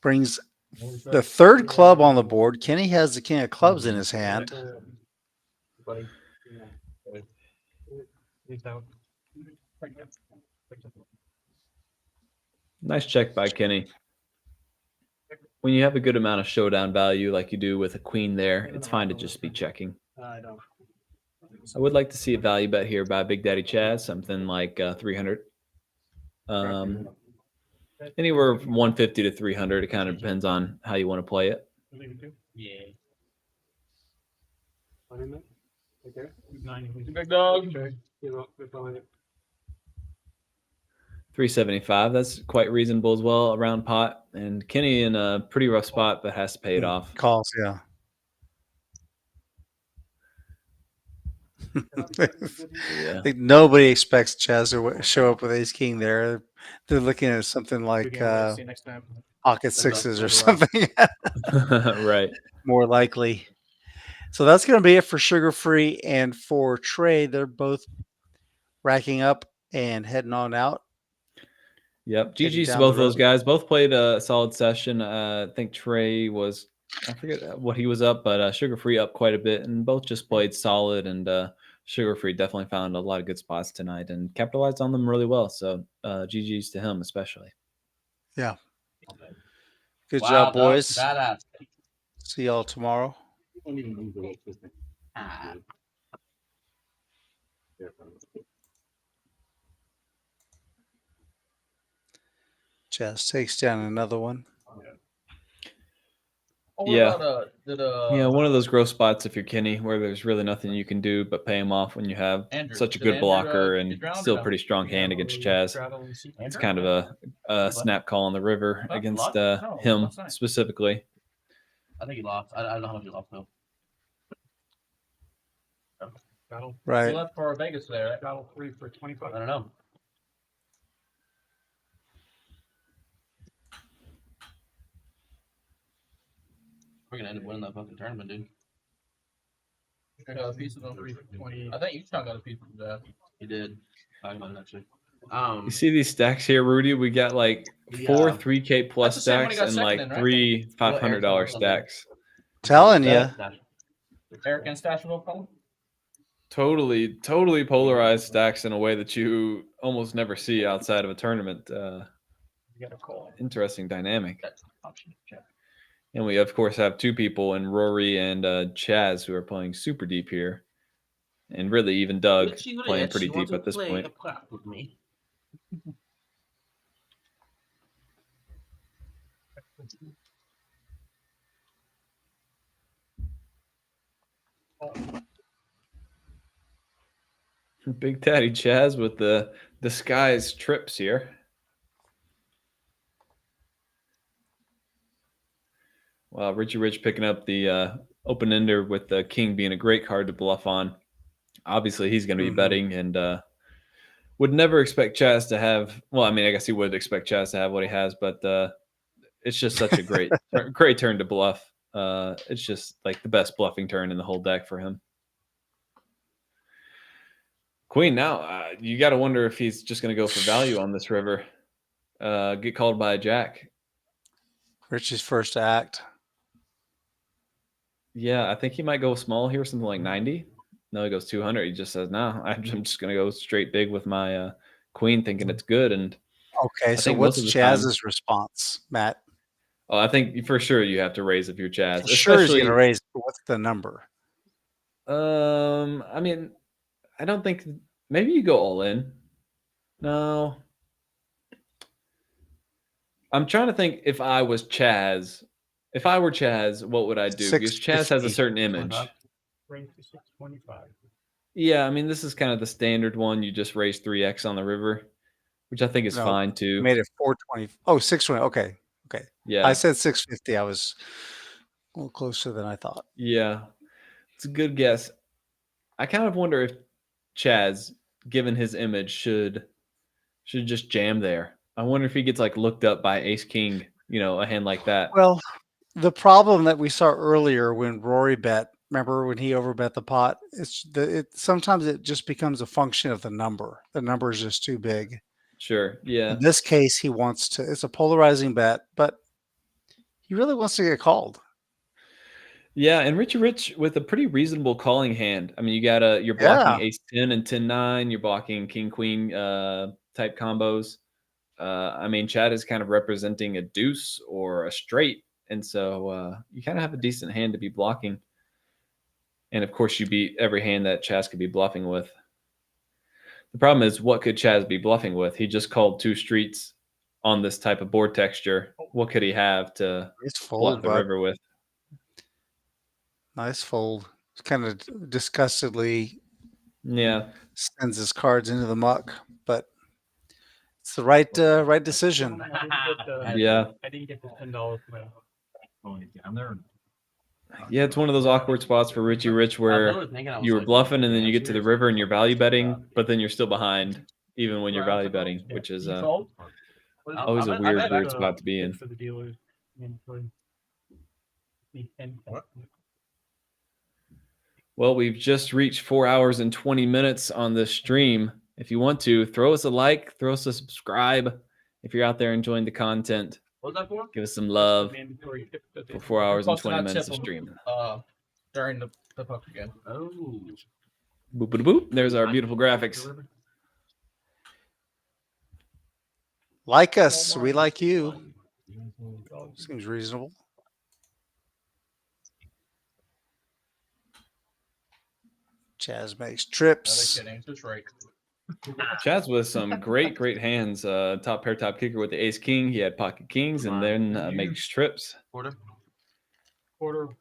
brings the third club on the board. Kenny has the king of clubs in his hand. Nice check by Kenny. When you have a good amount of showdown value like you do with a queen there, it's fine to just be checking. I would like to see a value bet here by Big Daddy Chaz, something like 300. Anywhere from 150 to 300. It kind of depends on how you want to play it. Yeah. Big dog. 375. That's quite reasonable as well around pot. And Kenny in a pretty rough spot, but has to pay it off. Calls, yeah. I think nobody expects Chaz to show up with ace king there. They're looking at something like pocket sixes or something. Right. More likely. So that's going to be it for Sugar Free and for Trey. They're both racking up and heading on out. Yep. GG's to both of those guys. Both played a solid session. I think Trey was, I forget what he was up, but Sugar Free up quite a bit, and both just played solid. And Sugar Free definitely found a lot of good spots tonight and capitalized on them really well. So GG's to him, especially. Yeah. Good job, boys. See y'all tomorrow. Chaz takes down another one. Yeah. Yeah, one of those growth spots if you're Kenny where there's really nothing you can do but pay him off when you have such a good blocker and still a pretty strong hand against Chaz. It's kind of a snap call on the river against him specifically. I think he lost. I don't know how much he lost though. Right. He left for Vegas there. That battle 3 for 25. I don't know. We're gonna end up winning that fucking tournament, dude. I got a piece of them 3 for 20. I think each time got a piece of that. He did. Talking about it actually. You see these stacks here, Rudy? We got like 4 3K plus stacks and like 3 $500 stacks. Telling you. Eric and Stashville column? Totally polarized stacks in a way that you almost never see outside of a tournament. Interesting dynamic. And we, of course, have 2 people in Rory and Chaz who are playing super deep here. And really, even Doug playing pretty deep at this point. Big Daddy Chaz with the disguised trips here. Wow, Richie Rich picking up the open ender with the king being a great card to bluff on. Obviously, he's going to be betting and would never expect Chaz to have. Well, I mean, I guess he would expect Chaz to have what he has, but it's just such a great turn to bluff. It's just like the best bluffing turn in the whole deck for him. Queen now, you got to wonder if he's just going to go for value on this river. Get called by a jack. Richie's first to act. Yeah, I think he might go small here, something like 90. No, he goes 200. He just says, no, I'm just going to go straight big with my queen, thinking it's good. And okay, so what's Chaz's response, Matt? Oh, I think for sure you have to raise if you're Chaz. Sure, he's going to raise. But what's the number? I mean, I don't think maybe you go all in. No. I'm trying to think if I was Chaz. If I were Chaz, what would I do? Because Chaz has a 650. certain image. Range to 625. Yeah, I mean, this is kind of the standard one. You just raise 3x on the river, which I think is No, fine I too. made it 420. Oh, 620. Okay. Okay. Yeah. I said 650. I was a little closer than I thought. Yeah. It's a good guess. I kind of wonder if Chaz, given his image, should just jam there. I wonder if he gets like looked up by Ace King, a hand like that. Well, the problem that we saw earlier when Rory bet, remember when he overbet the pot? Sometimes it just becomes a function of the number. The number is just too big. Sure. Yeah. In this case, he wants to. It's a polarizing bet, but he really wants to get called. Yeah, and Richie Rich with a pretty reasonable calling hand. I mean, you're blocking Yeah. ace 10 and 10-9, you're blocking king queen type combos. I mean, Chad is kind of representing a deuce or a straight, and so you kind of have a decent hand to be blocking. And of course, you beat every hand that Chaz could be bluffing with. The problem is, what could Chaz be bluffing with? He just called 2 streets on this type of board texture. What could he have to bluff the river with? Nice fold. It's kind of disgustedly sends his cards into the muck, but it's the right decision. Yeah. I didn't get the $10 down there. Yeah, it's one of those awkward spots for Richie Rich where you were bluffing and then you get to the river and you're value betting, but then you're still behind even when you're value betting, which is always a weird spot to be in. For the dealers. Well, we've just reached 4 hours and 20 minutes on this stream. If you want to, throw us a like, throw us a subscribe. If you're out there enjoying the content, give us some love for 4 hours and 20 minutes of streaming. During the poker game. Oh. Boop, boop, boop. There's our beautiful graphics. Like us, we like you. Seems reasonable. Chaz makes trips. Chaz with some great hands. Top pair, top kicker with the ace king. He had pocket kings and then makes trips. Quarter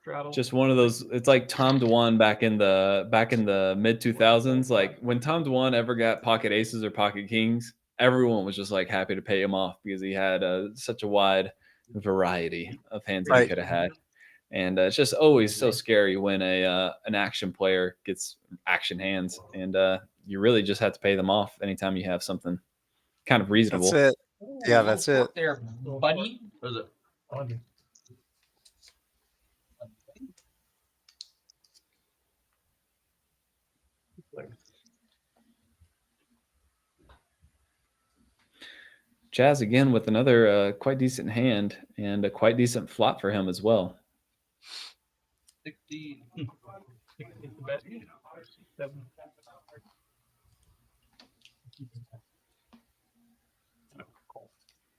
straddle. Just one of those. It's like Tom DeWan back in the mid 2000s. Like when Tom DeWan ever got pocket aces or pocket kings, everyone was just like happy to pay him off because he had such a wide variety of hands that he could have had. And it's just always so scary when an action player gets action hands, and you really just have to pay them off anytime you have something kind of reasonable. That's it. Yeah, that's it. There, buddy. What is it? Chaz again with another quite decent hand and a quite decent flop for him as well. 16.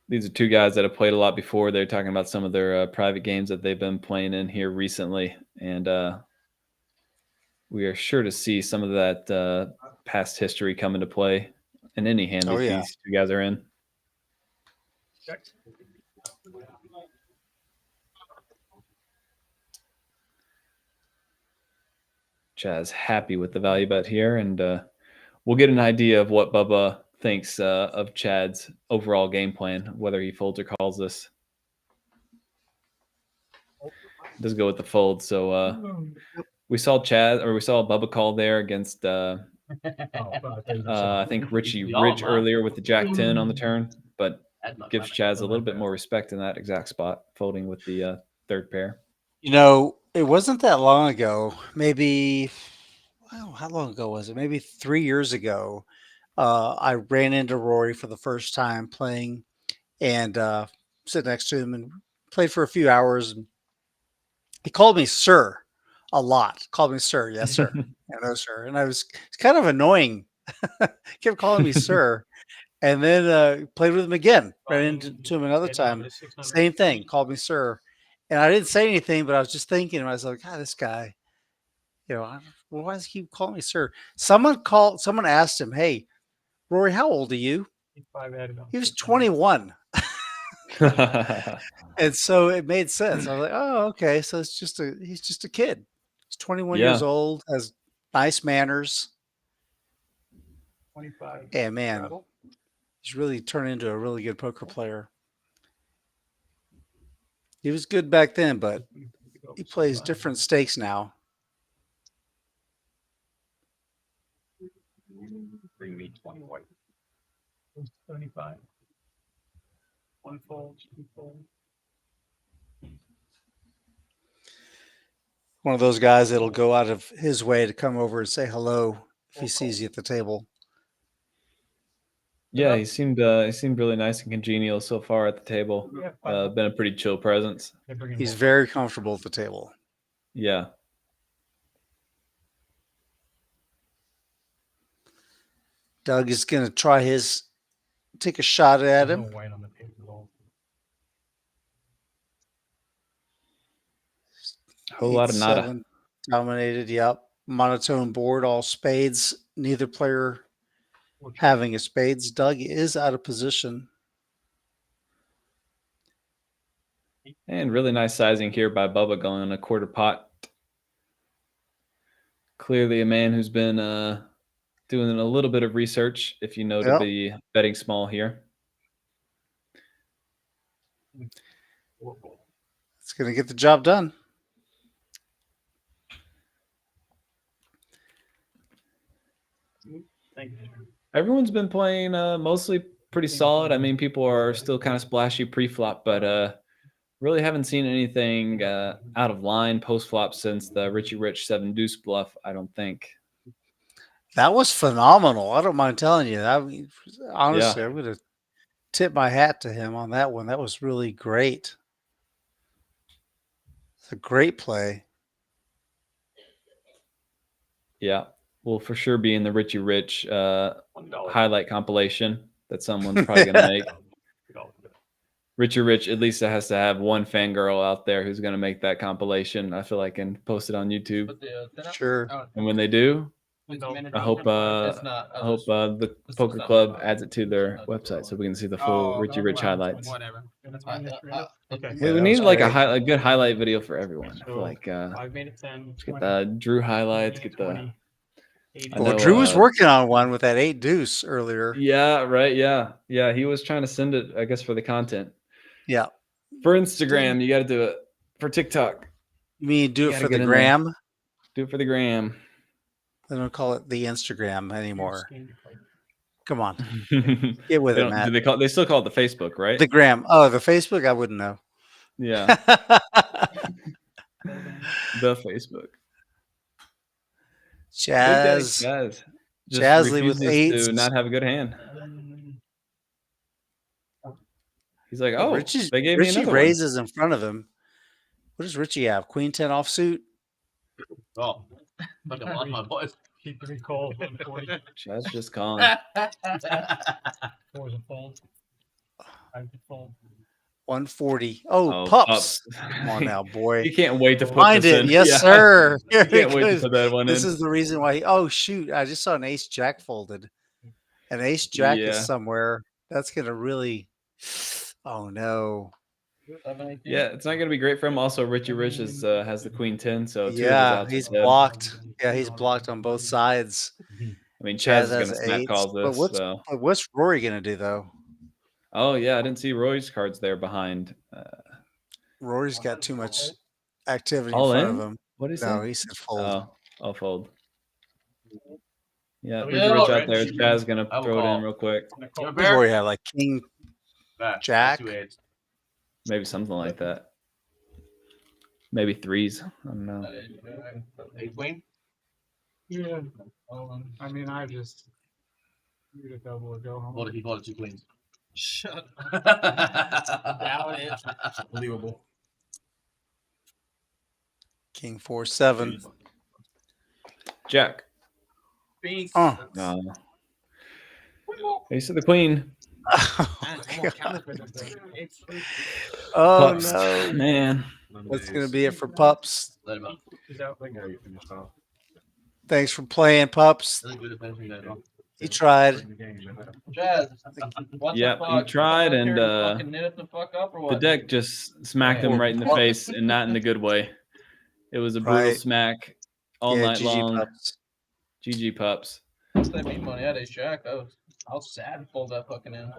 These are 2 guys that have played a lot before. They're talking about some of their private games that they've been playing in here recently. And we are sure to see some of that past history come into play in any hand that these 2 guys are in. Chaz happy with the value bet here, and we'll get an idea of what Bubba thinks of Chad's overall game plan, whether he folds or calls this. Does go with the fold, so we saw Bubba call there against I think Richie Rich earlier with the Jack 10 on the turn, but gives Chaz a little bit more respect in that exact spot, folding with the 3rd pair. It wasn't that long ago. Maybe, how long ago was it? Maybe 3 years ago. I ran into Rory for the first time playing, and sit next to him and played for a few hours. And he called me sir a lot. Called me sir. Yes, sir. No, sir. And it's kind of annoying. Kept calling me sir. And then played with him again. Ran into him another time. Same thing. Called me sir. And I didn't say anything, but I was just thinking, I was like, God, this guy, well, why does he keep calling me sir? Someone asked him, hey, Rory, how old are you? He was 21. And so it made sense. I was like, oh, okay. So he's just a kid. He's 21 years Yeah. old, has nice manners. 25. Yeah, man. He's really turned into a really good poker player. He was good back then, but he plays different stakes now. Bring me 20 white. 75. One fold, two fold. One of those guys that'll go out of his way to come over and say hello if he sees you at the table. Yeah, he seemed really nice and congenial so far at the table. Been a pretty chill presence. He's very comfortable at the table. Yeah. Doug is going to take a shot at him. White on the table at all. Whole lot of nada. 8-7 dominated. Yep. Monotone board, all spades. Neither player having a spades. Doug is out of position. And really nice sizing here by Bubba going on a quarter pot. Clearly a man who's been doing a little bit of research, if you know, to be betting small here. It's going to get the job done. Everyone's been playing mostly pretty solid. I mean, people are still kind of splashy pre-flop, but really haven't seen anything out of line post-flop since the Richie Rich 7-deuce bluff, I don't think. That was phenomenal. I don't mind telling you. Honestly, I'm going to tip my hat to him on that one. That was really great. It's a great play. Yeah. Will for sure be in the Richie Rich highlight compilation that someone's probably going to make. Richie Rich at least has to have one fangirl out there who's going to make that compilation, I feel like, and post it on YouTube. Sure. And when they do, I hope the poker club adds it to their website so we can see the full Richie Rich highlights. Whatever. We need like a good highlight video for everyone. I feel like I've made it 10. get the Drew highlights, get the. Well, Drew was working on one with that 8-deuce earlier. Yeah, right. Yeah. He was trying to send it, I guess, for the content. Yeah. For Instagram, you got to do it. For TikTok, you mean do it for the gram? Do it for the gram. They don't call it the Instagram anymore. Come on, get with it, Matt. They still call it the Facebook, right? The gram. Oh, the Facebook. I wouldn't know. Yeah. The Facebook. Jazzly with 8s. To not have a good hand. He's like, oh, they gave me Richie another raises in front of him. What does Richie have? Queen 10 offsuit. Oh, fucking lost my voice. Keep 3 calls, 140. Jazz just calling. 4's a fold. 5's a fold. 140. Oh, pups. Come on now, boy. You can't wait to put Find this it. in. Yes, sir. You can't wait to put that one in. This is the reason why. Oh, shoot. I just saw an ace jack folded. An ace jack is somewhere. That's going to really. Oh, no. Yeah, it's not going to be great for him. Also, Richie Rich has the Queen 10. So he's blocked. Yeah, he's blocked on both sides. I mean, Chaz is going to snap call this. But what's Rory going to do, though? Oh, yeah. I didn't see Roy's cards there behind. Rory's got too much activity all in front of him. What is he said fold. I'll fold. Yeah, Richie Rich out there. Chaz is going to throw it in real quick. Rory had like king, jack. Maybe something like that. Maybe 3s. I don't know. Queen? Yeah. I mean, I just need a double or go home. What if he called it 2 queens? Shut up. Doubt it. Unbelievable. King 4-7. Jack. Binks. No. Ace of the Queen. Oh no, man. That's gonna be it for pups. Let him up. Thanks for playing, pups. Really good defense from that. He tried. Jazz, what Yep, the he fuck? tried, and Fucking knit it the fuck up or the what? deck just smacked him right in the face, and not in a good way. It was a brutal Right. smack all Yeah, night GG long. pups. GG pups. Once they made money at Ace Jack, I was sad to pull that fucking in.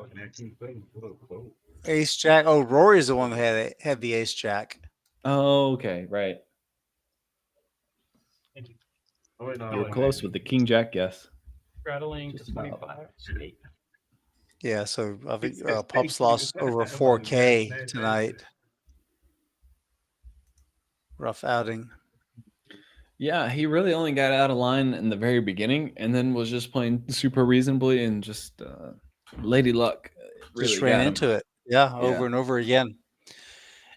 Ace Jack. Oh, Rory's the one that had the Ace Jack. Oh, okay, right. Oh, no, You were close with the King Jack guess. Straddling to Just about. 25 straight. Yeah, so I think Pups lost over 4K tonight. Rough outing. Yeah, he really only got out of line in the very beginning, and then was just playing super reasonably, and just Lady Luck really Just ran got him. into it. Yeah, over and over again.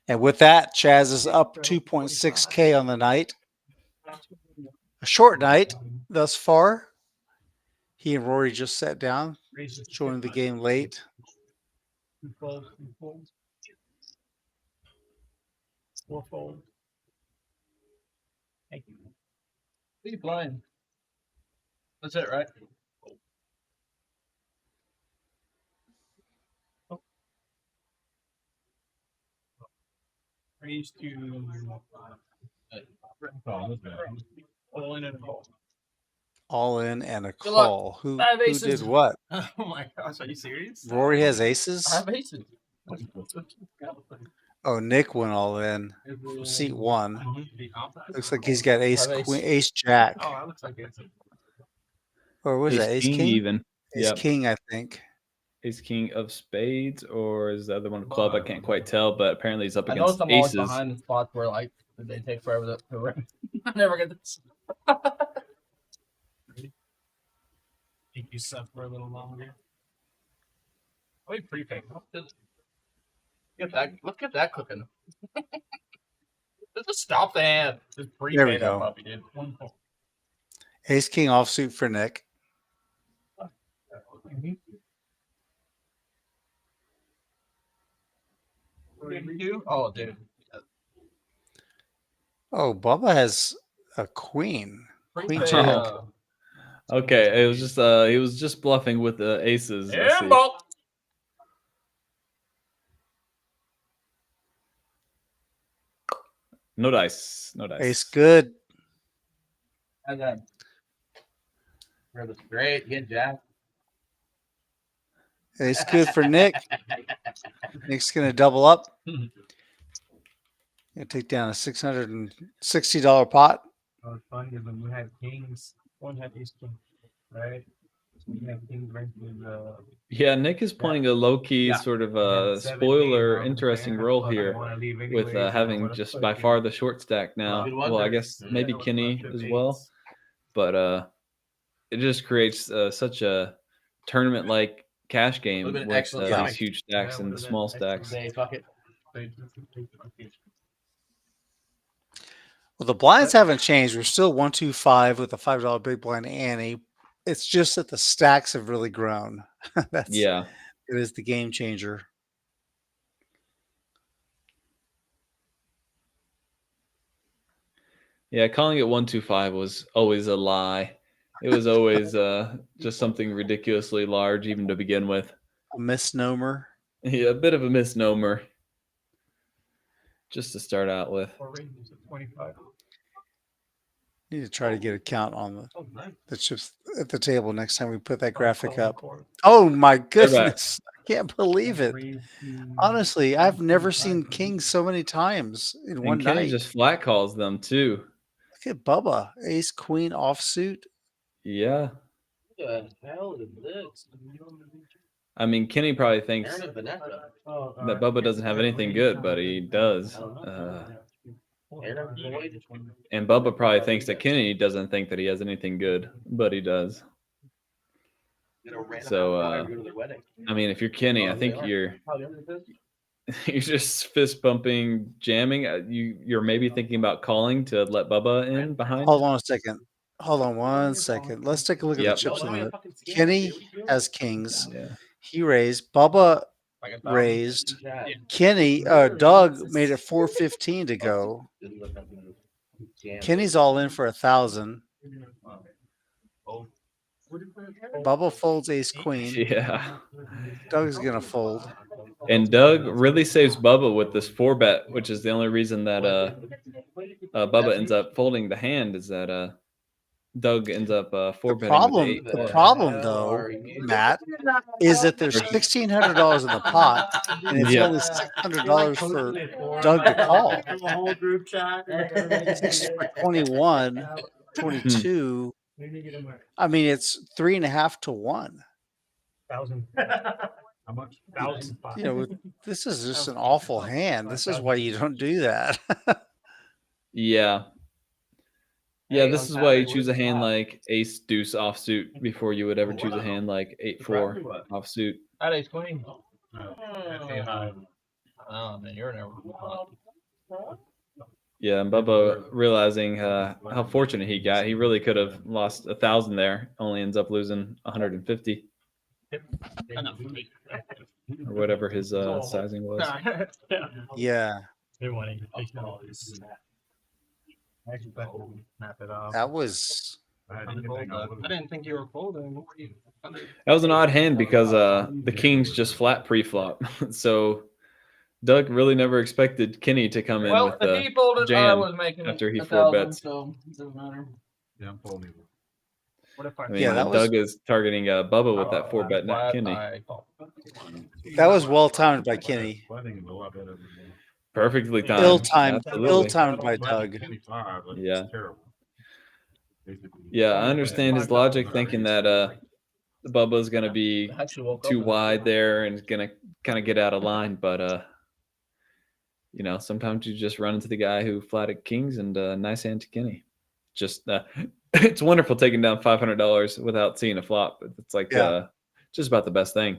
And with that, Chaz is up 2.6K on the night. A short night thus far. He and Rory just sat down, joined the game late. Four fold. Thank you. Who you playing? That's it, right? Raise to all in and a call. All in and a Good luck. call. Who I have did aces. what? Oh my gosh, are you serious? Rory has aces? I have aces. Oh, Nick went all in. Seat one. Looks like he's got ace, queen, ace jack. Oh, that looks like it's Or was that ace king? Even. Ace Yep. king, I think. Ace king of spades, or is the other one club? I can't quite tell, but apparently he's up I know against I'm always aces. behind the spots where like they take forever to ring. I never get this. Think you sub for a little longer. Oh, prepay. Get that. Let's get that cooking. Just stop the hand. Just prepay There we that go. puppy, dude. Ace king offsuit for Nick. Oh, dude. Oh, Bubba has a queen. Queen Prepay, jack. Okay, it was just he was just bluffing with the aces. I see. Ball. No dice. No dice. Ace good. And then. That's great. Get Jack. Ace good for Nick. Nick's going to double up. Going to take down a $660 pot. Oh, it's funny when you had kings. One had ace king, right? You had kings versus Yeah, Nick is playing a low-key sort of spoiler, interesting role here with having just by far the short stack now. Well, I guess maybe Kenny as well, but it just creates such a tournament-like cash game with these huge stacks and the small stacks. Well, the blinds haven't changed. We're still 125 with a $5 big blind Annie. It's just that the stacks have really grown. It is the game changer. Yeah, calling it 125 was always a lie. It was always just something ridiculously large, even to begin with. A misnomer. Yeah, a bit of a misnomer. Just to start out with. 25. Need to try to get a count on the chips at the table next time we put that graphic up. Oh my goodness. I can't believe it. Honestly, I've never seen kings so many times in one Kenny night. just flat calls them too. Look at Bubba. Ace queen offsuit. Yeah. What the hell is this? I mean, Kenny probably thinks that Bubba doesn't have anything good, but he does. And Bubba probably thinks that Kenny doesn't think that he has anything good, but he does. So, I mean, if you're Kenny, I think you're just fist bumping, jamming. You're maybe thinking about calling to let Bubba in behind. Hold on a second. Hold on one second. Let's take a look at the chips in a minute. Kenny has kings. He raised. Bubba raised. Kenny, Doug made it 415 to go. Kenny's all in for 1,000. Bubba folds ace queen. Yeah. Doug's gonna fold. And Doug really saves Bubba with this 4-bet, which is the only reason that Bubba ends up folding the hand is that Doug ends up 4-betting with the 8. The problem though, Matt, is that there's $1,600 in the pot, and it's Yeah. only $600 for Doug to call. The whole group chat. 6 for 21, 22. I mean, it's 3.5 to 1. 1,000. How much? 1,000. You know, this is just an awful hand. This is why you don't do that. Yeah. Yeah, this is why you choose a hand like ace deuce offsuit before you would ever choose a hand like 8-4 offsuit. That ace queen. Oh, man, you're never. Yeah, and Bubba realizing how fortunate he got, he really could have lost 1,000 there. Only ends up losing 150 or whatever his sizing was. Yeah, that was. I didn't think you were folding. That was an odd hand because the kings just flat pre-flop. So Doug really never expected Kenny to come in with the jam after he 4-bets. So it doesn't matter. Yeah, I'm folding. What if I I mean, Doug is targeting Bubba with that 4-bet, not Kenny. That was well timed by Kenny. Perfectly timed. Absolutely. Ill-timed by Doug. Yeah. Yeah, I understand his logic, thinking that Bubba's going to be too wide there and going to kind of get out of line. But, you know, sometimes you just run into the guy who flatted kings and nice hand to Kenny. Just it's wonderful taking down $500 without seeing a flop. It's like just about the best thing.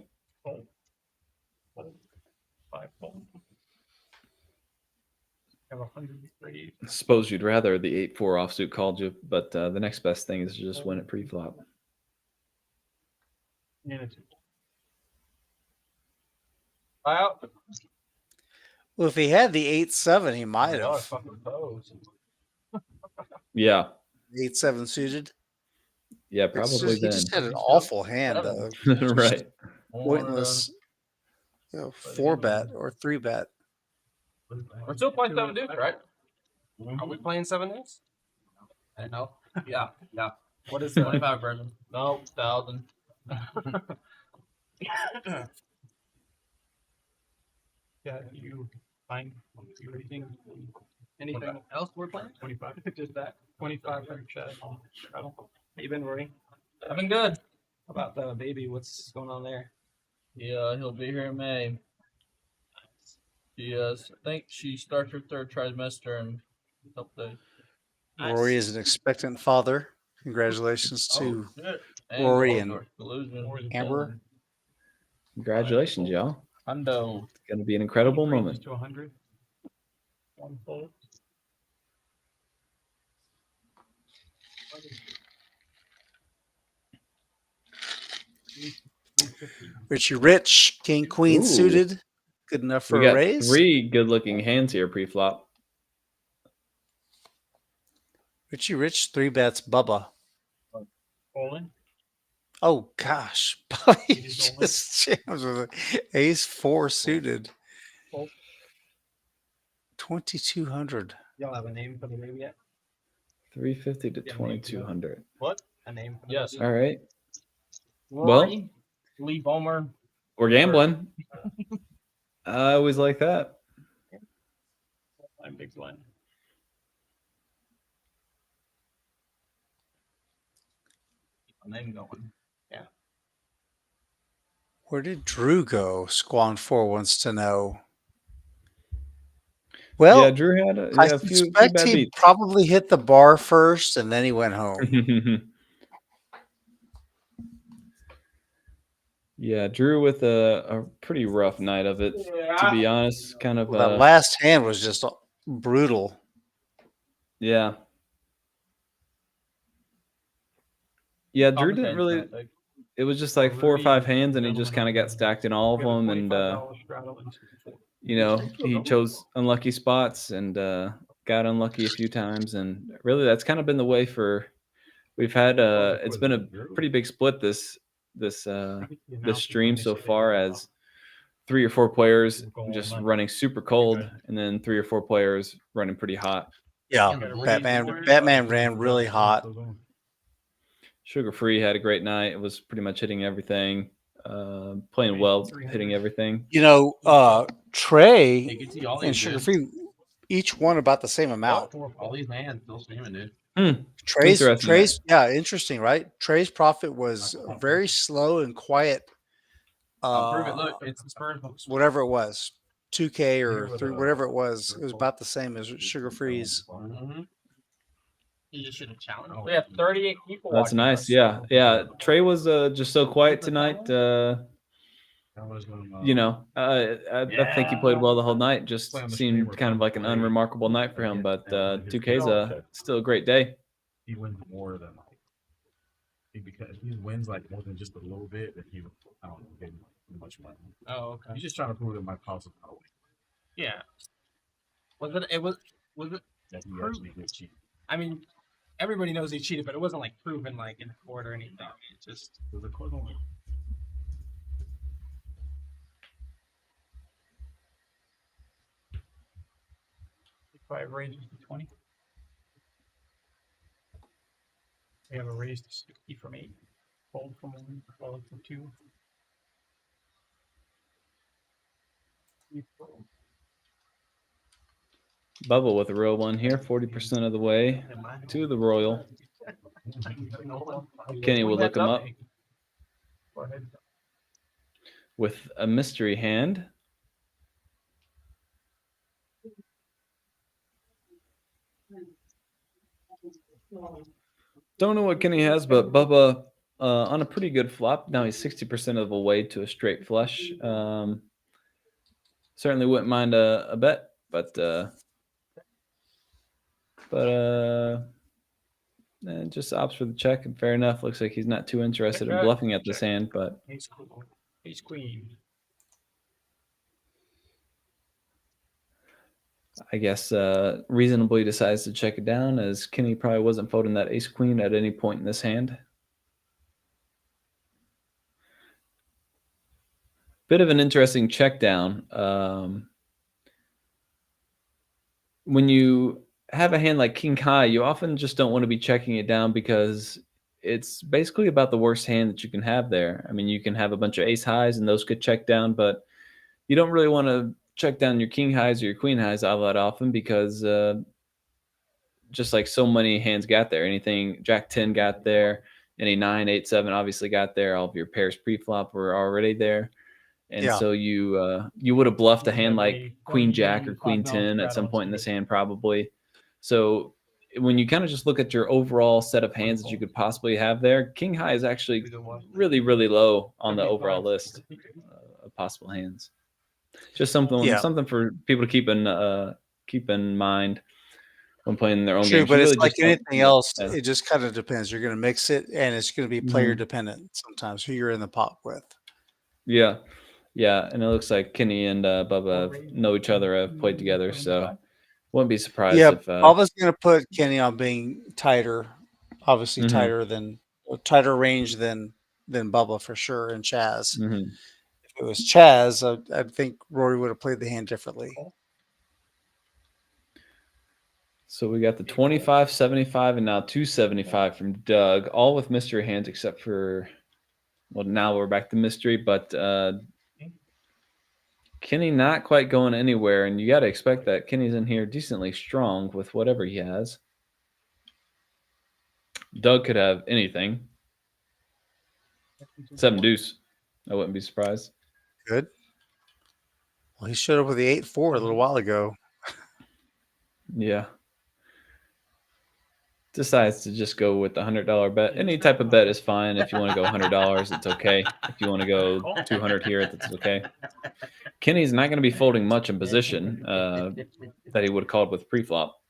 I suppose you'd rather the 8-4 offsuit called you, but the next best thing is to just win it pre-flop. Out. Well, if he had the 8-7, he might have. Yeah. 8-7 suited. Yeah, probably He then. just had an awful hand, though. Right. Pointless. 4-bet or 3-bet. We're still playing 7-deuce, right? Are we playing 7-deuce? I know. Yeah. What is the 25 version? No, 1,000. Yeah, you find anything else we're playing? 25. Just that 25 for chat. How you been, Rory? I've been good. How about the baby? What's going on there? Yeah, he'll be here in May. Yes, I think she starts her 3rd trimester in a couple days. Rory is an expectant father. Congratulations to Rory and Amber. Congratulations, y'all. Hundo. It's going to be an incredible moment. To 100. One fold. Richie Rich, King Queen Ooh. suited. Good enough for We a got raise. 3 good-looking hands here pre-flop. Richie Rich, 3-bets Bubba. Falling. Oh gosh, Bobby just jams with ace 4 suited. 2,200. Y'all have a name for the baby yet? 350 to 2,200. What? A name? For the Yes. All right. Rory, Lee Bomer. We're gambling. I always like that. I'm big blind. Name going. Yeah. Where did Drew go? Squan 4 wants to know. Well, yeah, Drew had a I few suspect bad he beats. probably hit the bar first and then he went home. Yeah, Drew with a pretty rough night of it, to be honest. Kind of. Well, that last hand was just brutal. Yeah. Yeah, Drew didn't really. It was just like 4 or 5 hands, and he just kind of got stacked in all of them. And you know, he chose unlucky spots and got unlucky a few times. And really, that's kind of been the way for We've had it's been a pretty big split this stream so far, as 3 or 4 players just running super cold, and then 3 or 4 players running pretty hot. Yeah, Batman ran really hot. Sugar Free had a great night. It was pretty much hitting everything, playing well, hitting everything. You know, Trey Diggity, all and these, Sugar dude. Free each won about the same amount. All these hands still streaming, dude. Interesting. Yeah, interesting, right? Trey's profit was very slow and quiet. I'll prove it. Look, it's the Spurs. Whatever it was, 2K or 3, whatever it was about the same as Sugar Free's. You just should have challenged. We have 38 people. That's watching nice. us. Yeah. Trey was just so quiet tonight. You know, I think he played well the whole night. Just seemed kind of like an unremarkable night for him. But 2K's still a great day. He wins more than because he wins like more than just a little bit. That he, I don't know, getting much money. Oh, okay. He's just trying to prove that my house is not away. Yeah. Was it? It was it? That he actually did cheat. I mean, everybody knows he cheated, but it wasn't like proven like in court or anything. It just Was the court only? If I raised it to 20. We have a raise to 60 from 8. Fold from 1, fold from 2. Bubble with a real one here, 40% of the way to the Royal. Kenny will look him up with a mystery hand. Don't know what Kenny has, but Bubba on a pretty good flop. Now he's 60% of the way to a straight flush. Certainly wouldn't mind a bet, but just opts for the check, and fair enough. Looks like he's not too interested in bluffing at this hand, but Ace Queen. I guess reasonably decides to check it down, as Kenny probably wasn't folding that ace queen at any point in this hand. Bit of an interesting check down. When you have a hand like king high, you often just don't want to be checking it down, because it's basically about the worst hand that you can have there. I mean, you can have a bunch of ace highs and those could check down, but you don't really want to check down your king highs or your queen highs all that often, because just like so many hands got there, anything Jack 10 got there, any 9, 8, 7 obviously got there. All of your pairs pre-flop were already there. And so you would have bluffed a hand like Queen Jack or Queen 10 at some point in this hand probably. So when you kind of just look at your overall set of hands that you could possibly have there, king high is actually really, really low on the overall list of possible hands. Just something for people to keep in mind when playing their own True, games. but You it's really like just don't- anything else. Yeah. It just kind of depends. You're going to mix it, and it's going to be player dependent sometimes, who you're in the pot with. Yeah. And it looks like Kenny and Bubba know each other, have played together, so wouldn't be surprised Yeah, if Bubba's going to put Kenny on being tighter, obviously tighter range than Bubba for sure, and Chaz. If it was Chaz, I think Rory would have played the hand differently. So we got the 25, 75, and now 275 from Doug, all with mystery hands except for, well, now we're back to mystery, but Kenny not quite going anywhere, and you got to expect that. Kenny's in here decently strong with whatever he has. Doug could have anything. 7-deuce. I wouldn't be surprised. Good. Well, he showed up with the 8-4 a little while ago. Yeah. Decides to just go with the $100 bet. Any type of bet is fine. If you want to go $100, it's okay. If you want to go 200 here, that's okay. Kenny's not going to be folding much in position that he would have called with pre-flop.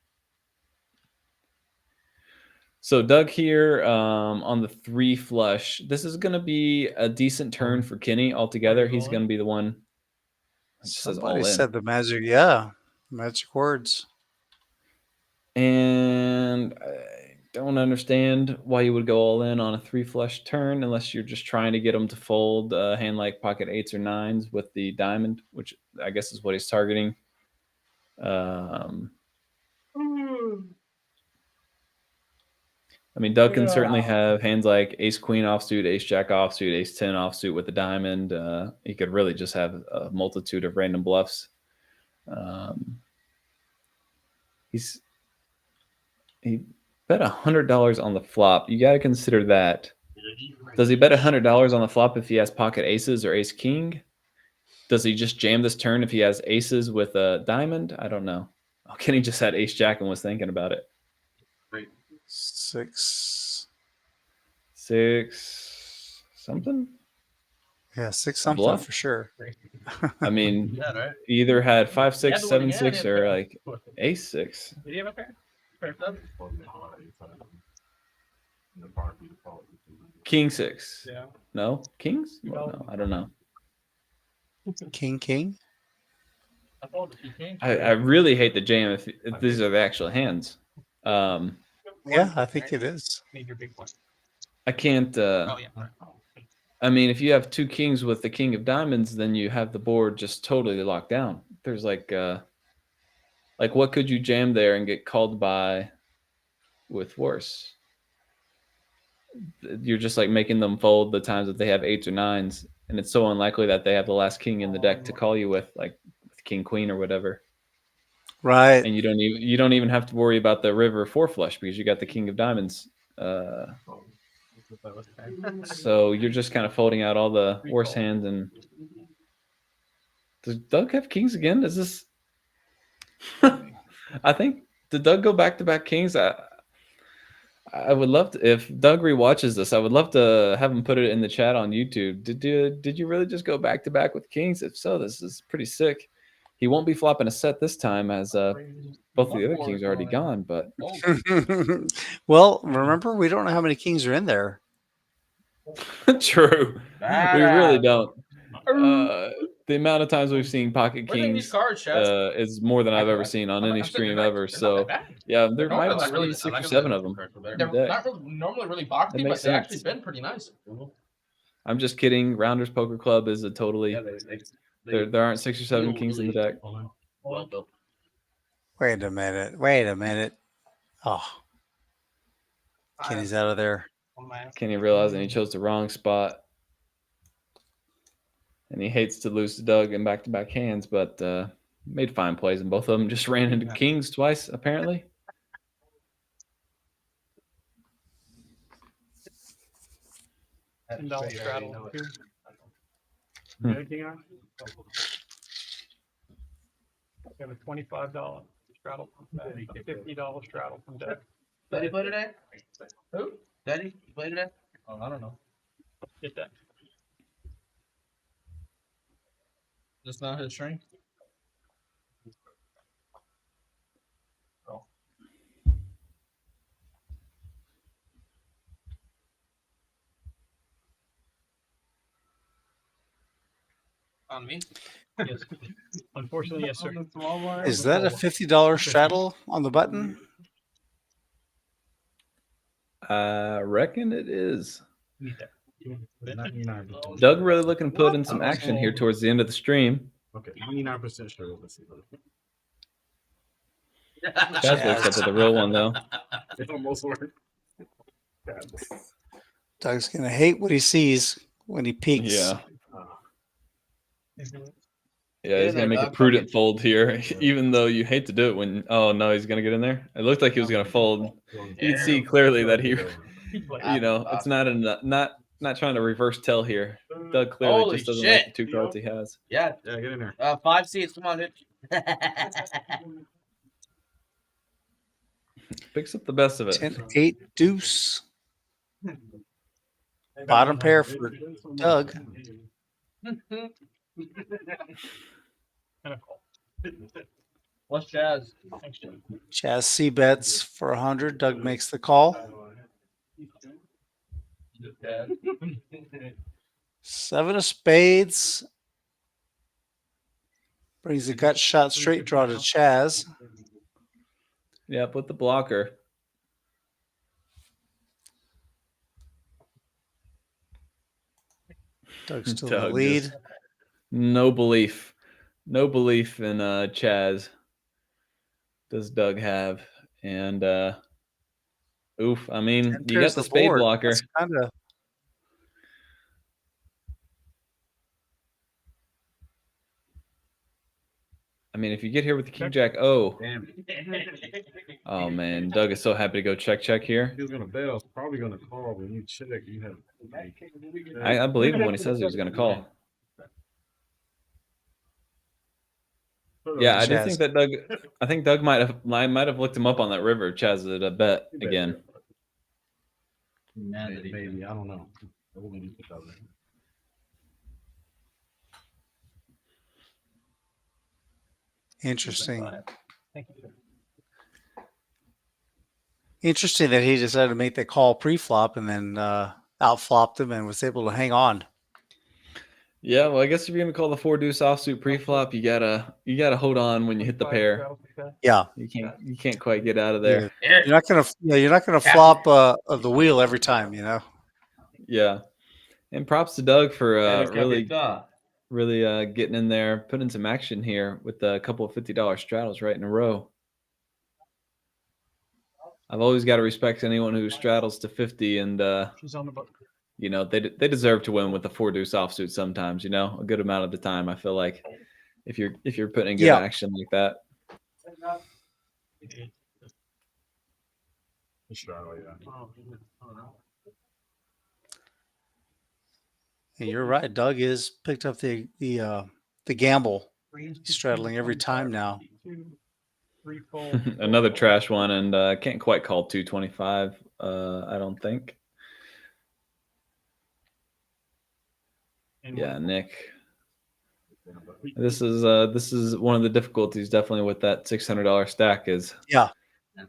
So Doug here on the 3 flush. This is going to be a decent turn for Kenny altogether. He's going to be the one. Somebody said the magic, magic words. And don't understand why you would go all in on a 3 flush turn unless you're just trying to get him to fold a hand like pocket 8s or 9s with the diamond, which I guess is what he's targeting. I mean, Doug can certainly have hands like ace queen offsuit, ace jack offsuit, ace 10 offsuit with a diamond. He could really just have a multitude of random bluffs. He bet $100 on the flop. You got to consider that. Does he bet $100 on the flop if he has pocket aces or ace king? Does he just jam this turn if he has aces with a diamond? I don't know. Oh, Kenny just had ace jack and was thinking about it. 6 something. Yeah, 6 something bluff? for sure. I mean, Yeah, right. he either had 5 He 6 had the 7 winning 6 hand, or yeah. like ace 6. Did he have a pair? King 6. Yeah. No? Kings? Well, no, I don't know. King. I thought if he came. I really hate the jam if these are the actual hands. Yeah, I think it is. Made your big one. I can't. Oh yeah. I mean, if you have 2 kings with the king of diamonds, then you have the board just totally locked down. There's like what could you jam there and get called by with worse? You're just like making them fold the times that they have 8s or 9s, and it's so unlikely that they have the last king in the deck to call you with, like with king queen or whatever. Right. And you don't even have to worry about the river 4 flush because you got the king of diamonds. So you're just kind of folding out all the worse hands. And does Doug have kings again? Is this? I think did Doug go back-to-back kings? I would love to, if Doug rewatches this, I would love to have him put it in the chat on YouTube. Did you really just go back-to-back with kings? If so, this is pretty sick. He won't be flopping a set this time as both the other kings are already gone. But Well, remember, we don't know how many kings are in there. true, we really don't. The amount of times we've seen pocket Where are these kings cards, Chaz? is more than I've ever seen on any stream ever. So yeah, there might Normally, be really, 6 or 7 of them. They're Deck. not really, normally really boxy, That but makes they've sense. actually been pretty nice. I'm just kidding. Rounders Poker Club is a totally. There aren't 6 or 7 kings in the deck. Well built. Wait a minute. Oh, Kenny's out of there. Kenny realizing he chose the wrong spot. And he hates to lose to Doug in back-to-back hands, but made fine plays, and both of them just ran into kings twice, apparently. $10 straddle. Hmm. Anything on? We have a $25 straddle from deck, a $50 straddle from deck. Daddy play today? Who? Daddy, you play today? Oh, I don't know. Get that. Just not his string? On me? Yes. Unfortunately, yes, sir. Is that a $50 straddle on the button? I reckon it is. Need that. Doug really looking to put in some action here towards the end of the stream. Okay, 99% sure. Let's see. Chaz wakes up with a real one, though. It almost worked. Doug's gonna hate what he sees when he peeks. Yeah. Yeah, he's gonna make a prudent fold here, even though you hate to do it when. Oh no, he's gonna get in there. It looked like he was gonna fold. You can see clearly that he, it's not trying to reverse tell here. Doug clearly Holy just doesn't shit. like the 2 cards he has. Yeah. Yeah, get in there. 5 seats. Come on, dude. Picks up the best of it. 10-8 deuce. Bottom pair for Doug. What's Chaz? Chaz C bets for 100. Doug makes the call. 7 of spades. Brings the gut shot straight draw to Chaz. Yeah, put the blocker. Doug's still in the Doug lead. just- no belief in Chaz. Does Doug have? And oof, I mean, And you there's got the the spade board. blocker. That's kind of I mean, if you get here with the king jack, oh Damn. man, Doug is so happy to go check here. He was gonna bail. Probably gonna call when you check. You have. I believe him when he says he was going to call. Yeah, I do think that Doug. I think Doug might have looked him up on that river. Chaz at a bet again. Maybe I don't know. I wouldn't use it that way. interesting. Interesting that he decided to make the call pre-flop and then outflopped him and was able to hang on. Yeah, well, I guess if you're gonna call the 4-deuce offsuit pre-flop, you gotta hold on when you hit the pair. Yeah, You can't quite get out of there. you're not gonna flop the wheel every time, you know. Yeah, and props to Doug for really getting in there, putting some action here with a couple of $50 straddles right in a row. I've always got to respect anyone who straddles to 50, and you know they deserve to win with the 4-deuce offsuit sometimes. You know, a good amount of the time. I feel like if you're putting in good action like that. And you're right. Doug is picked up the gamble. He's straddling every time now. Another trash one, and can't quite call 225. I don't think. Yeah, Nick. This is one of the difficulties definitely with that $600 stack is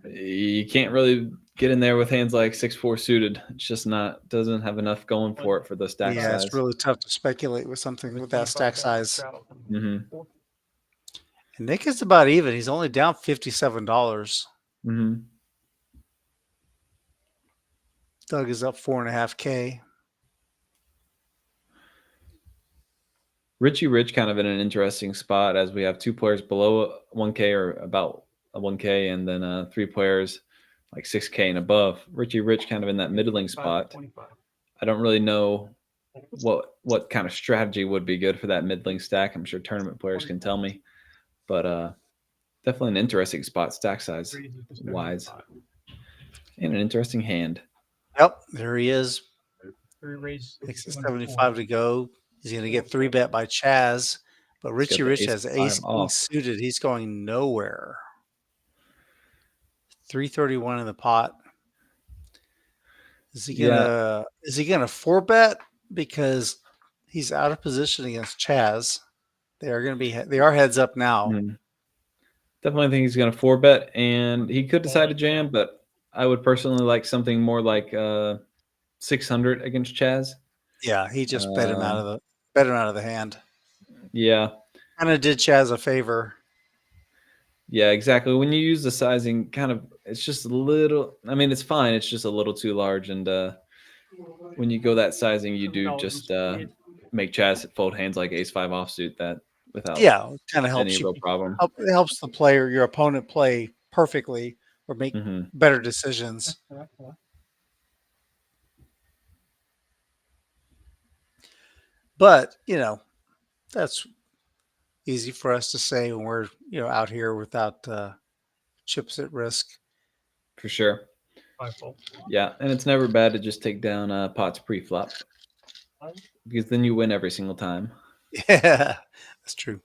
you can't really get in there with hands like 6-4 suited. It's just doesn't have enough going for it for the stack size. Yeah, it's really tough to speculate with something with that stack size. Mm-hmm. And Nick is about even. He's only down $57. Mm-hmm. Doug is up $4.5K. Richie Rich kind of in an interesting spot as we have two players below 1K or about a 1K, and then 3 players like 6K and above. Richie Rich kind of in that middling spot. I don't really know what kind of strategy would be good for that middling stack. I'm sure tournament players can tell me, but definitely an interesting spot stack size wise, and an interesting hand. Yep, there he is. 675 to go. He's going to get 3-bet by Chaz, but Richie Rich has ace suited. He's going nowhere. 331 in the pot. Is he gonna 4-bet because he's out of position against Chaz? They are heads up now. Mm-hmm. Definitely think he's gonna 4-bet, and he could decide to jam, but I would personally like something more like 600 against Chaz. Yeah, he just bet him out of the hand. Yeah, kind of did Chaz a favor. Yeah, exactly. When you use the sizing, it's just a little. I mean, it's fine. It's just a little too large, and when you go that sizing, you do just make Chaz fold hands like ace-5 offsuit that without kind of helps any real problem. It helps the player, your opponent, play perfectly or make better decisions. But that's easy for us to say when we're out here without chips at risk. For sure. Yeah, and it's never bad to just take down pots pre-flop because then you win every single time. Yeah, that's true.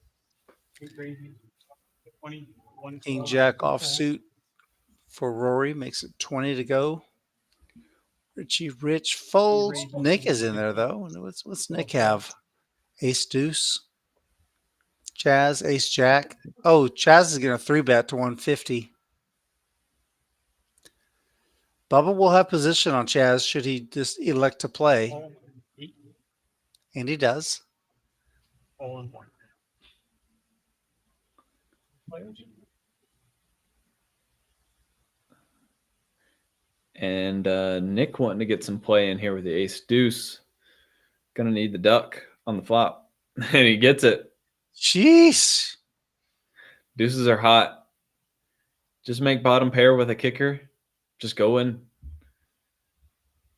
King Jack offsuit for Rory makes it 20 to go. Richie Rich folds. Nick is in there though. What's Nick have? Ace deuce. Chaz, ace jack. Oh, Chaz is going to 3-bet to 150. Bubba will have position on Chaz should he just elect to play. And he does. And Nick wanting to get some play in here with the ace deuce. Gonna need the duck on the flop. And he gets it. Jeez. Deuces are hot. Just make bottom pair with a kicker. Just go in.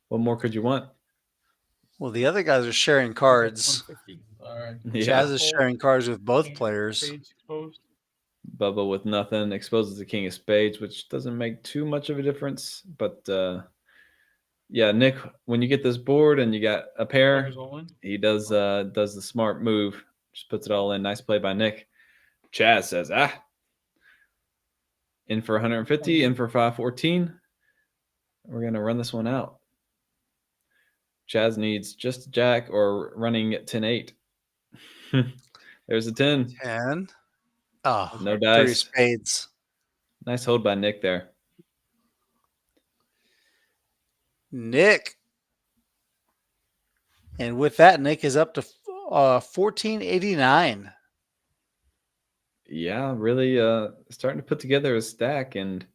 What more could you want? Well, the other guys are sharing cards. Yeah. Chaz is sharing cards with both players. Bubba with nothing exposes the king of spades, which doesn't make too much of a difference. But yeah, Nick, when you get this board and you got a pair, he does the smart move. Just puts it all in. Nice play by Nick. Chaz says, in for 150, in for 514. We're gonna run this one out. Chaz needs just a jack or running 10-8. There's a 10. 10. Oh, No 3 dice. spades. Nice hold by Nick there. Nick. And with that, Nick is up to 1489. Yeah, really starting to put together a stack. And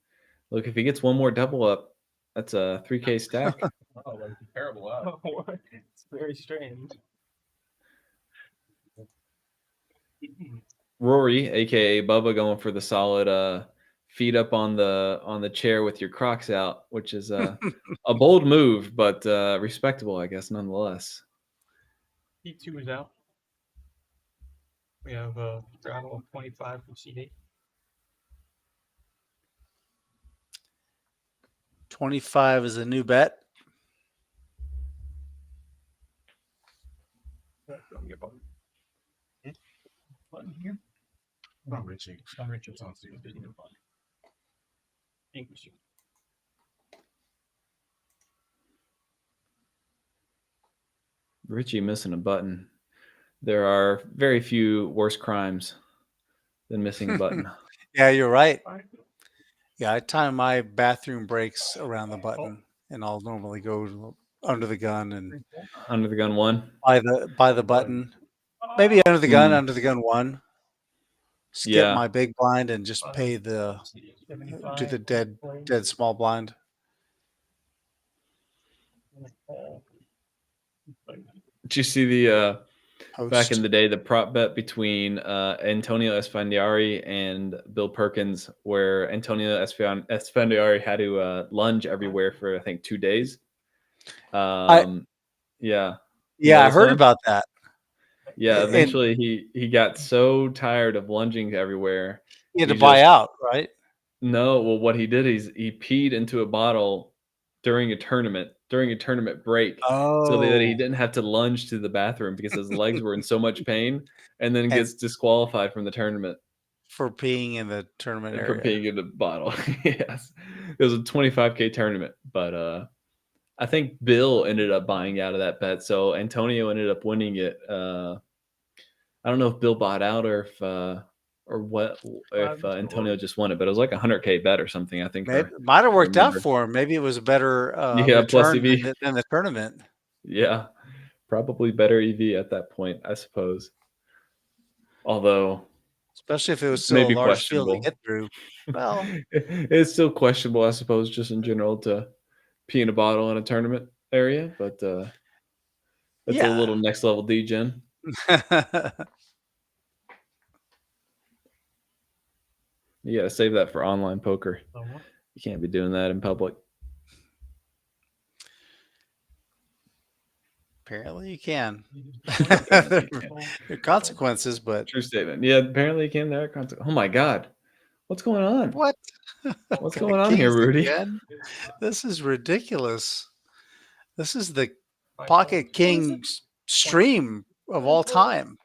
look, if he gets one more double up, that's a 3K stack. Oh, like terrible up. It's very strange. Rory, aka Bubba, going for the solid feet up on the chair with your Crocs out, which is a bold move, but respectable, I guess, nonetheless. E2 is out. We have straddle of 25 from CD. 25 is a new bet. Button here. Not Richie. Not Richard. It's on English. Richie missing a button. There are very few worse crimes than missing a button. Yeah, you're right. Yeah, I time my bathroom breaks around the button, and I'll normally go under the gun and Under the gun one. by the button. Maybe under the gun one. Skip Yeah. my big blind and just pay do the dead small blind. Did you see the back Host. in the day the prop bet between Antonio Esfandiari and Bill Perkins, where Antonio Esfandiari had to lunge everywhere for I think 2 days? Yeah. Yeah, I heard about that. Yeah, And eventually he got so tired of lunging everywhere. he had to buy out, right? No, well, what he did is he peed into a bottle during a tournament break, so that he didn't have to lunge to the bathroom because his legs were in so much pain, and then gets disqualified from the tournament for peeing in the tournament area. For peeing in the bottle. Yes, it was a 25K tournament, but I think Bill ended up buying out of that bet, so Antonio ended up winning it. I don't know if Bill bought out or if Antonio just won it, but it was like a 100K bet or something. I think It might have worked out for him. Maybe it was a better plus return EV than the tournament. Yeah, probably better EV at that point, I suppose. Although, especially if it was still maybe a large field to questionable. get through. Well, it's still questionable, I suppose, just in general to pee in a bottle in a tournament area, but that's a little next level degen. You gotta save that for online poker. You can't be doing that in public. Apparently you can. There are consequences, but True statement. Yeah, apparently you can. There are consequences. Oh my God, what's going on? What? What's going on here, Rudy? Again? This is ridiculous. This is the Pocket King stream of all time.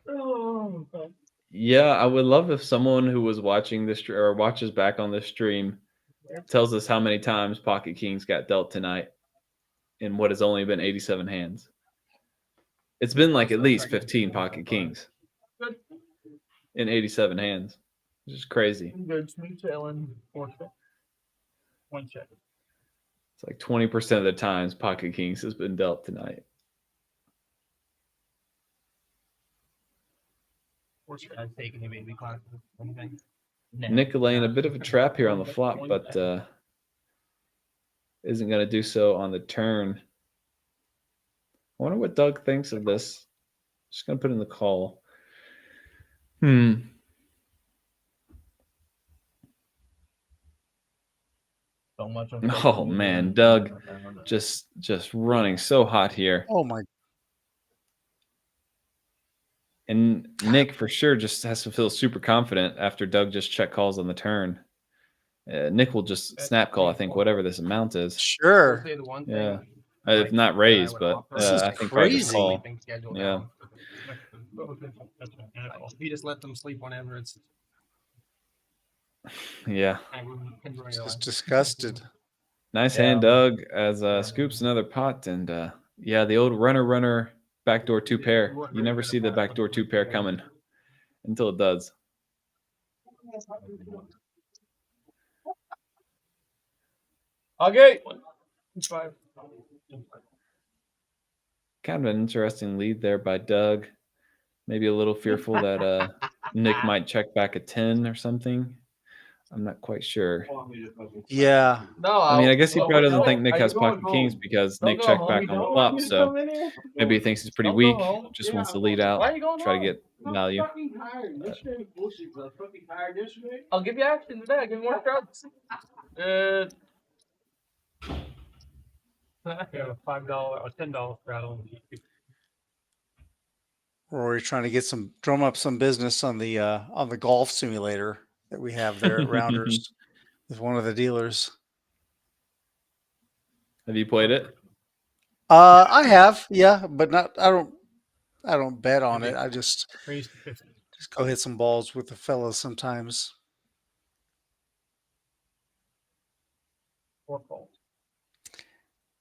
Yeah, I would love if someone who was watching this or watches back on this stream tells us how many times Pocket Kings got dealt tonight in what has only been 87 hands. It's been like at least 15 Pocket Kings in 87 hands, which is crazy. Good, smooth sailing, forfeit. One check. It's like 20% of the times Pocket Kings has been dealt tonight. Nick laying a bit of a trap here on the flop, but isn't going to do so on the turn. I wonder what Doug thinks of this. Just gonna put in the call. Hmm. So much of Oh man, Doug just running so hot here. Oh my! And Nick for sure just has to feel super confident after Doug just check calls on the turn. Nick will just snap call, I think, whatever this amount is. Sure. Say the one Yeah. thing, If not raise, but This is I think probably just crazy. call. sleeping schedule Yeah. down. Like, if you just let them sleep whenever it's Yeah. Just disgusted. Nice hand, Doug, as scoops another pot. And yeah, the old runner backdoor two pair. You never see the backdoor two pair coming until it does. Okay. Kind of an interesting lead there by Doug. Maybe a little fearful that Nick might check back a 10 or something. I'm not quite sure. Yeah. No, I mean, I guess he probably doesn't think Nick has pocket kings because Nick checked back on the flop, so maybe he thinks he's pretty weak, just wants to lead out, try to get value. I'll give you action today. I'll give you more strokes. I have a $5 or $10 straddle. Rory trying to get drum up some business on the golf simulator that we have there at Rounders with one of the dealers. Have you played it? I have, yeah, but I don't bet on it. I just go hit some balls with the fellas sometimes. 4 fold.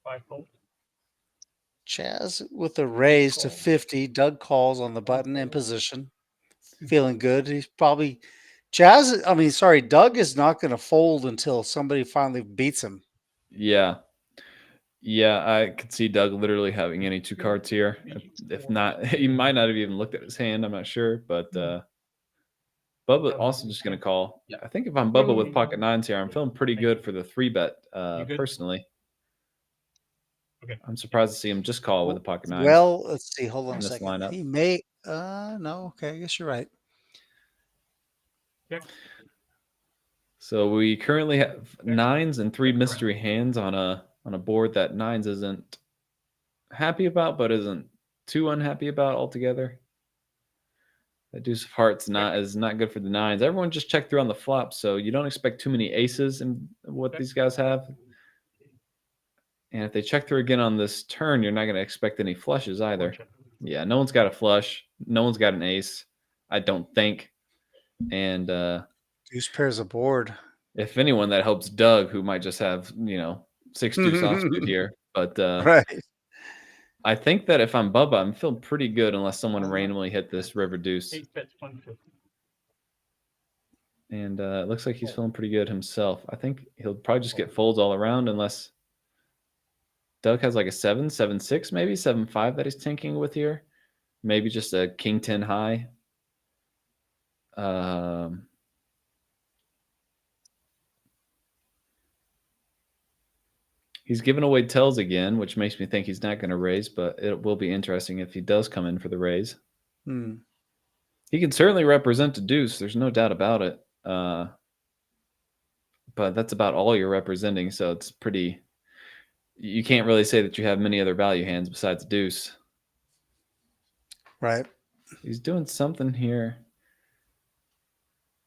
5 fold. Chaz with a raise to 50. Doug calls on the button in position. Feeling good. He's probably Doug is not going to fold until somebody finally beats him. Yeah. Yeah, I could see Doug literally having any 2 cards here. If not, he might not have even looked at his hand. I'm not sure, but Bubba also just going to call. I think if I'm Bubba with pocket 9s here, I'm feeling pretty good for the 3-bet personally. Okay. I'm surprised to see him just call with a pocket 9s. Well, let's see. Hold on a this second. lineup. He may. No. Okay, I guess you're right. Okay. So we currently have 9s and 3 mystery hands on a board that 9s isn't happy about, but isn't too unhappy about altogether. That deuce of hearts is not good for the 9s. Everyone just checked through on the flop, so you don't expect too many aces in what these guys have. And if they check through again on this turn, you're not going to expect any flushes either. Yeah, no one's got a flush. No one's got an ace, I don't think. And deuce pairs a board. If anyone, that helps Doug, who might just have 6 deuce offsuit here. But right. I think that if I'm Bubba, I'm feeling pretty good unless someone randomly hit this river deuce. 8 bets, 150. And it looks like he's feeling pretty good himself. I think he'll probably just get folds all around unless Doug has like a 7, 7-6, maybe 7-5 that he's tanking with here. Maybe just a king 10 high. He's giving away tells again, which makes me think he's not going to raise, but it will be interesting if he does come in for the raise. He can certainly represent a deuce. There's no doubt about it. But that's about all you're representing, so it's pretty... You can't really say that you have many other value hands besides deuce. Right. He's doing something here.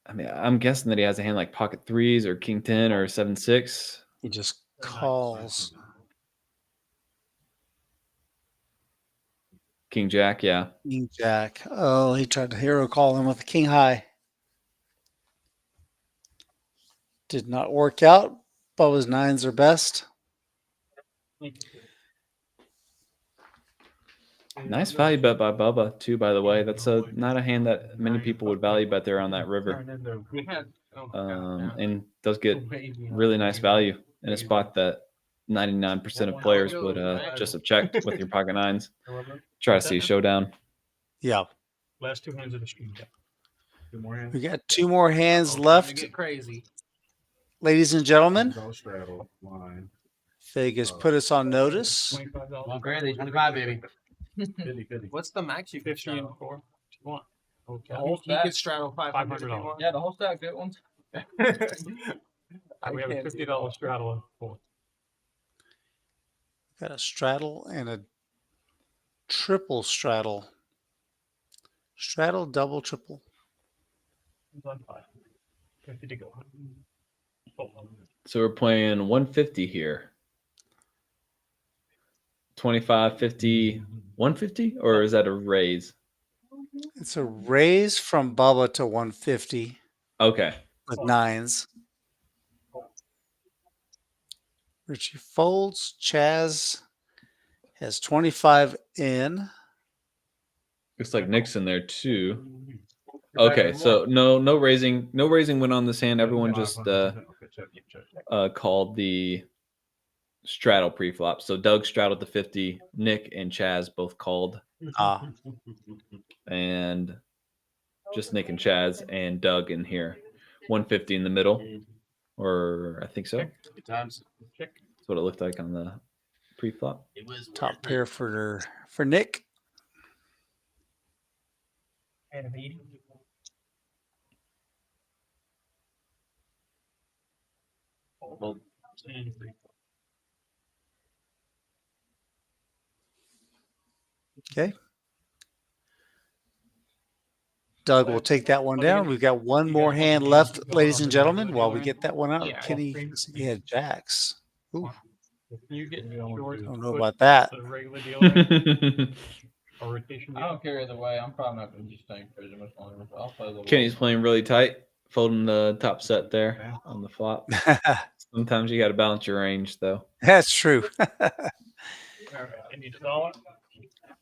I mean, I'm guessing that he has a hand like pocket 3s or king 10 or 7-6. He just calls. King jack, yeah. King jack. Oh, he tried to hero call him with a king high. Did not work out. Bubba's 9s are best. Nice value bet by Bubba, too, by the way. That's not a hand that many people would value bet there on that river. And does get really nice value in a spot that 99% of players would just have checked with your pocket 9s. Try to see a showdown. Yeah. Last 2 hands of the stream. We got 2 more hands left. Get crazy. Ladies and gentlemen, Vegas put us on notice. $25. Well, crazy. 25, baby. What's the max you can 50 and straddle? 4. What you want? Okay. He could straddle 500 if he $500. wants. Yeah, the whole stack, good ones. So we have a $50 straddle of 4. Got a straddle and a triple straddle. Straddle, double, triple. It's on 5. 50 to go. So we're playing 150 here. 25, 50, 150? Or is that a raise? It's a raise from Bubba to 150 Okay. with 9s. Richie folds. Chaz has 25 in. Looks like Nick's in there too. Okay, so no raising went on this hand. Everyone just called the straddle pre-flop. So Doug straddled the 50. Nick and Chaz both called. And just Nick and Chaz and Doug in here. 150 in the middle. Or I think so. Good times. That's what it looked like on the pre-flop. It was Top pair for Nick. And a 80. Well, Okay. Doug will take that one down. We've got one more hand left, ladies and gentlemen, while we get that one out. Kenny, he had jacks. Ooh, You get short. don't know about that. The regular deal there. A rotation I deal. don't care either way. I'm probably not going to be staying crazy much longer. But I'll play a little. Kenny's playing really tight, folding the top set there on the flop. Sometimes you got to balance your range, though. That's true. All right. I need $1.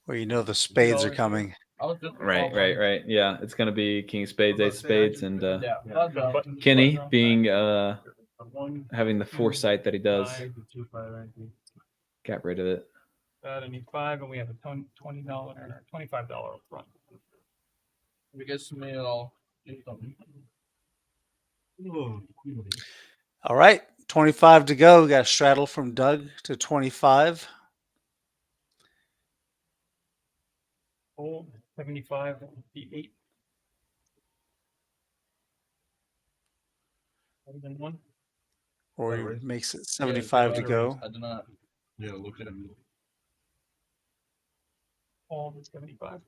Well, you know the spades are coming. I was just Right. Yeah, it's going to be King of Spades, Ace of Spades, and Yeah, that's done. Kenny being One, having the foresight that he does, 5, got rid of it. that I need 5, and we have a $20 or $25 up front. If it gets to me, I'll do something. All right, 25 to go. We got a straddle from Doug to 25. Hold 75, 58. More than one. Or he makes it 75 to go. I do not. Yeah, look at him. Hold 75.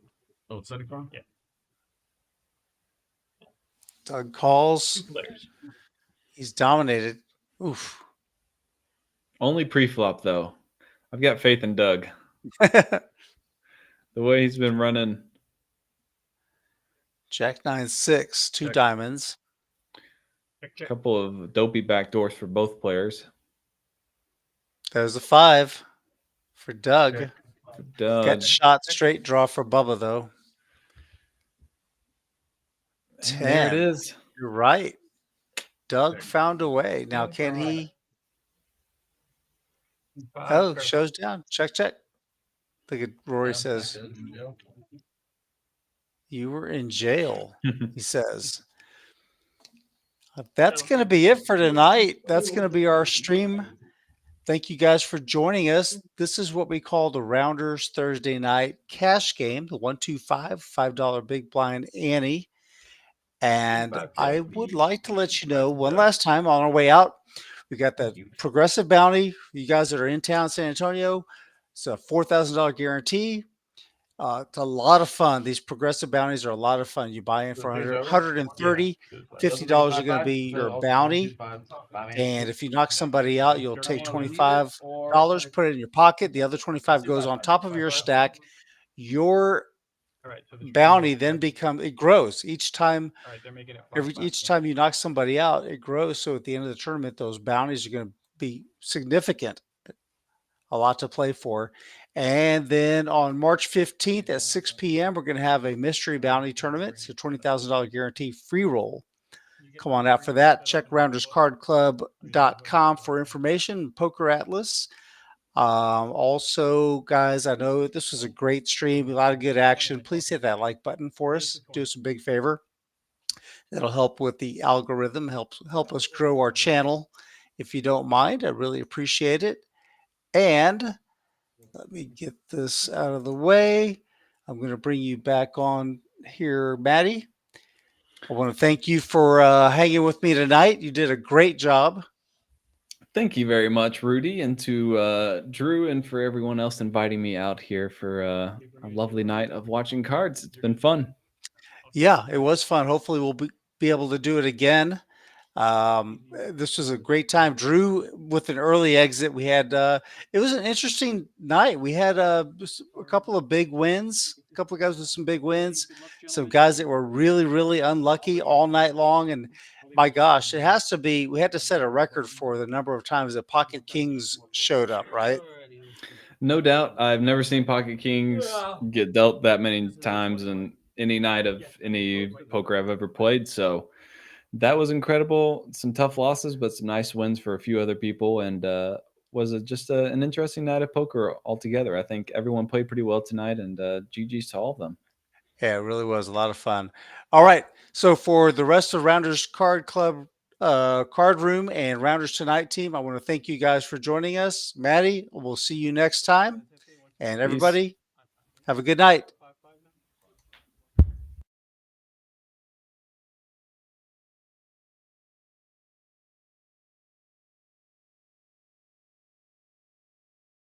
Oh, 75? Yeah. Doug calls. 2 players. He's dominated. Oof. Only pre-flop though. I've got faith in Doug. The way he's been running. Jack 9-6, 2 Check. diamonds. Check, A check. couple of dopey backdoors for both players. There's a 5 for Doug. Check. Doug. Got shot straight draw for Bubba though. And there it 10. is. You're right. Doug found a way. Now can he? 5, Oh, check. shows down. Check, check. Look at Rory says, you were in jail, he says. That's going to be it for tonight. That's going to be our stream. Thank you guys for joining us. This is what we call the Rounders Thursday night cash game, the 125 $5 big blind Annie. And I would like to let you know one last time on our way out, we got the progressive bounty. You guys that are in town, San Antonio, it's a $4,000 guarantee. It's a lot of fun. These progressive bounties are a lot of fun. You buy in for 130, $50 are going to be your bounty. And if you knock somebody out, you'll take $25, put it in your pocket. The other 25 goes on top of your stack. Your All right, so the bounty then it grows each time. All right, they're making it Each time you knock somebody out, it grows. So at the end of the tournament, those bounties are going to be significant. A lot to play for. And then on March 15th at 6 p.m., we're going to have a mystery bounty tournament. It's a $20,000 guarantee free roll. Come on out for that. Check rounderscardclub.com for information. Poker Atlas. Also, guys, I know this was a great stream, a lot of good action. Please hit that like button for us. Do us a big favor. That'll help with the algorithm, help us grow our channel. If you don't mind, I really appreciate it. And let me get this out of the way. I'm going to bring you back on here, Maddie. I want to thank you for hanging with me tonight. You did a great job. Thank you very much, Rudy, and to Drew, and for everyone else inviting me out here for a lovely night of watching cards. It's been fun. Yeah, it was fun. Hopefully, we'll be able to do it again. This was a great time. Drew with an early exit. We had it was an interesting night. We had a couple of big wins, a couple of guys with some big wins, some guys that were really, really unlucky all night long. And my gosh, it has to be, we had to set a record for the number of times that Pocket Kings showed up, right? No doubt. I've never seen Pocket Kings get dealt that many times in any night of any poker I've ever played. So that was incredible. Some tough losses, but some nice wins for a few other people. And was just an interesting night of poker altogether. I think everyone played pretty well tonight, and GG's to all of them. Yeah, it really was a lot of fun. All right. So for the rest of Rounders Card Club, Card Room, and Rounders Tonight team, I want to thank you guys for joining us. Maddie, we'll see you next time. And everybody, have a good night.